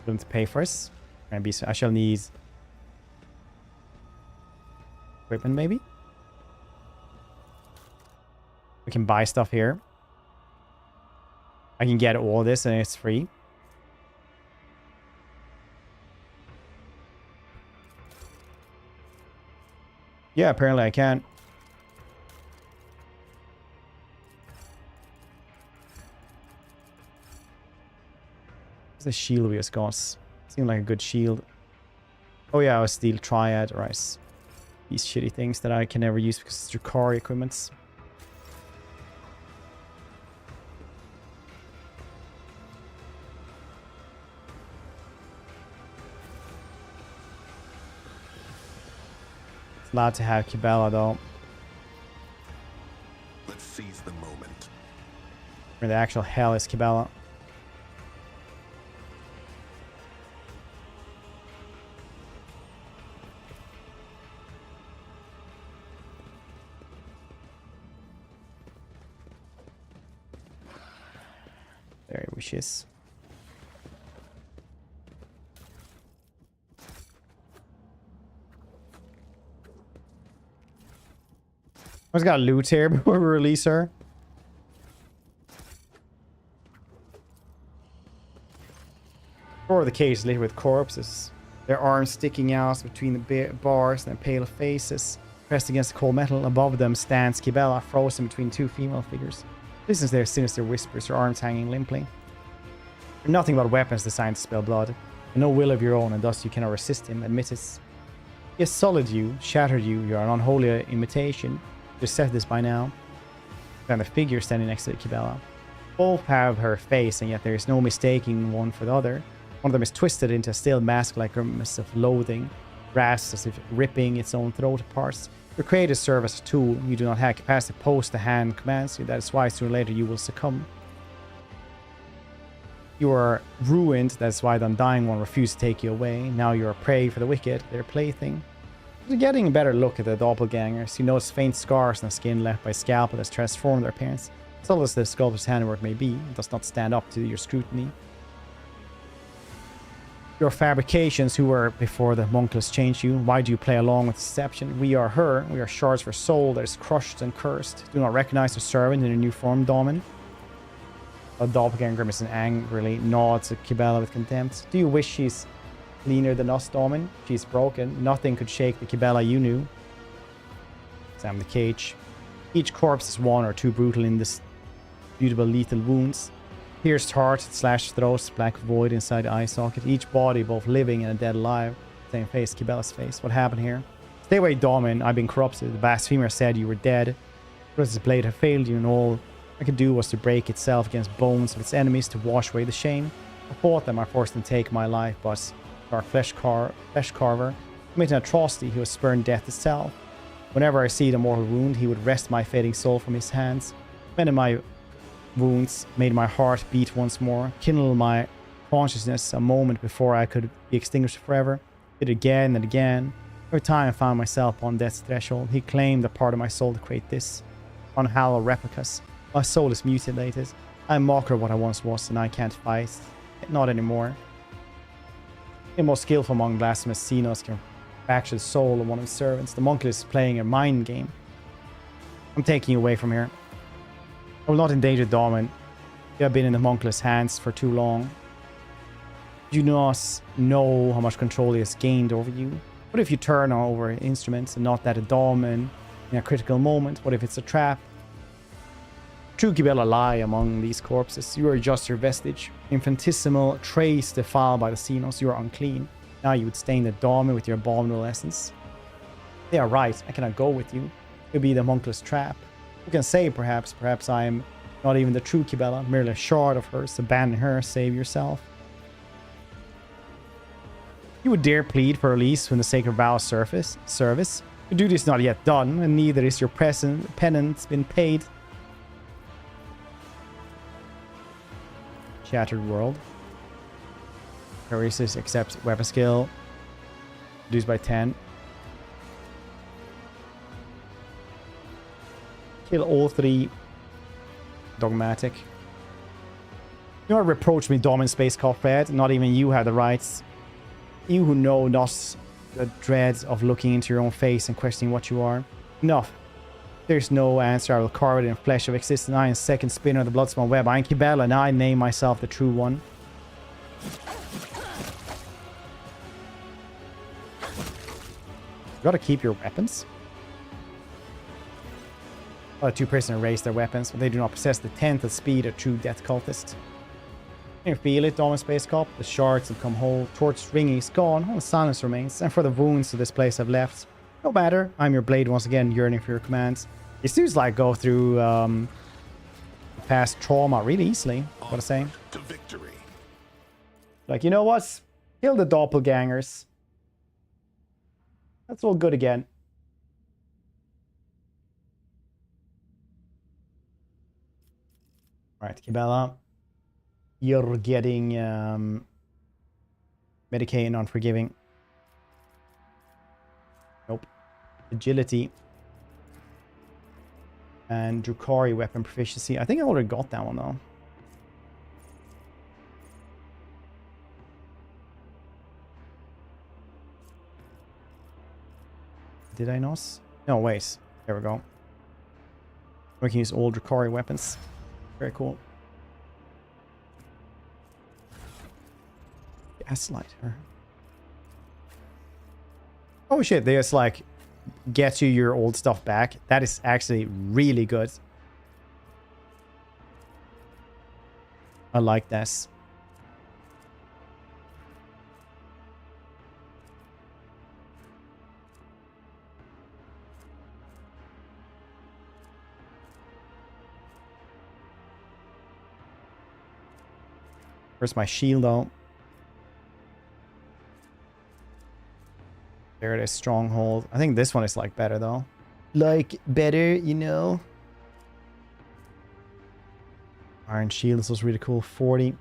Going to pay for us. I shall need equipment maybe. We can buy stuff here. I can get all this and it's free. Yeah, apparently I can. What's the shield we just got? Seemed like a good shield. Oh yeah, a steel triad, right. These shitty things that I can never use because it's Drukari equipments. Allowed to have Kibela though. Let's seize the moment. Where the actual hell is Kibela? There he wishes. I just got loot here before we release her. Or the cage littered with corpses. Their arms sticking out between the bars and their pale faces. Pressed against the cold metal, above them stands Kibella, frozen between two female figures. Listens to their sinister whispers, her arms hanging limply. You're nothing but weapons designed to spill blood, and no will of your own, and thus you cannot resist him, admit it. He has sullied you, shattered you, you are an unholy imitation. You've said this by now. And the figure standing next to Kibella. Both have her face, and yet there is no mistaking one for the other. One of them is twisted into a still mask-like grimace of loathing, grasps as if ripping its own throat apart. Your creators serve as a tool. You do not have capacity to post the hand commands you. That is why sooner or later you will succumb. You are ruined. That's why the Undying One refused to take you away. Now you are prey for the wicked, their plaything. You're getting a better look at the doppelgangers. You notice faint scars on the skin left by scalpel that's transformed their appearance. Subtle as the sculptor's handiwork may be, it does not stand up to your scrutiny. Your fabrications, who were before the Monkless changed you, why do you play along with deception? We are her, we are shards of her soul that is crushed and cursed. Do not recognize her servant in her new form, Daemon. A doppelganger grimaces angrily nods at Kibella with contempt. Do you wish she's leaner than us, Daemon? She's broken. Nothing could shake the Kibella you knew. Examine the cage. Each corpse is one or two brutal, indisputable lethal wounds. Pierced heart, slashed throats, black void inside the eye socket. Each body, both living and a dead alive. Same face, Kibella's face. What happened here? Stay away, Daemon. I've been corrupted. The blasphemer said you were dead. His blade had failed you, and all I could do was to break itself against bones of its enemies to wash away the shame. I fought them. I forced them to take my life, but our flesh carver committed an atrocity. He was spurned death itself. Whenever I see the mortal wound, he would wrest my fading soul from his hands. Mended my wounds, made my heart beat once more, kindled my consciousness a moment before I could be extinguished forever. Did it again and again. Every time I found myself on death's threshold, he claimed a part of my soul to create this. Unhallowed replicas. My soul is mutilated. I'm a mocker of what I once was, and I can't fight. Not anymore. The most skillful among blasphemous Xenos can fracture the soul of one of his servants. The monk is playing a mind game. I'm taking you away from here. I will not endanger Daemon. You have been in the monkless hands for too long. You do not know how much control he has gained over you. What if you turn over instruments and not that a Daemon in a critical moment? What if it's a trap? True Kibella lie among these corpses. You are just your vestige. Infinitesimal trace defiled by the Xenos. You are unclean. Now you would stain the Daemon with your abominable essence. They are right. I cannot go with you. You'll be the monkless trap. You can say perhaps I am not even the true Kibella, merely a shard of hers. Abandon her, save yourself. You would dare plead for release when the sacred vow service. Your duty is not yet done, and neither is your present penance been paid. Shattered world. Perilous accepts weapon skill. Reduced by 10. Kill all three. Dogmatic. Do not reproach me, Daemon Space Cophead. Not even you have the rights. You who know not the dread of looking into your own face and questioning what you are. Enough. There's no answer. I will carve it in flesh of existence. I am second spinner of the Bloodspawn web. I am Kibella, and I name myself the true one. You gotta keep your weapons. The two prisoners raise their weapons, but they do not possess the 10th of speed of true death cultist. Can you feel it, Daemon Space Cop? The shards have come whole, torch ringing is gone, only silence remains, and for the wounds to this place have left. No matter, I'm your blade once again, yearning for your commands. These dudes like go through past trauma really easily, what I say. To victory. Like, you know what? Kill the doppelgangers. That's all good again. Alright, Kibella. You're getting Medicaid and Unforgiving. Nope. Agility. And Drukhari weapon proficiency. I think I already got that one though. Did I not? No, wait. There we go. We can use all Drukhari weapons. Very cool. Gaslight her. Oh shit, they just like get you your old stuff back. That is actually really good. I like this. Where's my shield though? There it is, stronghold. I think this one is like better though. Like better, you know. Iron shield, this was really cool. 40.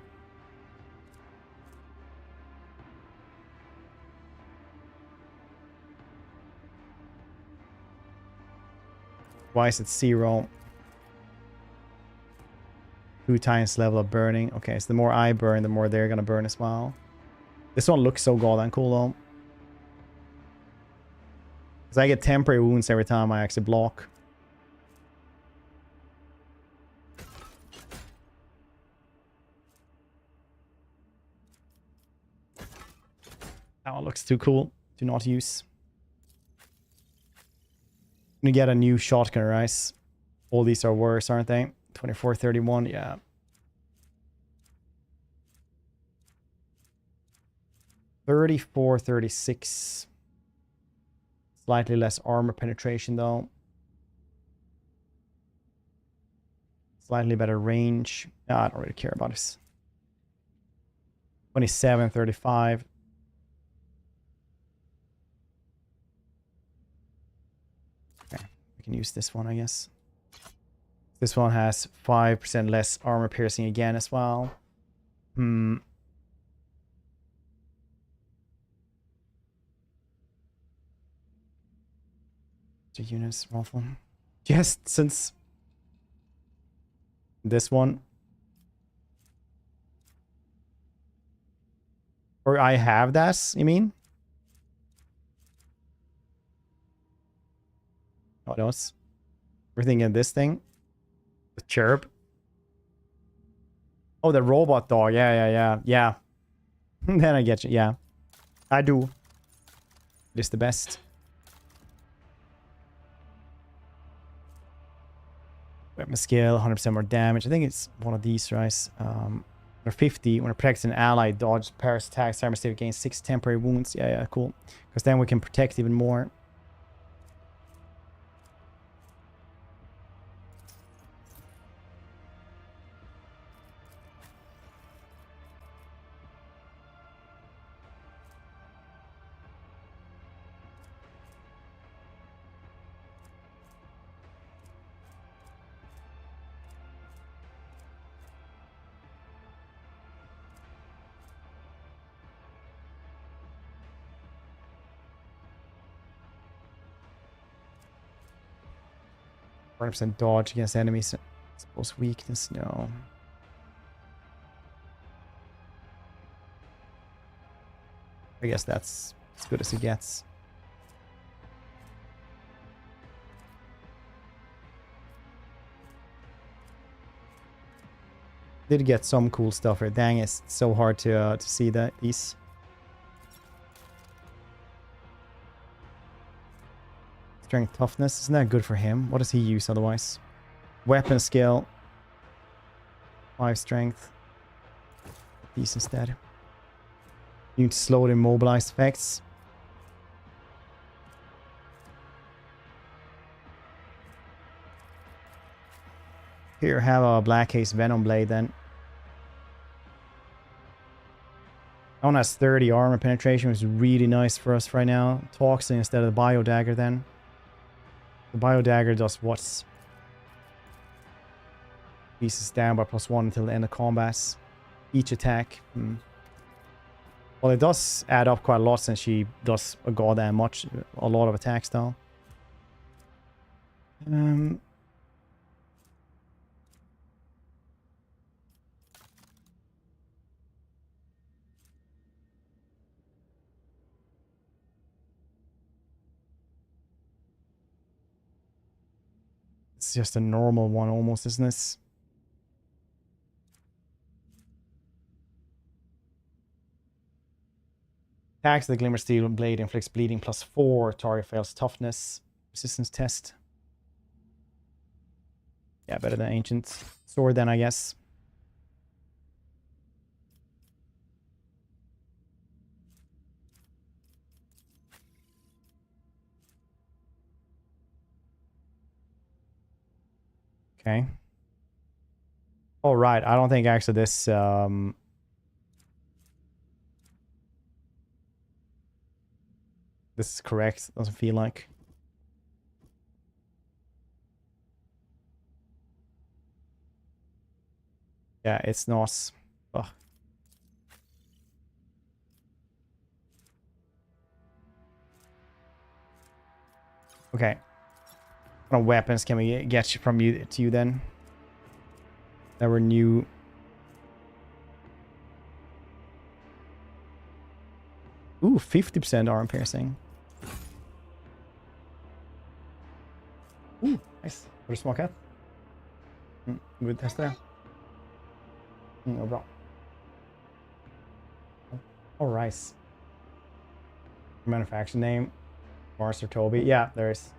Why is it 0? 2 times level of burning. Okay, so the more I burn, the more they're gonna burn as well. This one looks so goddamn cool though. Because I get temporary wounds every time I actually block. That one looks too cool to not use. I'm gonna get a new shotgun, right? All these are worse, aren't they? 24, 31, yeah. $34, 36. Slightly less armor penetration though. Slightly better range. No, I don't really care about this. 27, 35. Okay, we can use this one, I guess. This one has 5% less armor piercing again as well. The units raffle. Just since this one. Or I have that, you mean? What else? Everything in this thing. The cherub. Oh, the robot dog. Yeah. Then I get you. Yeah. I do. It is the best. Weapon skill, 100% more damage. I think it's one of these, right? Or 50. When it protects an ally, dodge, parries attacks, cyber-mastiff gains 6 temporary wounds. Yeah, cool. Because then we can protect even more. %, dodge against enemies. Suppose weakness, no. I guess that's as good as it gets. Did get some cool stuff here. Dang, it's so hard to see that these. Strength, toughness. Isn't that good for him? What does he use otherwise? Weapon skill. 5 strength. These instead. You need to slow the immobilized effects. Here, have a Black Haze Venom Blade then. That one has 30 armor penetration, which is really nice for us right now. Toxin instead of the Bio Dagger then. The Bio Dagger does what's pieces down by +1 until the end of combat. Each attack. Well, it does add up quite a lot since she does a goddamn a lot of attacks though. It's just a normal one almost, isn't it? Attacks the Glimmer Steel Blade inflicts bleeding +4. Target fails toughness. Resistance test. Yeah, better than Ancient Sword then, I guess. Okay. All right. I don't think actually this this is correct. Doesn't feel like. Yeah, it's not. Ugh. Okay. What weapons can we get from you to you then? That were new. Ooh, 50% arm piercing. Ooh, nice. Får du smaka? Vi testa det. Vad bra. All right. Manufacturer name. Master Toby. Yeah, there is.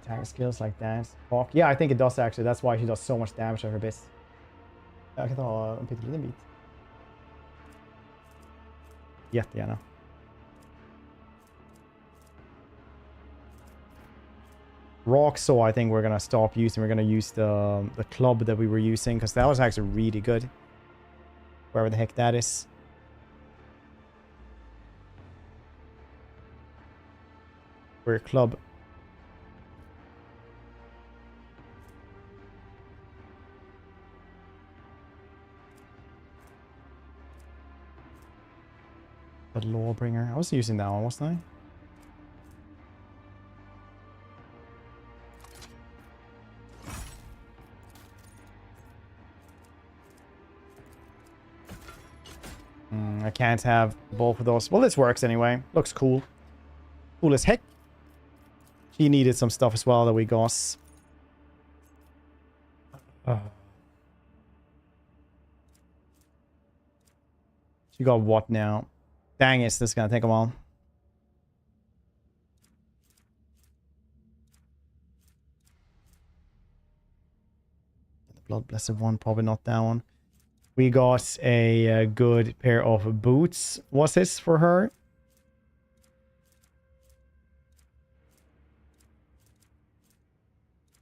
Attack skills like dance. Hawk. Yeah, I think it does actually. That's why she does so much damage to her base. Jag kan ta en pytteliten bit. Jättegärna. Rock Saw, I think we're gonna stop using. We're gonna use the club that we were using because that was actually really good. Wherever the heck that is. We're club. The Lawbringer. I was using that one, wasn't I? I can't have both of those. Well, this works anyway. Looks cool. Cool as heck. She needed some stuff as well that we got. She got what now? Dang it, this is gonna take a while. The Blood Blessed one, probably not that one. We got a good pair of boots. What's this for her?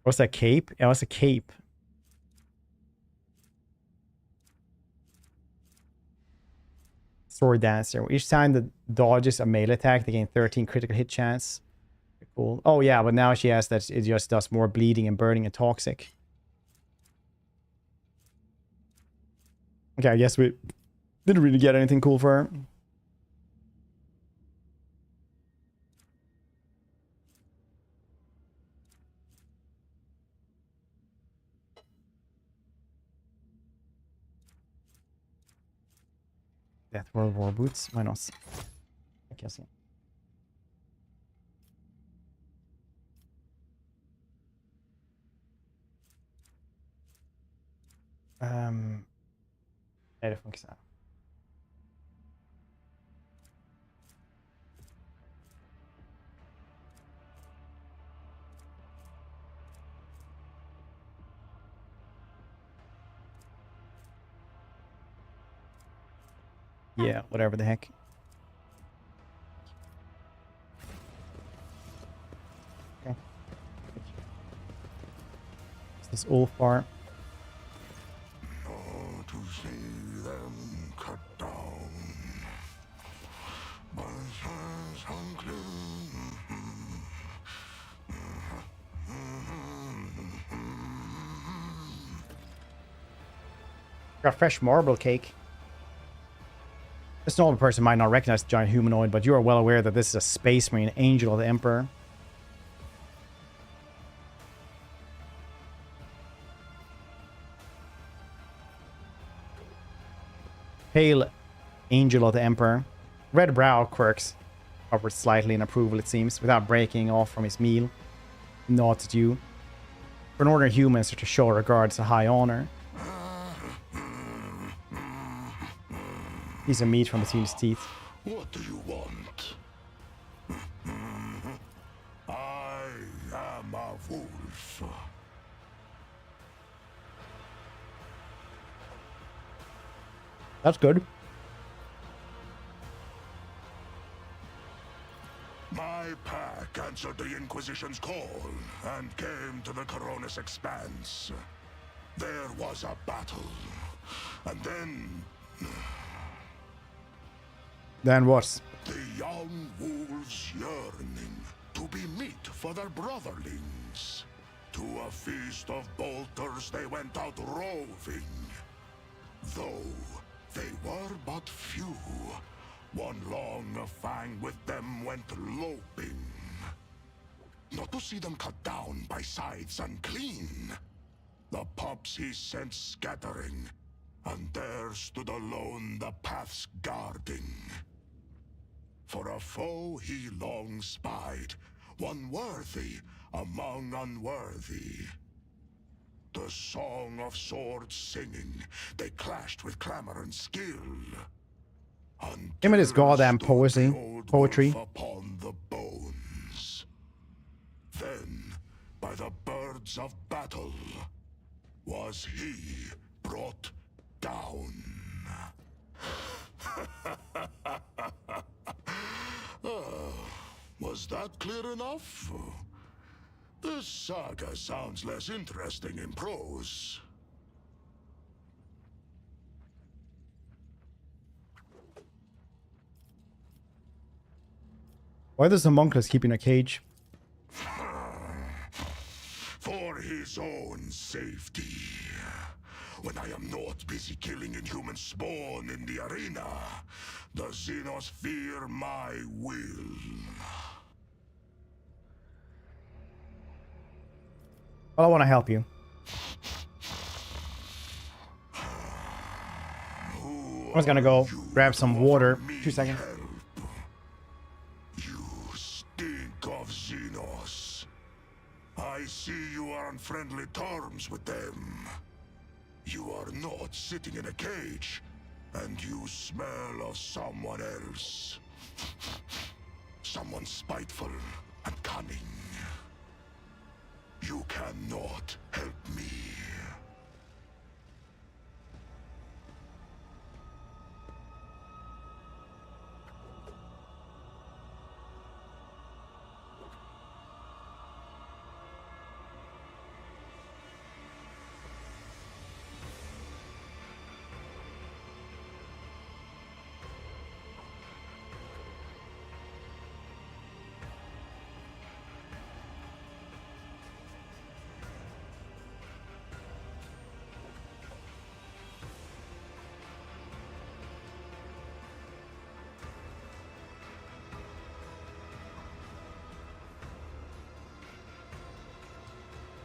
What's that cape? Yeah, what's a cape? Sword Dancer. Each time that dodges a melee attack, they gain 13 critical hit chance. Cool. Oh yeah, but now she has that it just does more bleeding and burning and toxic. Okay, I guess we didn't really get anything cool for her. Death World War boots, why not? I guess yeah. Nej, det funkar så här. Yeah, whatever the heck. Okay. Is this all far? To see them cut down. My sons unclean. Got fresh marble cake. This normal person might not recognize the giant humanoid, but you are well aware that this is a space marine angel of the Emperor. Pale angel of the Emperor. Red brow quirks upward slightly in approval, it seems, without breaking off from his meal. Nods at you. For an ordinary human, such a show regards a high honor. Piece of meat from between his teeth. What do you want? I am a wolf. That's good. My pack answered the Inquisition's call and came to the Koronus Expanse. There was a battle, and then... Then what? The young wolves yearning to be meat for their brotherlings. To a feast of bolters they went out roving. Though they were but few, one long fang with them went loping. Not to see them cut down by scythes unclean. The pups he sent scattering, and there stood alone the paths guarding. For a foe he long spied, one worthy among unworthy. The song of swords singing, they clashed with clamor and skill. Him and his goddamn poetry. Upon the bones. Then, by the birds of battle, was he brought down. Was that clear enough? This saga sounds less interesting in prose. Why does the monkless keep in a cage? For his own safety. When I am not busy killing inhuman spawn in the arena, the Xenos fear my will. Well, I want to help you. I was gonna go grab some water. 2 seconds. You stink of Xenos. I see you are on friendly terms with them. You are not sitting in a cage, and you smell of someone else. Someone spiteful and cunning. You cannot help me.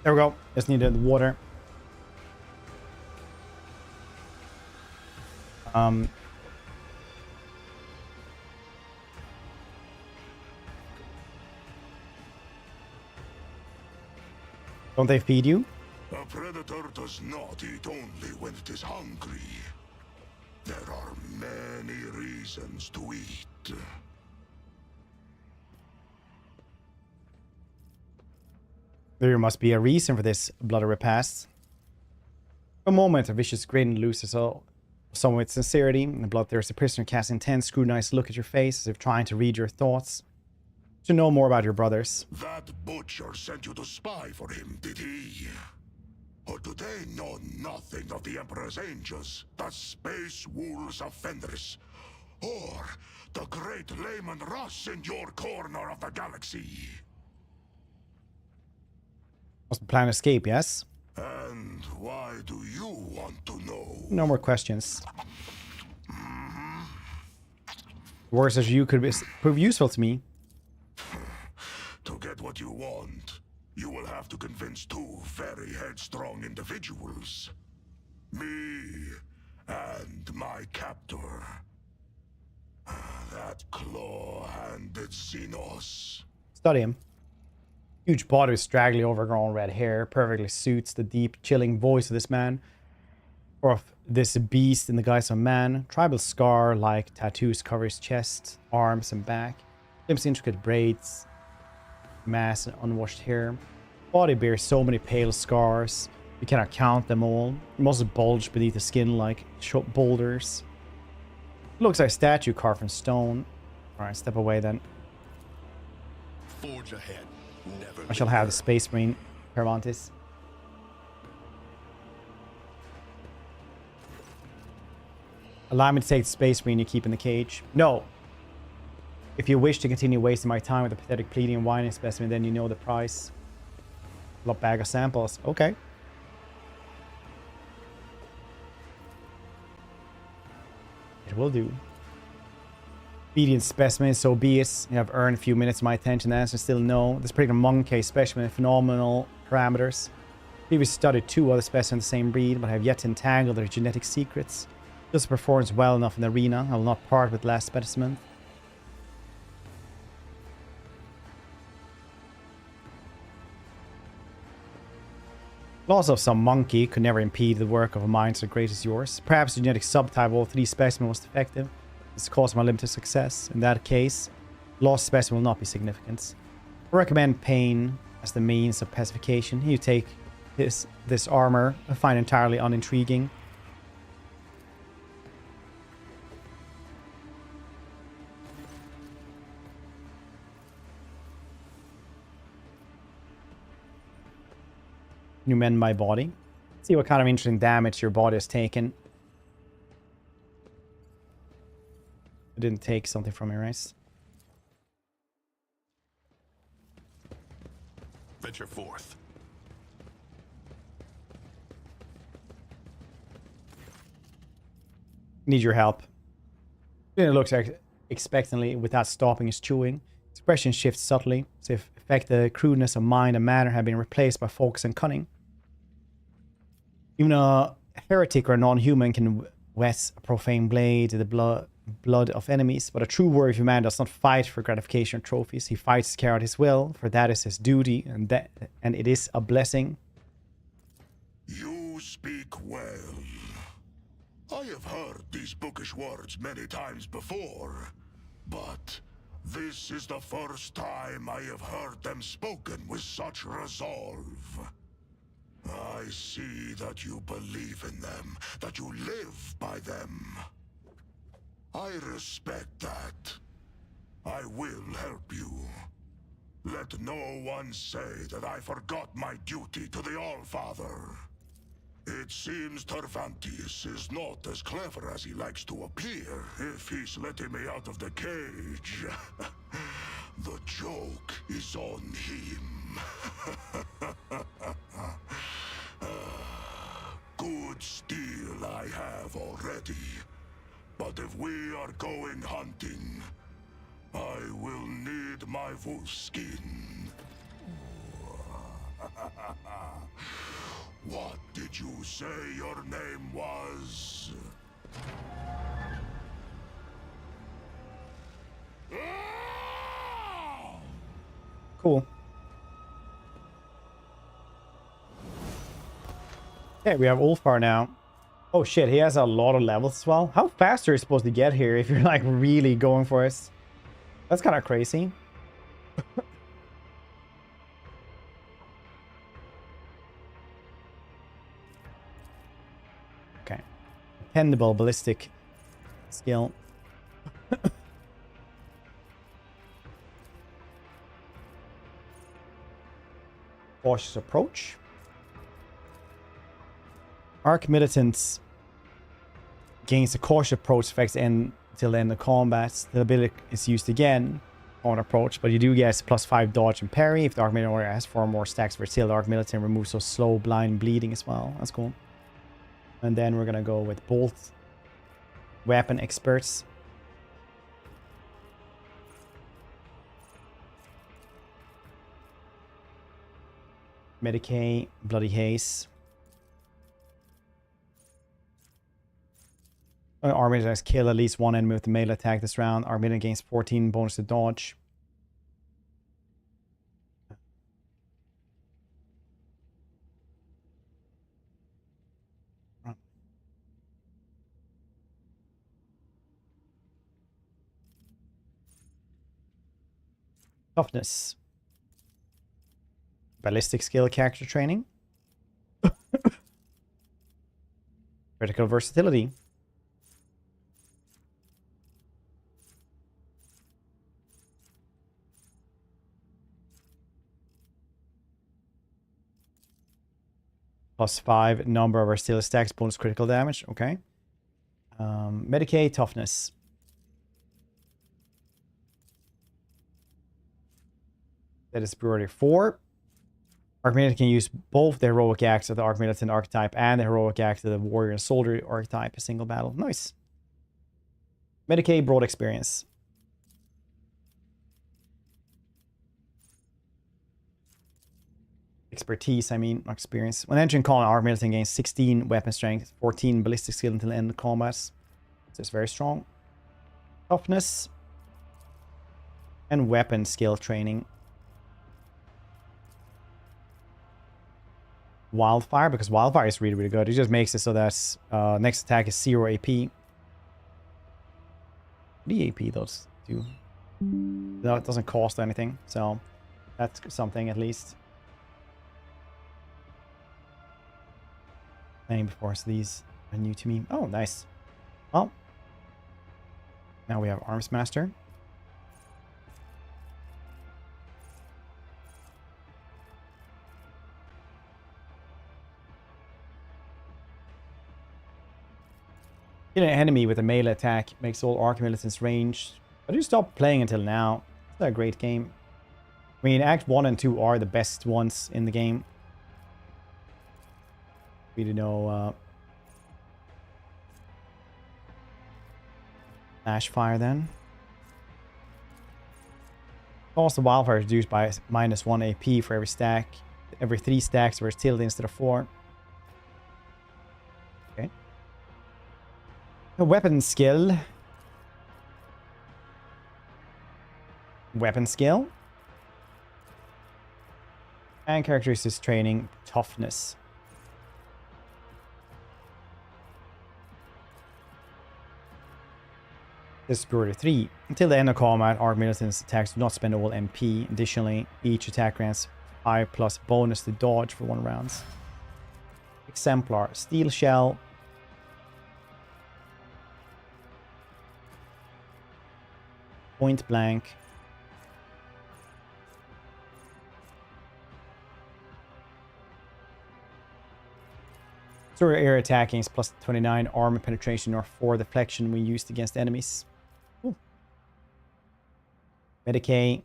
There we go. Just needed water. Don't they feed you? A predator does not eat only when it is hungry. There are many reasons to eat. There must be a reason for this bloody repast. For a moment, a vicious grin loses some of its sincerity. The bloodthirsty prisoner casts an intense, scrutinized look at your face, as if trying to read your thoughts. To know more about your brothers. That butcher sent you to spy for him, did he? Or do they know nothing of the Emperor's angels, the space wolves of Fenris, or the great Layman Russ in your corner of the galaxy? Must plan escape, yes? And why do you want to know? No more questions. Words as you could prove useful to me. To get what you want, you will have to convince two very headstrong individuals. Me and my captor. That claw-handed Xenos. Study him. Huge body with straggly, overgrown red hair perfectly suits the deep, chilling voice of this man. Or of this beast in the guise of man. Tribal scar like tattoos cover his chest, arms, and back. Limbs intricate braids, mass and unwashed hair. Body bears so many pale scars. You cannot count them all. Muscles bulge beneath the skin like boulders. Looks like a statue carved from stone. Alright, step away then. Forge ahead. Never I shall have the Space Marine Paramontis. Allow me to take the Space Marine you keep in the cage. No. If you wish to continue wasting my time with a pathetic pleading and whining specimen, then you know the price. Lot bag of samples. Okay. It will do. Obedient specimen, so be it. You have earned a few minutes of my attention. The answer is still no. This particular monkey specimen has phenomenal parameters. We've studied 2 other specimens of the same breed, but I have yet to entangle their genetic secrets. This performs well enough in the arena. I will not part with the last specimen. Loss of some monkey could never impede the work of a mind so great as yours. Perhaps the genetic subtype of all 3 specimens was defective. This caused my limited success. In that case, lost specimen will not be significant. I recommend pain as the means of pacification. You take this armor I find entirely unintriguing. You mend my body. See what kind of interesting damage your body has taken. I didn't take something from your race. Venture forth. Need your help. It looks expectantly without stopping his chewing. Expression shifts subtly, as if affect the crudeness of mind and manner have been replaced by focus and cunning. Even a heretic or a non-human can whet a profane blade to the blood of enemies, but a true warrior of humanity does not fight for gratification or trophies. He fights to carry out his will, for that is his duty, and it is a blessing. You speak well. I have heard these bookish words many times before, but this is the first time I have heard them spoken with such resolve. I see that you believe in them, that you live by them. I respect that. I will help you. Let no one say that I forgot my duty to the Allfather. It seems Tervantius is not as clever as he likes to appear if he's letting me out of the cage. The joke is on him. Good steel I have already. But if we are going hunting, I will need my wolf skin. What did you say your name was? Cool. Okay, we have Ulfar now. Oh shit, he has a lot of levels as well. How fast are you supposed to get here if you're like really going for it? That's kind of crazy. Okay. Dependable ballistic skill. Cautious approach. Arc militants gains a cautious approach effects until the end of combat. The ability is used again on approach, but you do get +5 dodge and parry. If the Arc Militant Warrior has 4 more stacks for the Arc Militant removes those slow, blind bleeding as well. That's cool. And then we're gonna go with bolt weapon experts. Medicae, Bloody Haze. Army has kill at least one enemy with the melee attack this round. Army gains 14 bonus to dodge. Toughness. Ballistic skill character training. Critical versatility. +5 number of our skill stacks, bonus critical damage. Okay. Medicaid, toughness. That is priority 4. Archmilitant can use both the heroic acts of the Archmilitant archetype and the heroic acts of the warrior and soldier archetype in single battle. Nice. Medicaid, broad experience. Expertise, I mean, not experience. When entering combat, Archmilitant gains 16 weapon strength, 14 ballistic skill until the end of combat. So it's very strong. Toughness. And weapon skill training. Wildfire, because Wildfire is really, really good. It just makes it so that next attack is 0 AP. The AP does too. No, it doesn't cost anything, so that's something at least. Playing before, so these are new to me. Oh, nice. Well, now we have Arms Master. Hit an enemy with a melee attack makes all Archmilitants ranged. I didn't stop playing until now. It's a great game. I mean, Act 1 and 2 are the best ones in the game. Really no Ash Fire then. Cost of Wildfire is reduced by -1 AP for every stack. Every 3 stacks where it's tilted instead of 4. Okay. A weapon skill. Weapon skill. And characteristics training, toughness. This is priority 3. Until the end of combat, Archmilitant's attacks do not spend all MP. Additionally, each attack grants 5+ bonus to dodge for 1 round. Exemplar, Steel Shell. Point Blank. Through air attacking is +29 armor penetration or 4 deflection when used against enemies. Ooh. Medicaid.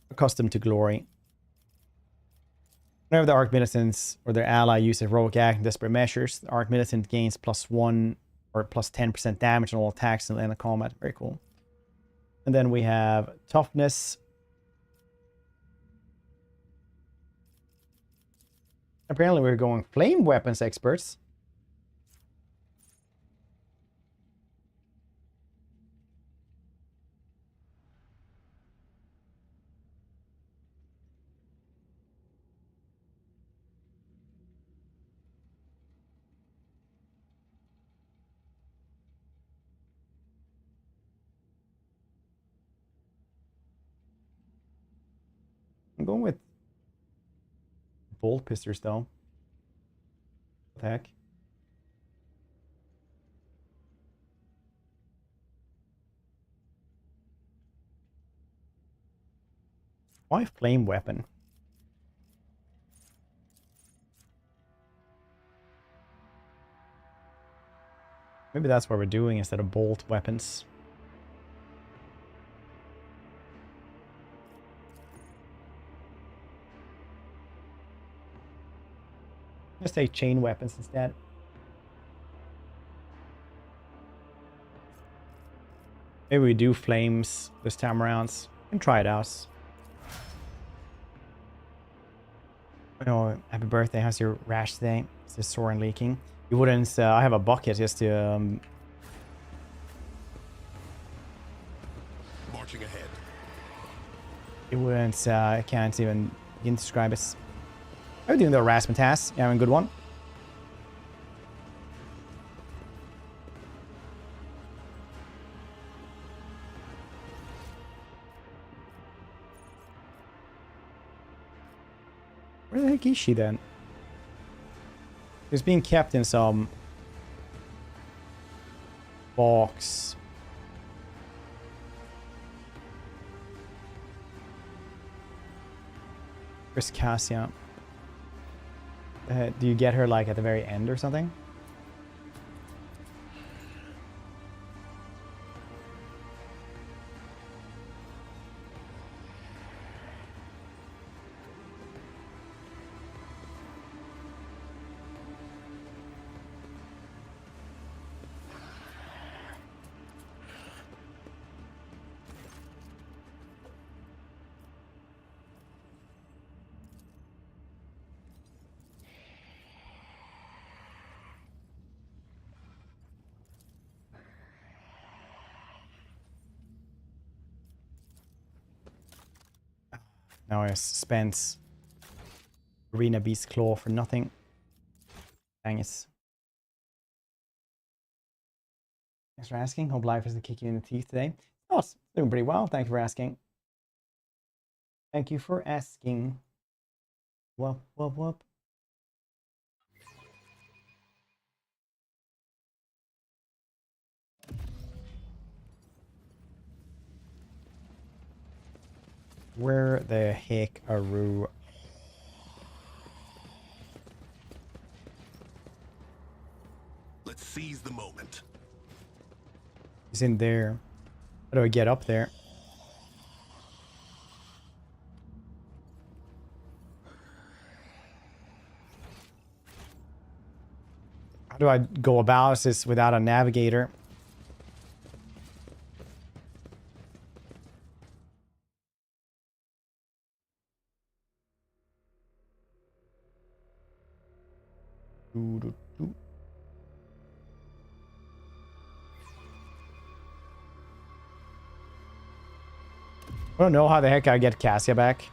Accustomed to glory. Whenever the Archmilitants or their ally use a heroic act in desperate measures, the Archmilitant gains +1 or +10% damage on all attacks in the end of combat. Very cool. And then we have toughness. Apparently we're going flame weapons experts. I'm going with bolt pistols though. What the heck? Why flame weapon? Maybe that's what we're doing instead of bolt weapons. Let's take chain weapons instead. Maybe we do flames this time around. And try it out. Oh, happy birthday. How's your rash today? Is this sore and leaking? You wouldn't... I have a bucket just to... Marching ahead. You wouldn't... I can't even begin to describe it. How are you doing the harassment task? You having a good one? heck is she then? She's being kept in some box. Where's Cassia? Do you get her like at the very end or something? Now I spent Arena Beast Claw for nothing. Dang it. Thanks for asking. Hope life isn't kicking you in the teeth today. Oh, it's doing pretty well. Thank you for asking. Thank you for asking. Whoop, whoop, whoop. Where the heck are you? Let's seize the moment. He's in there. How do I get up there? How do I go about this without a navigator? I don't know how the heck I get Cassia back.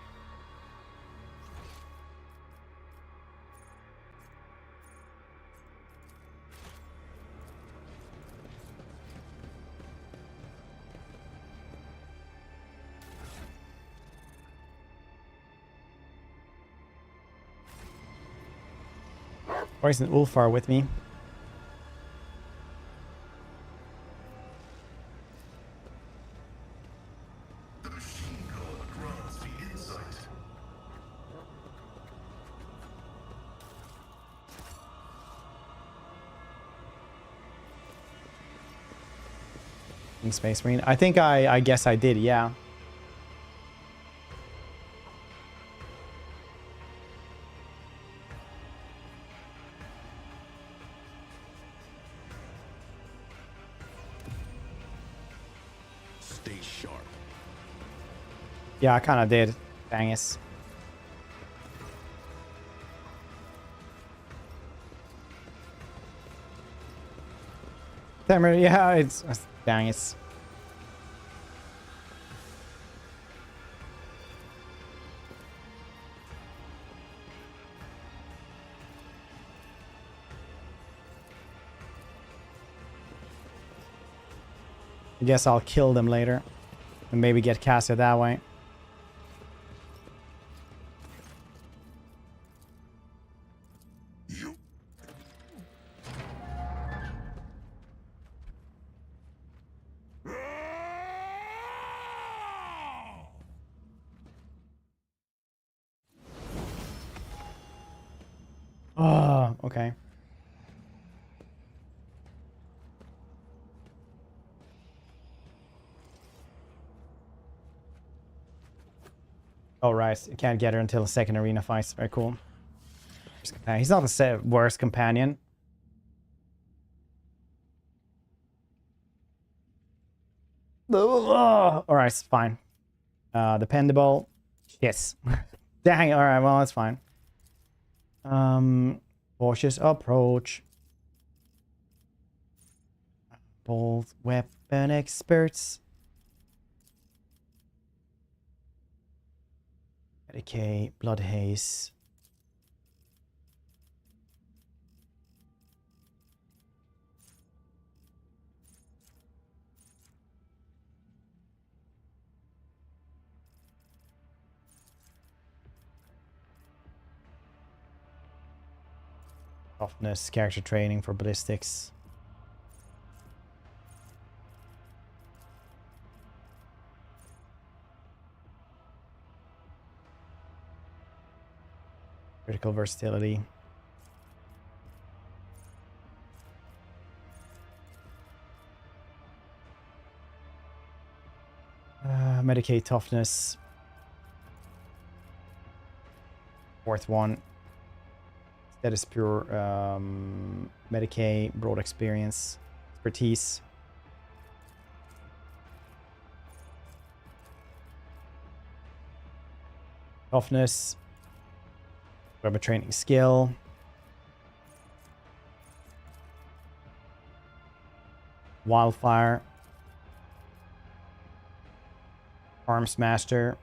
Why isn't Ulfar with me? In Space Marine. I think I guess I did, yeah. Stay sharp. Yeah, I kind of did. Dang it. Yeah, it's... Dang it. I guess I'll kill them later. And maybe get Cassia that way. Oh, okay. Oh, right. You can't get her until the second arena fight. Very cool. He's not the worst companion. Alright, it's fine. Dependable. Yes. Dang, alright, well, that's fine. Cautious approach. Both weapon experts. Okay, blood haze. Toughness, character training for ballistics. Critical versatility. Medicate toughness. Fourth one. That is pure Medicate, broad experience, expertise. Toughness. Weapon training skill. Wildfire. Arms master.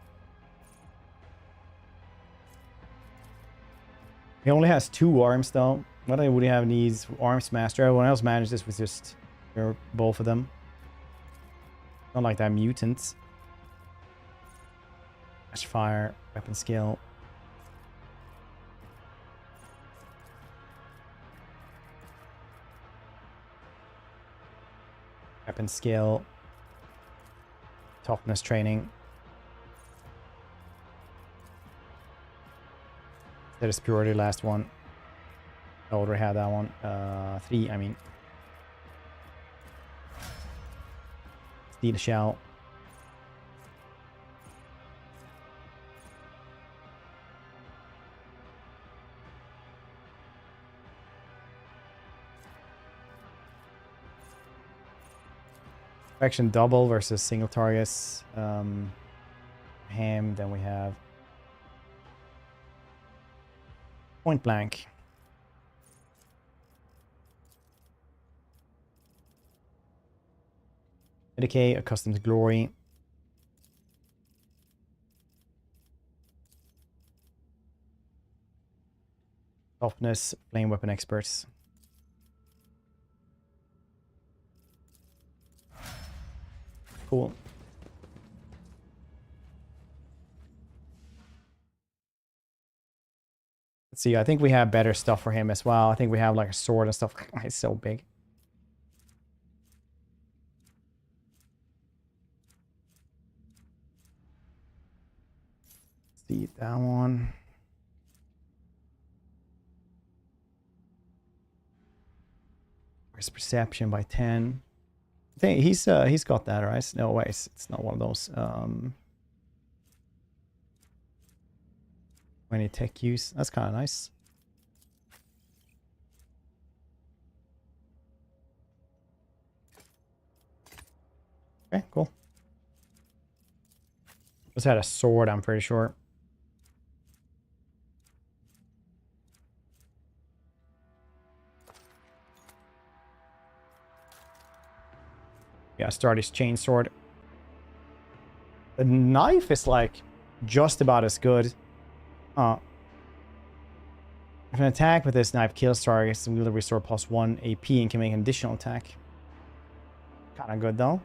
He only has 2 arms though. Why would he have needs arms master? Everyone else managed this with just both of them. Not like that mutants. Flash fire, weapon skill. Weapon skill. Toughness training. That is purely last one. I already had that one. 3, I mean. Steel shell. Action double versus single targets. Ham. Then we have point blank. Decay, accustomed glory. Toughness, flame weapon experts. Cool. Let's see, I think we have better stuff for him as well. I think we have like a sword and stuff. It's so big. Let's see that one. Where's perception by 10? I think he's got that, right? No, wait, it's not one of those. 20 tech use. That's kind of nice. Okay, cool. Just had a sword, I'm pretty sure. Yeah, start his chainsword. The knife is like just about as good. If an attack with this knife kills targets, it will restore +1 AP and can make an additional attack. Kind of good though.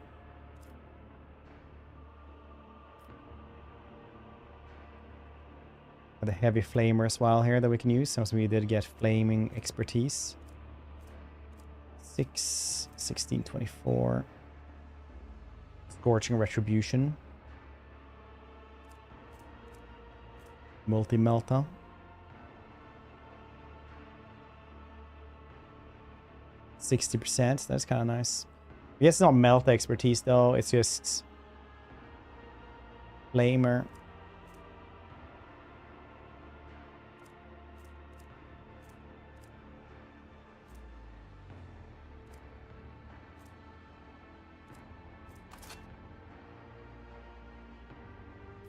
The heavy flamer as well here that we can use, since we did get flaming expertise. 6, 16, 24. Scorching retribution. Multi-melta. 60%. That's kind of nice. I guess it's not melt expertise though. It's just flamer.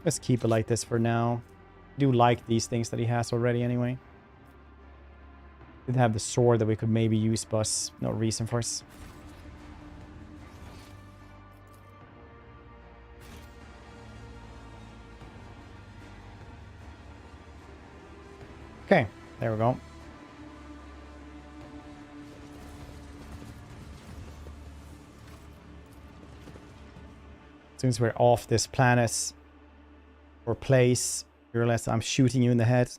Let's keep it like this for now. I do like these things that he has already anyway. Did have the sword that we could maybe use, but no reason for us. Okay, there we go. Since we're off this planet or place, realize I'm shooting you in the head.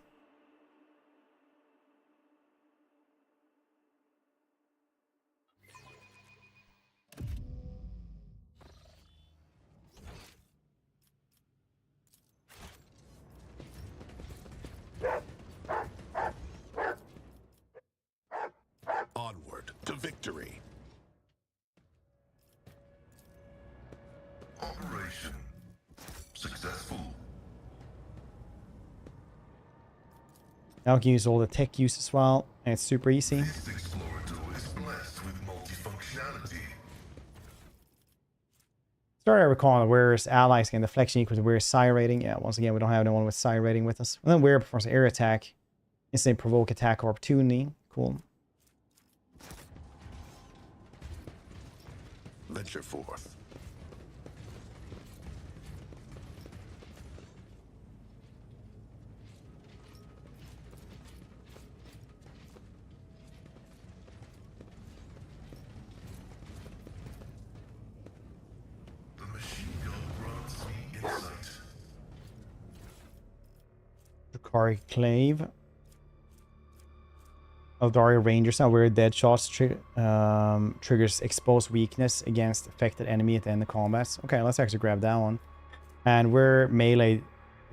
Now we can use all the tech use as well, and it's super easy. This explorer tool is blessed with multifunctionality. Sorry, I recall where's allies again, deflection equals where's psi rating. Yeah, once again, we don't have anyone with psi rating with us. And then where performs air attack. Instantly provoke attack or opportunity. Cool. Venture forth. The machine gun grants me insight. Dracari Clave. Eldaria Rangers now where dead shots triggers exposed weakness against affected enemy at the end of combat. Okay, let's actually grab that one. And where melee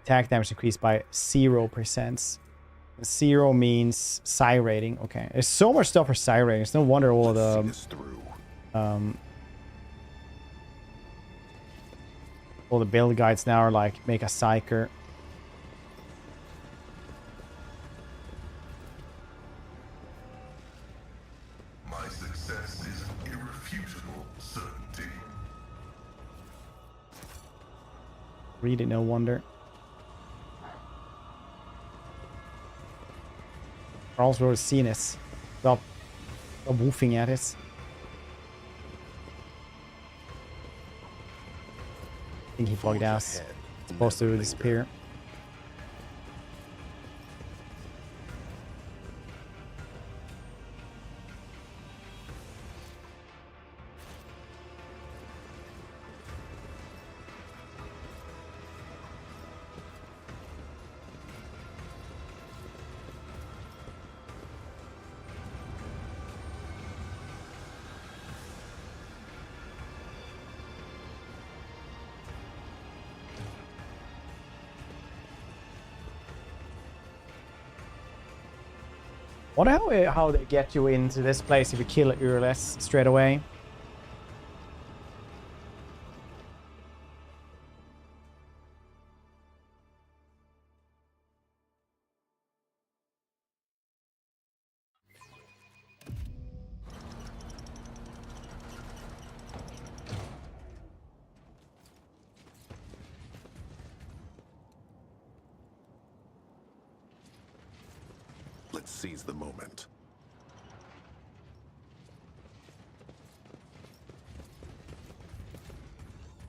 attack damage increased by 0%. 0 means psi rating. Okay, there's so much stuff for psi ratings. No wonder all the build guides now are like make a psyker. My success is an irrefutable certainty. Really, no wonder. Charles Rose Sinus. Stop woofing at it. I think he plugged out. It's supposed to disappear. Wonder how they get you into this place if you kill Imperialis straight away. Let's seize the moment.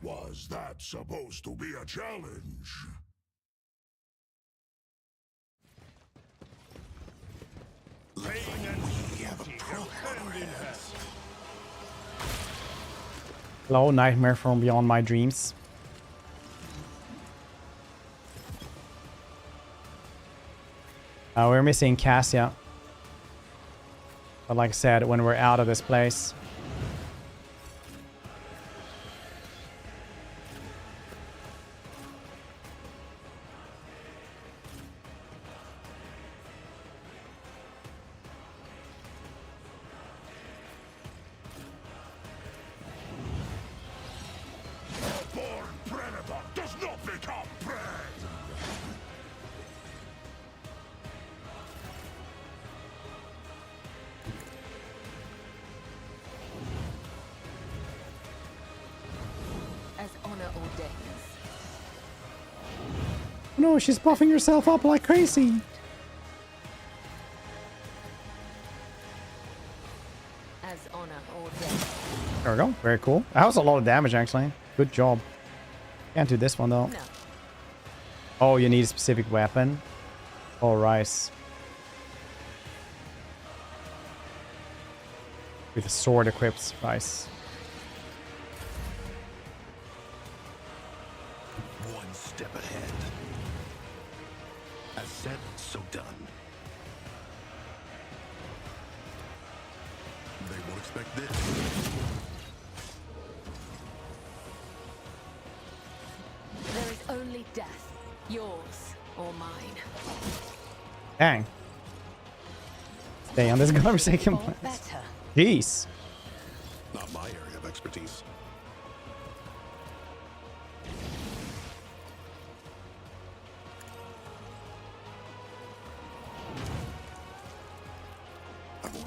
Was that supposed to be a challenge? Hello, nightmare from beyond my dreams. We're missing Cassia. But like I said, when we're out of this place... Born predator does not become prey! As honor ordains. No, she's buffing herself up like crazy. As honor ordains. There we go. Very cool. That was a lot of damage, actually. Good job. Can't do this one, though. No. Oh, you need a specific weapon. Oh, rice. With a sword equipped, rice. One step ahead. As said, so done. They won't expect this. There is only death, yours or mine. Dang. Stay on this conversation. Jeez. Not my area of expertise.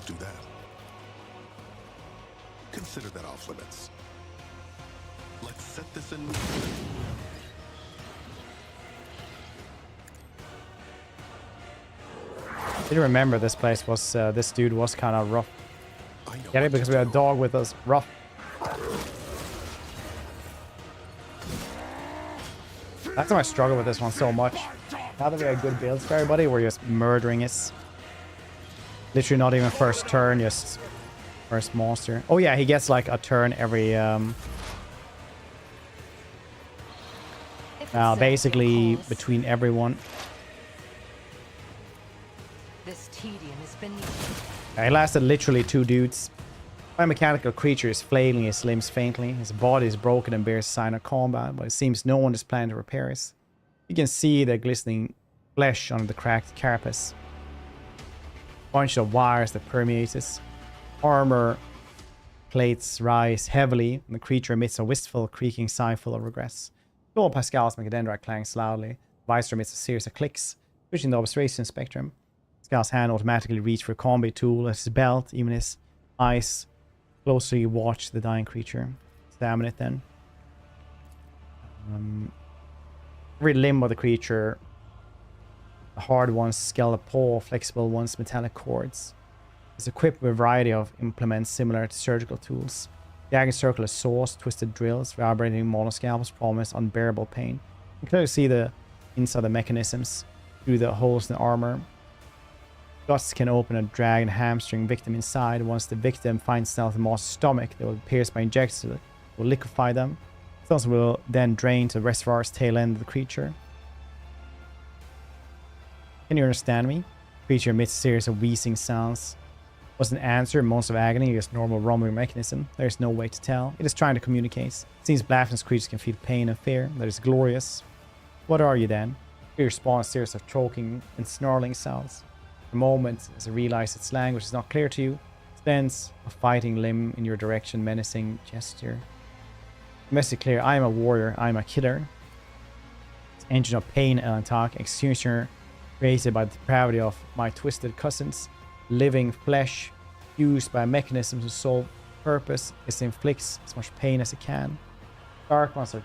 do that. Consider that off limits. Let's set this in motion. I didn't remember this place was, this dude was kind of rough. Get it? Because we had a dog with us. Rough. That's why I struggle with this one so much. Now that we have good builds for everybody, we're just murdering us. Literally not even first turn, just first monster. Oh yeah, he gets like a turn every... basically between everyone. This tedium has been... He lasted literally 2 dudes. My mechanical creature is flailing his limbs faintly. His body is broken and bears sign of combat, but it seems no one is planning to repair it. You can see the glistening flesh on the cracked carapace. Bunch of wires that permeate it. Armor plates rise heavily, and the creature emits a wistful, creaking sigh full of regrets. Claw Pascal's Macadendrite clangs loudly. Visor emits a series of clicks, switching the observation spectrum. Pascal's hand automatically reaches for a combat tool at his belt, even his eyes closely watch the dying creature. Examine it then. Every limb of the creature, the hard ones, skeletal paw, flexible ones, metallic cords, is equipped with a variety of implements similar to surgical tools. Jagged circular saws, twisted drills, vibrating monoscalpels promise unbearable pain. You can clearly see the inside the mechanisms through the holes in the armor. Gusts can open a drag and hamstring victim inside. Once the victim finds itself in the monster's stomach, they will be pierced by injections that will liquefy them. Those will then drain to the reservoir's tail end of the creature. Can you understand me? The creature emits a series of wheezing sounds. Was an answer, months of agony, against normal rumbling mechanism? There is no way to tell. It is trying to communicate. It seems blasphemous creatures can feel pain and fear. That is glorious. What are you then? It responds a series of choking and snarling sounds. For a moment, as I realize its language is not clear to you, extends a fighting limb in your direction, menacing gesture. Message clear, I am a warrior, I am a killer. It's engine of pain and attack, executioner created by the depravity of my twisted cousins. Living flesh used by mechanisms to solve purpose. It inflicts as much pain as it can. Dark ones are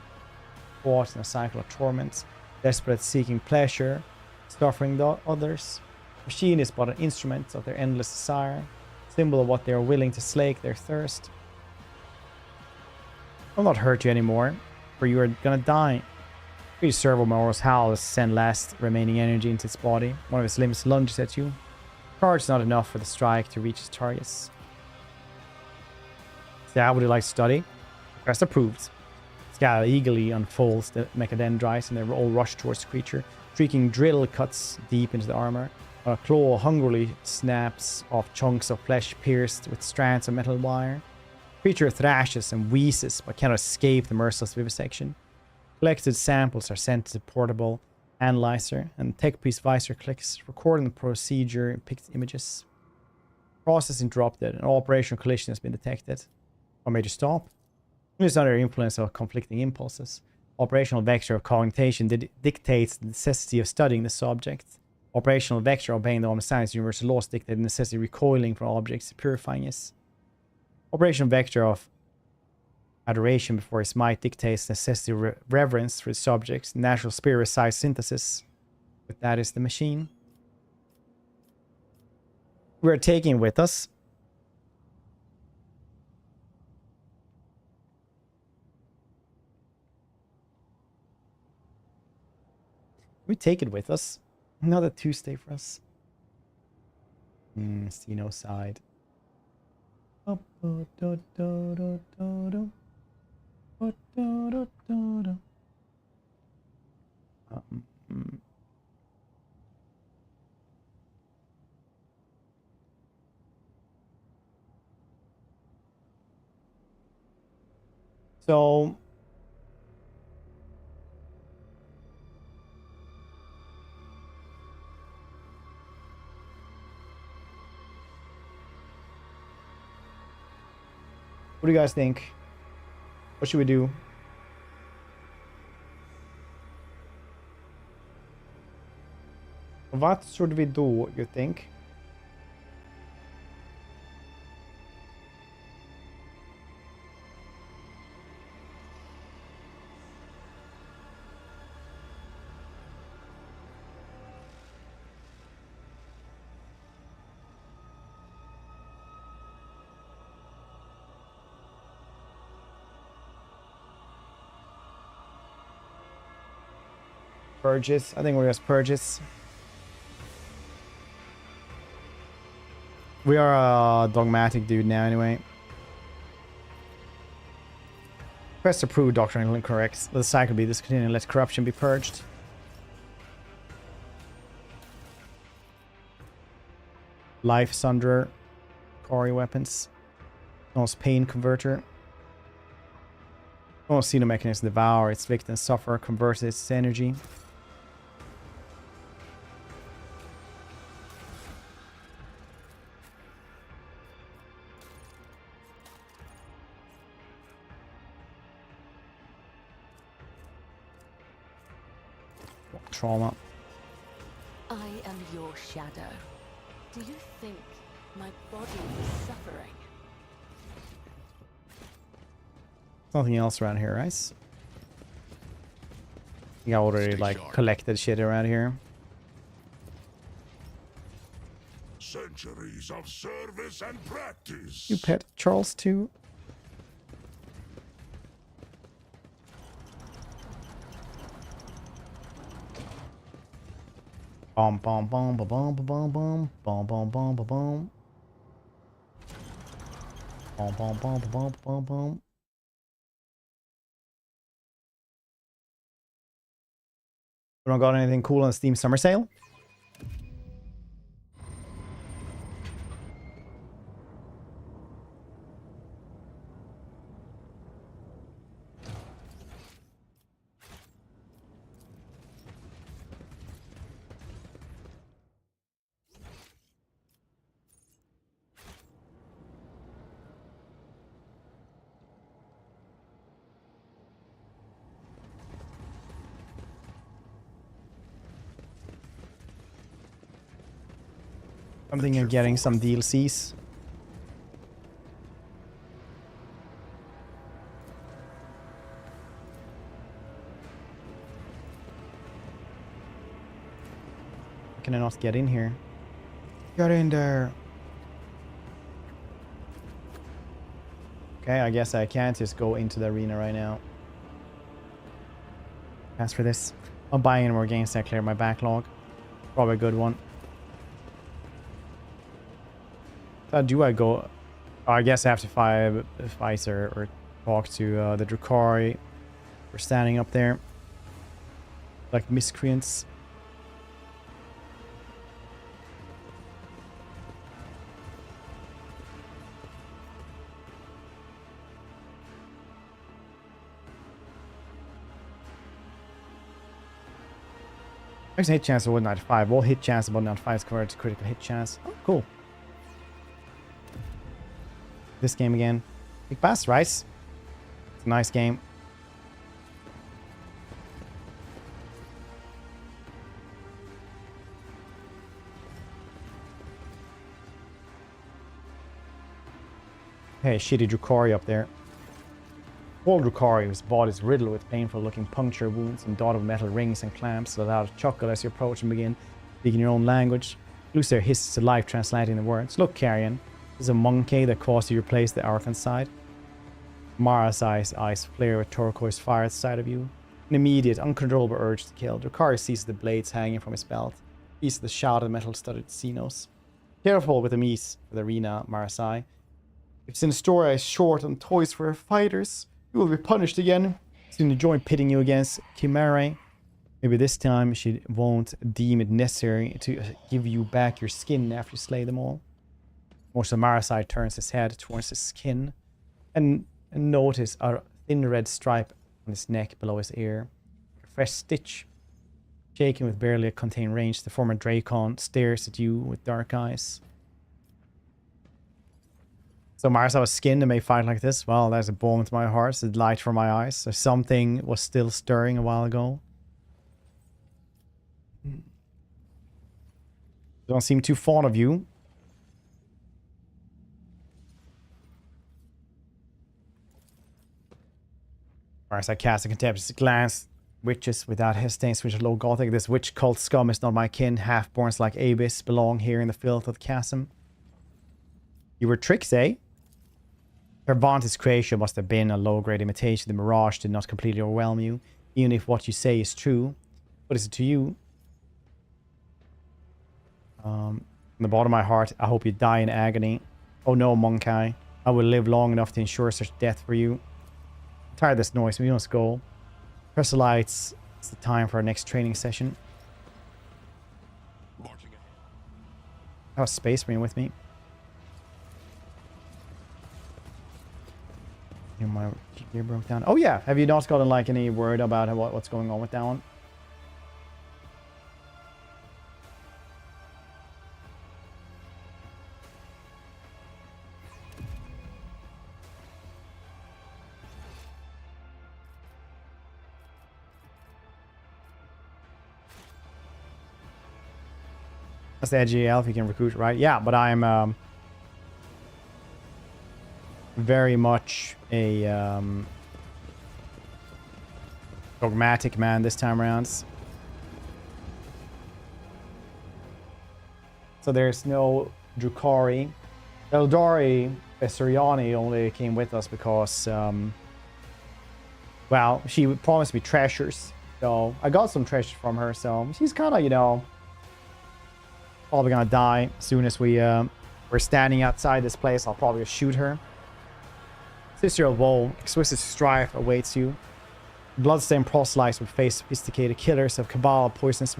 caught in a cycle of torment, desperate seeking pleasure, suffering the others. Machine is but an instrument of their endless desire, symbol of what they are willing to slake their thirst. I'll not hurt you anymore, for you are gonna die. Three servo morals howl as send last remaining energy into its body. One of its limbs lunges at you. Charge is not enough for the strike to reach its targets. Scout, would you like to study? Request approved. Scout eagerly unfolds the mechadendrites and they all rush towards the creature. Shrieking drill cuts deep into the armor. A claw hungrily snaps off chunks of flesh pierced with strands of metal wire. Creature thrashes and wheezes but cannot escape the merciless vivisection. Collected samples are sent to the portable analyzer, and tech-piece visor clicks, recording the procedure in picked images. Process interrupted, and operational collision has been detected. What made you stop? It is under influence of conflicting impulses. Operational vector of cognition dictates the necessity of studying the subject. Operational vector obeying the omniscience universal laws dictate the necessity of recoiling from objects, purifying us. Operational vector of adoration before his might dictates necessity of reverence for his subjects. Natural spirit resides synthesis. But that is the machine. We're taking with us. We take it with us. Another Tuesday for us. See no side. So what do you guys think? What should we do? What should we do, you think? Purges. I think we're just purges. We are a dogmatic dude now anyway. Press to prove doctrinal incorrect. Let the cycle be discontinued and let corruption be purged. Life Sunderer. Quarry weapons. Almost pain converter. Almost see no mechanism devour. Its victims suffer, converts its energy. Trauma. I am your shadow. Do you think my body is suffering? Nothing else around here, right? You already like collected shit around here. Centuries of service and practice. You pet Charles too. Bom bom bom bom bom bom bom bom bom bom bom bom bom bom bom bom bom bom. We don't got anything cool on the Steam Summer Sale? I'm thinking of getting some DLCs. Can I not get in here? Get in there. Okay, I guess I can't just go into the arena right now. As for this, I'm buying more games to clear my backlog. Probably a good one. Do I go? Oh, I guess I have to fight or talk to the Drukhari. We're standing up there like miscreants. Maximum hit chance of 195. All hit chance of 195 is converted to critical hit chance. Oh, cool. This game again. Big Bass, right? It's a nice game. Hey, shitty Drukhari up there. Paul Drukhari, whose body is riddled with painful looking puncture wounds and dotted with metal rings and clamps that allow to chuckle as you approach and begin speaking your own language. Lucer hisses to life, translating the words. Look, Carrion. There's a monkey that caused you to replace the Archon side. Mara's eyes flare with turquoise fire at the sight of you. An immediate, uncontrollable urge to kill. Drukhari sees the blades hanging from his belt. He sees the shrouded metal-studded Xenos. Careful with the meat for the arena, Marasai. If Sinistora is short on toys for her fighters, you will be punished again. Soon to join pitting you against Chimera. Maybe this time she won't deem it necessary to give you back your skin after you slay them all. Most of Marasai turns his head towards his skin and notice a thin red stripe on his neck below his ear. A fresh stitch. Shaking with barely a contained range, the former Dracon stares at you with dark eyes. So Marasai's skin to make fight like this? Well, that's a balm to my heart. It's a light for my eyes. So something was still stirring a while ago. Don't seem too fond of you. Marasai casts a contemptuous glance. Witches without hesitation switch to low gothic. This witch cult scum is not my kin. Half-borns like Abyss belong here in the filth of the chasm. You were tricks, eh? Her vaunted creation must have been a low-grade imitation. The mirage did not completely overwhelm you, even if what you say is true. What is it to you? From the bottom of my heart, I hope you die in agony. Oh no, Monkai. I will live long enough to ensure such death for you. I'm tired of this noise. We must go. Press the lights. It's the time for our next training session. I have a Space Marine with me. My gear broke down. Oh yeah, have you not gotten like any word about what's going on with that one? That's the edgy elf you can recruit, right? Yeah, but I'm very much a dogmatic man this time around. So there's no Drukari. Eldari Bessariani only came with us because, well, she promised me treasures. So I got some treasures from her. So she's kind of, you know, probably gonna die as soon as we're standing outside this place. I'll probably shoot her. Sister of Woe, exquisite strife awaits you. Bloodstained proselytes will face sophisticated killers of Cabal, Poisonous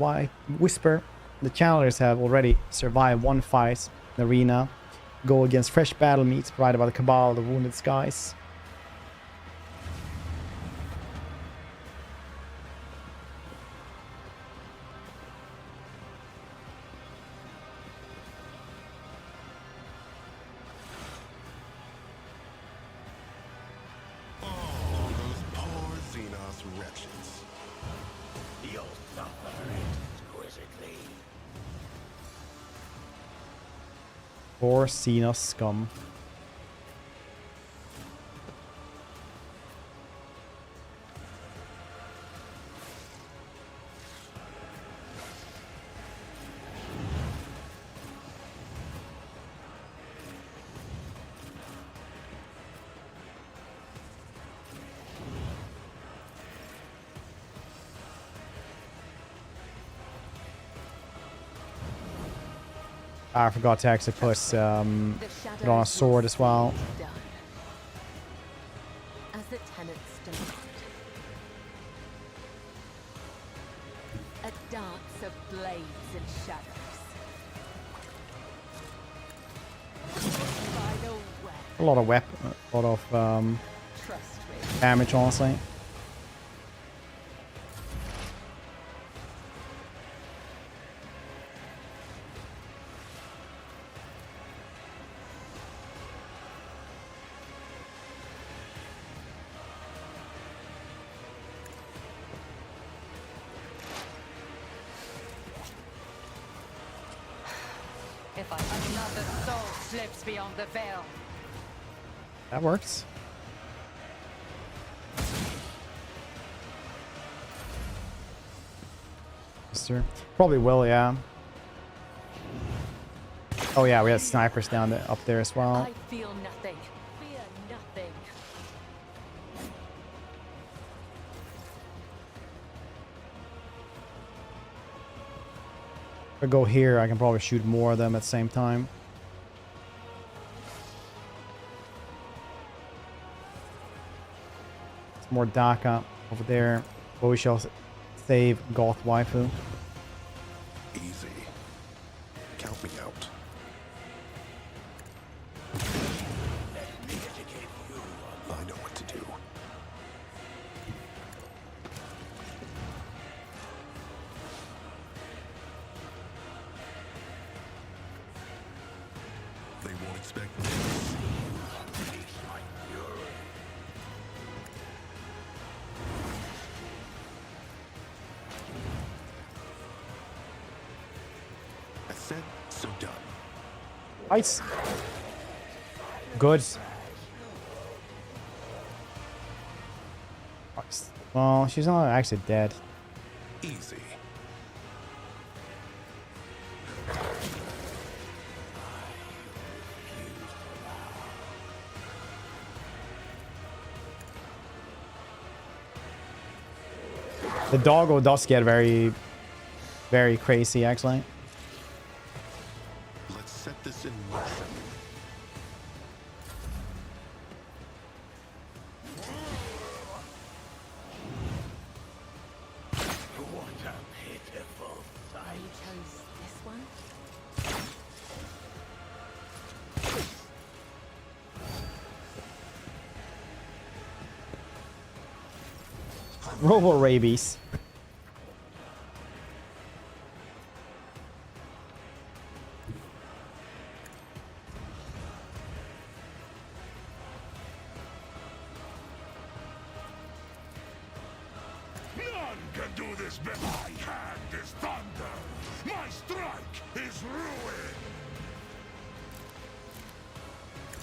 Whisper. The challengers have already survived one fight in the arena. Go against fresh battle meats provided by the Cabal, the Wounded Skies. Poor Xenos scum. I forgot to actually put on a sword as well. As the tenants demand. A dance of blades and shadows. A lot of weapon, a lot of damage, honestly. If another soul slips beyond the veil. That works. Mister. Probably will, yeah. Oh yeah, we had snipers down there, up there as well. I feel nothing. Fear nothing. If I go here, I can probably shoot more of them at the same time. It's more Daka over there. But we shall save Goth Waifu. Easy. Count me out. I know what to do. They won't expect this. I said, so done. Nice. Good. Well, she's not actually dead. Easy. The doggo does get very, very crazy, actually. Let's set this in motion. What a pitiful sight. You chose this one? Robo rabies. None can do this better. My hand is thunder. My strike is ruin.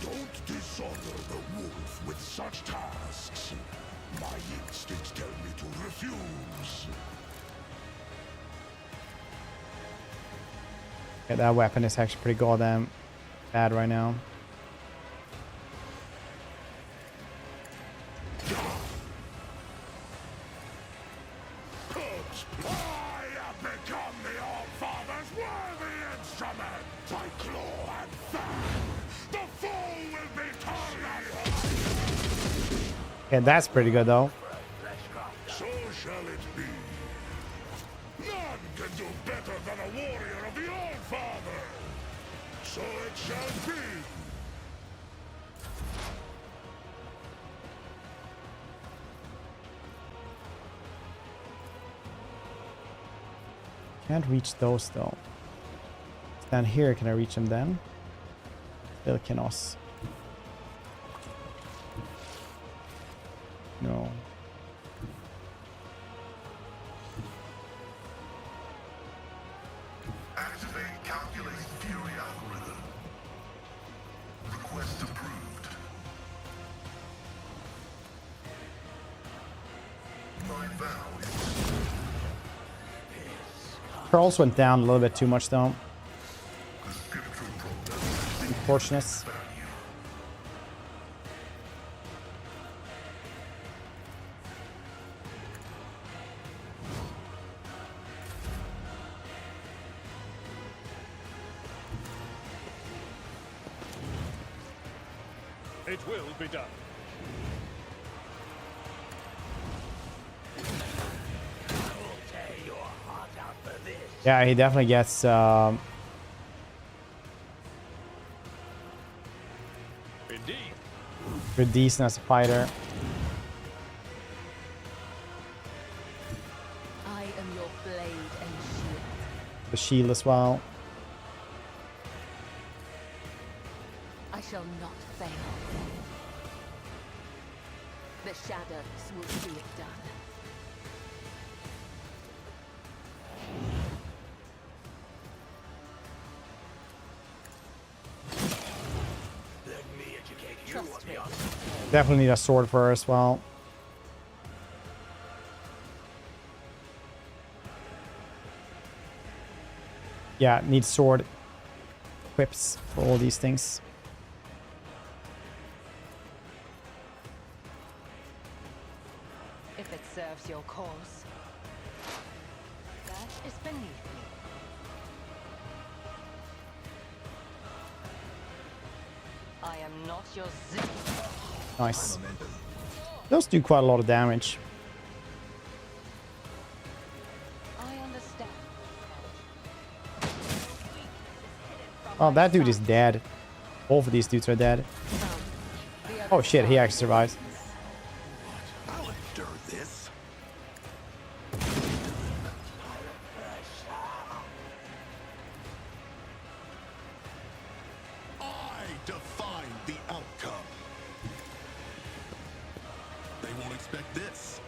Don't dishonor the wolf with such tasks. My instincts tell me to refuse. Yeah, that weapon is actually pretty goddamn bad right now. I have become the All-Father's worthy instrument. By claw and fang, the foe will be turned. Yeah, that's pretty good though. So shall it be. None can do better than a warrior of the All-Father. So it shall be. Can't reach those though. Stand here, can I reach them then? Still cannot. No. Activate calculate fury algorithm. Request approved. My vow is Pearls went down a little bit too much though. Unfortunate. It will be done. Yeah, he definitely gets Indeed. pretty decent as a fighter. I am your blade and shield. The shield as well. I shall not fail. The shadows will see it done. Let me educate you Trust on me. the art. Definitely need a sword for her as well. Yeah, need sword equips for all these things. If it serves your cause. That is beneath me. I am not your zip. Nice. Those do quite a lot of damage. I understand. Oh, that dude is dead. Both of these dudes are dead. Oh shit, he actually survives. I'll endure this. I define the outcome. They won't expect this.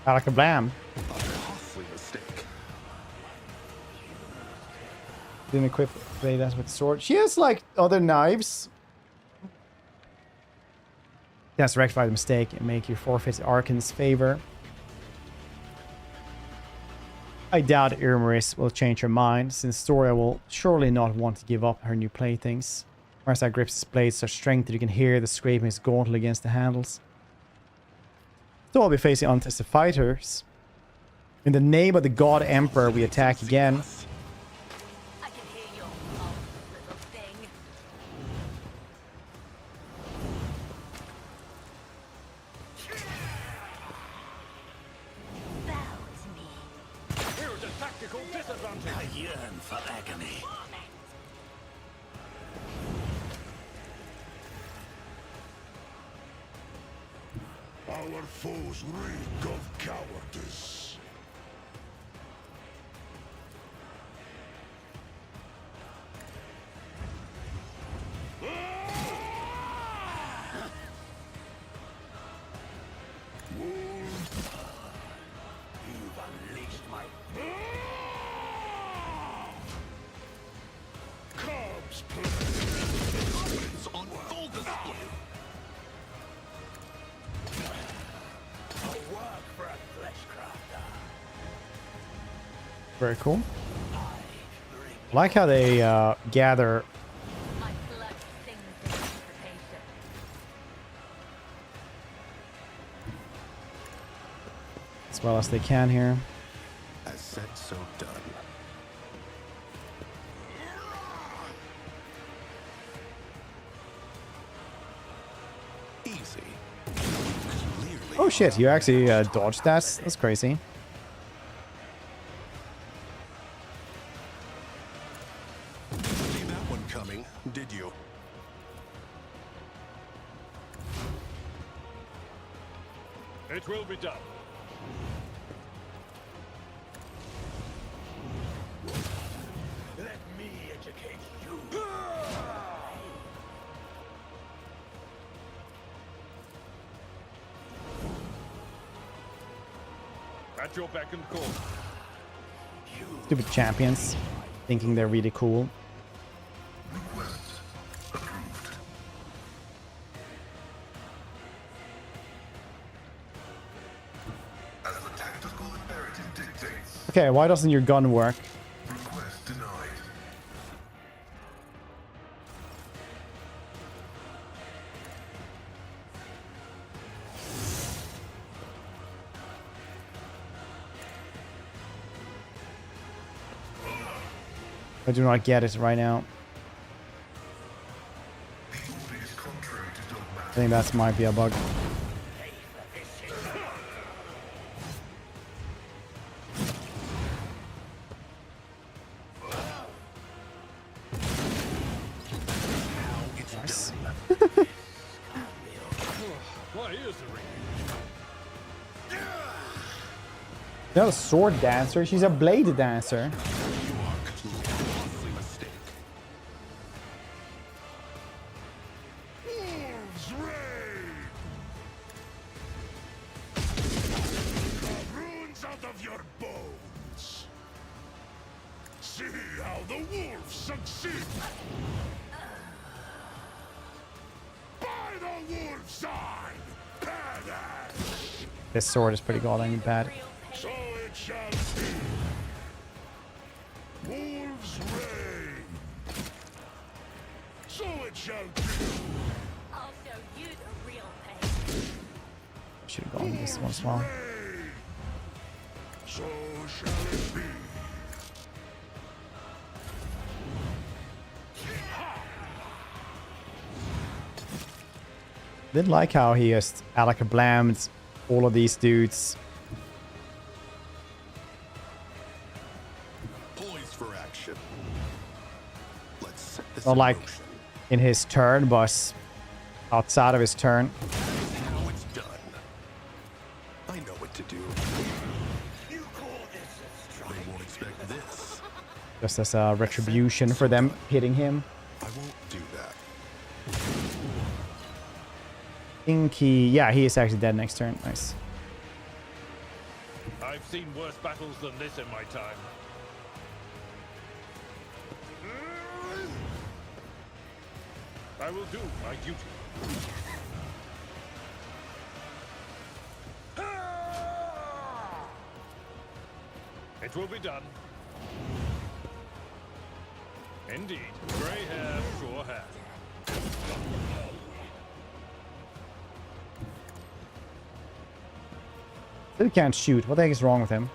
Alakablam. A costly mistake. Didn't equip play that with sword. She has like other knives. Yes, rectify the mistake and make your forfeit Arkan's favor. I doubt Immerse will change her mind, since Storia will surely not want to give up her new playthings. Marsa grips his blade so strength that you can hear the scraping his gauntlet against the handles. So I'll be facing untested fighters. In the name of the God Emperor, we attack again. I can hear your pulse, little thing. Bow to me. Here's a tactical disadvantage. I yearn for agony. Our foes reek of cowardice. You've unleashed my... Cubs play. It's on full display. I work for a flesh crafter. Very cool. I like how they gather My blood sings in anticipation. as well as they can here. As said, so done. Easy. Clearly. Oh shit, you actually dodged that? That's crazy. See that one coming, did you? It will be done. Let me educate you. At your beck and call. Stupid champions, thinking they're really cool. As the tactical imperative dictates. Okay, why doesn't your gun work? Request denied. I do not get it right now. I think that might be a bug. Nice. My ears are ringing. Not a sword dancer, she's a blade dancer. Wolves reign! Runes out of your bones. See how the wolves succeed. By the wolf side, badass. This sword is pretty goddamn bad. So it shall be. Wolves reign. So it shall be. I'll show you the real pain. Should have gone with this one as well. Reign. So shall it be. Didn't like how he just alaka-blammed all of these dudes. Poised for action. Let's set this Not in like motion. in his turn, but outside of his turn. How it's done. I know what to do. You call this a strike? They won't expect this. Just as a retribution for them hitting him. I won't do that. I think he... Yeah, he is actually dead next turn. Nice. I've seen worse battles than this in my time. I will do my duty. It will be done. Indeed. Grey hair, sure hair. Still can't shoot. What the heck is wrong with him?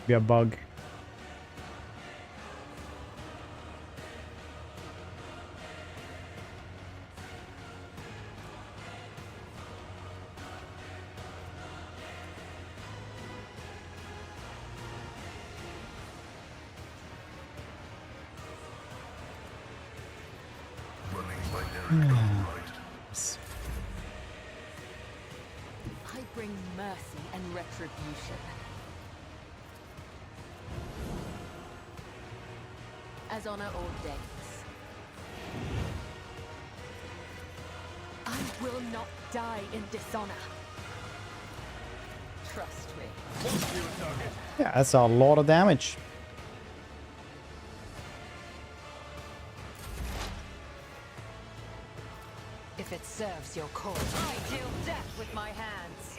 Be a bug. I bring mercy and retribution. As honor ordains. I will not die in dishonor. Trust me. Yeah, that's a lot of damage. If it serves your cause, I deal death with my hands.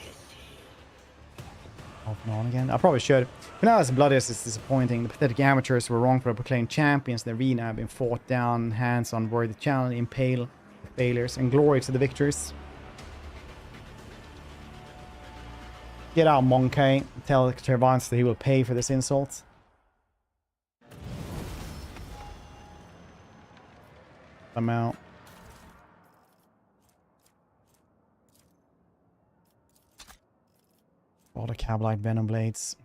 Off and on again. I probably should. But now as bloodiest is disappointing. The pathetic amateurs were wrongfully proclaimed champions in the arena have been fought down, hands on worthy challenge, impale the failures, and glory to the victors. Get out, monkey. Tell Tervance that he will pay for this insult. I'm out. All the Cablite Venom Blades.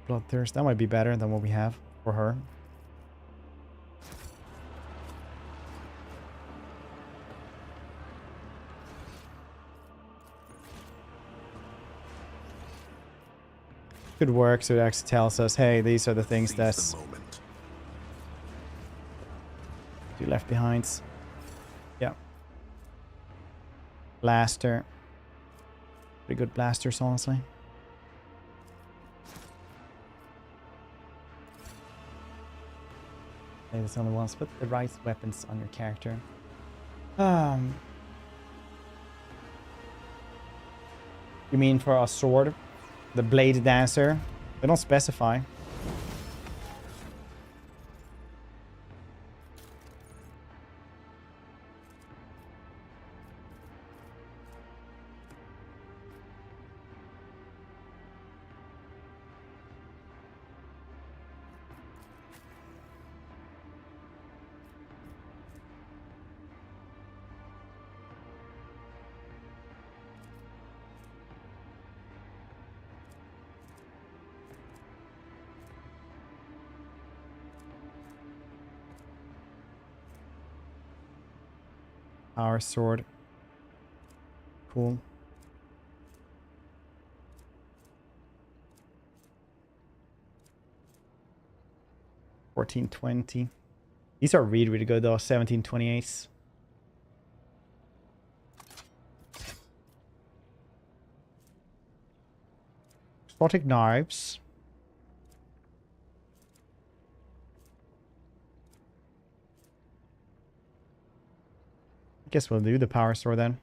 Bloodthirst. That might be better than what we have for her. Good work, so it actually tells us, hey, these are the things that's do left behinds. Yeah. Blaster. Pretty good blasters, honestly. Hey, that's only once. Put the right weapons on your character. You mean for a sword? The blade dancer? They don't specify. Power sword. Cool. $14.20. These are really, really good though. $17.28. Exotic knives. Guess we'll do the power sword then.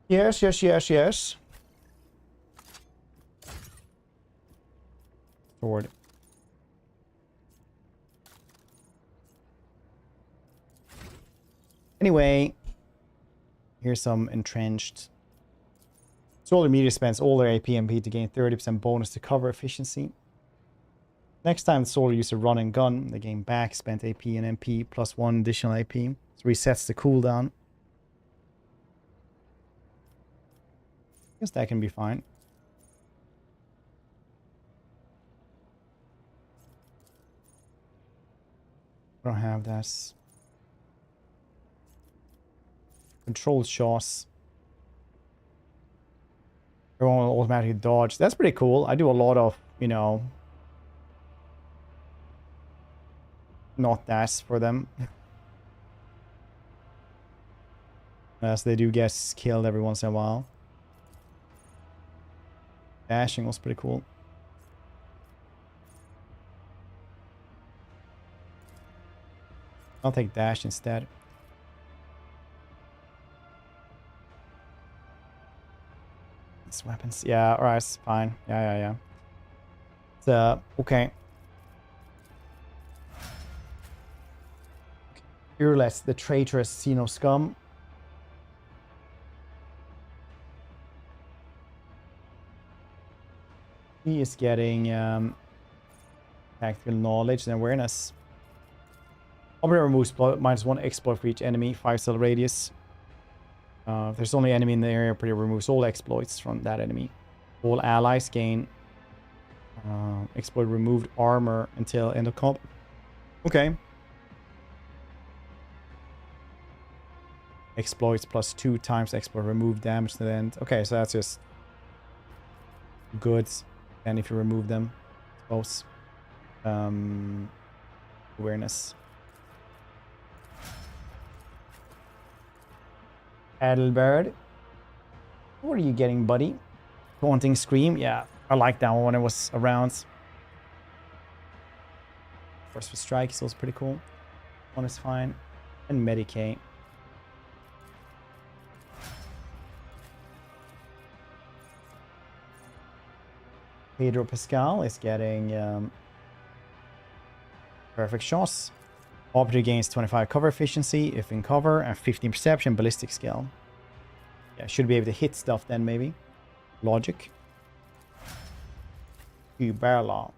Yes, yes, yes, yes. Sword. Anyway, here's some entrenched. Soldier immediately spends all their AP and MP to gain 30% bonus to cover efficiency. Next time the soldier uses a run and gun, they gain back spent AP and MP plus 1 additional AP. So resets the cooldown. Guess that can be fine. I don't have that. Controlled shots. Everyone will automatically dodge. That's pretty cool. I do a lot of, you know, not dash for them. As they do get killed every once in a while. Dashing was pretty cool. I'll take dash instead. These weapons. Yeah, alright, it's fine. Yeah. So, okay. Perilous, the traitorous Xeno scum. He is getting tactical knowledge and awareness. Operator removes -1 exploit for each enemy, 5-cell radius. If there's only enemy in the area, operator removes all exploits from that enemy. All allies gain exploit removed armor until end of combat. Okay. Exploits +2 times exploit removed damage to the end. Okay, so that's just good. And if you remove them, I suppose. Awareness. Adelbert. What are you getting, buddy? Taunting Scream? Yeah, I like that one when it was around. Force for Strike is also pretty cool. One is fine. And Medicate. Pedro Pascal is getting perfect shots. Operator gains 25 cover efficiency if in cover and 15 perception ballistic skill. Yeah, should be able to hit stuff then maybe. Logic. Imperial Law.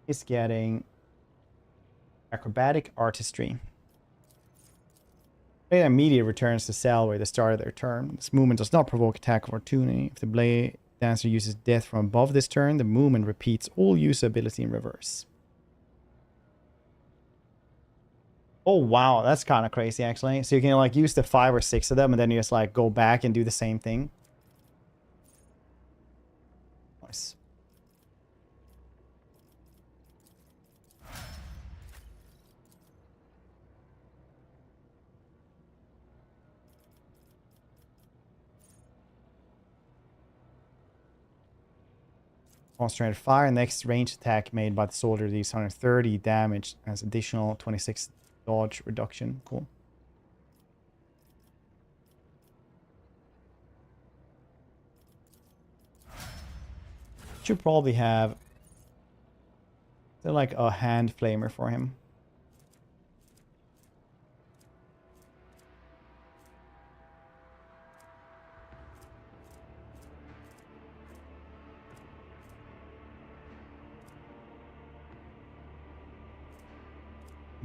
Is getting acrobatic artistry. They immediately returns to cell where they started their turn. This movement does not provoke attack of opportunity. If the blade dancer uses death from above this turn, the movement repeats all use ability in reverse. Oh wow, that's kind of crazy actually. So you can like use the 5 or 6 of them and then you just like go back and do the same thing. Nice. Concentrated fire. Next range attack made by the soldier deals 130 damage as additional 26 dodge reduction. Cool. Should probably have like a hand flamer for him.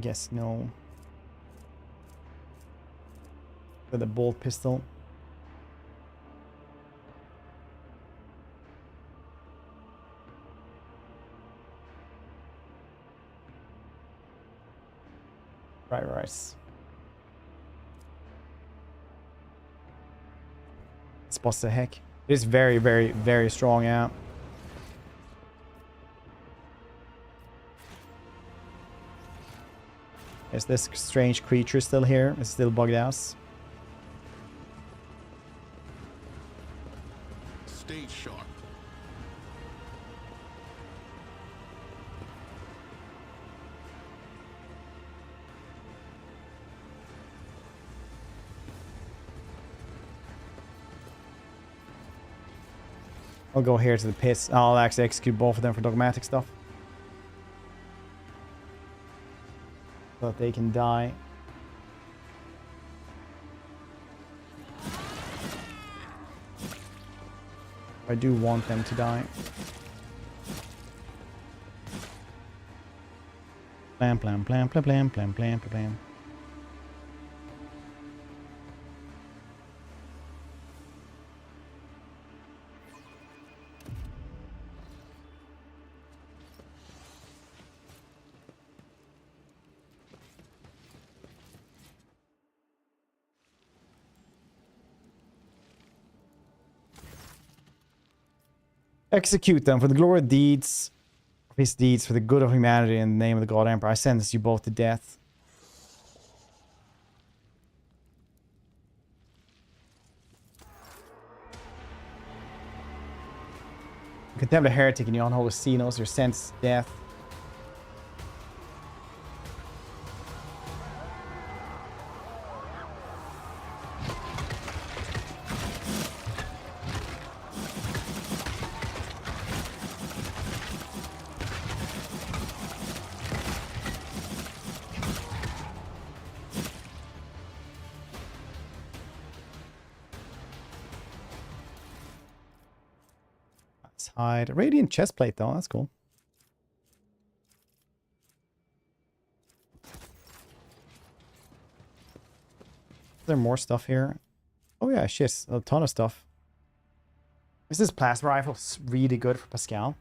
Guess no. The bolt pistol. Right. Spots the heck. It is very, very, very strong out. Is this strange creature still here? It's still bugged out. Stay sharp. I'll go here to the pits. I'll actually execute both of them for dogmatic stuff. So that they can die. I do want them to die. Blam, blam, blam, blam, blam, blam, blam, blam. Execute them for the glory of deeds, of his deeds, for the good of humanity, in the name of the God Emperor. I sentence you both to death. Contempt a heretic and you unholy Xenos, you're sentenced to death. Hide. Radiant chestplate though, that's cool. Is there more stuff here? Oh yeah, shit, a ton of stuff. Is this plasma rifle really good for Pascal?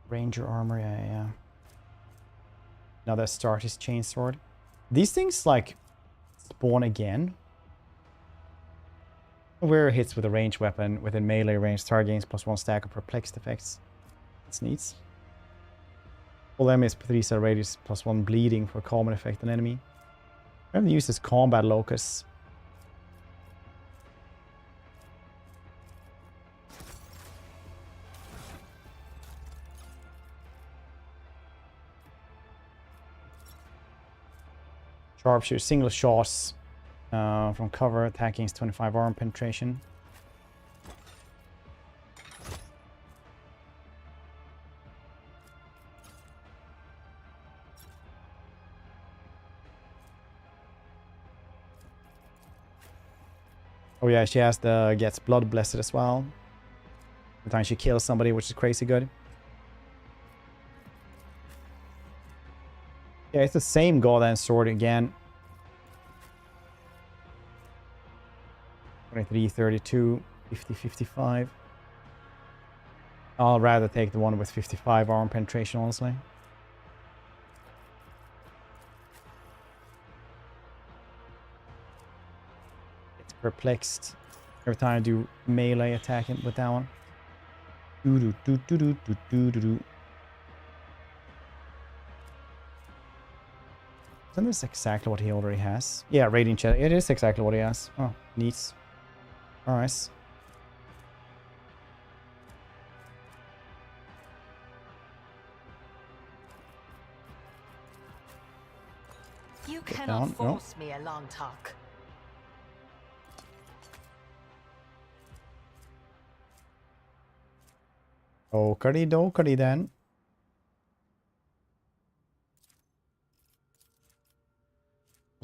Ranger armor, yeah. Another Astartes chainsword. These things like spawn again. Where hits with a ranged weapon within melee range, target gains +1 stack of perplexed effects. That's neat. All enemies 3 cell radius +1 bleeding for common effect on enemy. I haven't used this combat locus. Sharpshooter, single shots. From cover, attack against 25 arm penetration. Oh yeah, she has the gets blood blessed as well. Every time she kills somebody, which is crazy good. Yeah, it's the same goddamn sword again. 23, 32, 50, 55. I'll rather take the one with 55 arm penetration, honestly. It's perplexed every time I do melee attacking with that one. Isn't this exactly what he already has? Yeah, Radiant Chest. It is exactly what he has. Oh, neat. Alright. You cannot force me a long talk. Okey dokey then.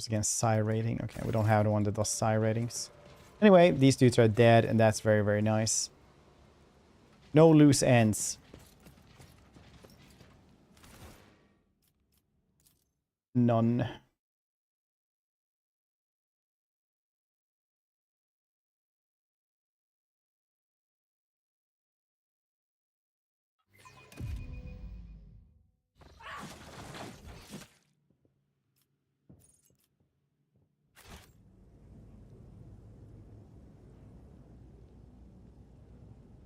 Against psi rating. Okay, we don't have the one that does psi ratings. Anyway, these dudes are dead, and that's very, very nice. No loose ends. None.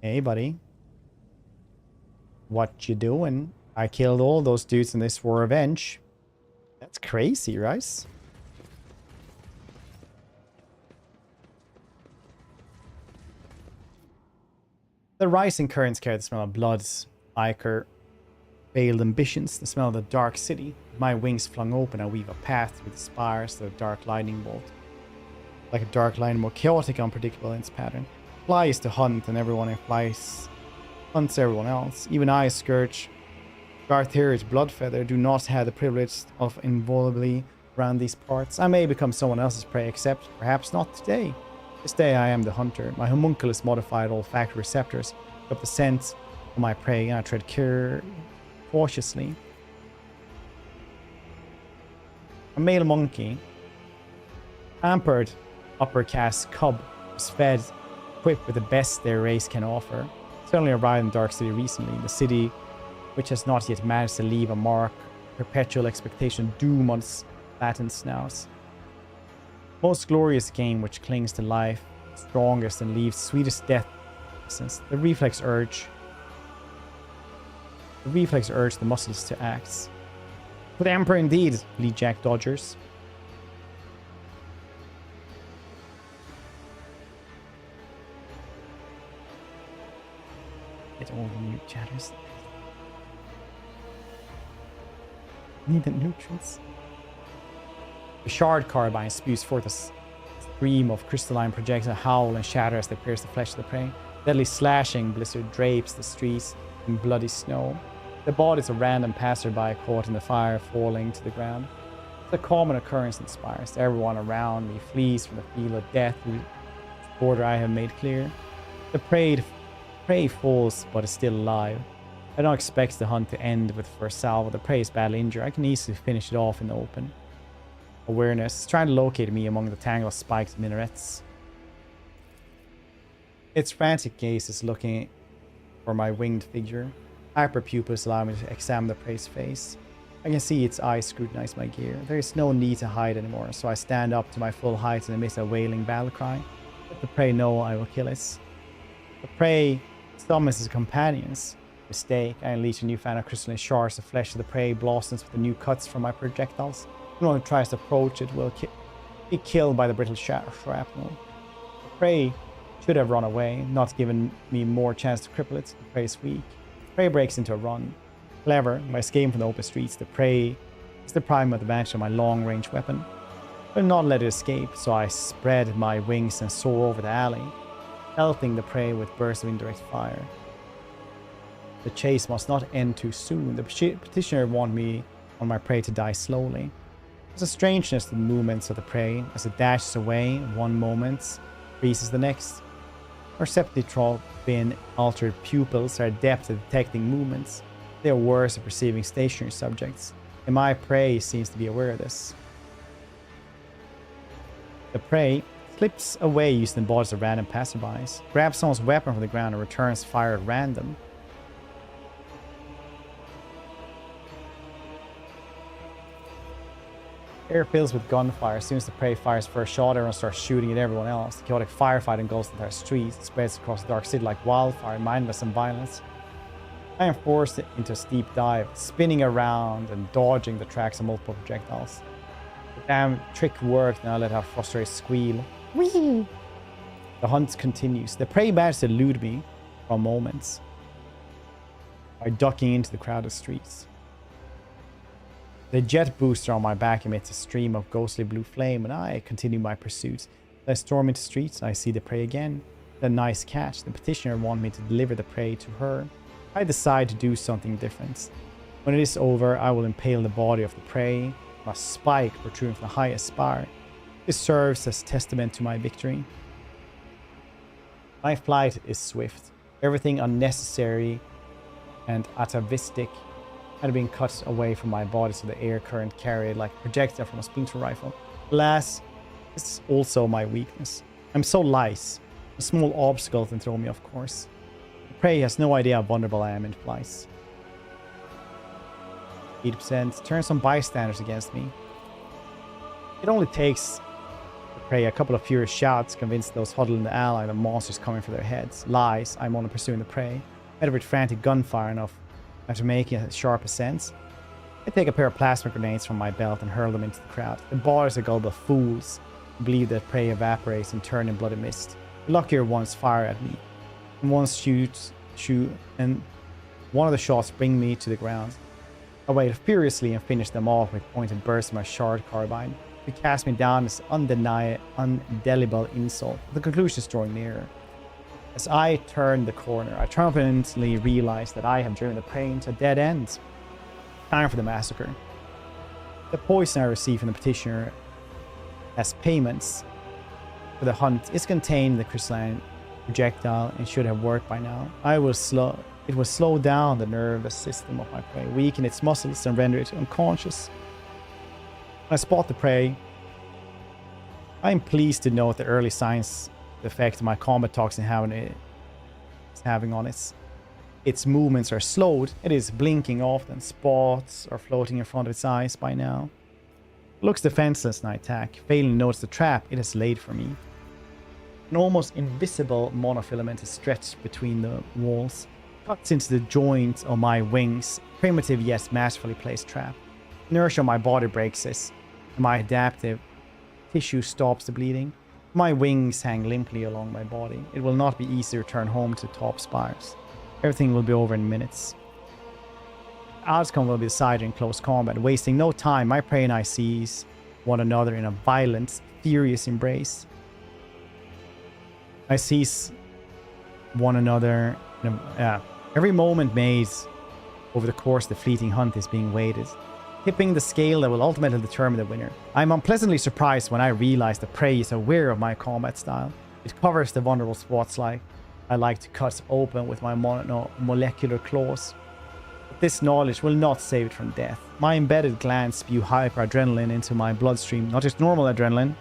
Hey, buddy. What you doing? I killed all those dudes and this for revenge. That's crazy, right? The rising currents carry the smell of blood, ichor, failed ambitions, the smell of the dark city. My wings flung open, I weave a path through the spires to the dark lightning bolt. Like a dark line, more chaotic, unpredictable in its pattern. Fly is to hunt, and everyone in flies hunts everyone else. Even I, Scourge, Gartheric, Bloodfeather, do not have the privilege of invulnerably around these parts. I may become someone else's prey, except perhaps not today. This day I am the hunter. My homunculus modified olfactory receptors up the scent of my prey, and I tread cautiously. A male monkey, pampered upper caste cub, was fed, equipped with the best their race can offer. Suddenly arrived in Dark City recently, the city which has not yet managed to leave a mark, perpetual expectation, doom on its latent snouts. Most glorious game which clings to life strongest and leaves sweetest death since the reflex urge the muscles to act. For the Emperor indeed, Lead Jack Dodgers. Get all the new chatters. Need the nutrients. The shard carbine spews forth a stream of crystalline projectile howl and shatter as they pierce the flesh of the prey. Deadly slashing blizzard drapes the streets in bloody snow. The bodies of random passerby caught in the fire falling to the ground. It's a common occurrence in Spires. Everyone around me flees from the field of death whose border I have made clear. The prey falls but is still alive. I don't expect the hunt to end with the first salvo. The prey is badly injured. I can easily finish it off in the open. Awareness is trying to locate me among the tangle of spikes and minarets. Its frantic gaze is looking for my winged figure. Hyper pupils allow me to examine the prey's face. I can see its eyes scrutinize my gear. There is no need to hide anymore, so I stand up to my full height and emit a wailing battle cry. Let the prey know I will kill it. The prey summons his companions. Mistake. I unleash a new fan of crystalline shards. The flesh of the prey blossoms with the new cuts from my projectiles. Anyone who tries to approach it will be killed by the brittle shrapnel. The prey should have run away, not given me more chance to cripple it. The prey is weak. The prey breaks into a run. Clever, by escaping from the open streets, the prey is the prime advantage of my long-range weapon. I will not let it escape, so I spread my wings and soar over the alley, pelting the prey with bursts of indirect fire. The chase must not end too soon. The petitioner wanted me on my prey to die slowly. There's a strangeness to the movements of the prey. As it dashes away, one moment freezes the next. Perceptitron altered pupils are adept at detecting movements. They are worse at perceiving stationary subjects, and my prey seems to be aware of this. The prey slips away using the bodies of random passerbys, grabs someone's weapon from the ground and returns fire at random. Air fills with gunfire. As soon as the prey fires first shot, everyone starts shooting at everyone else. The chaotic firefight engulfs the entire streets. It spreads across the dark city like wildfire, mindless and violence. I am forced into a steep dive, spinning around and dodging the tracks of multiple projectiles. The damn trick worked, and I let out a frustrated squeal. Whee! The hunt continues. The prey manages to elude me for moments by ducking into the crowded streets. The jet booster on my back emits a stream of ghostly blue flame, and I continue my pursuit. As I storm into streets, I see the prey again. A nice catch. The petitioner wanted me to deliver the prey to her. I decide to do something different. When it is over, I will impale the body of the prey on a spike protruding from the highest spire. This serves as testament to my victory. My flight is swift. Everything unnecessary and atavistic had been cut away from my body, so the air current carried like a projectile from a splinter rifle. Alas, this is also my weakness. I'm so light. A small obstacle can throw me off course. The prey has no idea how vulnerable I am in flights. 80% turn some bystanders against me. It only takes the prey a couple of furious shots to convince those huddled in the alley that monsters coming for their heads. Lies, I'm only pursuing the prey. Met with frantic gunfire enough. After making a sharp ascent, I take a pair of plasma grenades from my belt and hurl them into the crowd. The bars are gullible fools who believe that prey evaporates and turns in bloody mist. The luckier ones fire at me, and one and one of the shots bring me to the ground. I wait furiously and finish them off with pointed bursts of my shard carbine. They cast me down as undelible insult. The conclusion is drawing nearer. As I turn the corner, I triumphantly realize that I have driven the prey into a dead end. Time for the massacre. The poison I receive from the petitioner as payments for the hunt is contained in the crystalline projectile and should have worked by now. It will slow down the nervous system of my prey, weaken its muscles and render it unconscious. When I spot the prey, I am pleased to note the early signs the effect my combat toxin is having on it. Its movements are slowed. It is blinking often. Spots are floating in front of its eyes by now. It looks defenseless when I attack. Failing to notice the trap it has laid for me. An almost invisible monofilament is stretched between the walls, cuts into the joints of my wings, primitive yet masterfully placed trap. Inertia of my body breaks this, and my adaptive tissue stops the bleeding. My wings hang limply along my body. It will not be easy to return home to top spires. Everything will be over in minutes. Outcome will be decided in close combat. Wasting no time, my prey and I seize one another in a violent, furious embrace. I seize one another. Every moment made over the course of the fleeting hunt is being weighted, tipping the scale that will ultimately determine the winner. I'm unpleasantly surprised when I realize the prey is aware of my combat style. It covers the vulnerable spots like I like to cut open with my molecular claws. But this knowledge will not save it from death. My embedded glands spew hyper-adrenaline into my bloodstream, not just normal adrenaline.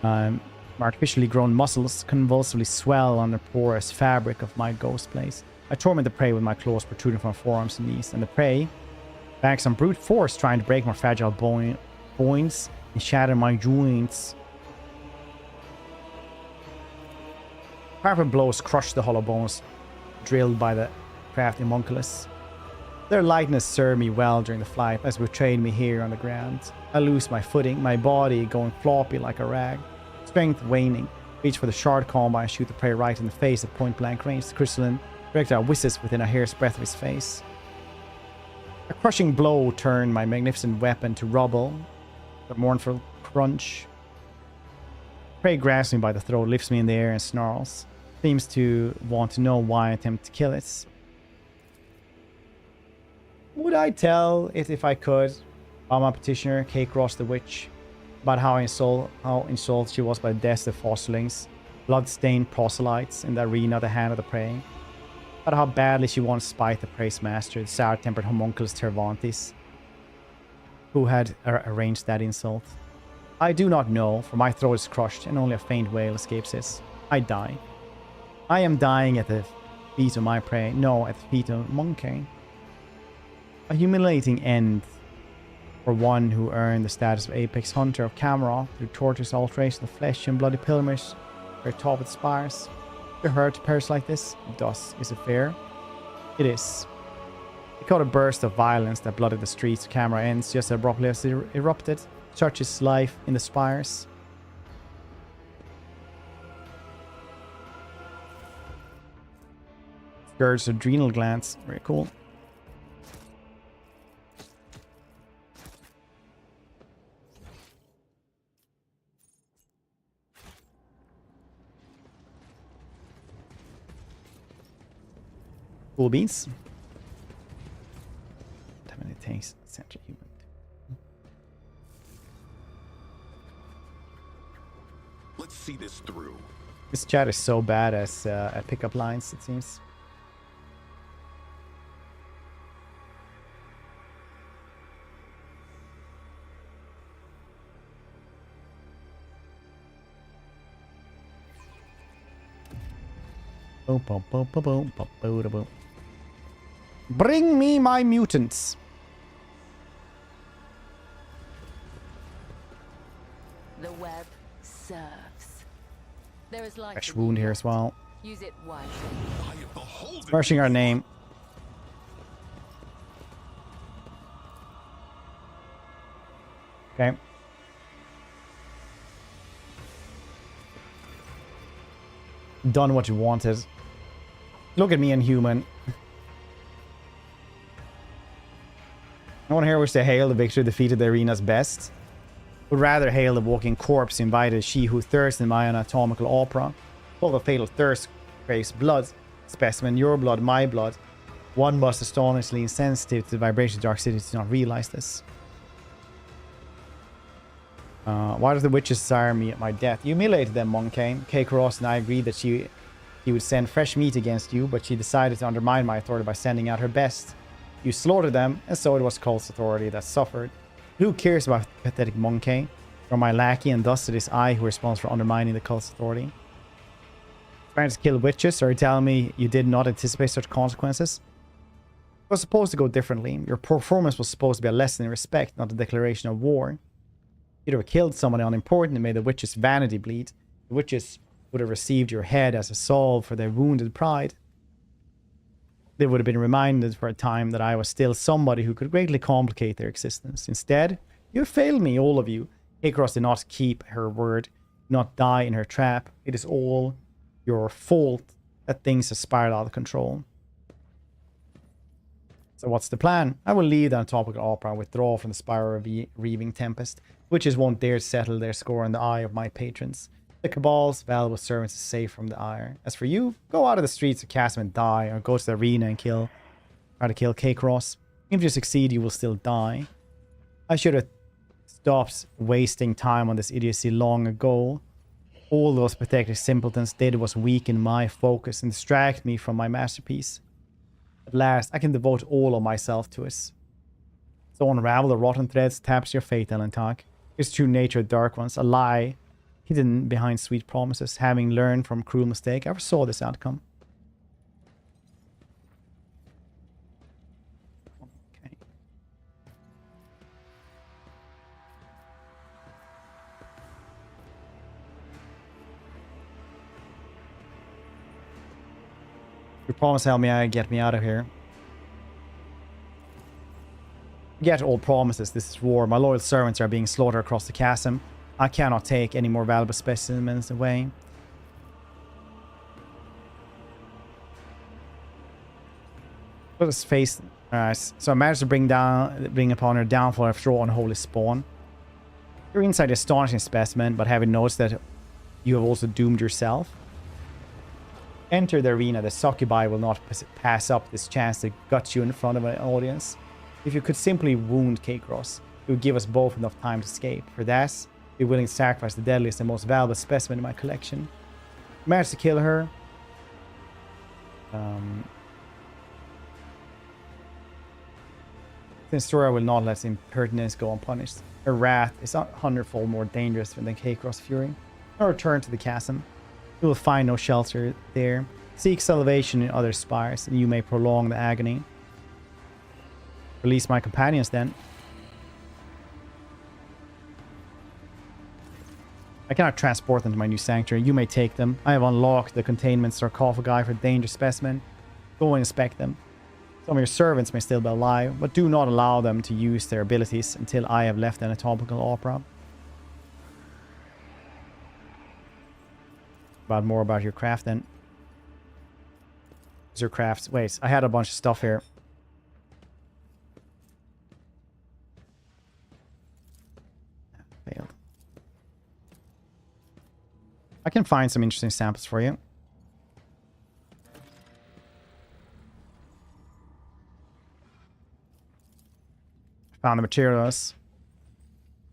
My artificially grown muscles convulsively swell on the porous fabric of my ghost place. I torment the prey with my claws protruding from forearms and knees, and the prey backs on brute force, trying to break my fragile bones and shatter my joints. Powerful blows crush the hollow bones drilled by the crafty homunculus. Their lightness served me well during the flight, as betrayed me here on the ground. I lose my footing, my body going floppy like a rag. Strength waning. Reach for the shard combo and shoot the prey right in the face at point-blank range. The crystalline projectile whizzes within a hair's breadth of his face. A crushing blow turned my magnificent weapon to rubble. The mournful crunch. Prey grabs me by the throat, lifts me in the air and snarls. Seems to want to know why I attempt to kill it. Would I tell it if I could? My petitioner, Cake Ross the Witch, about how insulted she was by the deaths of fosterlings, blood-stained proselytes in the arena at the hand of the prey. About how badly she wanted to spite the prey's master, the sour-tempered homunculus Tervantes, who had arranged that insult. I do not know, for my throat is crushed and only a faint wail escapes it. I die. I am dying at the feet of my prey. No, at the feet of Monkey. A humiliating end for one who earned the status of apex hunter of Cameron through torturous alteration of flesh and bloody pilgrimage where top of the spires. To her to perish like this? Thus, is it fair? It is. It caught a burst of violence that flooded the streets. Camera ends just as abruptly as it erupted. Such is life in the spires. Scourge adrenal glands. Very cool. Cool beans. How many tanks? Central human. Let's see this through. This chat is so bad at pickup lines, it seems. Boom, boom, boom, boom, boom, boom, boom, boom. Bring me my mutants. The web serves. There is life. Fresh wound here as well. Use it wisely. Smashing our name. Okay. Done what you wanted. Look at me, inhuman. No one here wishes to hail the victory defeated the arena's best. Would rather hail the walking corpse invited she who thirsts in my anatomical opera. Full of fatal thirst craves blood. Specimen, your blood, my blood. One must astonishingly insensitive to the vibrations of Dark City to not realize this. Why does the witches desire me at my death? You humiliated them, Monkane. Cake Ross and I agreed that she would send fresh meat against you, but she decided to undermine my authority by sending out her best. You slaughtered them, and so it was Cult's authority that suffered. Who cares about pathetic Monkane? You're my lackey, and thus it is I who responds for undermining the Cult's authority. Trying to kill witches? Are you telling me you did not anticipate such consequences? It was supposed to go differently. Your performance was supposed to be a lesson in respect, not a declaration of war. You'd have killed someone unimportant and made the witch's vanity bleed. The witch's would have received your head as a salve for their wounded pride. They would have been reminded for a time that I was still somebody who could greatly complicate their existence. Instead, you have failed me, all of you. Icaros did not keep her word, not die in her trap. It is all your fault that things have spiraled out of control. So what's the plan? I will leave the anatopical opera and withdraw from the spiral of reaving tempest. Witches won't dare settle their score in the eye of my patrons. The Cabal's valuable servants is safe from the ire. As for you, go out of the streets of Chasm and die, or go to the arena and try to kill K-Cross. If you succeed, you will still die. I should have stopped wasting time on this idiocy long ago. All those pathetic simpletons did was weaken my focus and distract me from my masterpiece. At last, I can devote all of myself to it. So unravel the rotten threads, taps your fate, Elentak. It's true nature of dark ones, a lie hidden behind sweet promises. Having learned from cruel mistake, I foresaw this outcome. Okay. Your promise help me get me out of here. Get all promises. This is war. My loyal servants are being slaughtered across the chasm. I cannot take any more valuable specimens away. Let us face. Alright, so I managed to bring upon her downfall after all unholy spawn. You're inside astonishing specimen, but having noticed that you have also doomed yourself. Enter the arena. The succubi will not pass up this chance to gut you in front of an audience. If you could simply wound K-Cross, it would give us both enough time to escape. For that, be willing to sacrifice the deadliest and most valuable specimen in my collection. Managed to kill her. Since Sora will not let impertinence go unpunished. Her wrath is 100-fold more dangerous than K-Cross fury. Now return to the chasm. You will find no shelter there. Seek salvation in other spires, and you may prolong the agony. Release my companions then. I cannot transport them to my new sanctuary. You may take them. I have unlocked the containment sarcophagi for dangerous specimen. Go and inspect them. Some of your servants may still be alive, but do not allow them to use their abilities until I have left the anatomical opera. More about your craft then. What's your crafts? Wait, I had a bunch of stuff here. Failed. I can find some interesting samples for you. Found the materials.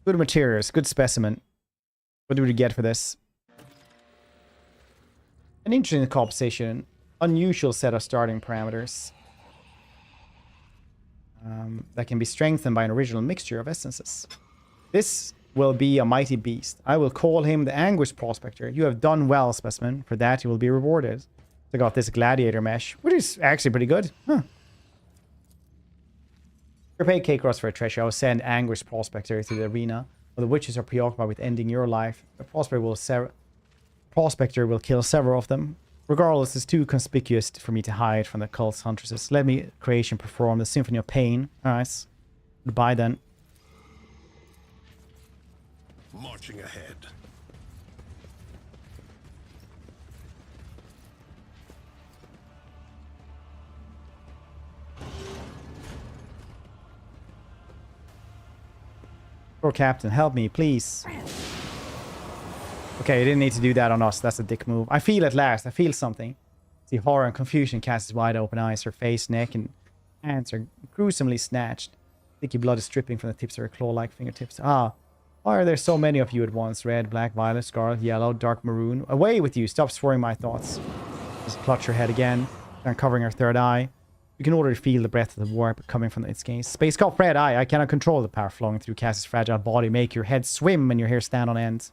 Good materials, good specimen. What do we get for this? An interesting composition. Unusual set of starting parameters. That can be strengthened by an original mixture of essences. This will be a mighty beast. I will call him the Anguish Prospector. You have done well, specimen. For that, you will be rewarded. So I got this gladiator mesh, which is actually pretty good. Huh. Repay K-Cross for a treasure. I will send Anguish Prospector to the arena. While the witches are preoccupied with ending your life, the Prospector will kill several of them. Regardless, it's too conspicuous for me to hide from the cult's huntresses. Let me, creation, perform the Symphony of Pain. Alright. Goodbye then. Marching ahead. Poor Captain, help me, please. Okay, you didn't need to do that on us. That's a dick move. I feel at last. I feel something. See horror and confusion cast his wide open eyes. Her face, neck, and hands are gruesomely snatched. Sticky blood is dripping from the tips of her claw-like fingertips. Ah, why are there so many of you at once? Red, black, violet, scarlet, yellow, dark maroon. Away with you. Stop swirling my thoughts. Just clutch her head again, uncovering her third eye. You can already feel the breath of the warp coming from its gaze. Space Cop Red Eye. I cannot control the power flowing through Cass's fragile body. Make your head swim and your hair stand on end.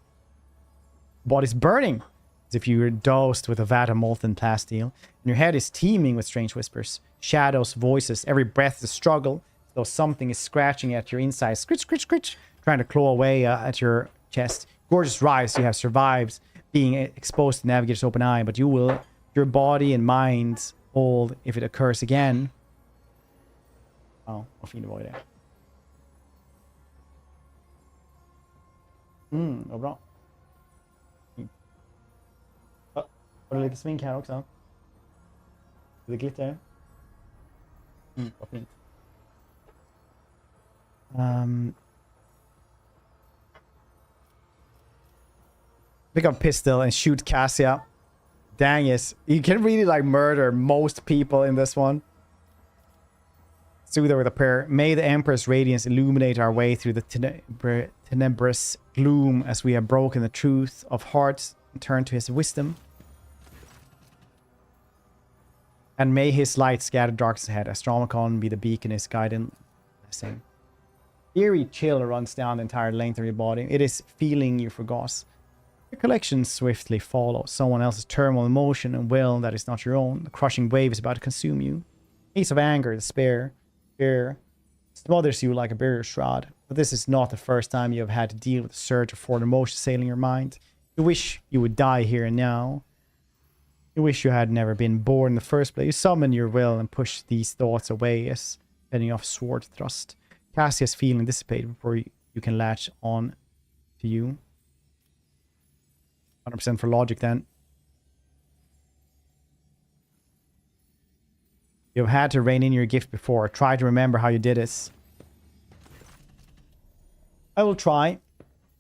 Body's burning, as if you were dosed with a vat of molten plasteel. And your head is teeming with strange whispers, shadows, voices. Every breath is a struggle, though something is scratching at your insides. Scritch, scritch, scritch, trying to claw away at your chest. Gorgeous rise, you have survived being exposed to Navigator's open eye, but you will, your body and mind hold if it occurs again. Oh, vad fin det var i det. Vad bra. Har du lite smink här också? Lite glitter. Vad fint. Pick up pistol and shoot Cassia. Dang it. You can really like murder most people in this one. Soother with a prayer. May the Emperor's radiance illuminate our way through the tenebrous gloom as we have broken the truth of hearts and turned to his wisdom. And may his light scatter darkness ahead. Astromicon be the beacon, his guiding blessing. Eerie chill runs down the entire length of your body. It is feeling you forgot. Recollection swiftly follows. Someone else's turmoil, emotion, and will that is not your own. The crushing wave is about to consume you. Haze of anger, despair, fear smothers you like a burial shroud. But this is not the first time you have had to deal with a surge of foreign emotion sailing your mind. You wish you would die here and now. You wish you had never been born in the first place. You summon your will and push these thoughts away as heading off sword thrust. Cassia's feeling dissipated before you can latch on to you. 100% for logic then. You've had to rein in your gift before. Try to remember how you did it. I will try.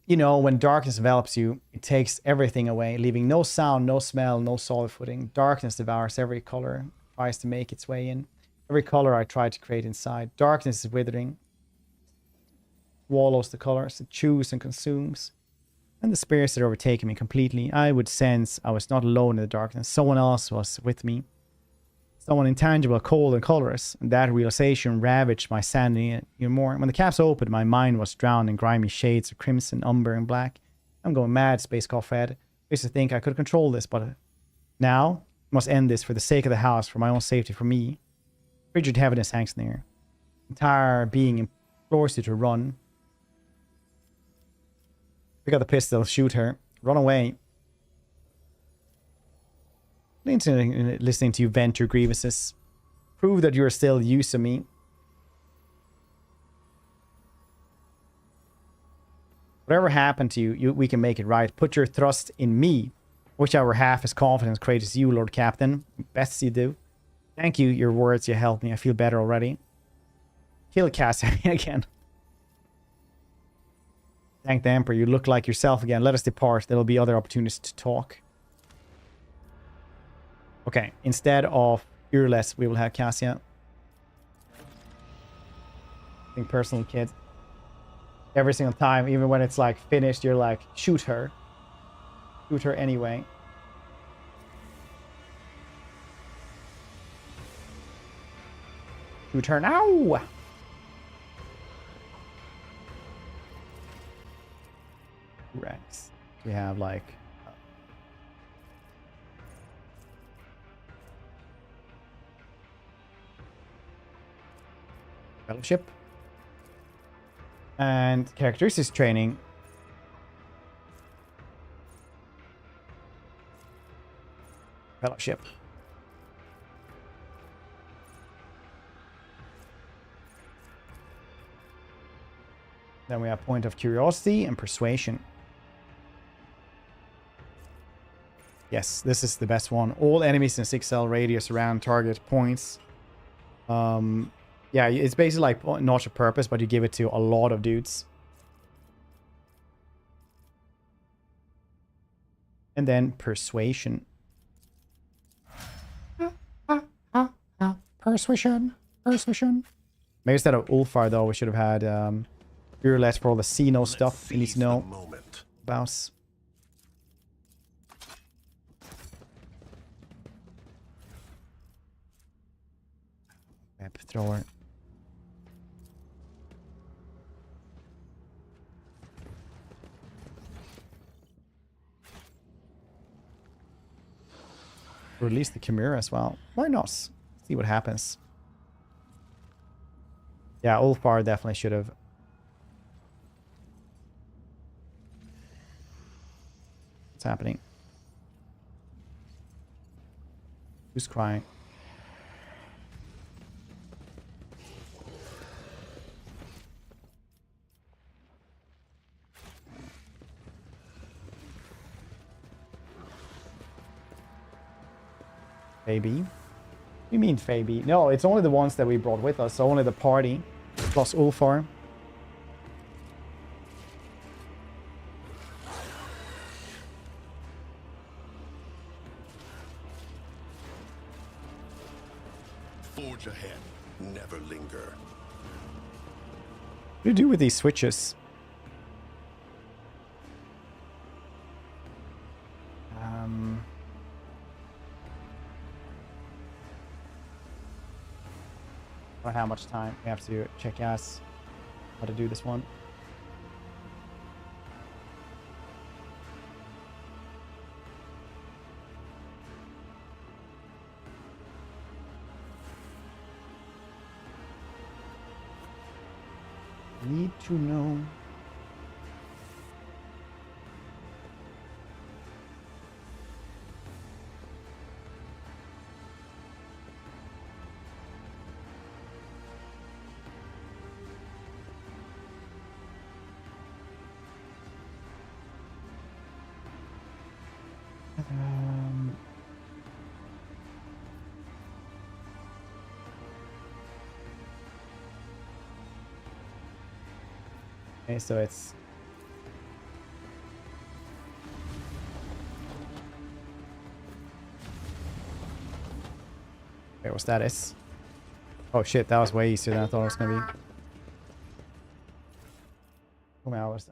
You know, when darkness envelops you, it takes everything away, leaving no sound, no smell, no solid footing. Darkness devours every color, tries to make its way in. Every color I try to create inside. Darkness is withering. Swallows the colors, it chews and consumes. And the spirits had overtaken me completely. I would sense I was not alone in the darkness. Someone else was with me. Someone intangible, cold, and colorless. And that realization ravaged my sanity even more. When the caps opened, my mind was drowned in grimy shades of crimson, umber, and black. I'm going mad, Space Coffhead. I used to think I could control this, but now I must end this for the sake of the house, for my own safety, for me. Frigid heaviness hangs near. Entire being implores you to run. Pick up the pistol, shoot her, run away. Listening to you vent your grievances. Prove that you are still use of me. Whatever happened to you, we can make it right. Put your trust in me. Whichever half is confidence courageous you, Lord Captain. Best you do. Thank you, your words, you helped me. I feel better already. Kill Cassia again. Thank the Emperor. You look like yourself again. Let us depart. There will be other opportunities to talk. Okay. Instead of Fearless, we will have Cassia. I think personal kid. Every single time, even when it's like finished, you're like, shoot her. Shoot her anyway. Shoot her now! Rex. We have like fellowship and characteristics training. Fellowship. Then we have point of curiosity and persuasion. Yes, this is the best one. All enemies in 6L radius around target points. Yeah, it's basically like not a purpose, but you give it to a lot of dudes. And then persuasion. Persuasion. Persuasion. Maybe instead of Ulfar, though, we should have had Fearless for all the Xeno stuff you need to know about. Web thrower. Release the Chimera as well. Why not? See what happens. Yeah, Ulfar definitely should have. What's happening? Who's crying? Fabi? You mean Fabi? No, it's only the ones that we brought with us. So only the party plus Ulfar. Forge ahead. Never linger. What do you do with these switches? I don't know how much time we have to check out how to do this one. Need to know. Okay, so it's wait, what's that is? Oh shit, that was way easier than I thought it was gonna be. How many hours?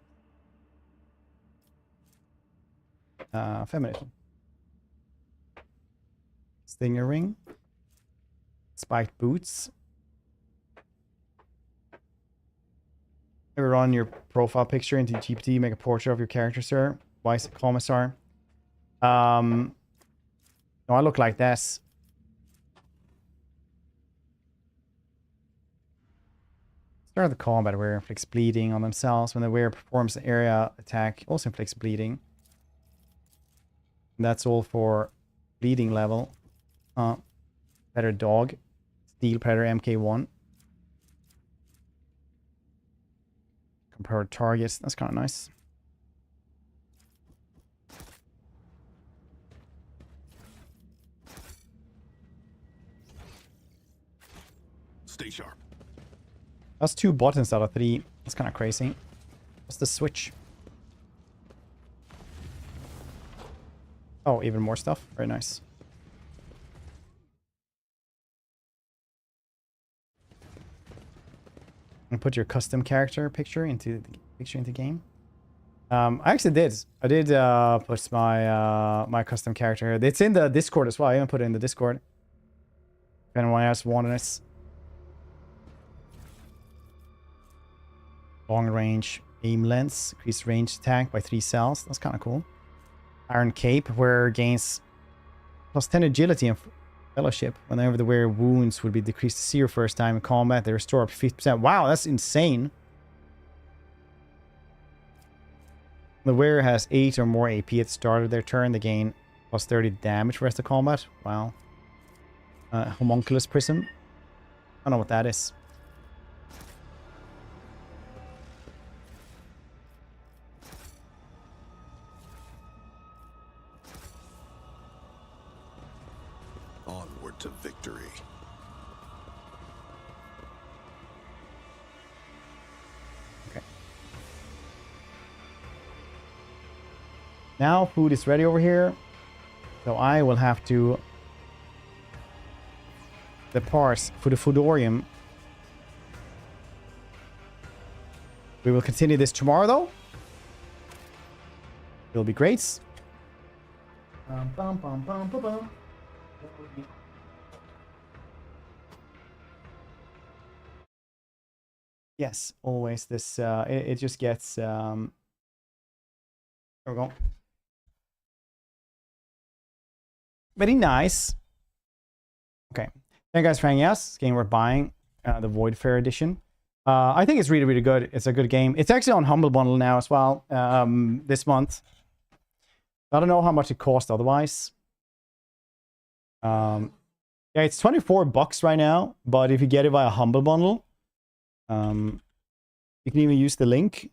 Feminism. Stinger ring. Spiked boots. Ever run your profile picture into GPT, make a portrait of your character, sir? Vice Commissar. No, I look like this. Start the combat where inflicts bleeding on themselves. When the wearer performs an area attack, also inflicts bleeding. And that's all for bleeding level. Better dog. Steel Predator MK1. Compare targets. That's kind of nice. Stay sharp. That's 2 buttons out of 3. That's kind of crazy. What's the switch? Oh, even more stuff. Very nice. And put your custom character picture into the game. I actually did. I did put my my custom character here. It's in the Discord as well. I even put it in the Discord. If anyone else wanted it. Long range aim lens, increased range attack by 3 cells. That's kind of cool. Iron cape, where gains +10 agility and fellowship. Whenever the wearer wounds would be decreased to 0 first time in combat, they restore up to 50%. Wow, that's insane. The wearer has 8 or more AP at the start of their turn. They gain +30 damage for the rest of combat. Wow. Homunculus prism. I don't know what that is. Onward to victory. Okay. Now food is ready over here. So I will have to depart for the foodorium. We will continue this tomorrow though. It'll be great. Bum, bum, bum, bum, bum. Yes, always this it just gets there we go. Very nice. Okay. Thank you guys for hanging out. This game we're buying, the Void Fair edition. I think it's really, really good. It's a good game. It's actually on Humble Bundle now as well, this month. I don't know how much it cost otherwise. Yeah, it's $24 right now, but if you get it via Humble Bundle, you can even use the link.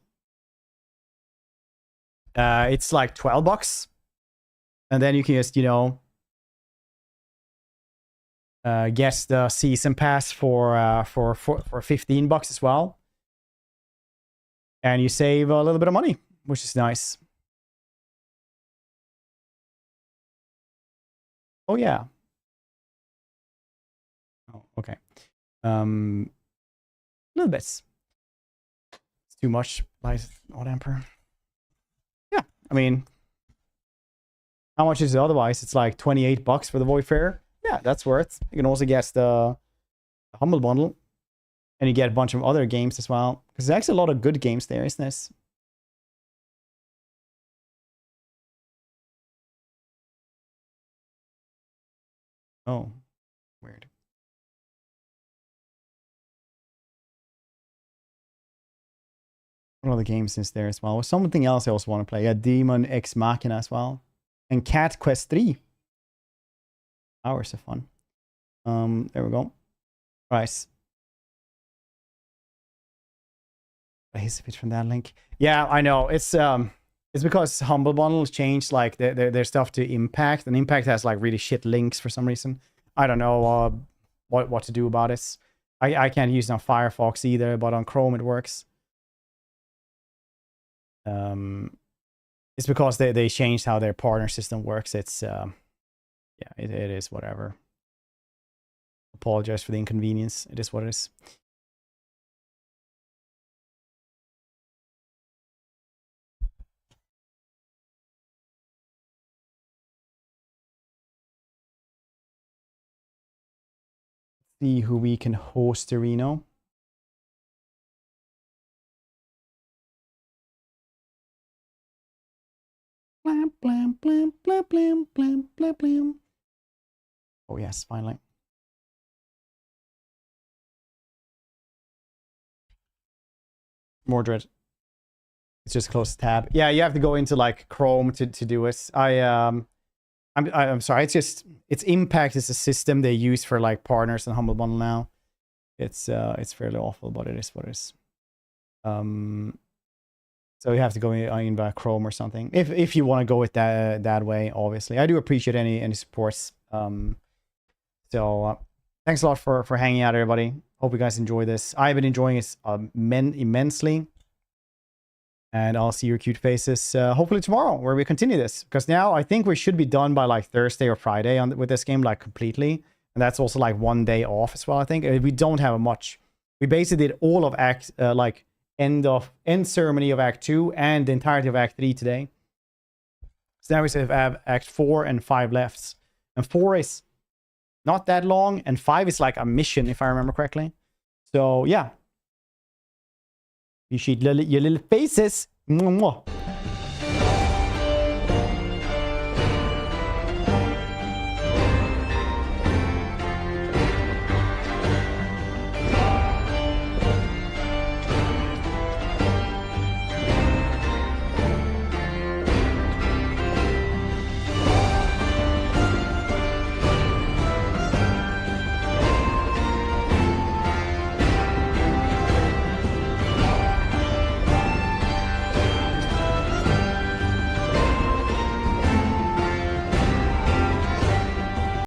It's like $12, and then you can just, you know, get the season pass for $15 as well, and you save a little bit of money, which is nice. Oh yeah. Oh, okay. Little bits. It's too much by Odd Emperor. Yeah, I mean, how much is it otherwise? It's like $28 for the Voidfarer. Yeah, that's worth. You can also get the Humble Bundle, and you get a bunch of other games as well. Because there's actually a lot of good games there, isn't this? Oh, weird. What other games is there as well? Well, something else I also want to play. Yeah, Demon Ex Machina as well. And Cat Quest 3. Hours of fun. There we go. Right. I hate it from that link. Yeah, I know. It's because Humble Bundle changed like their stuff to Impact, and Impact has like really shit links for some reason. I don't know what to do about it. I can't use it on Firefox either, but on Chrome it works. It's because they changed how their partner system works. It's yeah, it is whatever. Apologize for the inconvenience. It is what it is. See who we can host to Reno. Blam, blam, blam, blam, blam, blam, blam, blam. Oh yes, finally. Mordred. It's just close the tab. Yeah, you have to go into like Chrome to do it. I'm sorry. It's Impact is a system they use for like partners and Humble Bundle now. It's fairly awful, but it is what it is. So you have to go in by Chrome or something if you want to go it that way. Obviously, I do appreciate any supports. So thanks a lot for hanging out, everybody. Hope you guys enjoy this. I've been enjoying it immensely. And I'll see your cute faces hopefully tomorrow, where we continue this. Because now I think we should be done by like Thursday or Friday with this game, like completely. And that's also like 1 day off as well, I think. We don't have much. We basically did all of Act, like end ceremony of Act 2 and the entirety of Act 3 today. So now we have Act 4 and 5 left. And 4 is not that long, and 5 is like a mission, if I remember correctly. So yeah. You see your little faces. Mwah, mwah.